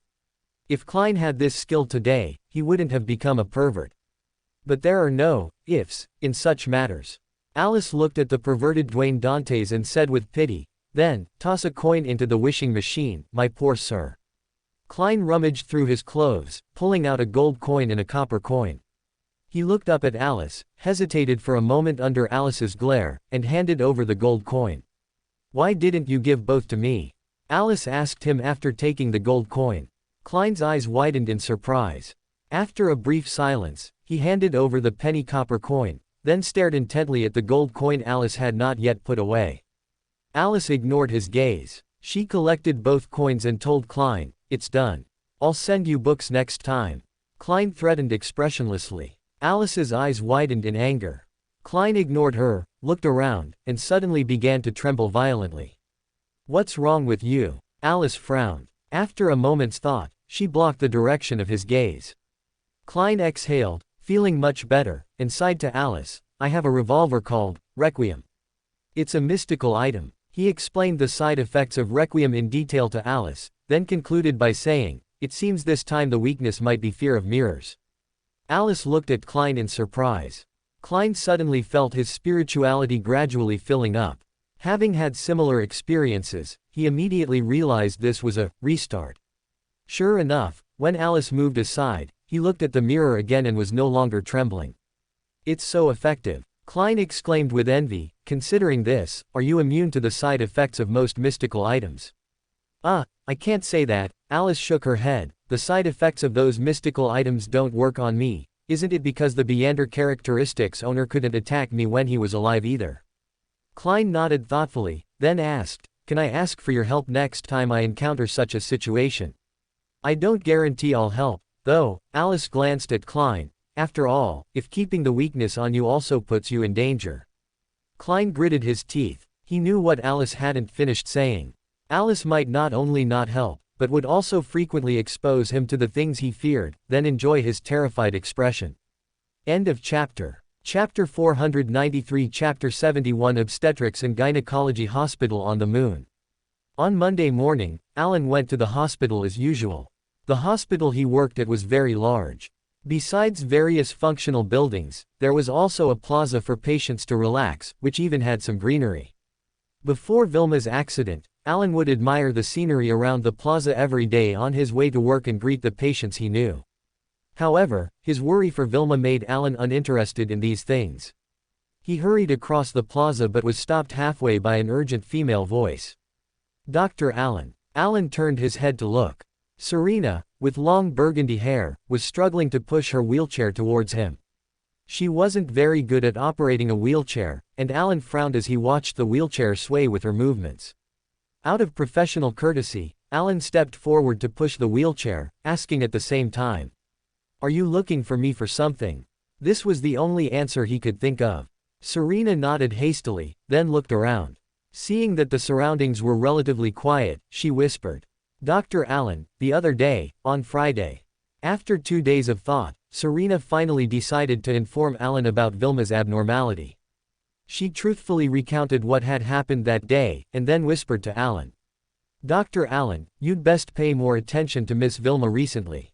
If Klein had this skill today, he wouldn't have become a pervert. But there are no ifs in such matters. Alice looked at the perverted Dwayne Dantes and said with pity, then, toss a coin into the wishing machine, my poor sir. Klein rummaged through his clothes, pulling out a gold coin and a copper coin. He looked up at Alice, hesitated for a moment under Alice's glare, and handed over the gold coin. Why didn't you give both to me? Alice asked him after taking the gold coin. Klein's eyes widened in surprise. After a brief silence, he handed over the penny copper coin, then stared intently at the gold coin Alice had not yet put away. Alice ignored his gaze. She collected both coins and told Klein, it's done. I'll send you books next time. Klein threatened expressionlessly. Alice's eyes widened in anger. Klein ignored her, looked around, and suddenly began to tremble violently. What's wrong with you? Alice frowned. After a moment's thought, she blocked the direction of his gaze. Klein exhaled, feeling much better, and sighed to Alice, I have a revolver called Requiem. It's a mystical item. He explained the side effects of Requiem in detail to Alice, then concluded by saying, it seems this time the weakness might be fear of mirrors. Alice looked at Klein in surprise. Klein suddenly felt his spirituality gradually filling up. Having had similar experiences, he immediately realized this was a restart. Sure enough, when Alice moved aside, he looked at the mirror again and was no longer trembling. It's so effective. Klein exclaimed with envy, considering this, are you immune to the side effects of most mystical items? I can't say that, Alice shook her head, the side effects of those mystical items don't work on me, isn't it because the Beander characteristics owner couldn't attack me when he was alive either? Klein nodded thoughtfully, then asked, can I ask for your help next time I encounter such a situation? I don't guarantee I'll help, though. Alice glanced at Klein. After all, if keeping the weakness on you also puts you in danger. Klein gritted his teeth. He knew what Alice hadn't finished saying. Alice might not only not help, but would also frequently expose him to the things he feared, then enjoy his terrified expression. End of chapter. Chapter 493 Chapter 71 Obstetrics and Gynecology Hospital on the Moon. On Monday morning, Alan went to the hospital as usual. The hospital he worked at was very large. Besides various functional buildings, there was also a plaza for patients to relax, which even had some greenery. Before Vilma's accident, Alan would admire the scenery around the plaza every day on his way to work and greet the patients he knew. However, his worry for Vilma made Alan uninterested in these things. He hurried across the plaza but was stopped halfway by an urgent female voice. Dr. Alan. Alan turned his head to look. Serena, with long burgundy hair, was struggling to push her wheelchair towards him. She wasn't very good at operating a wheelchair, and Alan frowned as he watched the wheelchair sway with her movements. Out of professional courtesy, Alan stepped forward to push the wheelchair, asking at the same time, "Are you looking for me for something?" This was the only answer he could think of. Serena nodded hastily, then looked around. Seeing that the surroundings were relatively quiet, she whispered, "Dr. Allen, the other day, on Friday." After 2 days of thought, Serena finally decided to inform Alan about Vilma's abnormality. She truthfully recounted what had happened that day, and then whispered to Alan, "Dr. Allen, you'd best pay more attention to Miss Vilma recently."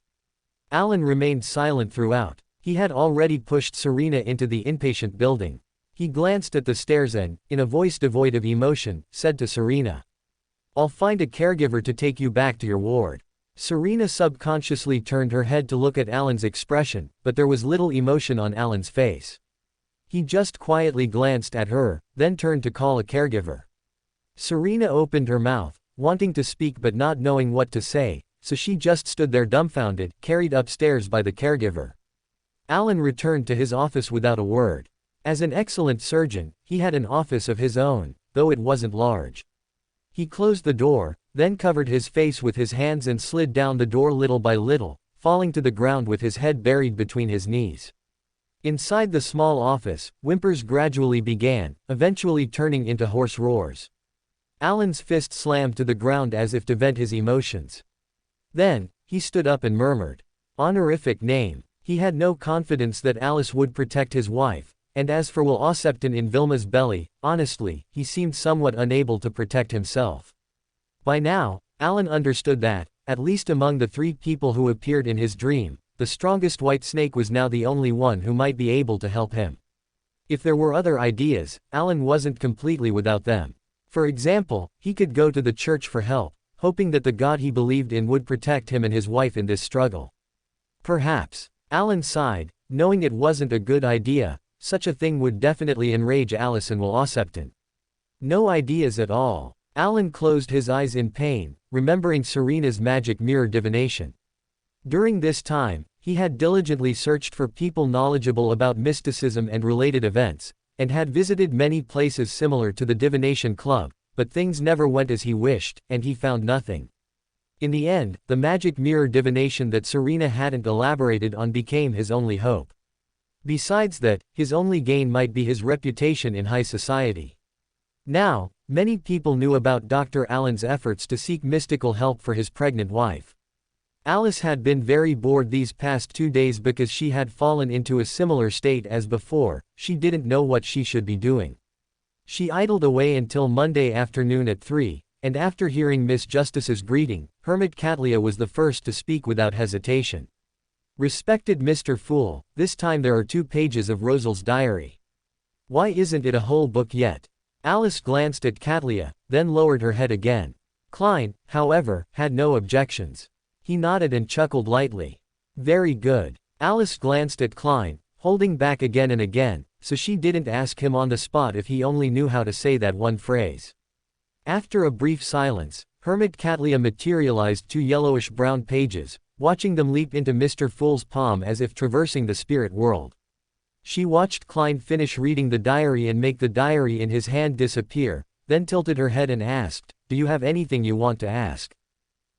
Alan remained silent throughout. He had already pushed Serena into the inpatient building. He glanced at the stairs and, in a voice devoid of emotion, said to Serena, "I'll find a caregiver to take you back to your ward." Serena subconsciously turned her head to look at Alan's expression, but there was little emotion on Alan's face. He just quietly glanced at her, then turned to call a caregiver. Serena opened her mouth, wanting to speak but not knowing what to say, so she just stood there dumbfounded, carried upstairs by the caregiver. Alan returned to his office without a word. As an excellent surgeon, he had an office of his own, though it wasn't large. He closed the door, then covered his face with his hands and slid down the door little by little, falling to the ground with his head buried between his knees. Inside the small office, whimpers gradually began, eventually turning into hoarse roars. Alan's fist slammed to the ground as if to vent his emotions. Then, he stood up and murmured, "Honorific name." He had no confidence that Alice would protect his wife, and as for Will Ossepton in Vilma's belly, honestly, he seemed somewhat unable to protect himself. By now, Alan understood that, at least among the 3 people who appeared in his dream, the strongest white snake was now the only one who might be able to help him. If there were other ideas, Alan wasn't completely without them. For example, he could go to the church for help, hoping that the God he believed in would protect him and his wife in this struggle. Perhaps. Alan sighed, knowing it wasn't a good idea. Such a thing would definitely enrage Alice and Will Ossepton. No ideas at all. Alan closed his eyes in pain, remembering Serena's magic mirror divination. During this time, he had diligently searched for people knowledgeable about mysticism and related events, and had visited many places similar to the divination club, but things never went as he wished, and he found nothing. In the end, the magic mirror divination that Serena hadn't elaborated on became his only hope. Besides that, his only gain might be his reputation in high society. Now, many people knew about Dr. Allen's efforts to seek mystical help for his pregnant wife. Alice had been very bored these past 2 days because she had fallen into a similar state as before. She didn't know what she should be doing. She idled away until Monday afternoon at 3, and after hearing Miss Justice's greeting, Hermit Catlia was the first to speak without hesitation. "Respected Mr. Fool, this time there are 2 pages of Rosal's diary. Why isn't it a whole book yet?" Alice glanced at Catlia, then lowered her head again. Klein, however, had no objections. He nodded and chuckled lightly. "Very good." Alice glanced at Klein, holding back again and again, so she didn't ask him on the spot if he only knew how to say that one phrase. After a brief silence, Hermit Catlia materialized 2 yellowish-brown pages, watching them leap into Mr. Fool's palm as if traversing the spirit world. She watched Klein finish reading the diary and make the diary in his hand disappear, then tilted her head and asked, "Do you have anything you want to ask?"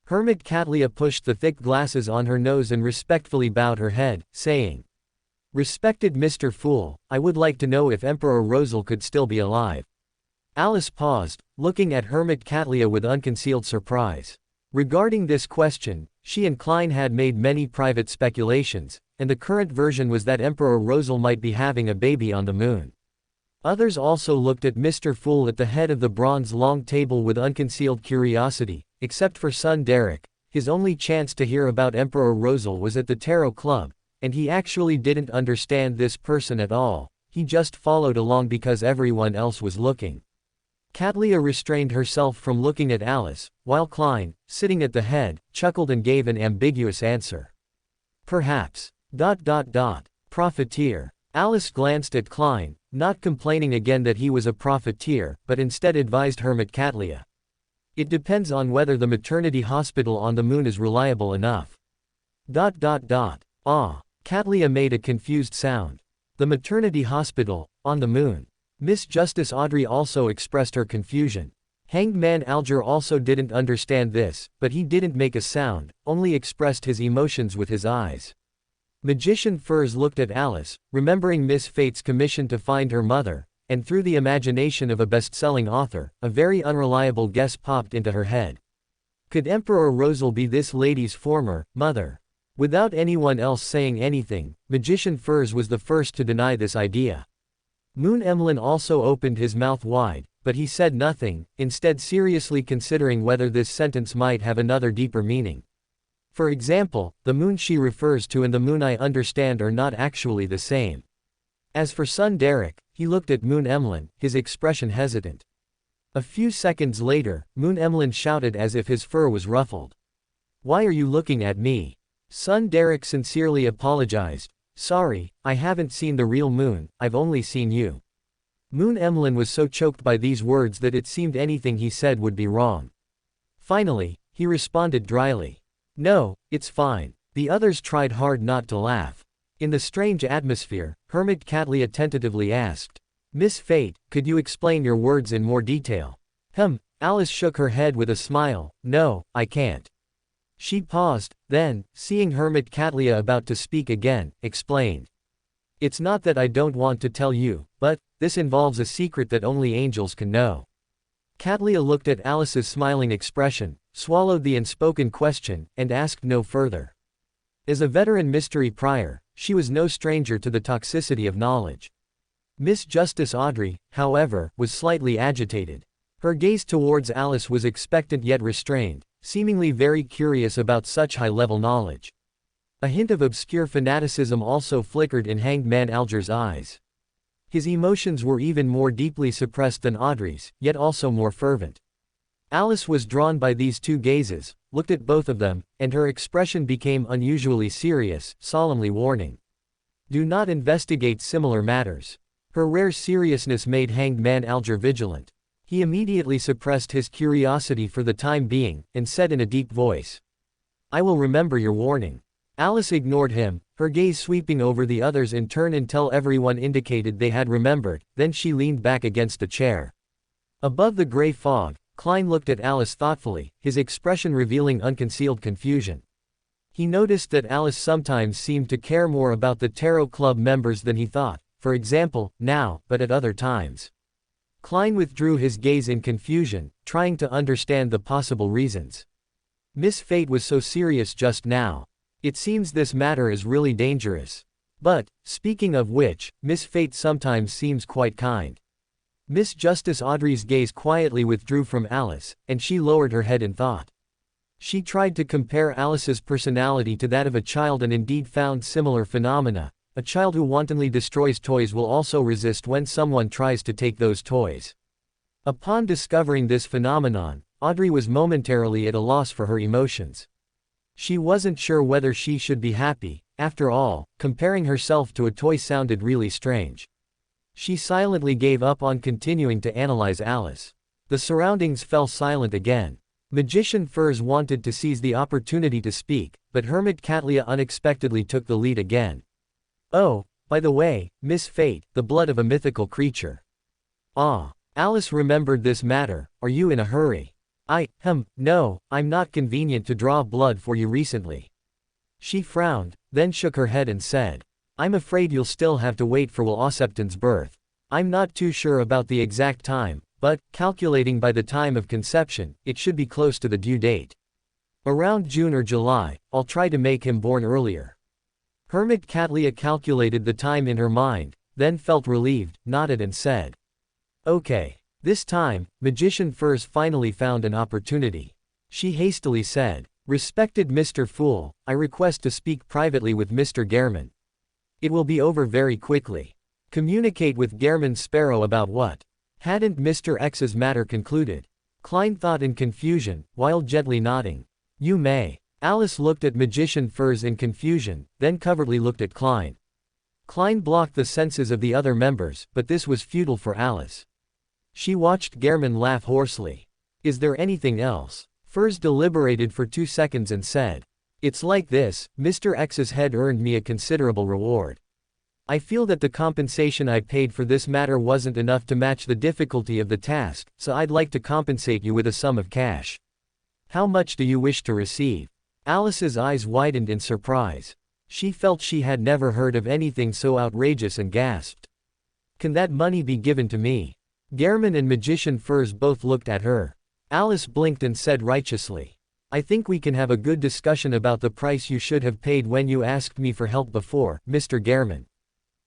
Hermit Catlia pushed the thick glasses on her nose and respectfully bowed her head, saying, "Respected Mr. Fool, I would like to know if Emperor Rosal could still be alive." Alice paused, looking at Hermit Catlia with unconcealed surprise. Regarding this question, she and Klein had made many private speculations, and the current version was that Emperor Rosal might be having a baby on the moon. Others also looked at Mr. Fool at the head of the bronze long table with unconcealed curiosity, except for son Derek. His only chance to hear about Emperor Rosal was at the Tarot Club, and he actually didn't understand this person at all. He just followed along because everyone else was looking. Catlia restrained herself from looking at Alice, while Klein, sitting at the head, chuckled and gave an ambiguous answer. "Perhaps. Profiteer." Alice glanced at Klein, not complaining again that he was a profiteer, but instead advised Hermit Catlia. It depends on whether the maternity hospital on the moon is reliable enough. Ah. Katlia made a confused sound. The maternity hospital, on the moon. Miss Justice Audrey also expressed her confusion. Hanged Man Alger also didn't understand this, but he didn't make a sound, only expressed his emotions with his eyes. Magician Furs looked at Alice, remembering Miss Fate's commission to find her mother, and through the imagination of a best-selling author, a very unreliable guess popped into her head. Could Emperor Rosal be this lady's former mother? Without anyone else saying anything, Magician Furs was the first to deny this idea. Moon Emlyn also opened his mouth wide, but he said nothing, instead seriously considering whether this sentence might have another deeper meaning. For example, the moon she refers to and the moon I understand are not actually the same. As for son Derek, he looked at Moon Emlyn, his expression hesitant. A few seconds later, Moon Emlyn shouted as if his fur was ruffled. "Why are you looking at me?" Son Derek sincerely apologized. "Sorry, I haven't seen the real moon, I've only seen you." Moon Emlyn was so choked by these words that it seemed anything he said would be wrong. Finally, he responded dryly. "No, it's fine." The others tried hard not to laugh. In the strange atmosphere, Hermit Katlia tentatively asked, "Miss Fate, could you explain your words in more detail?" Alice shook her head with a smile. "No, I can't." She paused, then, seeing Hermit Katlia about to speak again, explained. "It's not that I don't want to tell you, but this involves a secret that only angels can know." Katlia looked at Alice's smiling expression, swallowed the unspoken question, and asked no further. As a veteran mystery prior, she was no stranger to the toxicity of knowledge. Miss Justice Audrey, however, was slightly agitated. Her gaze towards Alice was expectant yet restrained, seemingly very curious about such high-level knowledge. A hint of obscure fanaticism also flickered in Hanged Man Alger's eyes. His emotions were even more deeply suppressed than Audrey's, yet also more fervent. Alice was drawn by these two gazes, looked at both of them, and her expression became unusually serious, solemnly warning. "Do not investigate similar matters." Her rare seriousness made Hanged Man Alger vigilant. He immediately suppressed his curiosity for the time being, and said in a deep voice, "I will remember your warning." Alice ignored him, her gaze sweeping over the others in turn until everyone indicated they had remembered, then she leaned back against a chair. Above the gray fog, Klein looked at Alice thoughtfully, his expression revealing unconcealed confusion. He noticed that Alice sometimes seemed to care more about the Tarot Club members than he thought, for example, now, but at other times. Klein withdrew his gaze in confusion, trying to understand the possible reasons. Miss Fate was so serious just now. It seems this matter is really dangerous. But, speaking of which, Miss Fate sometimes seems quite kind. Miss Justice Audrey's gaze quietly withdrew from Alice, and she lowered her head in thought. She tried to compare Alice's personality to that of a child and indeed found similar phenomena. A child who wantonly destroys toys will also resist when someone tries to take those toys. Upon discovering this phenomenon, Audrey was momentarily at a loss for her emotions. She wasn't sure whether she should be happy. After all, comparing herself to a toy sounded really strange. She silently gave up on continuing to analyze Alice. The surroundings fell silent again. Magician Furs wanted to seize the opportunity to speak, but Hermit Katlia unexpectedly took the lead again. "Oh, by the way, Miss Fate, the blood of a mythical creature." "Ah." Alice remembered this matter. "Are you in a hurry?" No, I'm not convenient to draw blood for you recently." She frowned, then shook her head and said, "I'm afraid you'll still have to wait for Will Osepton's birth. I'm not too sure about the exact time, but, calculating by the time of conception, it should be close to the due date. Around June or July, I'll try to make him born earlier." Hermit Katlia calculated the time in her mind, then felt relieved, nodded and said, "Okay." This time, Magician Furs finally found an opportunity. She hastily said, "Respected Mr. Fool, I request to speak privately with Mr. Gehrman." "It will be over very quickly." "Communicate with Gehrman Sparrow about what?" Hadn't Mr. X's matter concluded? Klein thought in confusion, while gently nodding. "You may." Alice looked at Magician Furs in confusion, then covertly looked at Klein. Klein blocked the senses of the other members, but this was futile for Alice. She watched Gehrman laugh hoarsely. Is there anything else? Furs deliberated for 2 seconds and said, "It's like this, Mr. X's head earned me a considerable reward. I feel that the compensation I paid for this matter wasn't enough to match the difficulty of the task, so I'd like to compensate you with a sum of cash. How much do you wish to receive?" Alice's eyes widened in surprise. She felt she had never heard of anything so outrageous and gasped. "Can that money be given to me?" Gehrman and Magician Furs both looked at her. Alice blinked and said righteously, "I think we can have a good discussion about the price you should have paid when you asked me for help before, Mr. Gehrman."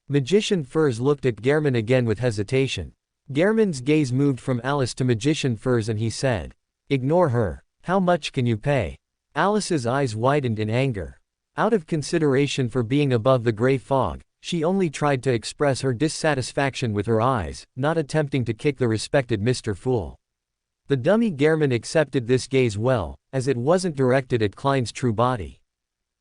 Magician Furs looked at Gehrman again with hesitation. Gehrman's gaze moved from Alice to Magician Furs and he said, "Ignore her. How much can you pay?" Alice's eyes widened in anger. Out of consideration for being above the gray fog, she only tried to express her dissatisfaction with her eyes, not attempting to kick the respected Mr. Fool. The dummy Gehrman accepted this gaze well, as it wasn't directed at Klein's true body.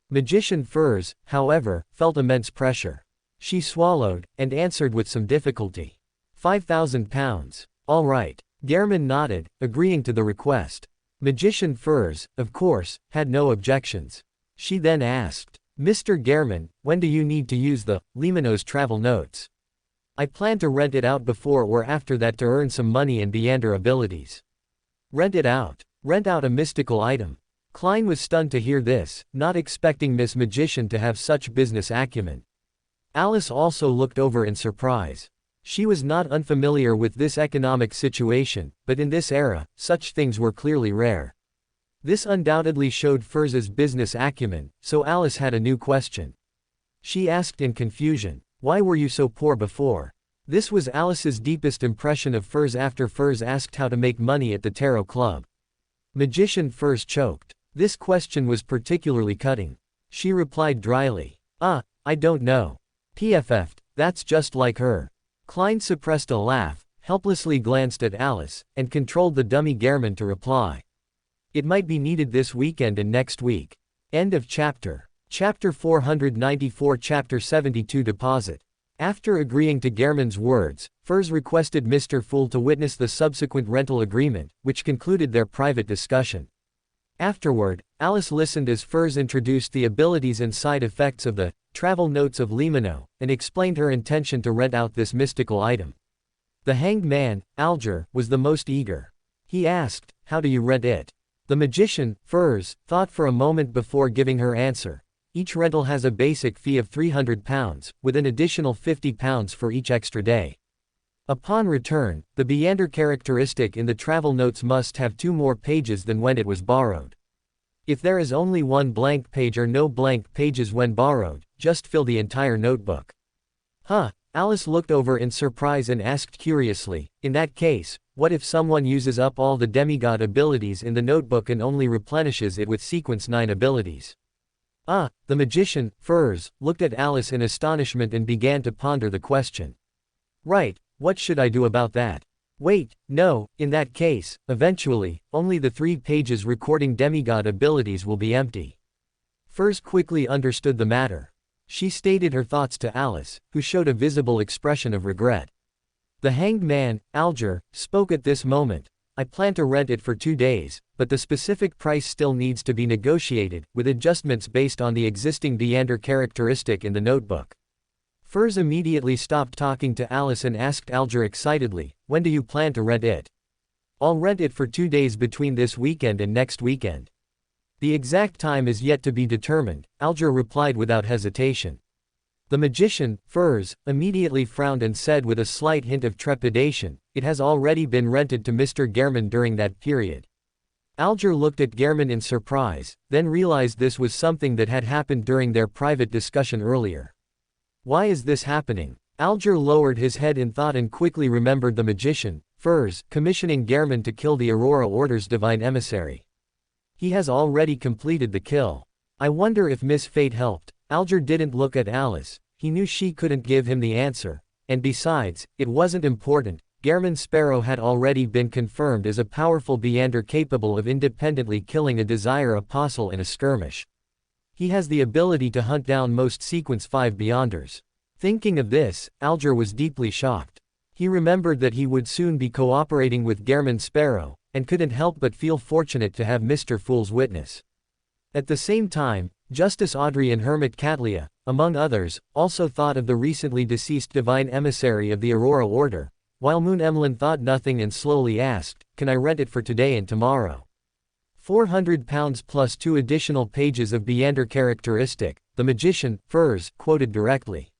Magician Furs, however, felt immense pressure. She swallowed, and answered with some difficulty. £5,000. All right. Gehrman nodded, agreeing to the request. Magician Furs, of course, had no objections. She then asked, "Mr. Gehrman, when do you need to use the Limino's travel notes?" "I plan to rent it out before or after that to earn some money and Beander abilities." "Rent it out? Rent out a mystical item?" Klein was stunned to hear this, not expecting Miss Magician to have such business acumen. Alice also looked over in surprise. She was not unfamiliar with this economic situation, but in this era, such things were clearly rare. This undoubtedly showed Furs's business acumen, so Alice had a new question. She asked in confusion, "Why were you so poor before?" This was Alice's deepest impression of Furs after Furs asked how to make money at the Tarot Club. Magician Furs choked. This question was particularly cutting. She replied dryly, I don't know. PFF'd, that's just like her." Klein suppressed a laugh, helplessly glanced at Alice, and controlled the dummy Gehrman to reply. "It might be needed this weekend and next week." End of chapter. Chapter 494 Chapter 72 Deposit. After agreeing to Gehrman's words, Furs requested Mr. Fool to witness the subsequent rental agreement, which concluded their private discussion. Afterward, Alice listened as Furs introduced the abilities and side effects of the travel notes of Limino, and explained her intention to rent out this mystical item. The hanged man, Alger, was the most eager. He asked, "How do you rent it?" The magician, Furs, thought for a moment before giving her answer. Each rental has a basic fee of £300, with an additional £50 for each extra day. Upon return, the Beander characteristic in the travel notes must have 2 more pages than when it was borrowed. If there is only 1 blank page or no blank pages when borrowed, just fill the entire notebook. Alice looked over in surprise and asked curiously, "In that case, what if someone uses up all the demigod abilities in the notebook and only replenishes it with sequence 9 abilities?" The magician, Furs, looked at Alice in astonishment and began to ponder the question. "Right, what should I do about that?" "Wait, no, in that case, eventually, only the 3 pages recording demigod abilities will be empty." Furs quickly understood the matter. She stated her thoughts to Alice, who showed a visible expression of regret. The hanged man, Alger, spoke at this moment. "I plan to rent it for 2 days, but the specific price still needs to be negotiated, with adjustments based on the existing Beander characteristic in the notebook." Furs immediately stopped talking to Alice and asked Alger excitedly, "When do you plan to rent it?" "I'll rent it for 2 days between this weekend and next weekend." "The exact time is yet to be determined," Alger replied without hesitation. The magician, Furs, immediately frowned and said with a slight hint of trepidation, "It has already been rented to Mr. Gehrman during that period." Alger looked at Gehrman in surprise, then realized this was something that had happened during their private discussion earlier. "Why is this happening?" Alger lowered his head in thought and quickly remembered the magician, Furs, commissioning Gehrman to kill the Aurora Order's divine emissary. He has already completed the kill. "I wonder if Miss Fate helped." Alger didn't look at Alice. He knew she couldn't give him the answer, and besides, it wasn't important. Gehrman Sparrow had already been confirmed as a powerful Beander capable of independently killing a Desire Apostle in a skirmish. He has the ability to hunt down most Sequence 5 Beyonders. Thinking of this, Alger was deeply shocked. He remembered that he would soon be cooperating with Gehrman Sparrow, and couldn't help but feel fortunate to have Mr. Fool's witness. At the same time, Justice Audrey and Hermit Catlia, among others, also thought of the recently deceased divine emissary of the Aurora Order, while Moon Emlyn thought nothing and slowly asked, "Can I rent it for today and tomorrow?" £400 plus 2 additional pages of Beander characteristic, the magician, Furs, quoted directly.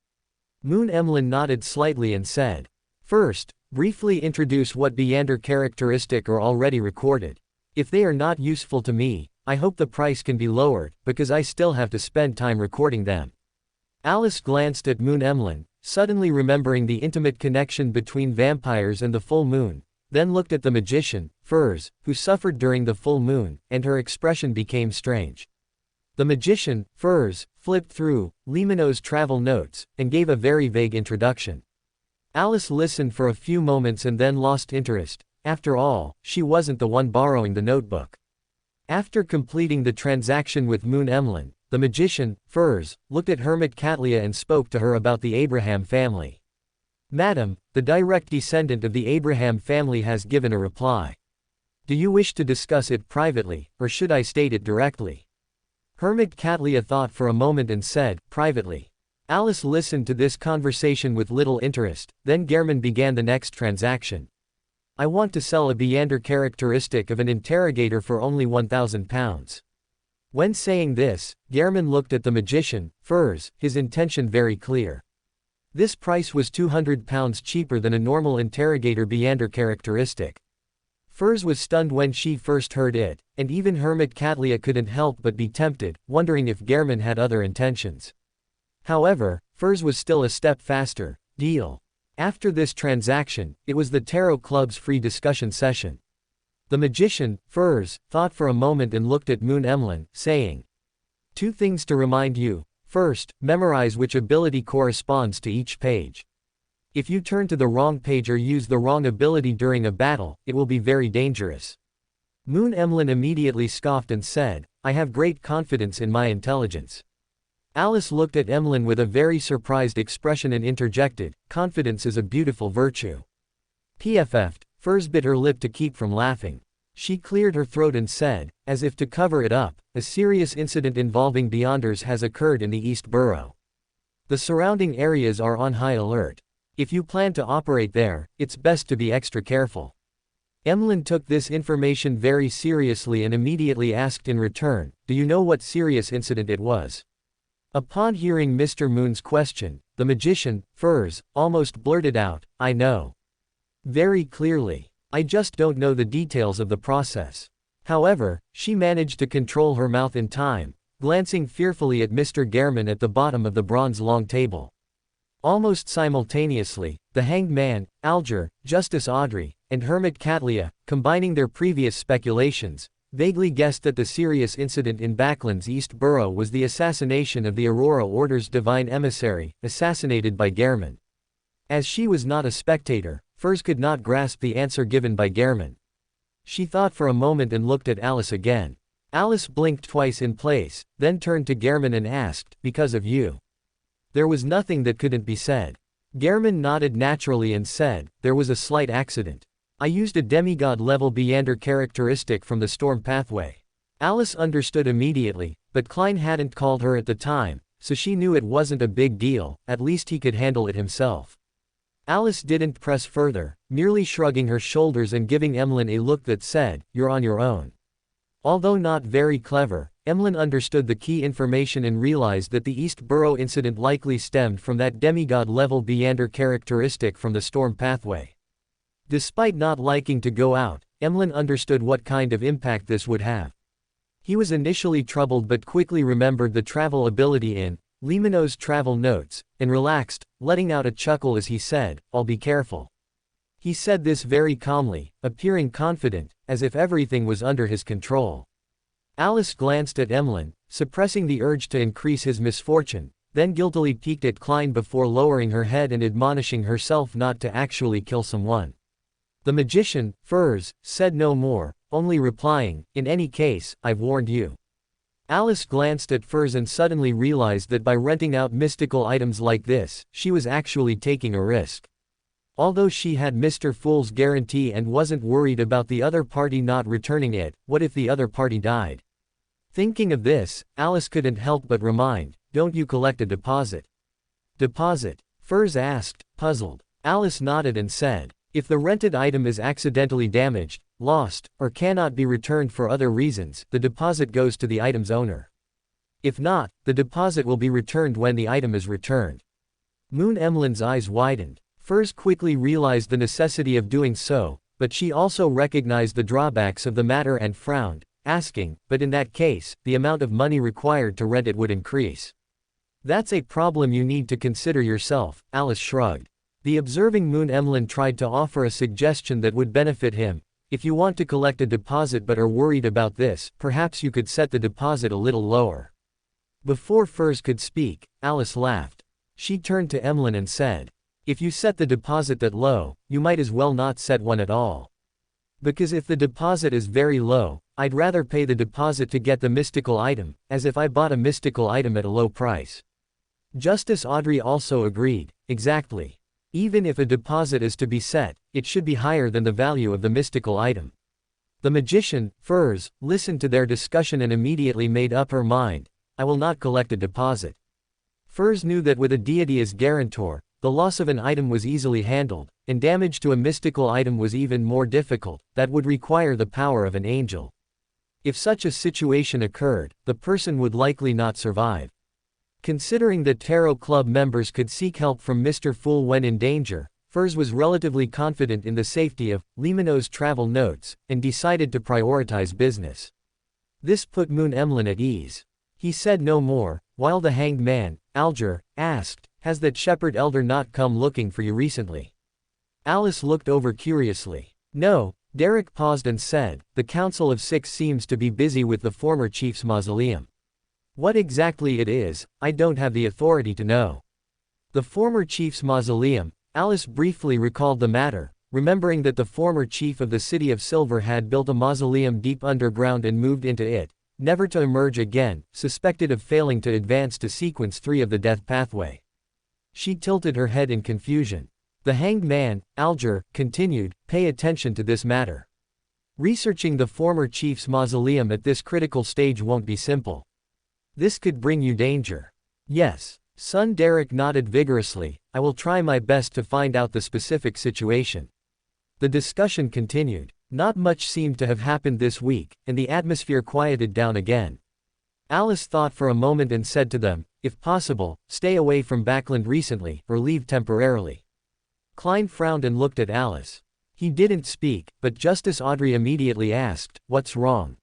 Moon Emlyn nodded slightly and said, "First, briefly introduce what Beander characteristic are already recorded. If they are not useful to me, I hope the price can be lowered, because I still have to spend time recording them." Alice glanced at Moon Emlyn, suddenly remembering the intimate connection between vampires and the full moon, then looked at the magician, Furs, who suffered during the full moon, and her expression became strange. The magician, Furs, flipped through Limino's travel notes, and gave a very vague introduction. Alice listened for a few moments and then lost interest. After all, she wasn't the one borrowing the notebook. After completing the transaction with Moon Emlyn, the magician, Furs, looked at Hermit Catlia and spoke to her about the Abraham family. "Madam, the direct descendant of the Abraham family has given a reply. Do you wish to discuss it privately, or should I state it directly?" Hermit Catlia thought for a moment and said, "Privately." Alice listened to this conversation with little interest, then Gehrman began the next transaction. "I want to sell a Beander characteristic of an interrogator for only £1,000. When saying this, Gehrman looked at the magician, Furs, his intention very clear. This price was £200 cheaper than a normal interrogator Beander characteristic. Furs was stunned when she first heard it, and even Hermit Catlia couldn't help but be tempted, wondering if Gehrman had other intentions. However, Furs was still a step faster. "Deal." After this transaction, it was the Tarot Club's free discussion session. The magician, Furs, thought for a moment and looked at Moon Emlyn, saying, "Two things to remind you. First, memorize which ability corresponds to each page. If you turn to the wrong page or use the wrong ability during a battle, it will be very dangerous." Moon Emlyn immediately scoffed and said, "I have great confidence in my intelligence." Alice looked at Emlyn with a very surprised expression and interjected, "Confidence is a beautiful virtue." PFF'd, Furs bit her lip to keep from laughing. She cleared her throat and said, as if to cover it up, "A serious incident involving Beyonders has occurred in the East Borough. The surrounding areas are on high alert. If you plan to operate there, it's best to be extra careful." Emlyn took this information very seriously and immediately asked in return, "Do you know what serious incident it was?" Upon hearing Mr. Moon's question, the magician, Furs, almost blurted out, "I know. Very clearly. I just don't know the details of the process." However, she managed to control her mouth in time, glancing fearfully at Mr. Gehrman at the bottom of the bronze long table. Almost simultaneously, the Hanged Man, Alger, Justice Audrey, and Hermit Catlia, combining their previous speculations, vaguely guessed that the serious incident in Backland's East Borough was the assassination of the Aurora Order's divine emissary, assassinated by Gehrman. As she was not a spectator, Furs could not grasp the answer given by Gehrman. She thought for a moment and looked at Alice again. Alice blinked twice in place, then turned to Gehrman and asked, "Because of you?" There was nothing that couldn't be said. Gehrman nodded naturally and said, "There was a slight accident. I used a demigod-level Beander characteristic from the storm pathway." Alice understood immediately, but Klein hadn't called her at the time, so she knew it wasn't a big deal, at least he could handle it himself. Alice didn't press further, merely shrugging her shoulders and giving Emlyn a look that said, "You're on your own." Although not very clever, Emlyn understood the key information and realized that the East Borough incident likely stemmed from that demigod-level Beander characteristic from the storm pathway. Despite not liking to go out, Emlyn understood what kind of impact this would have. He was initially troubled but quickly remembered the travel ability in Limino's travel notes, and relaxed, letting out a chuckle as he said, "I'll be careful." He said this very calmly, appearing confident, as if everything was under his control. Alice glanced at Emlyn, suppressing the urge to increase his misfortune, then guiltily peeked at Klein before lowering her head and admonishing herself not to actually kill someone. The magician, Furs, said no more, only replying, "In any case, I've warned you." Alice glanced at Furs and suddenly realized that by renting out mystical items like this, she was actually taking a risk. Although she had Mr. Fool's guarantee and wasn't worried about the other party not returning it, what if the other party died? Thinking of this, Alice couldn't help but remind, "Don't you collect a deposit?" "Deposit?" Furs asked, puzzled. Alice nodded and said, "If the rented item is accidentally damaged, lost, or cannot be returned for other reasons, the deposit goes to the item's owner. If not, the deposit will be returned when the item is returned." Moon Emlyn's eyes widened. Furs quickly realized the necessity of doing so, but she also recognized the drawbacks of the matter and frowned, asking, "But in that case, the amount of money required to rent it would increase." "That's a problem you need to consider yourself," Alice shrugged. The observing Moon Emlyn tried to offer a suggestion that would benefit him. "If you want to collect a deposit but are worried about this, perhaps you could set the deposit a little lower." Before Furs could speak, Alice laughed. She turned to Emlyn and said, "If you set the deposit that low, you might as well not set one at all. Because if the deposit is very low, I'd rather pay the deposit to get the mystical item, as if I bought a mystical item at a low price." Justice Audrey also agreed, "Exactly. Even if a deposit is to be set, it should be higher than the value of the mystical item." The magician, Furs, listened to their discussion and immediately made up her mind, "I will not collect a deposit." Furs knew that with a deity as guarantor, the loss of an item was easily handled, and damage to a mystical item was even more difficult, that would require the power of an angel. If such a situation occurred, the person would likely not survive. Considering that Tarot Club members could seek help from Mr. Fool when in danger, Furs was relatively confident in the safety of Limino's travel notes, and decided to prioritize business. This put Moon Emlyn at ease. He said no more, while the hanged man, Alger, asked, "Has that shepherd elder not come looking for you recently?" Alice looked over curiously. "No." Derek paused and said, "The Council of Six seems to be busy with the former chief's mausoleum. What exactly it is, I don't have the authority to know." The former chief's mausoleum. Alice briefly recalled the matter, remembering that the former chief of the City of Silver had built a mausoleum deep underground and moved into it, never to emerge again, suspected of failing to advance to sequence 3 of the death pathway. She tilted her head in confusion. The hanged man, Alger, continued, "Pay attention to this matter. Researching the former chief's mausoleum at this critical stage won't be simple. This could bring you danger." "Yes." Son Derek nodded vigorously, "I will try my best to find out the specific situation." The discussion continued. Not much seemed to have happened this week, and the atmosphere quieted down again. Alice thought for a moment and said to them, "If possible, stay away from Backland recently, or leave temporarily." Klein frowned and looked at Alice. He didn't speak, but Justice Audrey immediately asked, "What's wrong?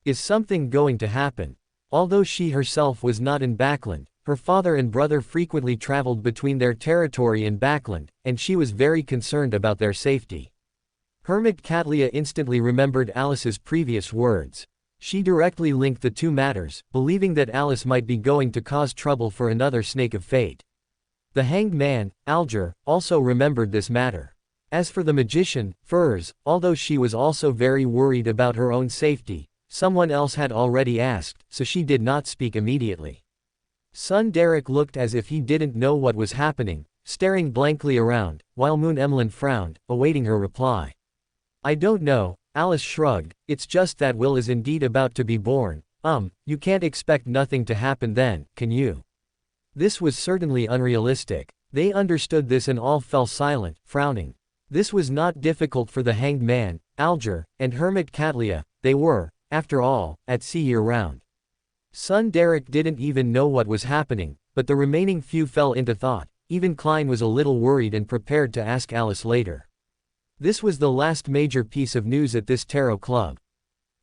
Is something going to happen?" Although she herself was not in Backland, her father and brother frequently traveled between their territory and Backland, and she was very concerned about their safety. Hermit Catlia instantly remembered Alice's previous words. She directly linked the two matters, believing that Alice might be going to cause trouble for another snake of fate. The hanged man, Alger, also remembered this matter. As for the magician, Furs, although she was also very worried about her own safety, someone else had already asked, so she did not speak immediately. Son Derek looked as if he didn't know what was happening, staring blankly around, while Moon Emlyn frowned, awaiting her reply. "I don't know," Alice shrugged, "it's just that Will is indeed about to be born. You can't expect nothing to happen then, can you?" This was certainly unrealistic. They understood this and all fell silent, frowning. This was not difficult for the hanged man, Alger, and Hermit Catlia. They were, after all, at sea year-round. Son Derek didn't even know what was happening, but the remaining few fell into thought. Even Klein was a little worried and prepared to ask Alice later. This was the last major piece of news at this tarot club.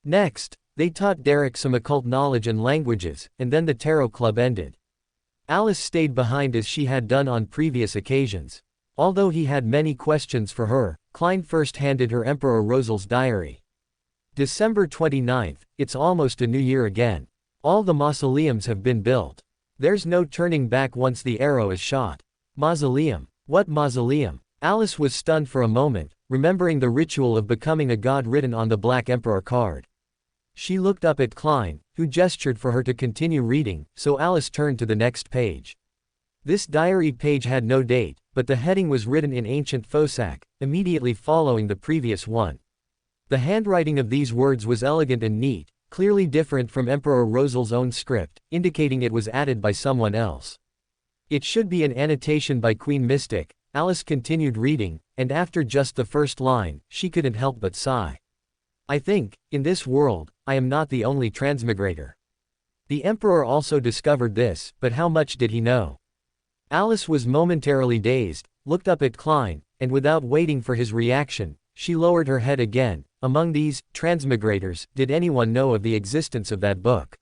Next, they taught Derek some occult knowledge and languages, and then the tarot club ended. Alice stayed behind as she had done on previous occasions. Although he had many questions for her, Klein first handed her Emperor Rosal's diary. December 29th, it's almost a new year again. All the mausoleums have been built. There's no turning back once the arrow is shot. Mausoleum? What mausoleum? Alice was stunned for a moment, remembering the ritual of becoming a god written on the Black Emperor card. She looked up at Klein, who gestured for her to continue reading, so Alice turned to the next page. This diary page had no date, but the heading was written in ancient Fosak, immediately following the previous one. The handwriting of these words was elegant and neat, clearly different from Emperor Rosal's own script, indicating it was added by someone else. It should be an annotation by Queen Mystic. Alice continued reading, and after just the first line, she couldn't help but sigh. I think, in this world, I am not the only transmigrator. The Emperor also discovered this, but how much did he know? Alice was momentarily dazed, looked up at Klein, and without waiting for his reaction, she lowered her head again. Among these transmigrators, did anyone know of the existence of that book?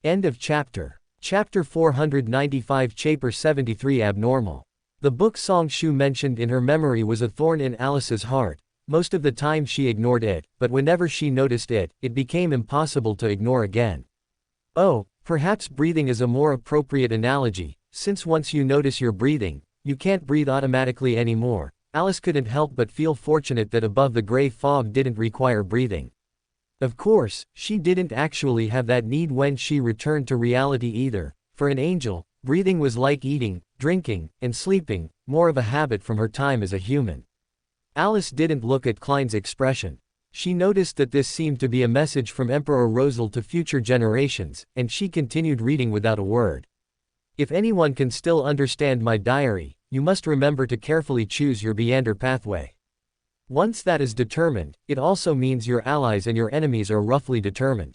End of chapter. Chapter 495 Chapter 73 Abnormal. The book Song Shu mentioned in her memory was a thorn in Alice's heart. Most of the time she ignored it, but whenever she noticed it, it became impossible to ignore again. Oh, perhaps breathing is a more appropriate analogy, since once you notice you're breathing, you can't breathe automatically anymore. Alice couldn't help but feel fortunate that above the gray fog didn't require breathing. Of course, she didn't actually have that need when she returned to reality either. For an angel, breathing was like eating, drinking, and sleeping, more of a habit from her time as a human. Alice didn't look at Klein's expression. She noticed that this seemed to be a message from Emperor Rosal to future generations, and she continued reading without a word. If anyone can still understand my diary, you must remember to carefully choose your meander pathway. Once that is determined, it also means your allies and your enemies are roughly determined.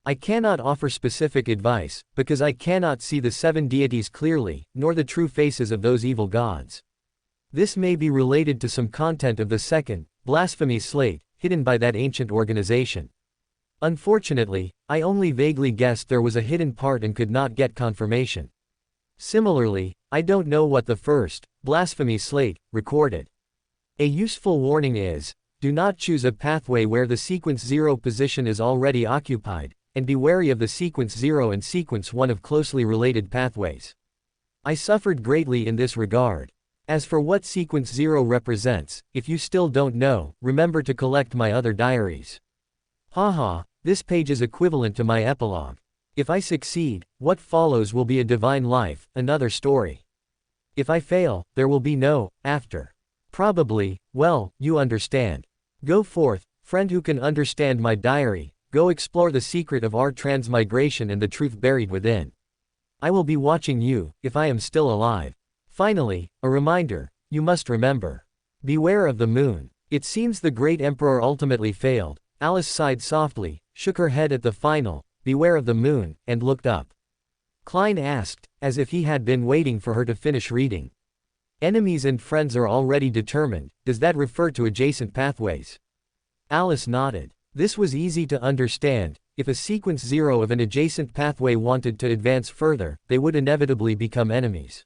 I cannot offer specific advice, because I cannot see the 7 deities clearly, nor the true faces of those evil gods. This may be related to some content of the second, blasphemy slate, hidden by that ancient organization. Unfortunately, I only vaguely guessed there was a hidden part and could not get confirmation. Similarly, I don't know what the first, blasphemy slate, recorded. A useful warning is, do not choose a pathway where the sequence 0 position is already occupied, and be wary of the sequence 0 and sequence 1 of closely related pathways. I suffered greatly in this regard. As for what sequence 0 represents, if you still don't know, remember to collect my other diaries. Haha, this page is equivalent to my epilogue. If I succeed, what follows will be a divine life, another story. If I fail, there will be no after. Probably, well, you understand. Go forth, friend who can understand my diary, go explore the secret of our transmigration and the truth buried within. I will be watching you, if I am still alive. Finally, a reminder, you must remember. Beware of the moon. It seems the great emperor ultimately failed. Alice sighed softly, shook her head at the final, beware of the moon, and looked up. Klein asked, as if he had been waiting for her to finish reading. Enemies and friends are already determined, does that refer to adjacent pathways? Alice nodded. This was easy to understand. If a sequence 0 of an adjacent pathway wanted to advance further, they would inevitably become enemies.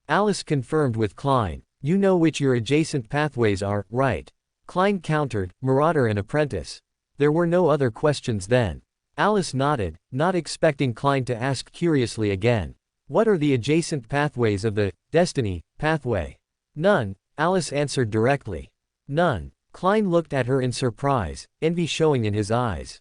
Alice confirmed with Klein, you know which your adjacent pathways are, right? Klein countered, Marauder and Apprentice. There were no other questions then. Alice nodded, not expecting Klein to ask curiously again. What are the adjacent pathways of the Destiny pathway? None, Alice answered directly. None. Klein looked at her in surprise, envy showing in his eyes.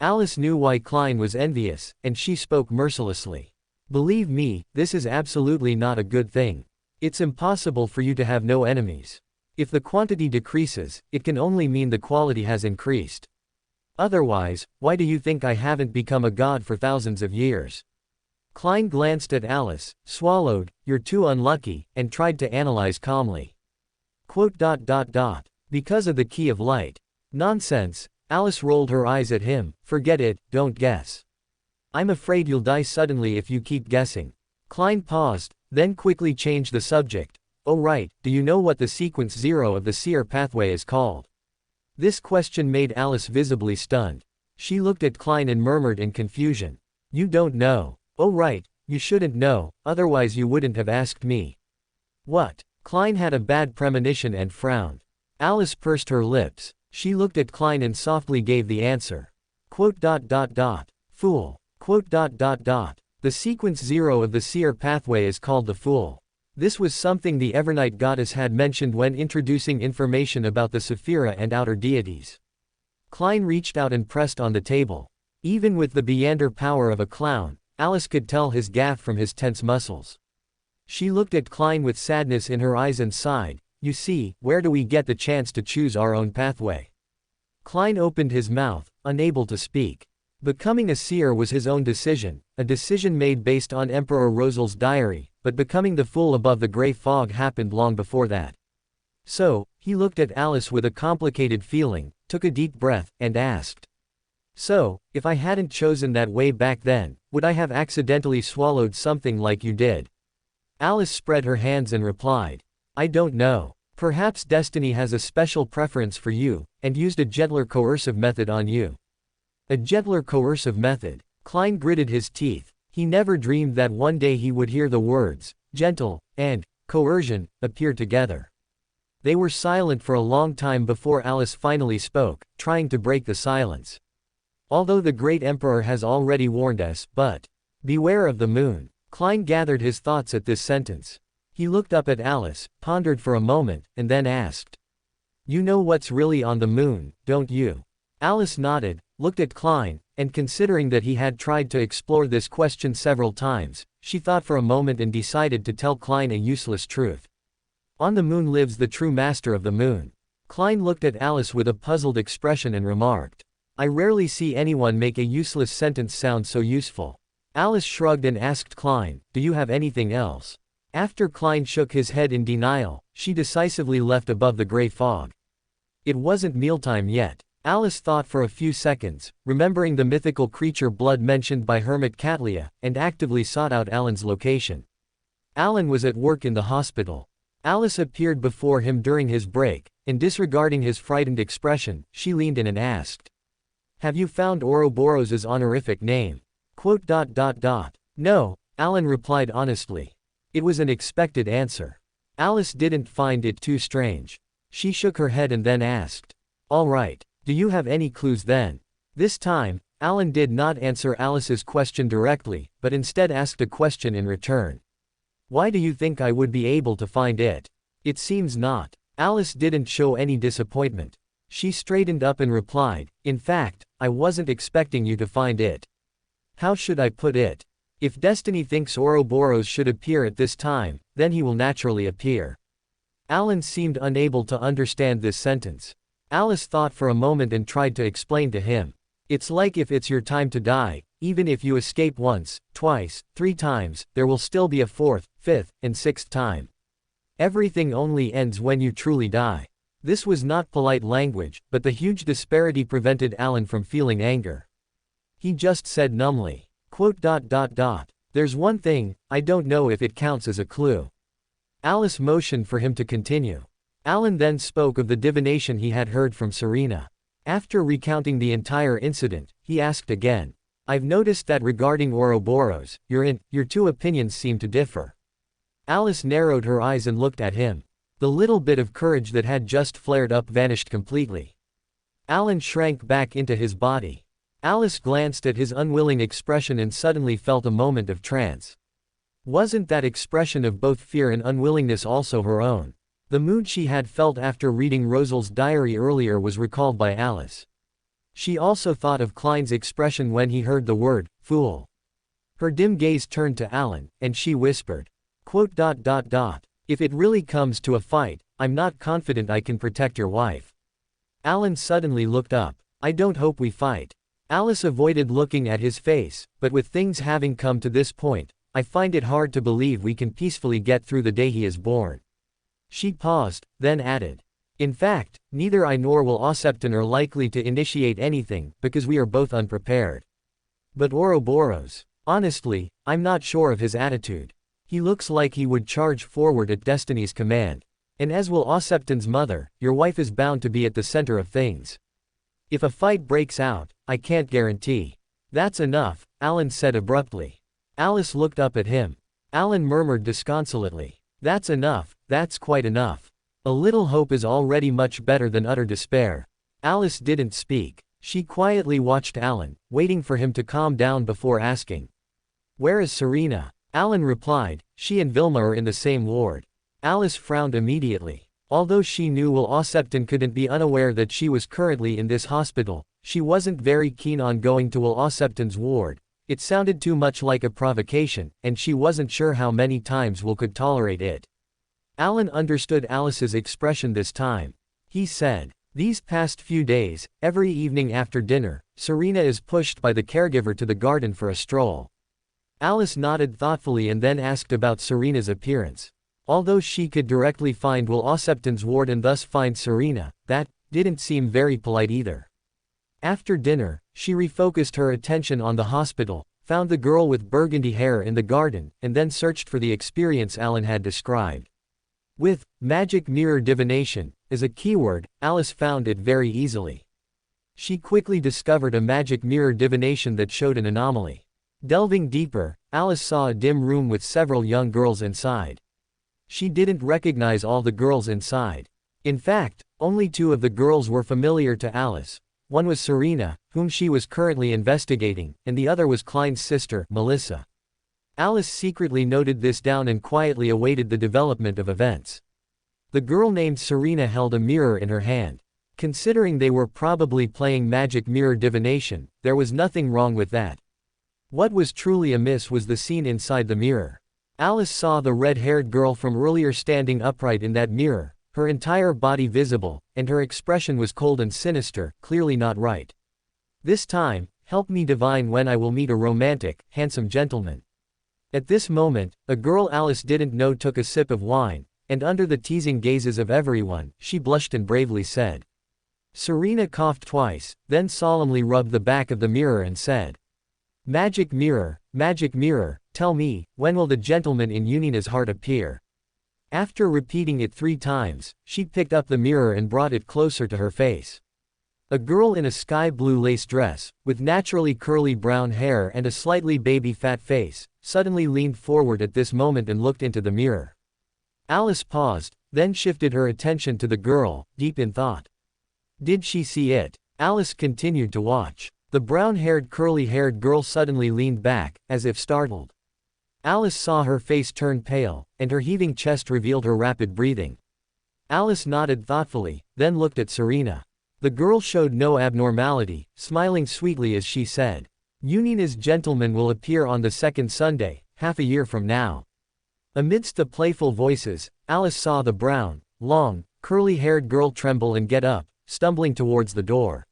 Alice knew why Klein was envious, and she spoke mercilessly. Believe me, this is absolutely not a good thing. It's impossible for you to have no enemies. If the quantity decreases, it can only mean the quality has increased. Otherwise, why do you think I haven't become a god for thousands of years? Klein glanced at Alice, swallowed, you're too unlucky, and tried to analyze calmly. Because of the key of light. Nonsense, Alice rolled her eyes at him, forget it, don't guess. I'm afraid you'll die suddenly if you keep guessing. Klein paused, then quickly changed the subject. Oh right, do you know what the sequence 0 of the seer pathway is called? This question made Alice visibly stunned. She looked at Klein and murmured in confusion. You don't know. Oh right, you shouldn't know, otherwise you wouldn't have asked me. What? Klein had a bad premonition and frowned. Alice pursed her lips. She looked at Klein and softly gave the answer. Fool. The sequence 0 of the seer pathway is called the Fool. This was something the Evernight goddess had mentioned when introducing information about the Sephira and outer deities. Klein reached out and pressed on the table. Even with the meander power of a clown, Alice could tell his gaffe from his tense muscles. She looked at Klein with sadness in her eyes and sighed. You see, where do we get the chance to choose our own pathway? Klein opened his mouth, unable to speak. Becoming a seer was his own decision, a decision made based on Emperor Rosel's diary, but becoming the fool above the gray fog happened long before that. So, he looked at Alice with a complicated feeling, took a deep breath, and asked. So, if I hadn't chosen that way back then, would I have accidentally swallowed something like you did? Alice spread her hands and replied. I don't know. Perhaps destiny has a special preference for you, and used a gentler coercive method on you. A gentler coercive method. Klein gritted his teeth. He never dreamed that one day he would hear the words, gentle, and coercion, appear together. They were silent for a long time before Alice finally spoke, trying to break the silence. Although the great emperor has already warned us, but beware of the moon. Klein gathered his thoughts at this sentence. He looked up at Alice, pondered for a moment, and then asked. You know what's really on the moon, don't you? Alice nodded, looked at Klein, and considering that he had tried to explore this question several times, she thought for a moment and decided to tell Klein a useless truth. On the moon lives the true master of the moon. Klein looked at Alice with a puzzled expression and remarked. I rarely see anyone make a useless sentence sound so useful. Alice shrugged and asked Klein, do you have anything else? After Klein shook his head in denial, she decisively left above the gray fog. It wasn't mealtime yet. Alice thought for a few seconds, remembering the mythical creature blood mentioned by Hermit Catlia, and actively sought out Alan's location. Alan was at work in the hospital. Alice appeared before him during his break, and disregarding his frightened expression, she leaned in and asked. Have you found Ouroboros's honorific name? No, Alan replied honestly. It was an expected answer. Alice didn't find it too strange. She shook her head and then asked. All right, do you have any clues then? This time, Alan did not answer Alice's question directly, but instead asked a question in return. Why do you think I would be able to find it? It seems not. Alice didn't show any disappointment. She straightened up and replied, in fact, I wasn't expecting you to find it. How should I put it? If destiny thinks Ouroboros should appear at this time, then he will naturally appear. Alan seemed unable to understand this sentence. Alice thought for a moment and tried to explain to him. It's like if it's your time to die, even if you escape once, twice, 3 times, there will still be a 4th, 5th, and 6th time. Everything only ends when you truly die. This was not polite language, but the huge disparity prevented Alan from feeling anger. He just said numbly, There's one thing, I don't know if it counts as a clue. Alice motioned for him to continue. Alan then spoke of the divination he had heard from Serena. After recounting the entire incident, he asked again. I've noticed that regarding Ouroboros, your 2 opinions seem to differ. Alice narrowed her eyes and looked at him. The little bit of courage that had just flared up vanished completely. Alan shrank back into his body. Alice glanced at his unwilling expression and suddenly felt a moment of trance. Wasn't that expression of both fear and unwillingness also her own? The mood she had felt after reading Rosel's diary earlier was recalled by Alice. She also thought of Klein's expression when he heard the word, fool. Her dim gaze turned to Alan, and she whispered, If it really comes to a fight, I'm not confident I can protect your wife. Alan suddenly looked up. I don't hope we fight. Alice avoided looking at his face, but with things having come to this point, I find it hard to believe we can peacefully get through the day he is born. She paused, then added. In fact, neither I nor will Osepton are likely to initiate anything, because we are both unprepared. But Ouroboros, honestly, I'm not sure of his attitude. He looks like he would charge forward at Destiny's command. And as will Osepton's mother, your wife is bound to be at the center of things. If a fight breaks out, I can't guarantee. That's enough, Alan said abruptly. Alice looked up at him. Alan murmured disconsolately. That's enough, that's quite enough. A little hope is already much better than utter despair. Alice didn't speak. She quietly watched Alan, waiting for him to calm down before asking. Where is Serena? Alan replied, she and Vilma are in the same ward. Alice frowned immediately. Although she knew Will Osepton couldn't be unaware that she was currently in this hospital, she wasn't very keen on going to Will Osepton's ward, It sounded too much like a provocation, and she wasn't sure how many times Will could tolerate it. Alan understood Alice's expression this time. He said, "These past few days, every evening after dinner, Serena is pushed by the caregiver to the garden for a stroll." Alice nodded thoughtfully and then asked about Serena's appearance. Although she could directly find Will Ossepton's ward and thus find Serena, that didn't seem very polite either. After dinner, she refocused her attention on the hospital, found the girl with burgundy hair in the garden, and then searched for the experience Alan had described. With magic mirror divination as a keyword, Alice found it very easily. She quickly discovered a magic mirror divination that showed an anomaly. Delving deeper, Alice saw a dim room with several young girls inside. She didn't recognize all the girls inside. In fact, only 2 of the girls were familiar to Alice. One was Serena, whom she was currently investigating, and the other was Klein's sister, Melissa. Alice secretly noted this down and quietly awaited the development of events. The girl named Serena held a mirror in her hand. Considering they were probably playing magic mirror divination, there was nothing wrong with that. What was truly amiss was the scene inside the mirror. Alice saw the red-haired girl from earlier standing upright in that mirror, her entire body visible, and her expression was cold and sinister, clearly not right. This time, help me divine when I will meet a romantic, handsome gentleman. At this moment, a girl Alice didn't know took a sip of wine, and under the teasing gazes of everyone, she blushed and bravely said. Serena coughed twice, then solemnly rubbed the back of the mirror and said, magic mirror, tell me, when will the gentleman in Unina's heart appear?" After repeating it 3 times, she picked up the mirror and brought it closer to her face. A girl in a sky blue lace dress, with naturally curly brown hair and a slightly baby-fat face, suddenly leaned forward at this moment and looked into the mirror. Alice paused, then shifted her attention to the girl, deep in thought. Did she see it? Alice continued to watch. The brown-haired curly-haired girl suddenly leaned back, as if startled. Alice saw her face turn pale, and her heaving chest revealed her rapid breathing. Alice nodded thoughtfully, then looked at Serena. The girl showed no abnormality, smiling sweetly as she said, "Unina's gentleman will appear on the 2nd Sunday, half a year from now." Amidst the playful voices, Alice saw the brown, long, curly-haired girl tremble and get up, stumbling towards the door.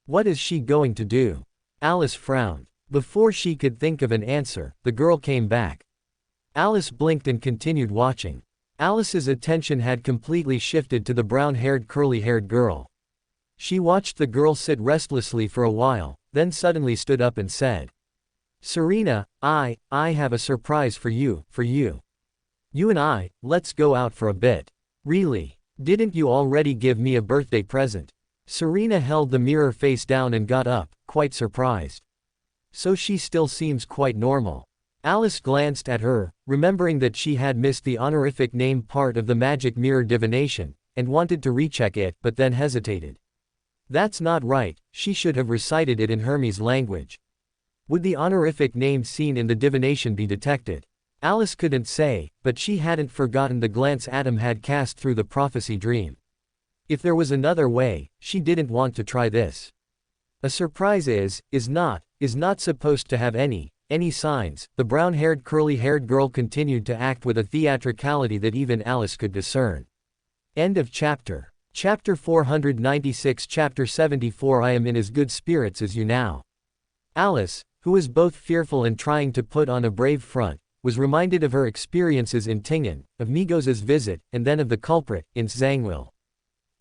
What is she going to do? Alice frowned. Before she could think of an answer, the girl came back. Alice blinked and continued watching. Alice's attention had completely shifted to the brown-haired curly-haired girl. She watched the girl sit restlessly for a while, then suddenly stood up and said, "Serena, I have a surprise for you. You and I, let's go out for a bit." "Really? Didn't you already give me a birthday present?" Serena held the mirror face down and got up, quite surprised. So she still seems quite normal. Alice glanced at her, remembering that she had missed the honorific name part of the magic mirror divination, and wanted to recheck it but then hesitated. That's not right, she should have recited it in Hermes language. Would the honorific name seen in the divination be detected? Alice couldn't say, but she hadn't forgotten the glance Adam had cast through the prophecy dream. If there was another way, she didn't want to try this. A surprise is not supposed to have any signs. The brown-haired curly-haired girl continued to act with a theatricality that even Alice could discern. End of chapter. Chapter 496. Chapter 74. I am in as good spirits as you now. Alice, who was both fearful and trying to put on a brave front, was reminded of her experiences in Tingen, of Migos's visit, and then of the culprit, Ince Zangwill.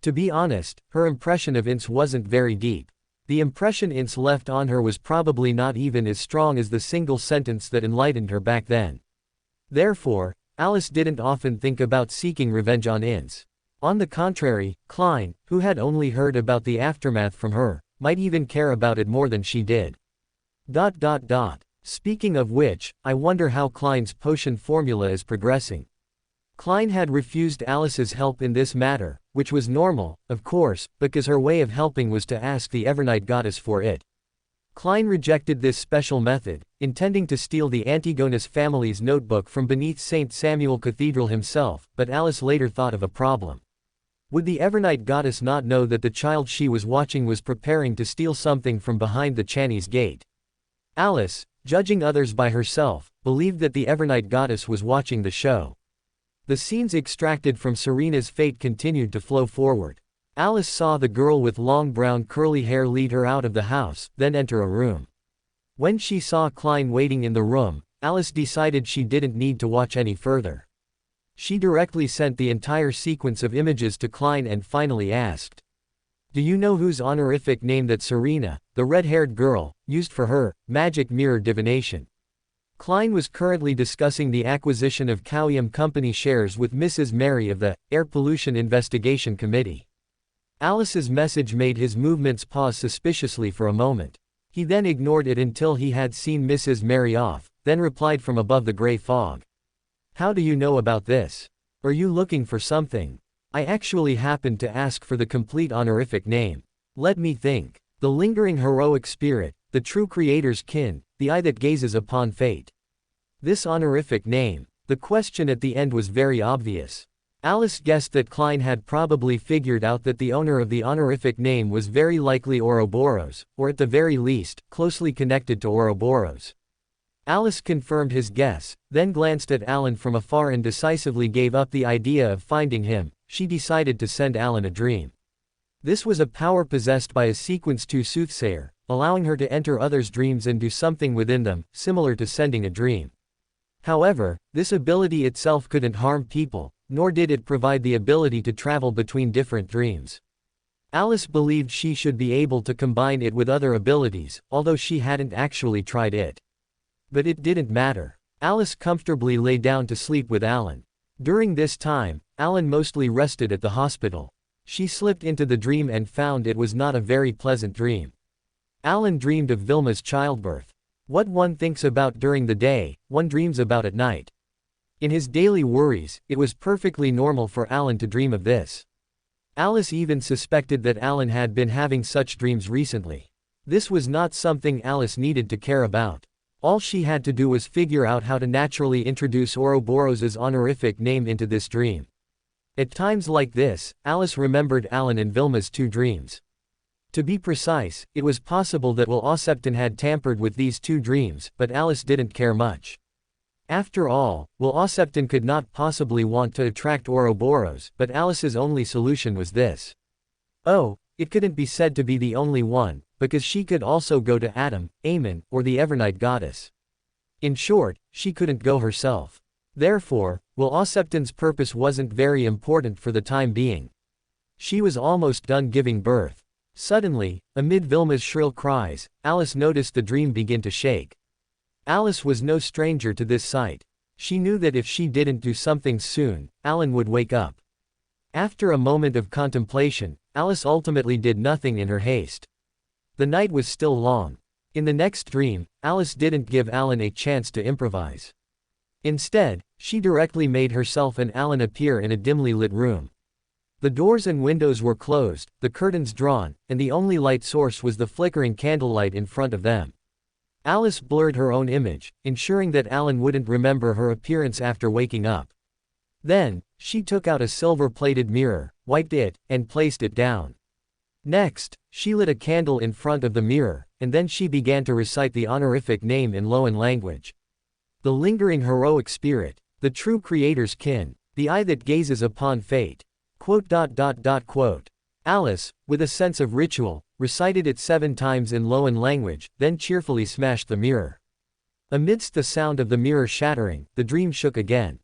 To be honest, her impression of Ince wasn't very deep. The impression Ince left on her was probably not even as strong as the single sentence that enlightened her back then. Therefore, Alice didn't often think about seeking revenge on Ince. On the contrary, Klein, who had only heard about the aftermath from her, might even care about it more than she did. Speaking of which, I wonder how Klein's potion formula is progressing. Klein had refused Alice's help in this matter, which was normal, of course, because her way of helping was to ask the Evernight goddess for it. Klein rejected this special method, intending to steal the Antigonus family's notebook from beneath St. Samuel Cathedral himself, but Alice later thought of a problem. Would the Evernight goddess not know that the child she was watching was preparing to steal something from behind the Chinese gate? Alice, judging others by herself, believed that the Evernight goddess was watching the show. The scenes extracted from Serena's fate continued to flow forward. Alice saw the girl with long brown curly hair lead her out of the house, then enter a room. When she saw Klein waiting in the room, Alice decided she didn't need to watch any further. She directly sent the entire sequence of images to Klein and finally asked, "Do you know whose honorific name that Serena, the red-haired girl, used for her magic mirror divination?" Klein was currently discussing the acquisition of Cowium Company shares with Mrs. Mary of the Air Pollution Investigation Committee. Alice's message made his movements pause suspiciously for a moment. He then ignored it until he had seen Mrs. Mary off, then replied from above the gray fog. "How do you know about this? Are you looking for something? I actually happened to ask for the complete honorific name. Let me think. The lingering heroic spirit, the true creator's kin, the eye that gazes upon fate. This honorific name." The question at the end was very obvious. Alice guessed that Klein had probably figured out that the owner of the honorific name was very likely Ouroboros, or at the very least, closely connected to Ouroboros. Alice confirmed his guess, then glanced at Alan from afar and decisively gave up the idea of finding him. She decided to send Alan a dream. This was a power possessed by a Sequence 2 soothsayer, allowing her to enter others' dreams and do something within them, similar to sending a dream. However, this ability itself couldn't harm people, nor did it provide the ability to travel between different dreams. Alice believed she should be able to combine it with other abilities, although she hadn't actually tried it. But it didn't matter. Alice comfortably lay down to sleep with Alan. During this time, Alan mostly rested at the hospital. She slipped into the dream and found it was not a very pleasant dream. Alan dreamed of Vilma's childbirth. What one thinks about during the day, one dreams about at night. In his daily worries, it was perfectly normal for Alan to dream of this. Alice even suspected that Alan had been having such dreams recently. This was not something Alice needed to care about. All she had to do was figure out how to naturally introduce Ouroboros's honorific name into this dream. At times like this, Alice remembered Alan and Vilma's two dreams. To be precise, it was possible that Will Ossepton had tampered with these two dreams, but Alice didn't care much. After all, Will Ossepton could not possibly want to attract Ouroboros, but Alice's only solution was this. Oh, it couldn't be said to be the only one, because she could also go to Adam, Amen, or the Evernight goddess. In short, she couldn't go herself. Therefore, Will Ossepton's purpose wasn't very important for the time being. She was almost done giving birth. Suddenly, amid Vilma's shrill cries, Alice noticed the dream begin to shake. Alice was no stranger to this sight. She knew that if she didn't do something soon, Alan would wake up. After a moment of contemplation, Alice ultimately did nothing in her haste. The night was still long. In the next dream, Alice didn't give Alan a chance to improvise. Instead, she directly made herself and Alan appear in a dimly lit room. The doors and windows were closed, the curtains drawn, and the only light source was the flickering candlelight in front of them. Alice blurred her own image, ensuring that Alan wouldn't remember her appearance after waking up. Then, she took out a silver-plated mirror, wiped it, and placed it down. Next, she lit a candle in front of the mirror, and then she began to recite the honorific name in Loan language. The lingering heroic spirit, the true creator's kin, the eye that gazes upon fate. Alice, with a sense of ritual, recited it 7 times in Loan language, then cheerfully smashed the mirror. Amidst the sound of the mirror shattering, the dream shook again.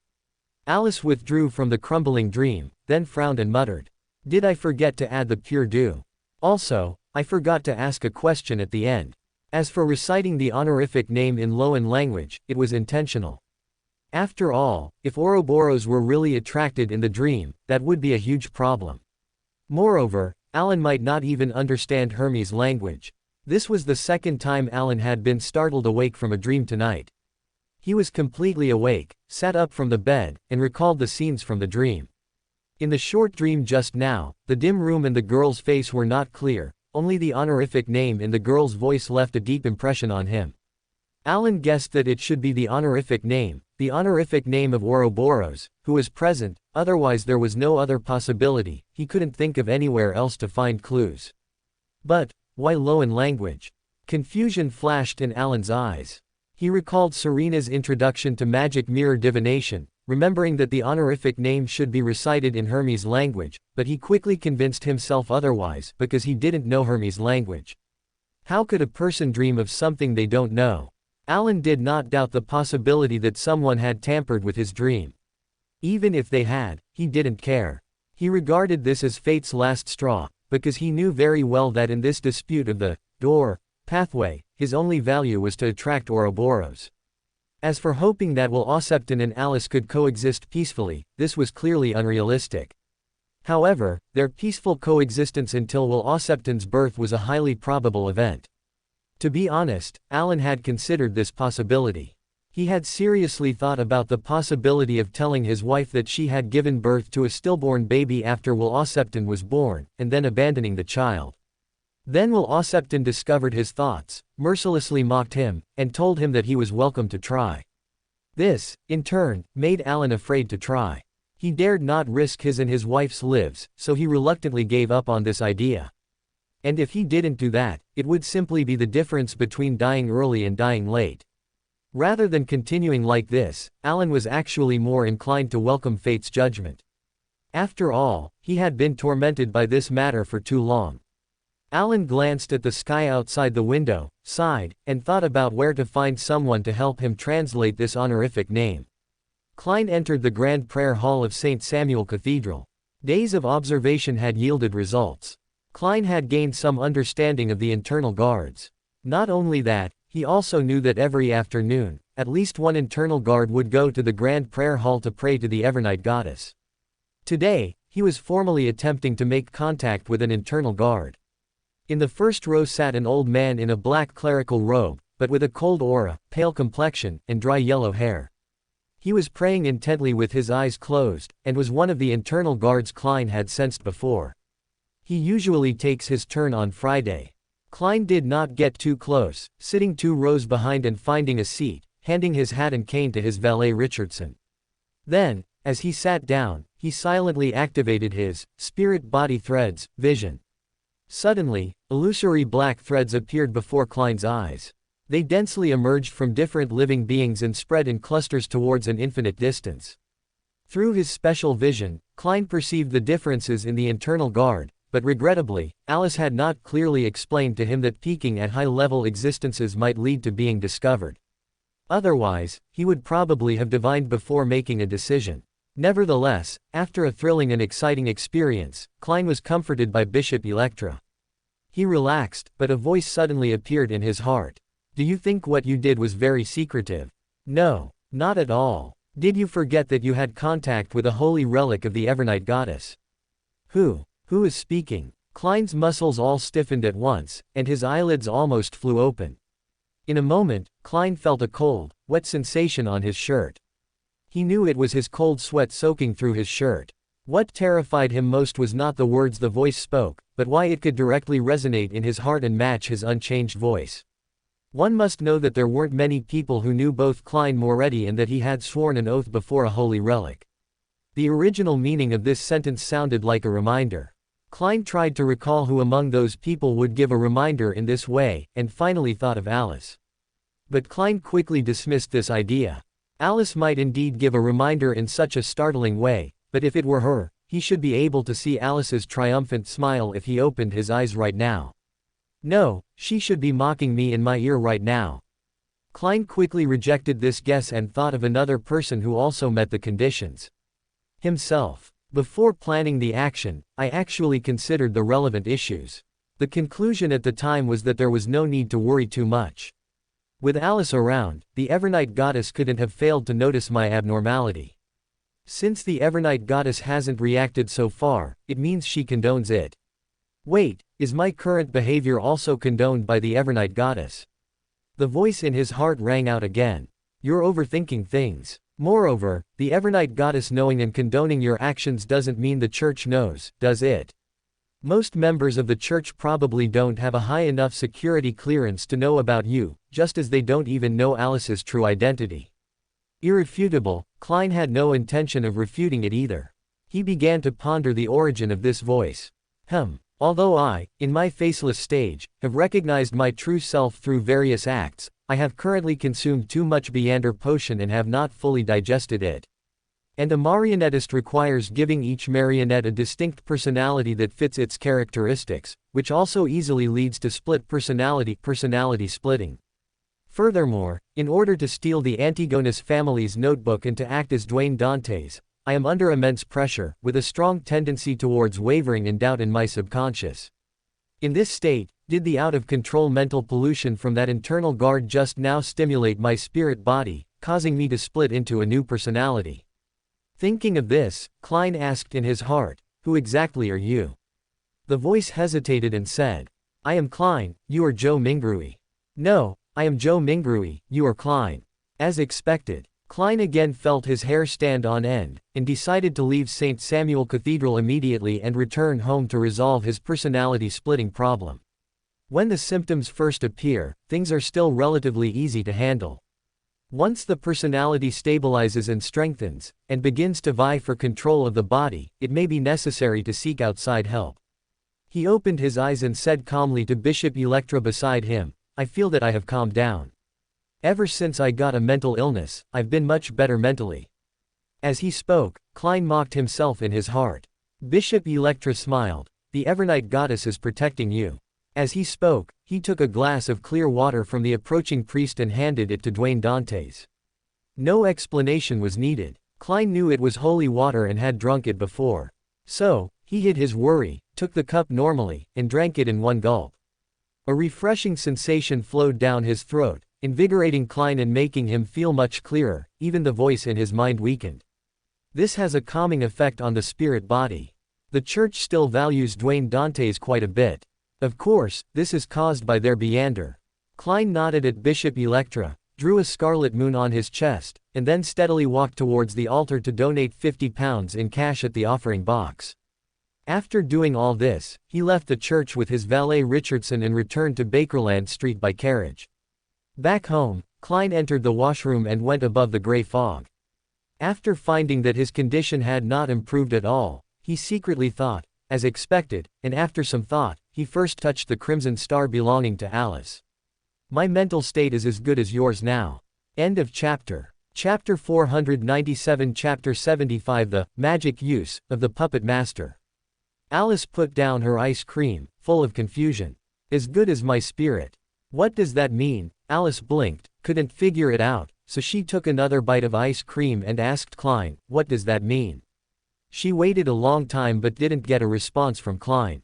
Alice withdrew from the crumbling dream, then frowned and muttered, "Did I forget to add the pure dew? Also, I forgot to ask a question at the end." As for reciting the honorific name in Loan language, it was intentional. After all, if Ouroboros were really attracted in the dream, that would be a huge problem. Moreover, Alan might not even understand Hermes' language. This was the second time Alan had been startled awake from a dream tonight. He was completely awake, sat up from the bed, and recalled the scenes from the dream. In the short dream just now, the dim room and the girl's face were not clear, only the honorific name in the girl's voice left a deep impression on him. Alan guessed that it should be the honorific name of Ouroboros, who was present, otherwise there was no other possibility. He couldn't think of anywhere else to find clues. But, why Loan language? Confusion flashed in Alan's eyes. He recalled Serena's introduction to magic mirror divination, remembering that the honorific name should be recited in Hermes language, but he quickly convinced himself otherwise because he didn't know Hermes language. How could a person dream of something they don't know? Alan did not doubt the possibility that someone had tampered with his dream. Even if they had, he didn't care. He regarded this as fate's last straw, because he knew very well that in this dispute of the pathway, his only value was to attract Ouroboros. As for hoping that Will Ossepton and Alice could coexist peacefully, this was clearly unrealistic. However, their peaceful coexistence until Will Ossepton's birth was a highly probable event. To be honest, Alan had considered this possibility. He had seriously thought about the possibility of telling his wife that she had given birth to a stillborn baby after Will Ossepton was born, and then abandoning the child. Then Will Ossepton discovered his thoughts, mercilessly mocked him, and told him that he was welcome to try. This, in turn, made Alan afraid to try. He dared not risk his and his wife's lives, so he reluctantly gave up on this idea. And if he didn't do that, it would simply be the difference between dying early and dying late. Rather than continuing like this, Alan was actually more inclined to welcome fate's judgment. After all, he had been tormented by this matter for too long. Alan glanced at the sky outside the window, sighed, and thought about where to find someone to help him translate this honorific name. Klein entered the Grand Prayer Hall of St. Samuel Cathedral. Days of observation had yielded results. Klein had gained some understanding of the internal guards. Not only that, he also knew that every afternoon, at least one internal guard would go to the Grand Prayer Hall to pray to the Evernight Goddess. Today, he was formally attempting to make contact with an internal guard. In the first row sat an old man in a black clerical robe, but with a cold aura, pale complexion, and dry yellow hair. He was praying intently with his eyes closed, and was one of the internal guards Klein had sensed before. He usually takes his turn on Friday. Klein did not get too close, sitting 2 rows behind and finding a seat, handing his hat and cane to his valet Richardson. Then, as he sat down, he silently activated his spirit-body threads vision. Suddenly, illusory black threads appeared before Klein's eyes. They densely emerged from different living beings and spread in clusters towards an infinite distance. Through his special vision, Klein perceived the differences in the internal guard, but regrettably, Alice had not clearly explained to him that peaking at high-level existences might lead to being discovered. Otherwise, he would probably have divined before making a decision. Nevertheless, after a thrilling and exciting experience, Klein was comforted by Bishop Electra. He relaxed, but a voice suddenly appeared in his heart. Do you think what you did was very secretive? No, not at all. Did you forget that you had contact with a holy relic of the Evernight Goddess? Who is speaking? Klein's muscles all stiffened at once, and his eyelids almost flew open. In a moment, Klein felt a cold, wet sensation on his shirt. He knew it was his cold sweat soaking through his shirt. What terrified him most was not the words the voice spoke, but why it could directly resonate in his heart and match his unchanged voice. One must know that there weren't many people who knew both Klein Moretti and that he had sworn an oath before a holy relic. The original meaning of this sentence sounded like a reminder. Klein tried to recall who among those people would give a reminder in this way, and finally thought of Alice. But Klein quickly dismissed this idea. Alice might indeed give a reminder in such a startling way, but if it were her, he should be able to see Alice's triumphant smile if he opened his eyes right now. No, she should be mocking me in my ear right now. Klein quickly rejected this guess and thought of another person who also met the conditions. Himself. Before planning the action, I actually considered the relevant issues. The conclusion at the time was that there was no need to worry too much. With Alice around, the Evernight Goddess couldn't have failed to notice my abnormality. Since the Evernight Goddess hasn't reacted so far, it means she condones it. Wait, is my current behavior also condoned by the Evernight Goddess? The voice in his heart rang out again. You're overthinking things. Moreover, the Evernight Goddess knowing and condoning your actions doesn't mean the church knows, does it? Most members of the church probably don't have a high enough security clearance to know about you, just as they don't even know Alice's true identity. Irrefutable, Klein had no intention of refuting it either. He began to ponder the origin of this voice. Although I, in my faceless stage, have recognized my true self through various acts, I have currently consumed too much Beander potion and have not fully digested it. And a marionettist requires giving each marionette a distinct personality that fits its characteristics, which also easily leads to split personality splitting. Furthermore, in order to steal the Antigonus family's notebook and to act as Dwayne Dante's, I am under immense pressure, with a strong tendency towards wavering and doubt in my subconscious. In this state, did the out-of-control mental pollution from that internal guard just now stimulate my spirit body, causing me to split into a new personality? Thinking of this, Klein asked in his heart, "Who exactly are you?" The voice hesitated and said, "I am Klein, you are Joe Mingrui." "No, I am Joe Mingrui, you are Klein." As expected, Klein again felt his hair stand on end, and decided to leave St. Samuel Cathedral immediately and return home to resolve his personality-splitting problem. When the symptoms first appear, things are still relatively easy to handle. Once the personality stabilizes and strengthens, and begins to vie for control of the body, it may be necessary to seek outside help. He opened his eyes and said calmly to Bishop Electra beside him, "I feel that I have calmed down. Ever since I got a mental illness, I've been much better mentally." As he spoke, Klein mocked himself in his heart. Bishop Electra smiled. "The Evernight Goddess is protecting you." As he spoke, he took a glass of clear water from the approaching priest and handed it to Dwayne Dantes. No explanation was needed. Klein knew it was holy water and had drunk it before. So, he hid his worry, took the cup normally, and drank it in one gulp. A refreshing sensation flowed down his throat, invigorating Klein and making him feel much clearer, even the voice in his mind weakened. This has a calming effect on the spirit body. The church still values Dwayne Dantes quite a bit. Of course, this is caused by their Beander. Klein nodded at Bishop Electra, drew a scarlet moon on his chest, and then steadily walked towards the altar to donate £50 in cash at the offering box. After doing all this, he left the church with his valet Richardson and returned to Bakerland Street by carriage. Back home, Klein entered the washroom and went above the gray fog. After finding that his condition had not improved at all, he secretly thought, as expected, and after some thought, he first touched the crimson star belonging to Alice. "My mental state is as good as yours now." End of chapter. Chapter 497. Chapter 75. The magic use of the puppet master. Alice put down her ice cream, full of confusion. "As good as my spirit. What does that mean?" Alice blinked, couldn't figure it out, so she took another bite of ice cream and asked Klein, "What does that mean?" She waited a long time but didn't get a response from Klein.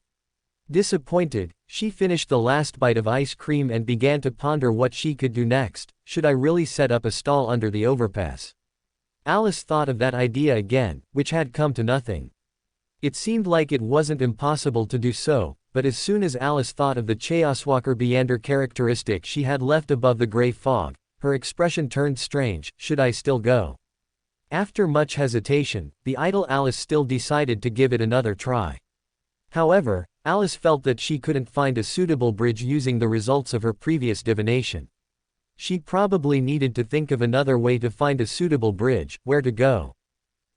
Disappointed, she finished the last bite of ice cream and began to ponder what she could do next. Should I really set up a stall under the overpass? Alice thought of that idea again, which had come to nothing. It seemed like it wasn't impossible to do so, but as soon as Alice thought of the Chaoswalker Beander characteristic she had left above the gray fog, her expression turned strange. Should I still go? After much hesitation, the idle Alice still decided to give it another try. However, Alice felt that she couldn't find a suitable bridge using the results of her previous divination. She probably needed to think of another way to find a suitable bridge, where to go.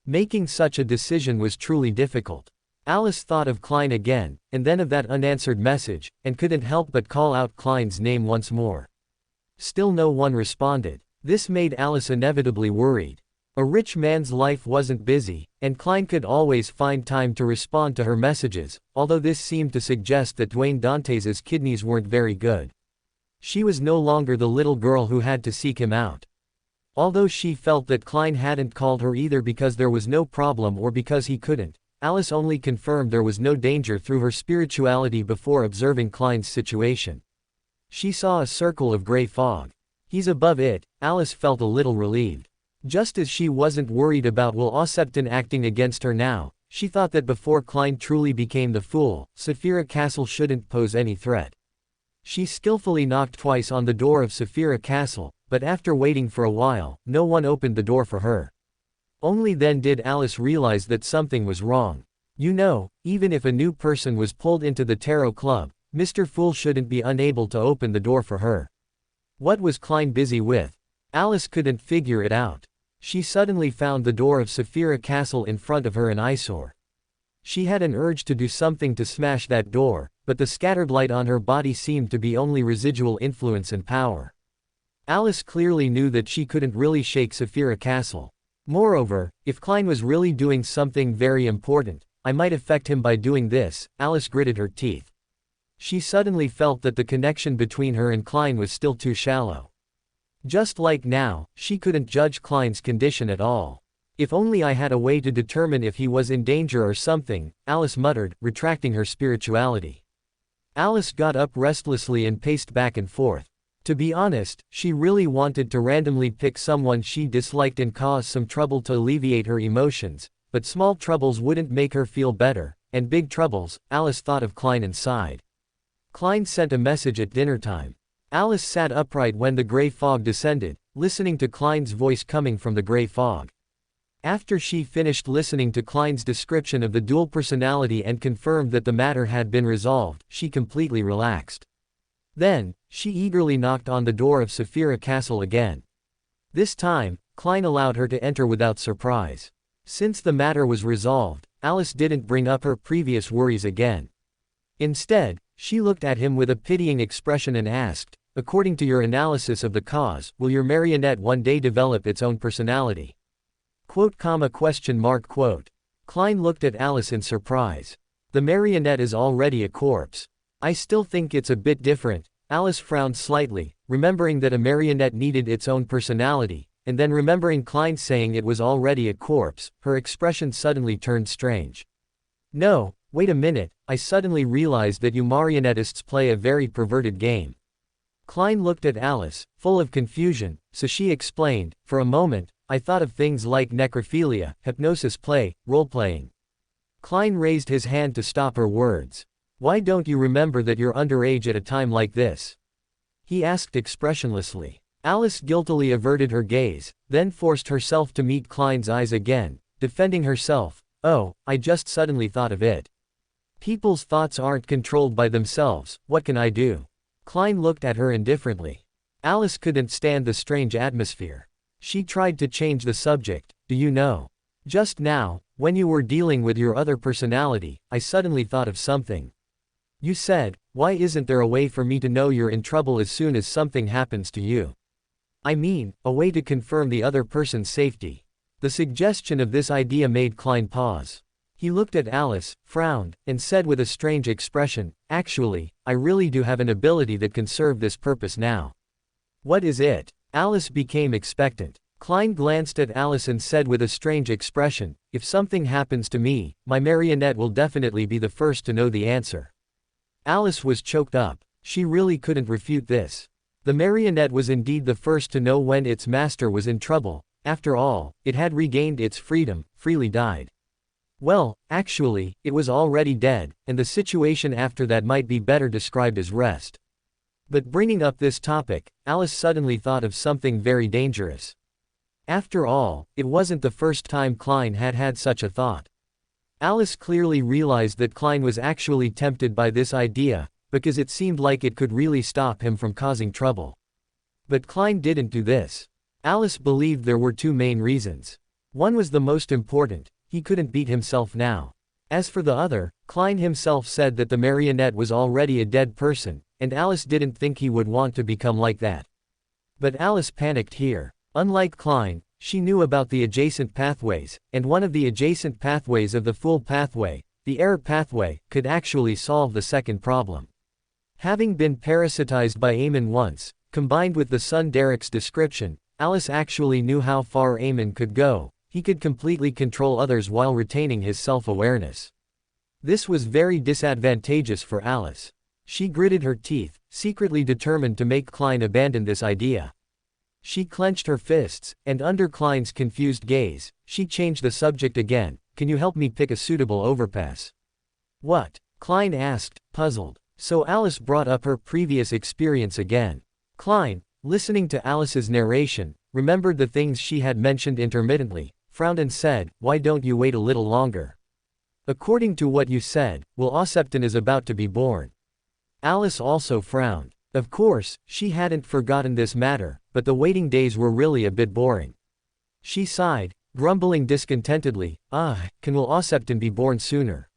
Making such a decision was truly difficult. Alice thought of Klein again, and then of that unanswered message, and couldn't help but call out Klein's name once more. Still no one responded. This made Alice inevitably worried. A rich man's life wasn't busy, and Klein could always find time to respond to her messages, although this seemed to suggest that Dwayne Dantes's kidneys weren't very good. She was no longer the little girl who had to seek him out. Although she felt that Klein hadn't called her either because there was no problem or because he couldn't, Alice only confirmed there was no danger through her spirituality before observing Klein's situation. She saw a circle of gray fog. He's above it. Alice felt a little relieved. Just as she wasn't worried about Will Ossepton acting against her now, she thought that before Klein truly became the fool, Saphira Castle shouldn't pose any threat. She skillfully knocked twice on the door of Saphira Castle, but after waiting for a while, no one opened the door for her. Only then did Alice realize that something was wrong. You know, even if a new person was pulled into the tarot club, Mr. Fool shouldn't be unable to open the door for her. What was Klein busy with? Alice couldn't figure it out. She suddenly found the door of Saphira Castle in front of her an eyesore. She had an urge to do something to smash that door, but the scattered light on her body seemed to be only residual influence and power. Alice clearly knew that she couldn't really shake Saphira Castle. Moreover, if Klein was really doing something very important, I might affect him by doing this. Alice gritted her teeth. She suddenly felt that the connection between her and Klein was still too shallow. Just like now, she couldn't judge Klein's condition at all. If only I had a way to determine if he was in danger or something, Alice muttered, retracting her spirituality. Alice got up restlessly and paced back and forth. To be honest, she really wanted to randomly pick someone she disliked and cause some trouble to alleviate her emotions, but small troubles wouldn't make her feel better, and big troubles. Alice thought of Klein and sighed. Klein sent a message at dinner time. Alice sat upright when the gray fog descended, listening to Klein's voice coming from the gray fog. After she finished listening to Klein's description of the dual personality and confirmed that the matter had been resolved, she completely relaxed. Then, she eagerly knocked on the door of Saphira Castle again. This time, Klein allowed her to enter without surprise. Since the matter was resolved, Alice didn't bring up her previous worries again. Instead, she looked at him with a pitying expression and asked, "According to your analysis of the cause, will your marionette one day develop its own personality?" Quote. Klein looked at Alice in surprise. "The marionette is already a corpse. I still think it's a bit different." Alice frowned slightly, remembering that a marionette needed its own personality, and then remembering Klein saying it was already a corpse, her expression suddenly turned strange. "No, wait a minute, I suddenly realized that you marionettists play a very perverted game." Klein looked at Alice, full of confusion, so she explained, "For a moment, I thought of things like necrophilia, hypnosis play, role-playing." Klein raised his hand to stop her words. "Why don't you remember that you're underage at a time like this?" he asked expressionlessly. Alice guiltily averted her gaze, then forced herself to meet Klein's eyes again, defending herself. "Oh, I just suddenly thought of it. People's thoughts aren't controlled by themselves, what can I do?" Klein looked at her indifferently. Alice couldn't stand the strange atmosphere. She tried to change the subject. "Do you know? Just now, when you were dealing with your other personality, I suddenly thought of something. You said, why isn't there a way for me to know you're in trouble as soon as something happens to you? I mean, a way to confirm the other person's safety." The suggestion of this idea made Klein pause. He looked at Alice, frowned, and said with a strange expression, "Actually, I really do have an ability that can serve this purpose now." "What is it?" Alice became expectant. Klein glanced at Alice and said with a strange expression, "If something happens to me, my marionette will definitely be the first to know the answer." Alice was choked up. She really couldn't refute this. The marionette was indeed the first to know when its master was in trouble. After all, it had regained its freedom, freely died. Well, actually, it was already dead, and the situation after that might be better described as rest. But bringing up this topic, Alice suddenly thought of something very dangerous. After all, it wasn't the first time Klein had had such a thought. Alice clearly realized that Klein was actually tempted by this idea, because it seemed like it could really stop him from causing trouble. But Klein didn't do this. Alice believed there were two main reasons. One was the most important: he couldn't beat himself now. As for the other, Klein himself said that the marionette was already a dead person, and Alice didn't think he would want to become like that. But Alice panicked here. Unlike Klein, she knew about the adjacent pathways, and one of the adjacent pathways of the Fool pathway, the error pathway, could actually solve the second problem. Having been parasitized by Eamon once, combined with the son Derek's description, Alice actually knew how far Eamon could go. He could completely control others while retaining his self-awareness. This was very disadvantageous for Alice. She gritted her teeth, secretly determined to make Klein abandon this idea. She clenched her fists, and under Klein's confused gaze, she changed the subject again. "Can you help me pick a suitable overpass?" "What?" Klein asked, puzzled. So Alice brought up her previous experience again. Klein, listening to Alice's narration, remembered the things she had mentioned intermittently, frowned and said, "Why don't you wait a little longer? According to what you said, Will Osepton is about to be born." Alice also frowned. Of course, she hadn't forgotten this matter, but the waiting days were really a bit boring. She sighed, grumbling discontentedly, "Can Will Osepton be born sooner?"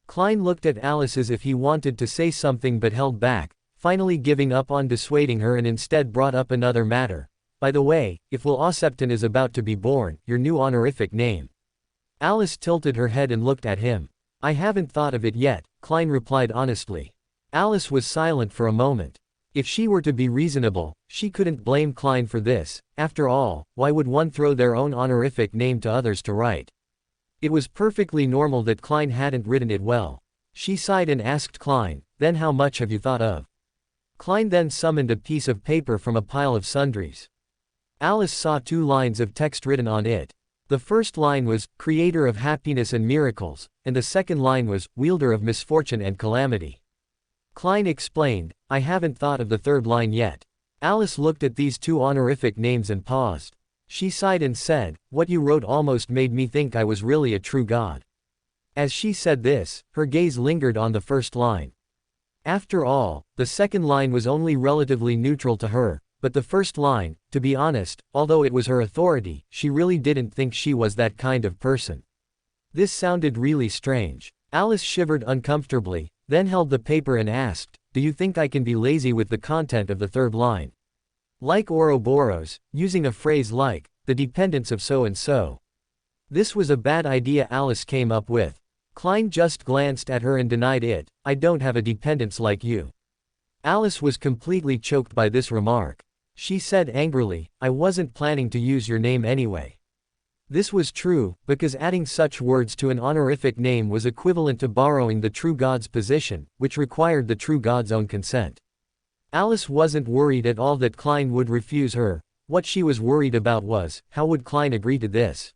Klein looked at Alice as if he wanted to say something but held back, finally giving up on dissuading her and instead brought up another matter. By the way, if Will Osepton is about to be born, your new honorific name. Alice tilted her head and looked at him. I haven't thought of it yet, Klein replied honestly. Alice was silent for a moment. If she were to be reasonable, she couldn't blame Klein for this. After all, why would one throw their own honorific name to others to write? It was perfectly normal that Klein hadn't written it well. She sighed and asked Klein, then how much have you thought of? Klein then summoned a piece of paper from a pile of sundries. Alice saw 2 lines of text written on it. The first line was, creator of happiness and miracles, and the second line was, wielder of misfortune and calamity. Klein explained, I haven't thought of the third line yet. Alice looked at these 2 honorific names and paused. She sighed and said, what you wrote almost made me think I was really a true god. As she said this, her gaze lingered on the first line. After all, the second line was only relatively neutral to her, but the first line, to be honest, although it was her authority, she really didn't think she was that kind of person. This sounded really strange. Alice shivered uncomfortably, then held the paper and asked, do you think I can be lazy with the content of the third line? Like Ouroboros, using a phrase like, the dependence of so-and-so. This was a bad idea Alice came up with. Klein just glanced at her and denied it, I don't have a dependence like you. Alice was completely choked by this remark. She said angrily, I wasn't planning to use your name anyway. This was true, because adding such words to an honorific name was equivalent to borrowing the true god's position, which required the true god's own consent. Alice wasn't worried at all that Klein would refuse her. What she was worried about was, how would Klein agree to this?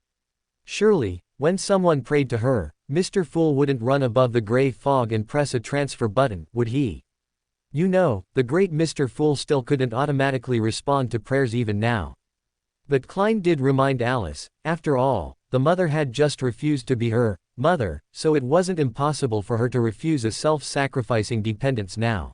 Surely, when someone prayed to her, Mr. Fool wouldn't run above the gray fog and press a transfer button, would he? You know, the great Mr. Fool still couldn't automatically respond to prayers even now. But Klein did remind Alice, after all, the mother had just refused to be her mother, so it wasn't impossible for her to refuse a self-sacrificing dependence now.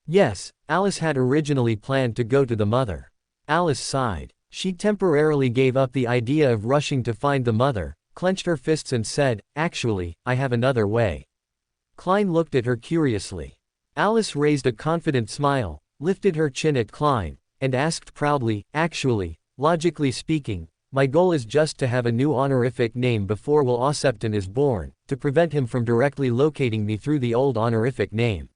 Yes, Alice had originally planned to go to the mother. Alice sighed. She temporarily gave up the idea of rushing to find the mother, clenched her fists and said, actually, I have another way. Klein looked at her curiously. Alice raised a confident smile, lifted her chin at Klein, and asked proudly, actually, logically speaking, my goal is just to have a new honorific name before Will Osepton is born, to prevent him from directly locating me through the old honorific name.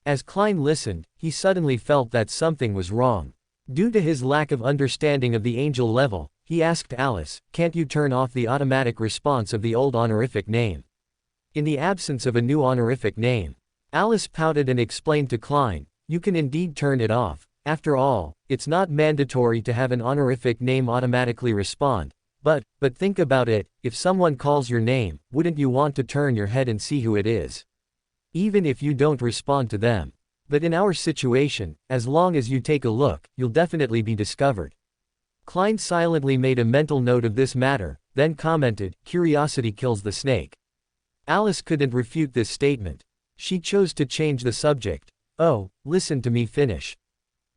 As Klein listened, he suddenly felt that something was wrong. Due to his lack of understanding of the angel level, he asked Alice, can't you turn off the automatic response of the old honorific name? In the absence of a new honorific name. Alice pouted and explained to Klein, you can indeed turn it off. After all, it's not mandatory to have an honorific name automatically respond. But think about it, if someone calls your name, wouldn't you want to turn your head and see who it is? Even if you don't respond to them. But in our situation, as long as you take a look, you'll definitely be discovered. Klein silently made a mental note of this matter, then commented, curiosity kills the snake. Alice couldn't refute this statement. She chose to change the subject. Oh, listen to me finish.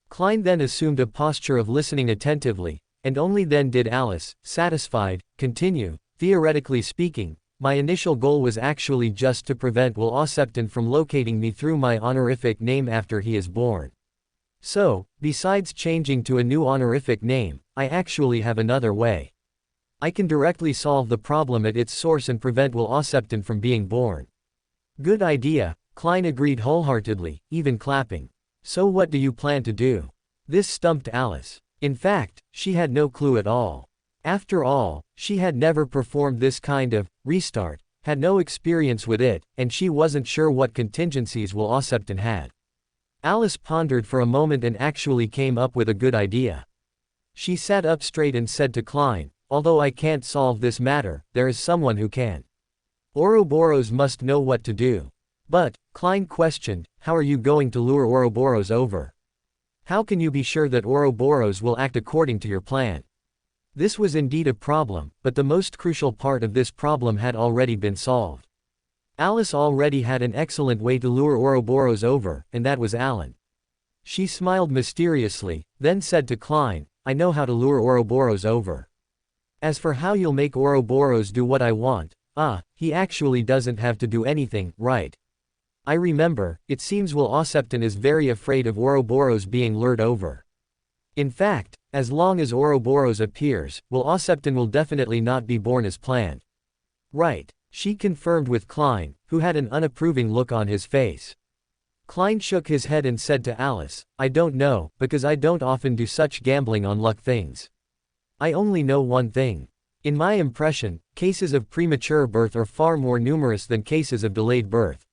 Klein then assumed a posture of listening attentively, and only then did Alice, satisfied, continue, theoretically speaking, my initial goal was actually just to prevent Will Osepton from locating me through my honorific name after he is born. So, besides changing to a new honorific name, I actually have another way. I can directly solve the problem at its source and prevent Will Osepton from being born. Good idea, Klein agreed wholeheartedly, even clapping. So what do you plan to do? This stumped Alice. In fact, she had no clue at all. After all, she had never performed this kind of restart, had no experience with it, and she wasn't sure what contingencies Will Osepton had. Alice pondered for a moment and actually came up with a good idea. She sat up straight and said to Klein, although I can't solve this matter, there is someone who can. Ouroboros must know what to do. But, Klein questioned, how are you going to lure Ouroboros over? How can you be sure that Ouroboros will act according to your plan? This was indeed a problem, but the most crucial part of this problem had already been solved. Alice already had an excellent way to lure Ouroboros over, and that was Alan. She smiled mysteriously, then said to Klein, I know how to lure Ouroboros over. As for how you'll make Ouroboros do what I want, he actually doesn't have to do anything, right? I remember, it seems Will Ossepton is very afraid of Ouroboros being lured over. In fact, as long as Ouroboros appears, Will Ossepton will definitely not be born as planned. Right, she confirmed with Klein, who had an unapproving look on his face. Klein shook his head and said to Alice, I don't know, because I don't often do such gambling on luck things. I only know one thing. In my impression, cases of premature birth are far more numerous than cases of delayed birth.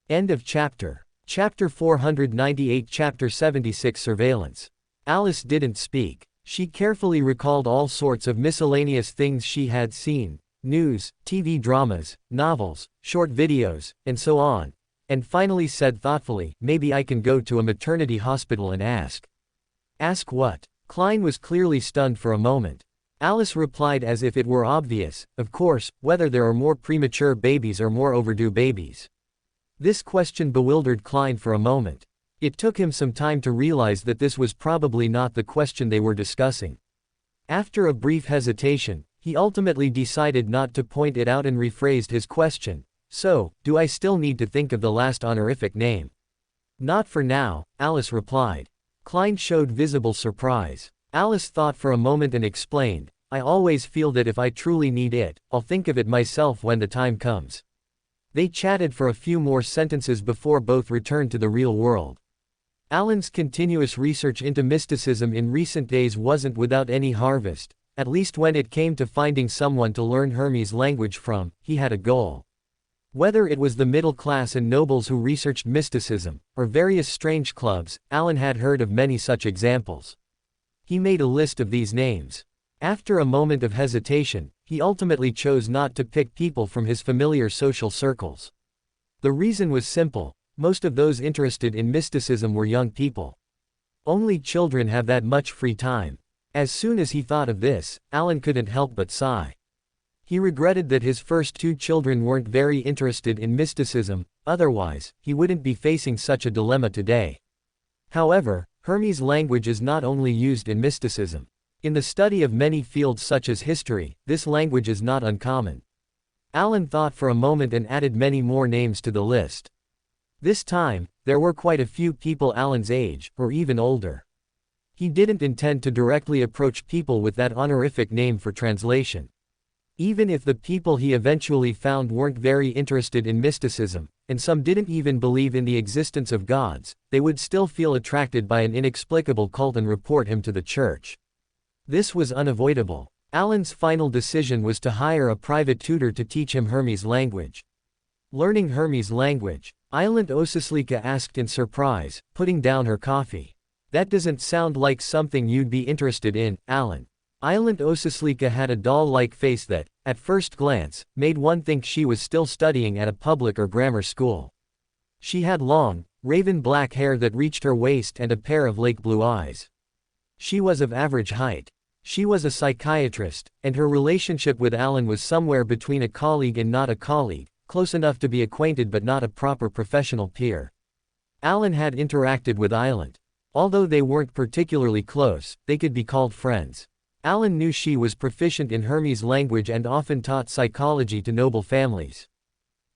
End of chapter. Chapter 498. Chapter 76. Surveillance. Alice didn't speak. She carefully recalled all sorts of miscellaneous things she had seen, news, TV dramas, novels, short videos, and so on, and finally said thoughtfully, maybe I can go to a maternity hospital and ask. Ask what? Klein was clearly stunned for a moment. Alice replied as if it were obvious, of course, whether there are more premature babies or more overdue babies. This question bewildered Klein for a moment. It took him some time to realize that this was probably not the question they were discussing. After a brief hesitation, he ultimately decided not to point it out and rephrased his question. So, do I still need to think of the last honorific name? Not for now, Alice replied. Klein showed visible surprise. Alice thought for a moment and explained, I always feel that if I truly need it, I'll think of it myself when the time comes. They chatted for a few more sentences before both returned to the real world. Alan's continuous research into mysticism in recent days wasn't without any harvest, at least when it came to finding someone to learn Hermes language from. He had a goal. Whether it was the middle class and nobles who researched mysticism, or various strange clubs, Alan had heard of many such examples. He made a list of these names. After a moment of hesitation, he ultimately chose not to pick people from his familiar social circles. The reason was simple. Most of those interested in mysticism were young people. Only children have that much free time. As soon as he thought of this, Alan couldn't help but sigh. He regretted that his first two children weren't very interested in mysticism, otherwise, he wouldn't be facing such a dilemma today. However, Hermes language is not only used in mysticism. In the study of many fields such as history, this language is not uncommon. Alan thought for a moment and added many more names to the list. This time, there were quite a few people Alan's age, or even older. He didn't intend to directly approach people with that honorific name for translation. Even if the people he eventually found weren't very interested in mysticism, and some didn't even believe in the existence of gods, they would still feel attracted by an inexplicable cult and report him to the church. This was unavoidable. Alan's final decision was to hire a private tutor to teach him Hermes language. Learning Hermes language? Island Osislika asked in surprise, putting down her coffee. That doesn't sound like something you'd be interested in, Alan. Island Osislika had a doll-like face that, at first glance, made one think she was still studying at a public or grammar school. She had long, raven black hair that reached her waist and a pair of lake blue eyes. She was of average height. She was a psychiatrist, and her relationship with Alan was somewhere between a colleague and not a colleague, close enough to be acquainted but not a proper professional peer. Alan had interacted with Island. Although they weren't particularly close, they could be called friends. Alan knew she was proficient in Hermes language and often taught psychology to noble families.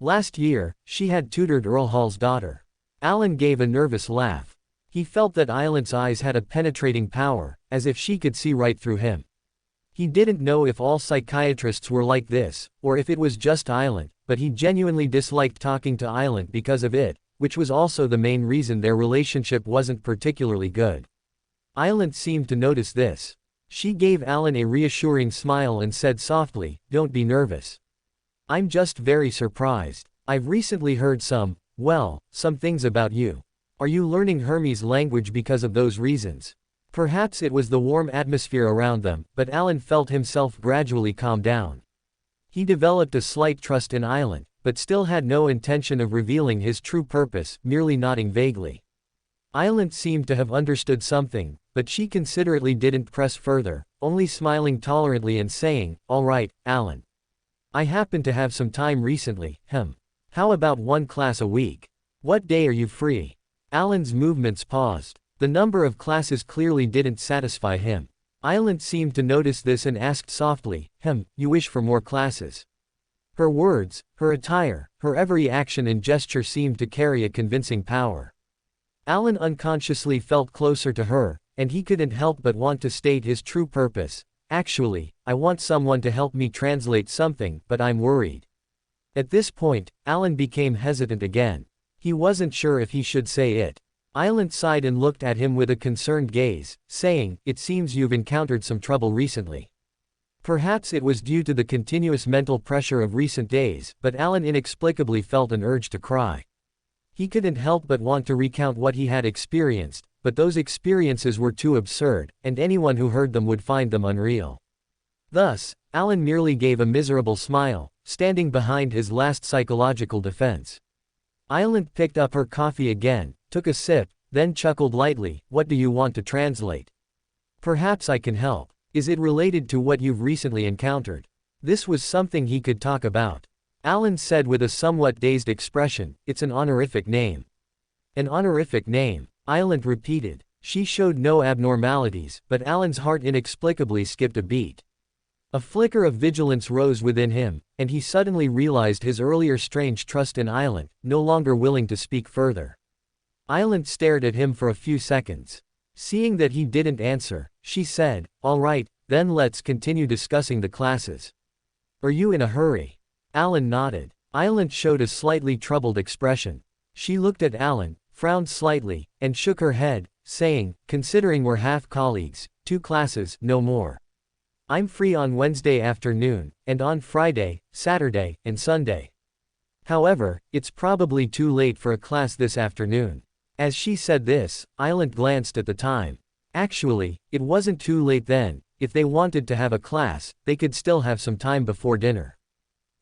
Last year, she had tutored Earl Hall's daughter. Alan gave a nervous laugh. He felt that Island's eyes had a penetrating power, as if she could see right through him. He didn't know if all psychiatrists were like this, or if it was just Island, but he genuinely disliked talking to Island because of it, which was also the main reason their relationship wasn't particularly good. Island seemed to notice this. She gave Alan a reassuring smile and said softly, "Don't be nervous. I'm just very surprised. I've recently heard some things about you. Are you learning Hermes language because of those reasons?" Perhaps it was the warm atmosphere around them, but Alan felt himself gradually calm down. He developed a slight trust in Island, but still had no intention of revealing his true purpose, merely nodding vaguely. Island seemed to have understood something, but she considerately didn't press further, only smiling tolerantly and saying, "All right, Alan. I happen to have some time recently, How about one class a week? What day are you free?" Alan's movements paused. The number of classes clearly didn't satisfy him. Island seemed to notice this and asked softly, "You wish for more classes?" Her words, her attire, her every action and gesture seemed to carry a convincing power. Alan unconsciously felt closer to her, and he couldn't help but want to state his true purpose. Actually, I want someone to help me translate something, but I'm worried. At this point, Alan became hesitant again. He wasn't sure if he should say it. Alan sighed and looked at him with a concerned gaze, saying, "It seems you've encountered some trouble recently." Perhaps it was due to the continuous mental pressure of recent days, but Alan inexplicably felt an urge to cry. He couldn't help but want to recount what he had experienced, but those experiences were too absurd, and anyone who heard them would find them unreal. Thus, Alan merely gave a miserable smile, standing behind his last psychological defense. Alan picked up her coffee again, took a sip, then chuckled lightly. "What do you want to translate?" "Perhaps I can help. Is it related to what you've recently encountered?" This was something he could talk about. Alan said with a somewhat dazed expression, "It's an honorific name." "An honorific name," Alan repeated. She showed no abnormalities, but Alan's heart inexplicably skipped a beat. A flicker of vigilance rose within him, and he suddenly realized his earlier strange trust in Alan, no longer willing to speak further. Alan stared at him for a few seconds. Seeing that he didn't answer, she said, "All right, then let's continue discussing the classes. Are you in a hurry?" Alan nodded. Alan showed a slightly troubled expression. She looked at Alan, frowned slightly, and shook her head, saying, "Considering we're half colleagues, 2 classes, no more. I'm free on Wednesday afternoon, and on Friday, Saturday, and Sunday. However, it's probably too late for a class this afternoon." As she said this, Alan glanced at the time. Actually, it wasn't too late then. If they wanted to have a class, they could still have some time before dinner.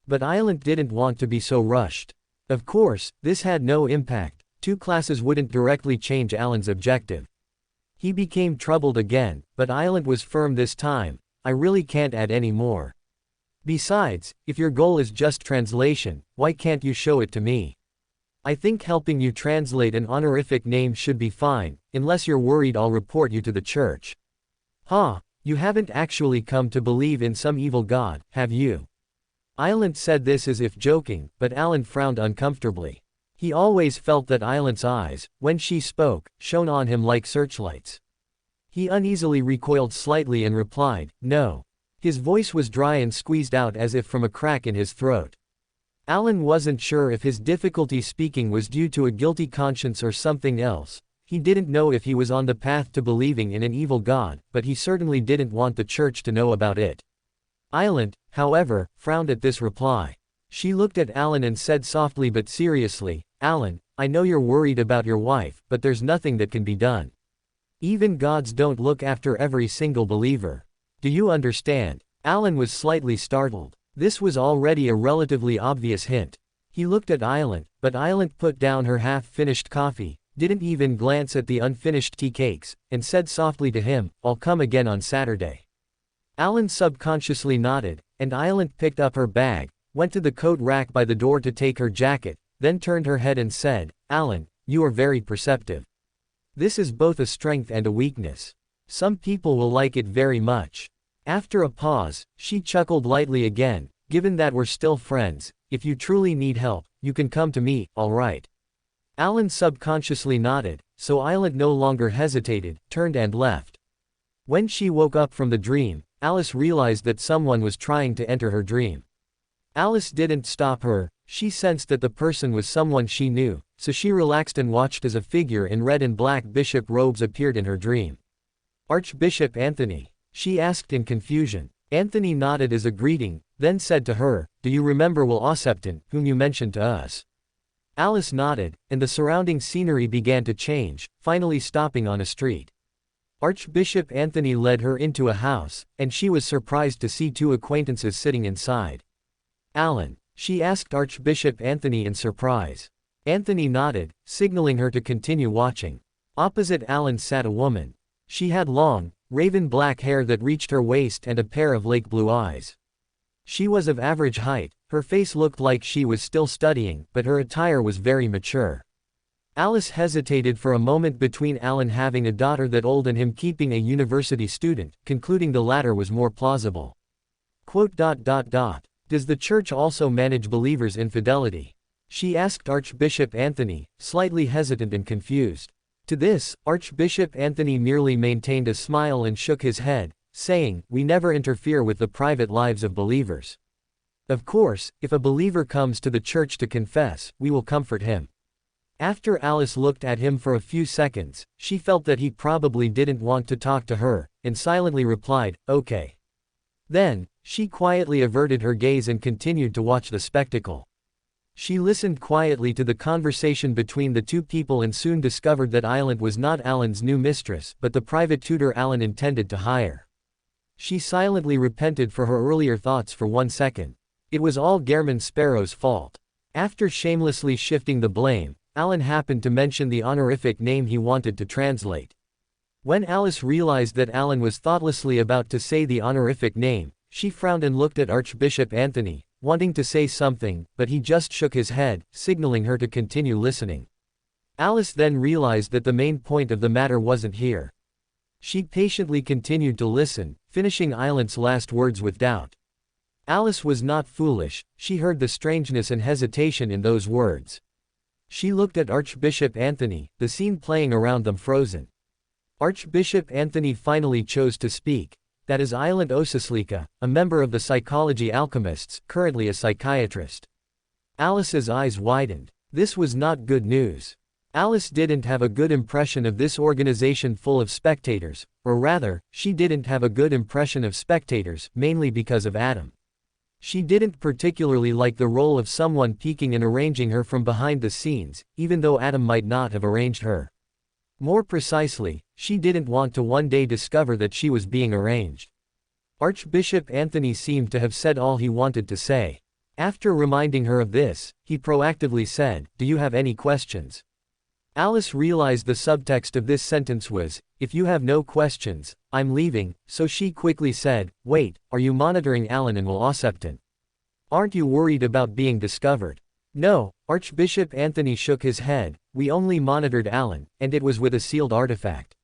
But Alan didn't want to be so rushed. Of course, this had no impact. 2 classes wouldn't directly change Alan's objective. He became troubled again, but Alan was firm this time. "I really can't add any more. Besides, if your goal is just translation, why can't you show it to me? I think helping you translate an honorific name should be fine, unless you're worried I'll report you to the church." "Huh, you haven't actually come to believe in some evil god, have you?" Alan said this as if joking, but Alan frowned uncomfortably. He always felt that Alan's eyes, when she spoke, shone on him like searchlights. He uneasily recoiled slightly and replied, "No." His voice was dry and squeezed out as if from a crack in his throat. Alan wasn't sure if his difficulty speaking was due to a guilty conscience or something else. He didn't know if he was on the path to believing in an evil god, but he certainly didn't want the church to know about it. Alan, however, frowned at this reply. She looked at Alan and said softly but seriously, "Alan, I know you're worried about your wife, but there's nothing that can be done. Even gods don't look after every single believer. Do you understand?" Alan was slightly startled. This was already a relatively obvious hint. He looked at Alan, but Alan put down her half-finished coffee, didn't even glance at the unfinished tea cakes, and said softly to him, "I'll come again on Saturday." Alan subconsciously nodded, and Alan picked up her bag, went to the coat rack by the door to take her jacket, then turned her head and said, "Alan, you are very perceptive. This is both a strength and a weakness. Some people will like it very much." After a pause, she chuckled lightly again, "Given that we're still friends, if you truly need help, you can come to me, all right?" Alan subconsciously nodded, so Alan no longer hesitated, turned and left. When she woke up from the dream, Alice realized that someone was trying to enter her dream. Alice didn't stop her. She sensed that the person was someone she knew, so she relaxed and watched as a figure in red and black bishop robes appeared in her dream. "Archbishop Anthony?" she asked in confusion. Anthony nodded as a greeting, then said to her, "Do you remember Will Osepton, whom you mentioned to us?" Alice nodded, and the surrounding scenery began to change, finally stopping on a street. Archbishop Anthony led her into a house, and she was surprised to see 2 acquaintances sitting inside. "Alan?" she asked Archbishop Anthony in surprise. Anthony nodded, signaling her to continue watching. Opposite Alan sat a woman. She had long, raven black hair that reached her waist and a pair of lake blue eyes. She was of average height, her face looked like she was still studying, but her attire was very mature. Alice hesitated for a moment between Alan having a daughter that old and him keeping a university student, concluding the latter was more plausible. Does the church also manage believers' infidelity? She asked Archbishop Anthony, slightly hesitant and confused. To this, Archbishop Anthony merely maintained a smile and shook his head, saying, "We never interfere with the private lives of believers. Of course, if a believer comes to the church to confess, we will comfort him." After Alice looked at him for a few seconds, she felt that he probably didn't want to talk to her, and silently replied, "Okay." Then, she quietly averted her gaze and continued to watch the spectacle. She listened quietly to the conversation between the two people and soon discovered that Island was not Alan's new mistress, but the private tutor Alan intended to hire. She silently repented for her earlier thoughts for 1 second. It was all Gairman Sparrow's fault. After shamelessly shifting the blame, Alan happened to mention the honorific name he wanted to translate. When Alice realized that Alan was thoughtlessly about to say the honorific name, she frowned and looked at Archbishop Anthony, wanting to say something, but he just shook his head, signaling her to continue listening. Alice then realized that the main point of the matter wasn't here. She patiently continued to listen, finishing Island's last words with doubt. Alice was not foolish, she heard the strangeness and hesitation in those words. She looked at Archbishop Anthony, the scene playing around them frozen. Archbishop Anthony finally chose to speak. That is Island Osislika, a member of the Psychology Alchemists, currently a psychiatrist. Alice's eyes widened. This was not good news. Alice didn't have a good impression of this organization full of spectators, or rather, she didn't have a good impression of spectators, mainly because of Adam. She didn't particularly like the role of someone peeking and arranging her from behind the scenes, even though Adam might not have arranged her. More precisely, she didn't want to one day discover that she was being arranged. Archbishop Anthony seemed to have said all he wanted to say. After reminding her of this, he proactively said, "Do you have any questions?" Alice realized the subtext of this sentence was, "If you have no questions, I'm leaving," so she quickly said, "Wait, are you monitoring Alan and will accept? Aren't you worried about being discovered?" "No," Archbishop Anthony shook his head, "we only monitored Alan, and it was with a sealed artifact."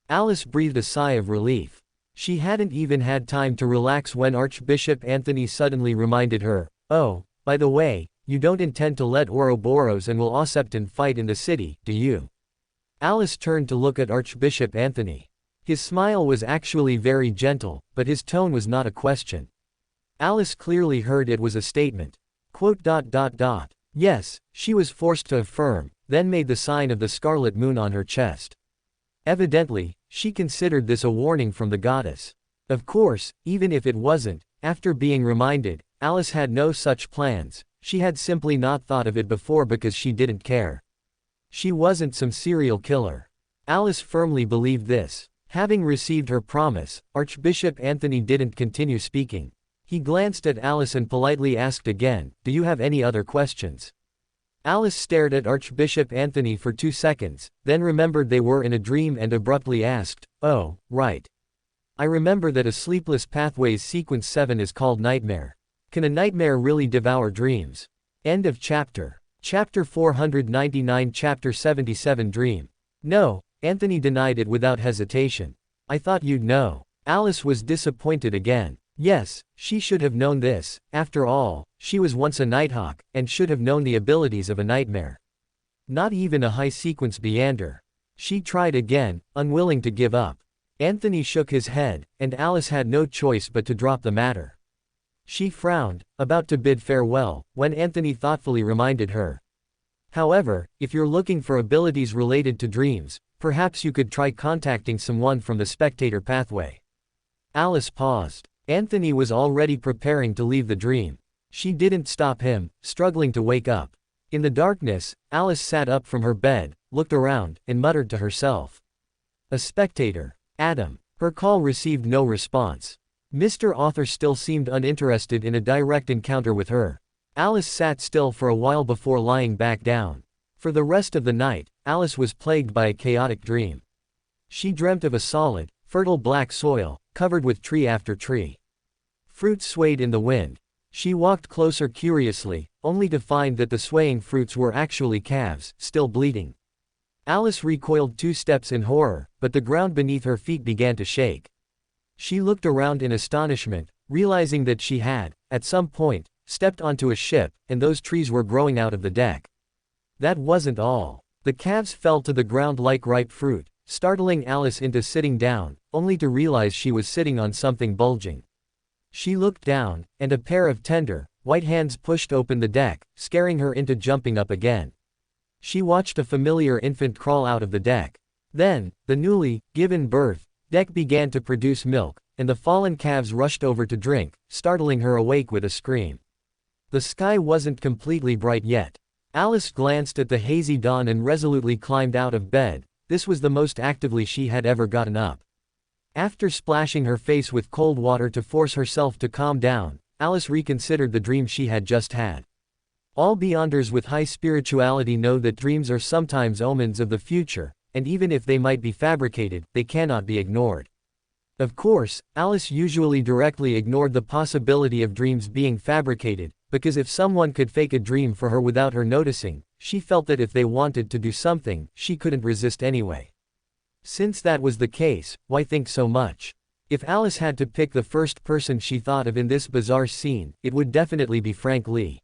Alice breathed a sigh of relief. She hadn't even had time to relax when Archbishop Anthony suddenly reminded her, "Oh, by the way, you don't intend to let Ouroboros and Will Osepton fight in the city, do you?" Alice turned to look at Archbishop Anthony. His smile was actually very gentle, but his tone was not a question. Alice clearly heard it was a statement. "Yes," she was forced to affirm, then made the sign of the scarlet moon on her chest. Evidently, she considered this a warning from the goddess. Of course, even if it wasn't, after being reminded, Alice had no such plans. She had simply not thought of it before because she didn't care. She wasn't some serial killer. Alice firmly believed this. Having received her promise, Archbishop Anthony didn't continue speaking. He glanced at Alice and politely asked again, "Do you have any other questions?" Alice stared at Archbishop Anthony for 2 seconds, then remembered they were in a dream and abruptly asked, "Oh, right. I remember that a Sleepless Pathways Sequence 7 is called Nightmare. Can a nightmare really devour dreams?" End of chapter. Chapter 499 Chapter 77 Dream. "No," Anthony denied it without hesitation. "I thought you'd know." Alice was disappointed again. Yes, she should have known this. After all, she was once a Nighthawk, and should have known the abilities of a nightmare. Not even a high-sequence Beander. She tried again, unwilling to give up. Anthony shook his head, and Alice had no choice but to drop the matter. She frowned, about to bid farewell, when Anthony thoughtfully reminded her. "However, if you're looking for abilities related to dreams, perhaps you could try contacting someone from the spectator pathway." Alice paused. Anthony was already preparing to leave the dream. She didn't stop him, struggling to wake up. In the darkness, Alice sat up from her bed, looked around, and muttered to herself. "A spectator. Adam." Her call received no response. Mr. Author still seemed uninterested in a direct encounter with her. Alice sat still for a while before lying back down. For the rest of the night, Alice was plagued by a chaotic dream. She dreamt of a solid, fertile black soil, covered with tree after tree. Fruits swayed in the wind. She walked closer curiously, only to find that the swaying fruits were actually calves, still bleeding. Alice recoiled 2 steps in horror, but the ground beneath her feet began to shake. She looked around in astonishment, realizing that she had, at some point, stepped onto a ship, and those trees were growing out of the deck. That wasn't all. The calves fell to the ground like ripe fruit, startling Alice into sitting down, only to realize she was sitting on something bulging. She looked down, and a pair of tender, white hands pushed open the deck, scaring her into jumping up again. She watched a familiar infant crawl out of the deck. Then, the newly given birth deck began to produce milk, and the fallen calves rushed over to drink, startling her awake with a scream. The sky wasn't completely bright yet. Alice glanced at the hazy dawn and resolutely climbed out of bed. This was the most actively she had ever gotten up. After splashing her face with cold water to force herself to calm down, Alice reconsidered the dream she had just had. All beyonders with high spirituality know that dreams are sometimes omens of the future, and even if they might be fabricated, they cannot be ignored. Of course, Alice usually directly ignored the possibility of dreams being fabricated, because if someone could fake a dream for her without her noticing, she felt that if they wanted to do something, she couldn't resist anyway. Since that was the case, why think so much? If Alice had to pick the first person she thought of in this bizarre scene, it would definitely be Frank Lee.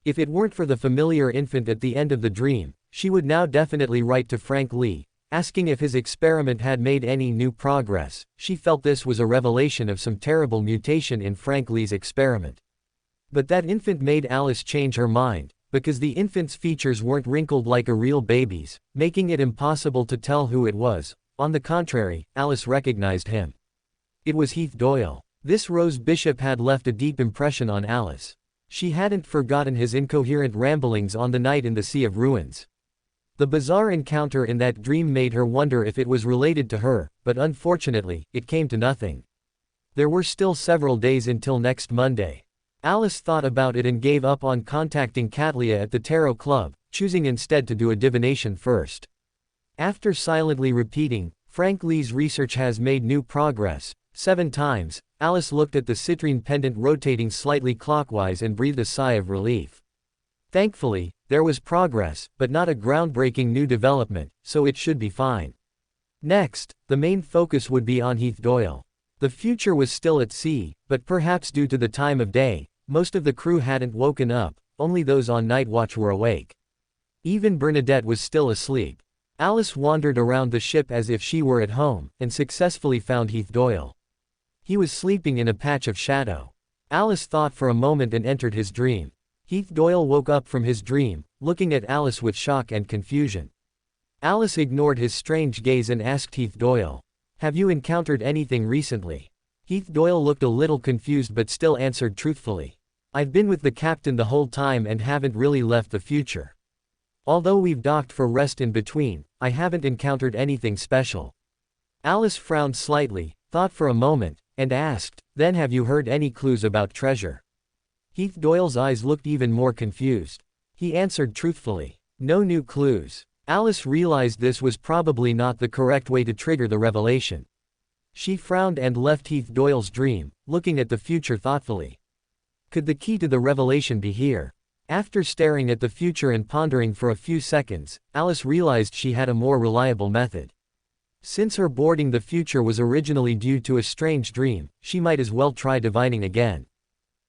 If it weren't for the familiar infant at the end of the dream, she would now definitely write to Frank Lee, asking if his experiment had made any new progress. She felt this was a revelation of some terrible mutation in Frank Lee's experiment. But that infant made Alice change her mind, because the infant's features weren't wrinkled like a real baby's, making it impossible to tell who it was. On the contrary, Alice recognized him. It was Heath Doyle. This Rose Bishop had left a deep impression on Alice. She hadn't forgotten his incoherent ramblings on the night in the Sea of Ruins. The bizarre encounter in that dream made her wonder if it was related to her, but unfortunately, it came to nothing. There were still several days until next Monday. Alice thought about it and gave up on contacting Katlia at the Tarot Club, choosing instead to do a divination first. After silently repeating, Frank Lee's research has made new progress, 7 times, Alice looked at the citrine pendant rotating slightly clockwise and breathed a sigh of relief. Thankfully, there was progress, but not a groundbreaking new development, so it should be fine. Next, the main focus would be on Heath Doyle. The future was still at sea, but perhaps due to the time of day, most of the crew hadn't woken up, only those on night watch were awake. Even Bernadette was still asleep. Alice wandered around the ship as if she were at home, and successfully found Heath Doyle. He was sleeping in a patch of shadow. Alice thought for a moment and entered his dream. Heath Doyle woke up from his dream, looking at Alice with shock and confusion. Alice ignored his strange gaze and asked Heath Doyle, "Have you encountered anything recently?" Heath Doyle looked a little confused but still answered truthfully. "I've been with the captain the whole time and haven't really left the future. Although we've docked for rest in between, I haven't encountered anything special." Alice frowned slightly, thought for a moment, and asked, "Then have you heard any clues about treasure?" Heath Doyle's eyes looked even more confused. He answered truthfully, "No new clues." Alice realized this was probably not the correct way to trigger the revelation. She frowned and left Heath Doyle's dream, looking at the future thoughtfully. Could the key to the revelation be here? After staring at the future and pondering for a few seconds, Alice realized she had a more reliable method. Since her boarding the future was originally due to a strange dream, she might as well try divining again.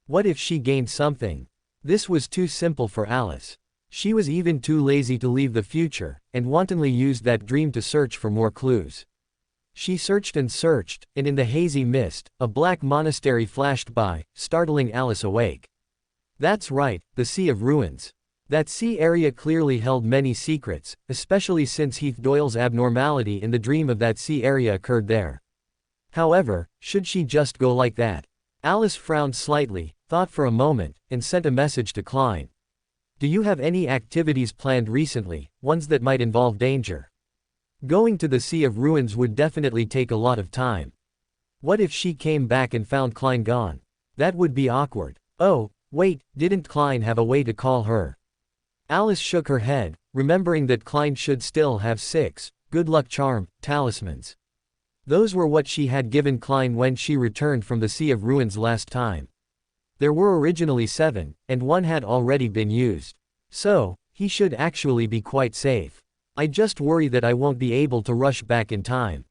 What if she gained something? This was too simple for Alice. She was even too lazy to leave the future, and wantonly used that dream to search for more clues. She searched, and in the hazy mist, a black monastery flashed by, startling Alice awake. That's right, the Sea of Ruins. That sea area clearly held many secrets, especially since Heath Doyle's abnormality in the dream of that sea area occurred there. However, should she just go like that? Alice frowned slightly, thought for a moment, and sent a message to Klein. "Do you have any activities planned recently, ones that might involve danger?" Going to the Sea of Ruins would definitely take a lot of time. What if she came back and found Klein gone? That would be awkward. Oh, wait, didn't Klein have a way to call her? Alice shook her head, remembering that Klein should still have 6 good luck charm talismans. Those were what she had given Klein when she returned from the Sea of Ruins last time. There were originally 7, and 1 had already been used. So, he should actually be quite safe. I just worry that I won't be able to rush back in time.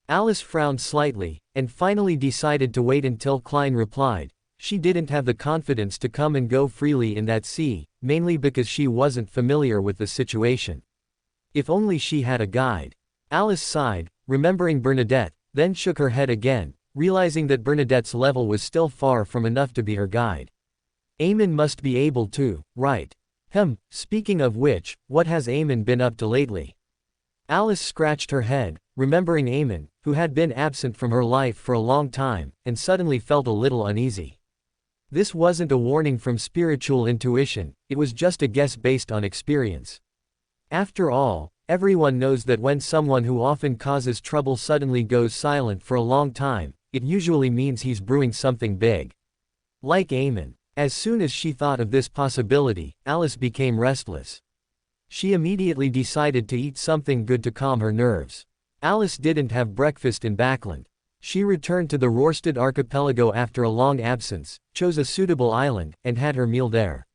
Alice frowned slightly, and finally decided to wait until Klein replied. She didn't have the confidence to come and go freely in that sea, mainly because she wasn't familiar with the situation. If only she had a guide. Alice sighed, remembering Bernadette, then shook her head again, realizing that Bernadette's level was still far from enough to be her guide. Eamon must be able to, right? Speaking of which, what has Eamon been up to lately? Alice scratched her head, remembering Eamon, who had been absent from her life for a long time, and suddenly felt a little uneasy. This wasn't a warning from spiritual intuition, it was just a guess based on experience. After all, everyone knows that when someone who often causes trouble suddenly goes silent for a long time, it usually means he's brewing something big. Like Eamon. As soon as she thought of this possibility, Alice became restless. She immediately decided to eat something good to calm her nerves. Alice didn't have breakfast in Backland. She returned to the Rorstad archipelago after a long absence, chose a suitable island, and had her meal there.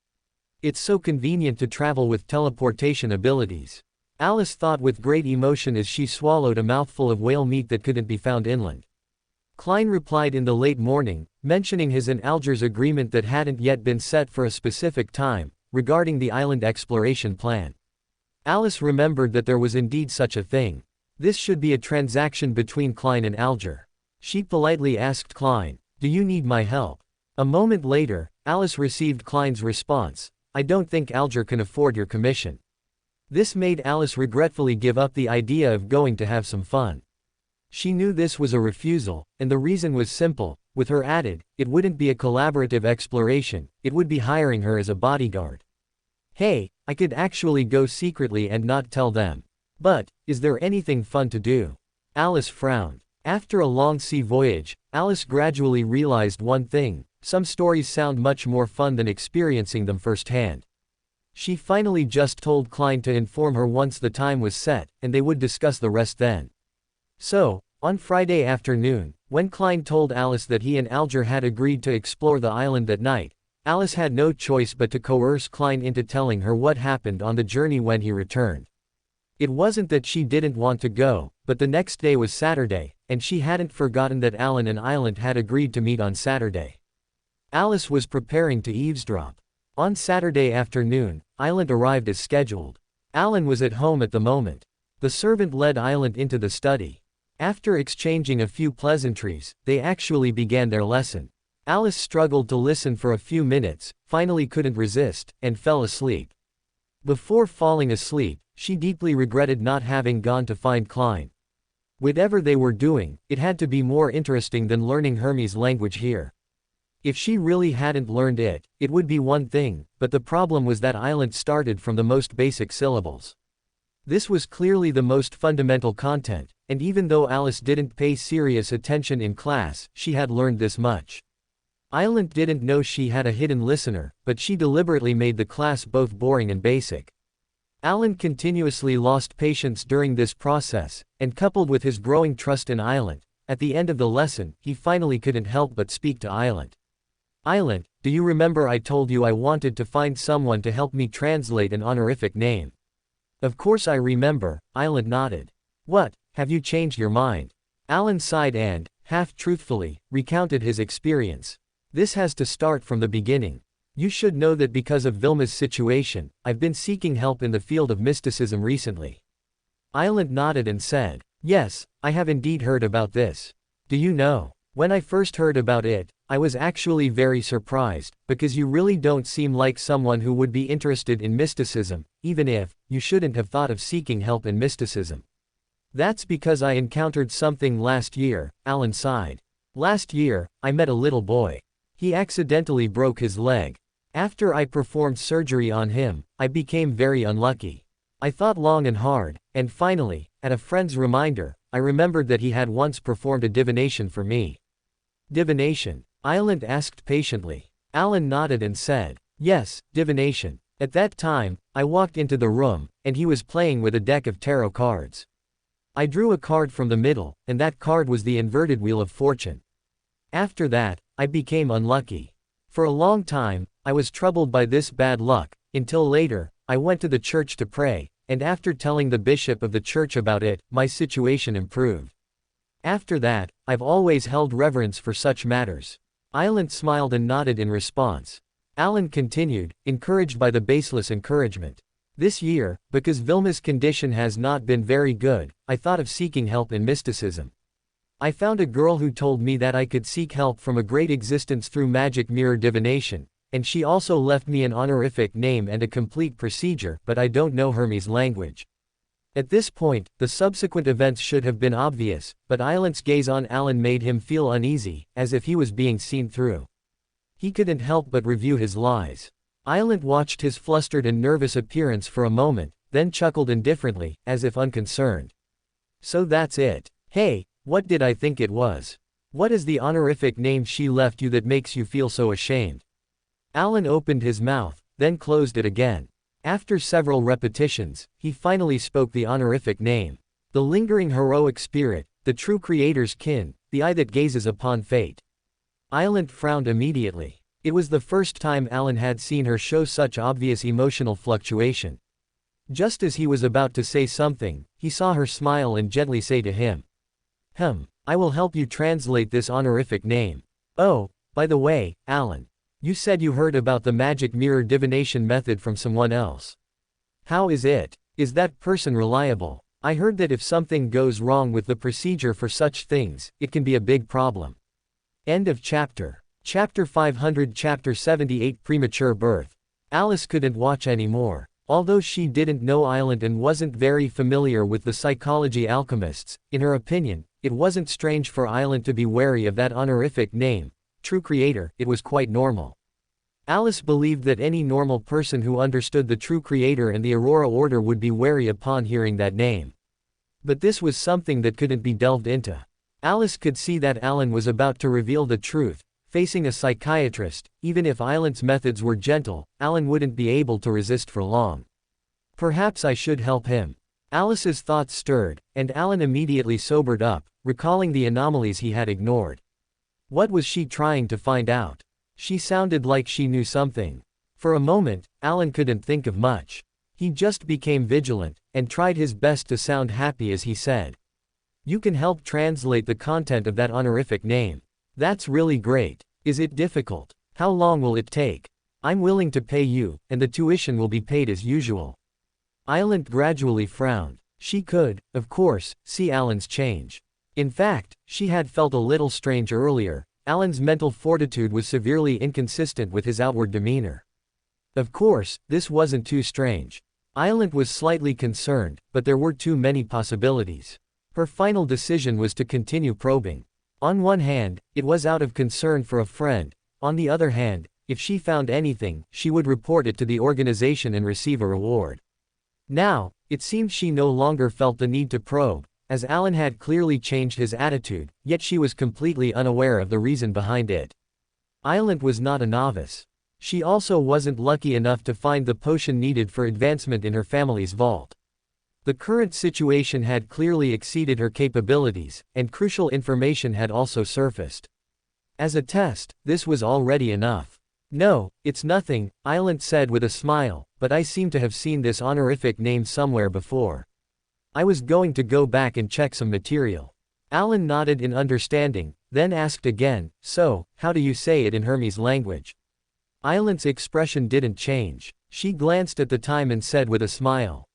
It's so convenient to travel with teleportation abilities. Alice thought with great emotion as she swallowed a mouthful of whale meat that couldn't be found inland. Klein replied in the late morning, mentioning his and Alger's agreement that hadn't yet been set for a specific time, regarding the island exploration plan. Alice remembered that there was indeed such a thing. This should be a transaction between Klein and Alger. She politely asked Klein, "Do you need my help?" A moment later, Alice received Klein's response, "I don't think Alger can afford your commission." This made Alice regretfully give up the idea of going to have some fun. She knew this was a refusal, and the reason was simple. With her added, it wouldn't be a collaborative exploration, it would be hiring her as a bodyguard. Hey, I could actually go secretly and not tell them. But, is there anything fun to do? Alice frowned. After a long sea voyage, Alice gradually realized one thing: some stories sound much more fun than experiencing them firsthand. She finally just told Klein to inform her once the time was set, and they would discuss the rest then. So, on Friday afternoon, when Klein told Alice that he and Alger had agreed to explore the island that night, Alice had no choice but to coerce Klein into telling her what happened on the journey when he returned. It wasn't that she didn't want to go, but the next day was Saturday, and she hadn't forgotten that Alan and Island had agreed to meet on Saturday. Alice was preparing to eavesdrop. On Saturday afternoon, Island arrived as scheduled. Alan was at home at the moment. The servant led Island into the study. After exchanging a few pleasantries, they actually began their lesson. Alice struggled to listen for a few minutes, finally couldn't resist, and fell asleep. Before falling asleep, she deeply regretted not having gone to find Klein. Whatever they were doing, it had to be more interesting than learning Hermes' language here. If she really hadn't learned it, it would be one thing, but the problem was that Island started from the most basic syllables. This was clearly the most fundamental content, and even though Alice didn't pay serious attention in class, she had learned this much. Island didn't know she had a hidden listener, but she deliberately made the class both boring and basic. Alan continuously lost patience during this process, and coupled with his growing trust in Island, at the end of the lesson, he finally couldn't help but speak to Island. "Island, do you remember I told you I wanted to find someone to help me translate an honorific name?" "Of course I remember," Island nodded. "What, have you changed your mind?" Alan sighed and, half-truthfully, recounted his experience. "This has to start from the beginning. You should know that because of Vilma's situation, I've been seeking help in the field of mysticism recently." Island nodded and said, "Yes, I have indeed heard about this. Do you know, when I first heard about it, I was actually very surprised, because you really don't seem like someone who would be interested in mysticism, even if you shouldn't have thought of seeking help in mysticism." "That's because I encountered something last year," Alan sighed. "Last year, I met a little boy. He accidentally broke his leg. After I performed surgery on him, I became very unlucky. I thought long and hard, and finally, at a friend's reminder, I remembered that he had once performed a divination for me." "Divination?" Island asked patiently. Alan nodded and said, "Yes, divination. At that time, I walked into the room, and he was playing with a deck of tarot cards. I drew a card from the middle, and that card was the inverted wheel of fortune. After that, I became unlucky. For a long time, I was troubled by this bad luck, until later, I went to the church to pray, and after telling the bishop of the church about it, my situation improved." After that, I've always held reverence for such matters. Island smiled and nodded in response. Alan continued, encouraged by the baseless encouragement. This year, because Vilma's condition has not been very good, I thought of seeking help in mysticism. I found a girl who told me that I could seek help from a great existence through magic mirror divination, and she also left me an honorific name and a complete procedure, but I don't know Hermes language. At this point, the subsequent events should have been obvious, but Island's gaze on Alan made him feel uneasy, as if he was being seen through. He couldn't help but review his lies. Island watched his flustered and nervous appearance for a moment, then chuckled indifferently, as if unconcerned. So that's it. Hey, what did I think it was? What is the honorific name she left you that makes you feel so ashamed? Alan opened his mouth, then closed it again. After several repetitions, he finally spoke the honorific name. The lingering heroic spirit, the true creator's kin, the eye that gazes upon fate. Island frowned immediately. It was the first time Alan had seen her show such obvious emotional fluctuation. Just as he was about to say something, he saw her smile and gently say to him, I will help you translate this honorific name. Oh, by the way, Alan. You said you heard about the magic mirror divination method from someone else. How is it? Is that person reliable? I heard that if something goes wrong with the procedure for such things, it can be a big problem. End of chapter. Chapter 500. Chapter 78. Premature birth. Alice couldn't watch anymore. Although she didn't know Island and wasn't very familiar with the psychology alchemists, in her opinion, it wasn't strange for Island to be wary of that honorific name. True creator, it was quite normal. Alice believed that any normal person who understood the true creator and the Aurora Order would be wary upon hearing that name. But this was something that couldn't be delved into. Alice could see that Alan was about to reveal the truth. Facing a psychiatrist, even if Island's methods were gentle, Alan wouldn't be able to resist for long. Perhaps I should help him. Alice's thoughts stirred, and Alan immediately sobered up, recalling the anomalies he had ignored. What was she trying to find out? She sounded like she knew something. For a moment, Alan couldn't think of much. He just became vigilant, and tried his best to sound happy as he said, "You can help translate the content of that honorific name. That's really great. Is it difficult? How long will it take? I'm willing to pay you, and the tuition will be paid as usual." Island gradually frowned. She could, of course, see Alan's change. In fact, she had felt a little strange earlier. Alan's mental fortitude was severely inconsistent with his outward demeanor. Of course, this wasn't too strange. Island was slightly concerned, but there were too many possibilities. Her final decision was to continue probing. On one hand, it was out of concern for a friend. On the other hand, if she found anything, she would report it to the organization and receive a reward. Now, it seemed she no longer felt the need to probe, as Alan had clearly changed his attitude, yet she was completely unaware of the reason behind it. Island was not a novice. She also wasn't lucky enough to find the potion needed for advancement in her family's vault. The current situation had clearly exceeded her capabilities, and crucial information had also surfaced. As a test, this was already enough. "No, it's nothing," Island said with a smile, "but I seem to have seen this honorific name somewhere before. I was going to go back and check some material." Alan nodded in understanding, then asked again, "So, how do you say it in Hermes language?" Island's expression didn't change. She glanced at the time and said with a smile,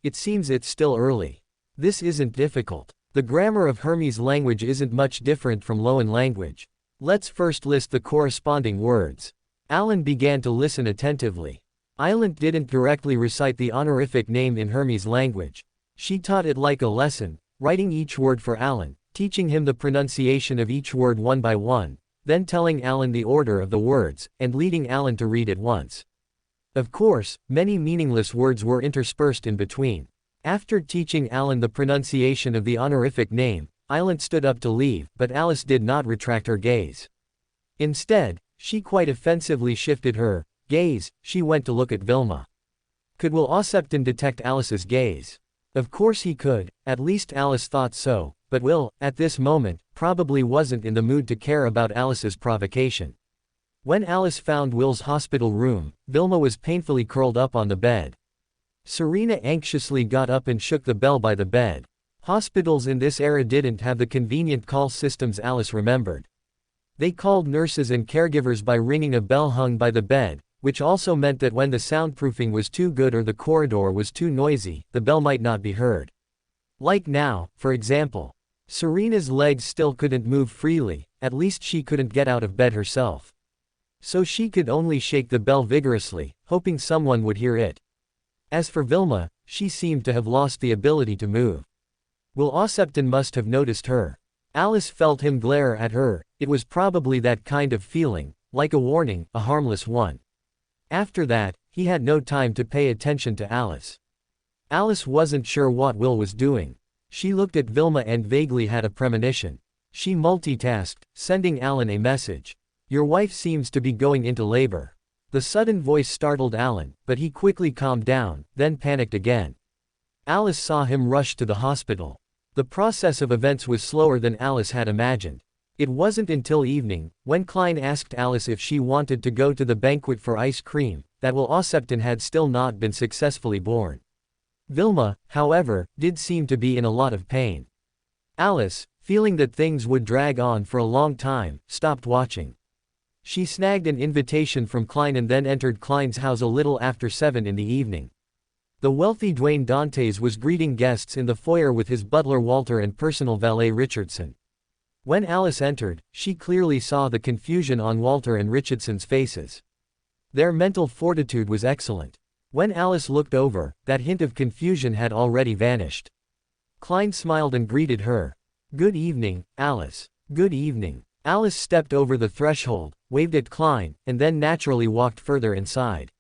"It seems it's still early. This isn't difficult. The grammar of Hermes language isn't much different from Loan language. Let's first list the corresponding words." Alan began to listen attentively. Island didn't directly recite the honorific name in Hermes language. She taught it like a lesson, writing each word for Alan, teaching him the pronunciation of each word one by one, then telling Alan the order of the words, and leading Alan to read it once. Of course, many meaningless words were interspersed in between. After teaching Alan the pronunciation of the honorific name, Island stood up to leave, but Alice did not retract her gaze. Instead, she quite offensively shifted her gaze. She went to look at Vilma. Could Will Osepton detect Alice's gaze? Of course he could, at least Alice thought so, but Will, at this moment, probably wasn't in the mood to care about Alice's provocation. When Alice found Will's hospital room, Vilma was painfully curled up on the bed. Serena anxiously got up and shook the bell by the bed. Hospitals in this era didn't have the convenient call systems Alice remembered. They called nurses and caregivers by ringing a bell hung by the bed, which also meant that when the soundproofing was too good or the corridor was too noisy, the bell might not be heard. Like now, for example. Serena's legs still couldn't move freely, at least she couldn't get out of bed herself. So she could only shake the bell vigorously, hoping someone would hear it. As for Vilma, she seemed to have lost the ability to move. Will Ossepton must have noticed her. Alice felt him glare at her. It was probably that kind of feeling, like a warning, a harmless one. After that, he had no time to pay attention to Alice. Alice wasn't sure what Will was doing. She looked at Vilma and vaguely had a premonition. She multitasked, sending Alan a message. Your wife seems to be going into labor. The sudden voice startled Alan, but he quickly calmed down, then panicked again. Alice saw him rush to the hospital. The process of events was slower than Alice had imagined. It wasn't until evening, when Klein asked Alice if she wanted to go to the banquet for ice cream, that Will Ossepton had still not been successfully born. Vilma, however, did seem to be in a lot of pain. Alice, feeling that things would drag on for a long time, stopped watching. She snagged an invitation from Klein and then entered Klein's house a little after 7 in the evening. The wealthy Dwayne Dantes was greeting guests in the foyer with his butler Walter and personal valet Richardson. When Alice entered, she clearly saw the confusion on Walter and Richardson's faces. Their mental fortitude was excellent. When Alice looked over, that hint of confusion had already vanished. Klein smiled and greeted her. Good evening, Alice. Good evening. Alice stepped over the threshold, waved at Klein, and then naturally walked further inside.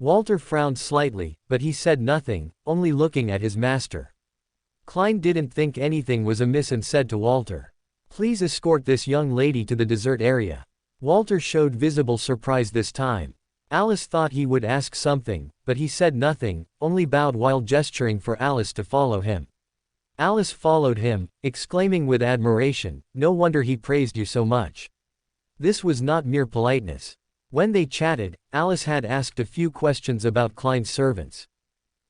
Walter frowned slightly, but he said nothing, only looking at his master. Klein didn't think anything was amiss and said to Walter, "Please escort this young lady to the dessert area." Walter showed visible surprise this time. Alice thought he would ask something, but he said nothing, only bowed while gesturing for Alice to follow him. Alice followed him, exclaiming with admiration, "No wonder he praised you so much." This was not mere politeness. When they chatted, Alice had asked a few questions about Klein's servants.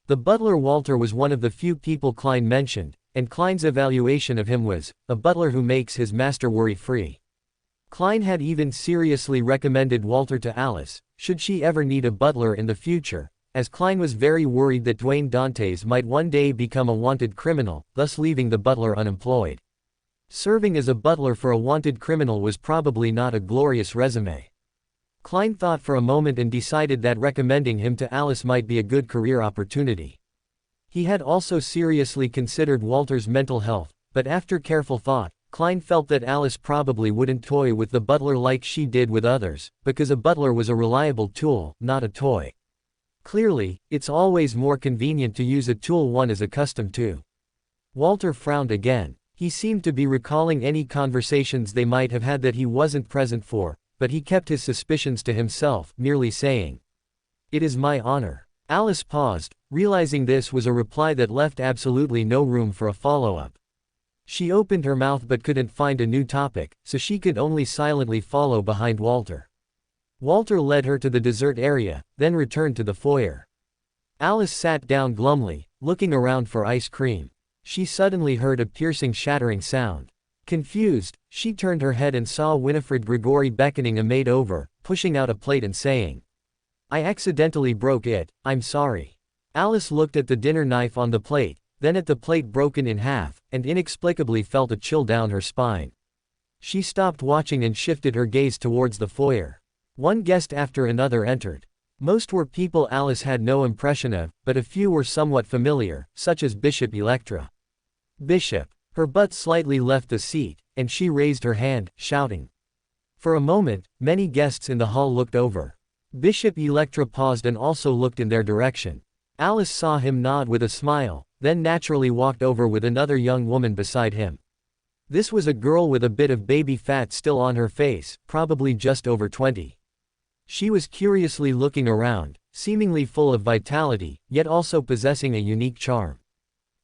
The butler Walter was one of the few people Klein mentioned, and Klein's evaluation of him was, a butler who makes his master worry-free. Klein had even seriously recommended Walter to Alice, should she ever need a butler in the future, as Klein was very worried that Dwayne Dantes might one day become a wanted criminal, thus leaving the butler unemployed. Serving as a butler for a wanted criminal was probably not a glorious resume. Klein thought for a moment and decided that recommending him to Alice might be a good career opportunity. He had also seriously considered Walter's mental health, but after careful thought, Klein felt that Alice probably wouldn't toy with the butler like she did with others, because a butler was a reliable tool, not a toy. Clearly, it's always more convenient to use a tool one is accustomed to. Walter frowned again. He seemed to be recalling any conversations they might have had that he wasn't present for, but he kept his suspicions to himself, merely saying, "It is my honor." Alice paused, realizing this was a reply that left absolutely no room for a follow-up. She opened her mouth but couldn't find a new topic, so she could only silently follow behind Walter. Walter led her to the dessert area, then returned to the foyer. Alice sat down glumly, looking around for ice cream. She suddenly heard a piercing shattering sound. Confused, she turned her head and saw Winifred Grigori beckoning a maid over, pushing out a plate and saying, "I accidentally broke it, I'm sorry." Alice looked at the dinner knife on the plate, then at the plate broken in half, and inexplicably felt a chill down her spine. She stopped watching and shifted her gaze towards the foyer. One guest after another entered. Most were people Alice had no impression of, but a few were somewhat familiar, such as Bishop Electra. Bishop. Her butt slightly left the seat, and she raised her hand, shouting. For a moment, many guests in the hall looked over. Bishop Electra paused and also looked in their direction. Alice saw him nod with a smile, then naturally walked over with another young woman beside him. This was a girl with a bit of baby fat still on her face, probably just over 20. She was curiously looking around, seemingly full of vitality, yet also possessing a unique charm.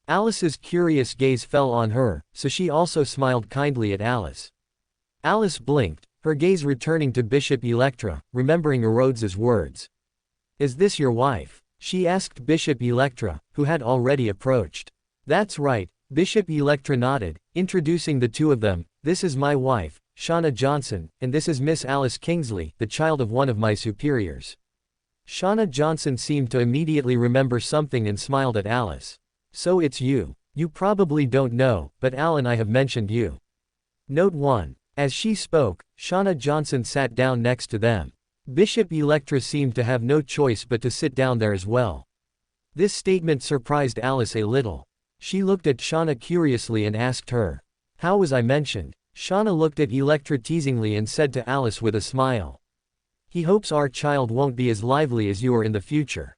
Alice's curious gaze fell on her, so she also smiled kindly at Alice. Alice blinked, her gaze returning to Bishop Electra, remembering Rhodes's words. "Is this your wife?" she asked Bishop Electra, who had already approached. "That's right, Bishop Electra nodded, introducing the two of them. This is my wife, Shauna Johnson, and this is Miss Alice Kingsley, the child of one of my superiors. Shauna Johnson seemed to immediately remember something and smiled at Alice. So it's you. You probably don't know, but Al and I have mentioned you. Note 1. As she spoke, Shauna Johnson sat down next to them. Bishop Electra seemed to have no choice but to sit down there as well. This statement surprised Alice a little. She looked at Shauna curiously and asked her, "How was I mentioned?" Shauna looked at Electra teasingly and said to Alice with a smile, "He hopes our child won't be as lively as you are in the future."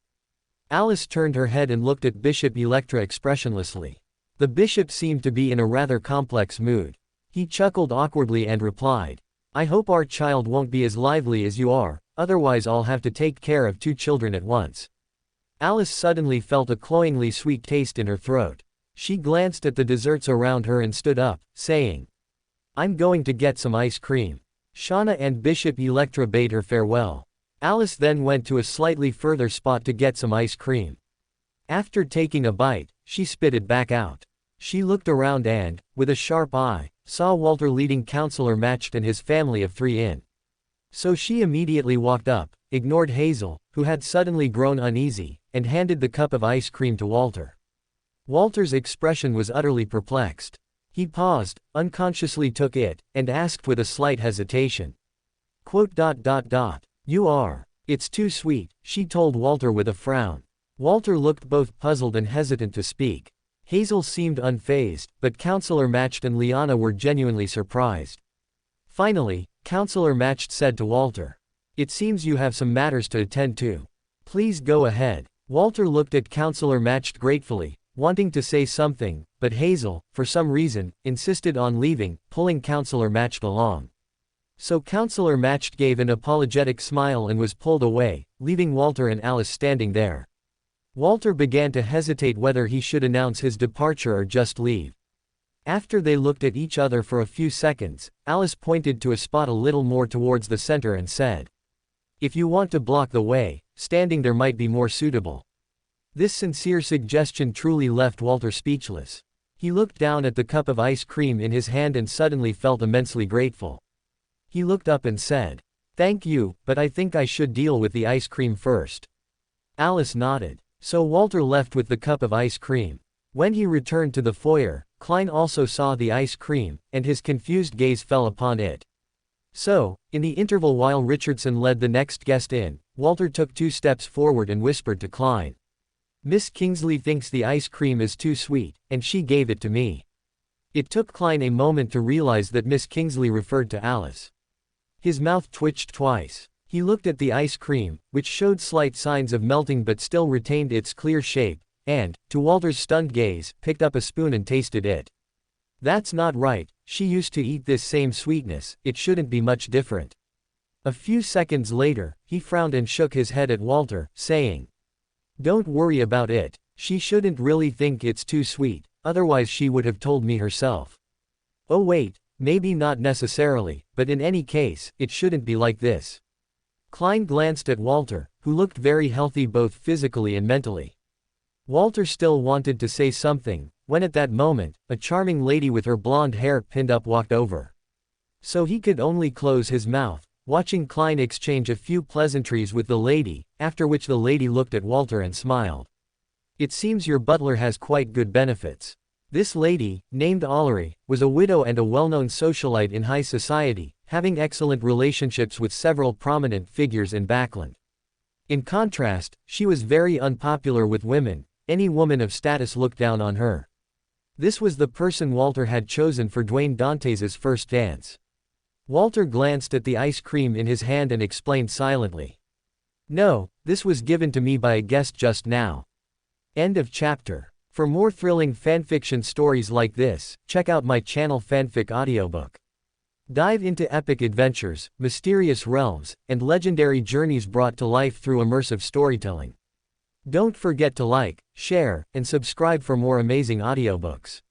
Alice turned her head and looked at Bishop Electra expressionlessly. The bishop seemed to be in a rather complex mood. He chuckled awkwardly and replied, "I hope our child won't be as lively as you are, otherwise I'll have to take care of two children at once." Alice suddenly felt a cloyingly sweet taste in her throat. She glanced at the desserts around her and stood up, saying, "I'm going to get some ice cream." Shauna and Bishop Electra bade her farewell. Alice then went to a slightly further spot to get some ice cream. After taking a bite, she spit it back out. She looked around and, with a sharp eye, saw Walter leading Counselor Matched and his family of 3 in. So she immediately walked up, ignored Hazel, who had suddenly grown uneasy, and handed the cup of ice cream to Walter. Walter's expression was utterly perplexed. He paused, unconsciously took it, and asked with a slight hesitation. "You are. It's too sweet," she told Walter with a frown. Walter looked both puzzled and hesitant to speak. Hazel seemed unfazed, but Counselor Matched and Liana were genuinely surprised. Finally, Counselor Matched said to Walter, "It seems you have some matters to attend to. Please go ahead." Walter looked at Counselor Matched gratefully, wanting to say something, but Hazel, for some reason, insisted on leaving, pulling Counselor Matched along. So Counselor Matched gave an apologetic smile and was pulled away, leaving Walter and Alice standing there. Walter began to hesitate whether he should announce his departure or just leave. After they looked at each other for a few seconds, Alice pointed to a spot a little more towards the center and said, "If you want to block the way, standing there might be more suitable." This sincere suggestion truly left Walter speechless. He looked down at the cup of ice cream in his hand and suddenly felt immensely grateful. He looked up and said, "Thank you, but I think I should deal with the ice cream first." Alice nodded. So Walter left with the cup of ice cream. When he returned to the foyer, Klein also saw the ice cream, and his confused gaze fell upon it. So, in the interval while Richardson led the next guest in, Walter took 2 steps forward and whispered to Klein, "Miss Kingsley thinks the ice cream is too sweet, and she gave it to me." It took Klein a moment to realize that Miss Kingsley referred to Alice. His mouth twitched twice. He looked at the ice cream, which showed slight signs of melting but still retained its clear shape, and, to Walter's stunned gaze, picked up a spoon and tasted it. "That's not right, she used to eat this same sweetness, it shouldn't be much different." A few seconds later, he frowned and shook his head at Walter, saying, "Don't worry about it, she shouldn't really think it's too sweet, otherwise she would have told me herself." "Oh wait, maybe not necessarily, but in any case, it shouldn't be like this." Klein glanced at Walter, who looked very healthy both physically and mentally. Walter still wanted to say something, when at that moment, a charming lady with her blonde hair pinned up walked over. So he could only close his mouth, watching Klein exchange a few pleasantries with the lady, after which the lady looked at Walter and smiled. "It seems your butler has quite good benefits." This lady, named Ollery, was a widow and a well-known socialite in high society, having excellent relationships with several prominent figures in Backland. In contrast, she was very unpopular with women. Any woman of status looked down on her. This was the person Walter had chosen for Dwayne Dantes' first dance. Walter glanced at the ice cream in his hand and explained silently, "No, this was given to me by a guest just now." End of chapter. For more thrilling fanfiction stories like this, check out my channel Fanfic Audiobook. Dive into epic adventures, mysterious realms, and legendary journeys brought to life through immersive storytelling. Don't forget to like, share, and subscribe for more amazing audiobooks.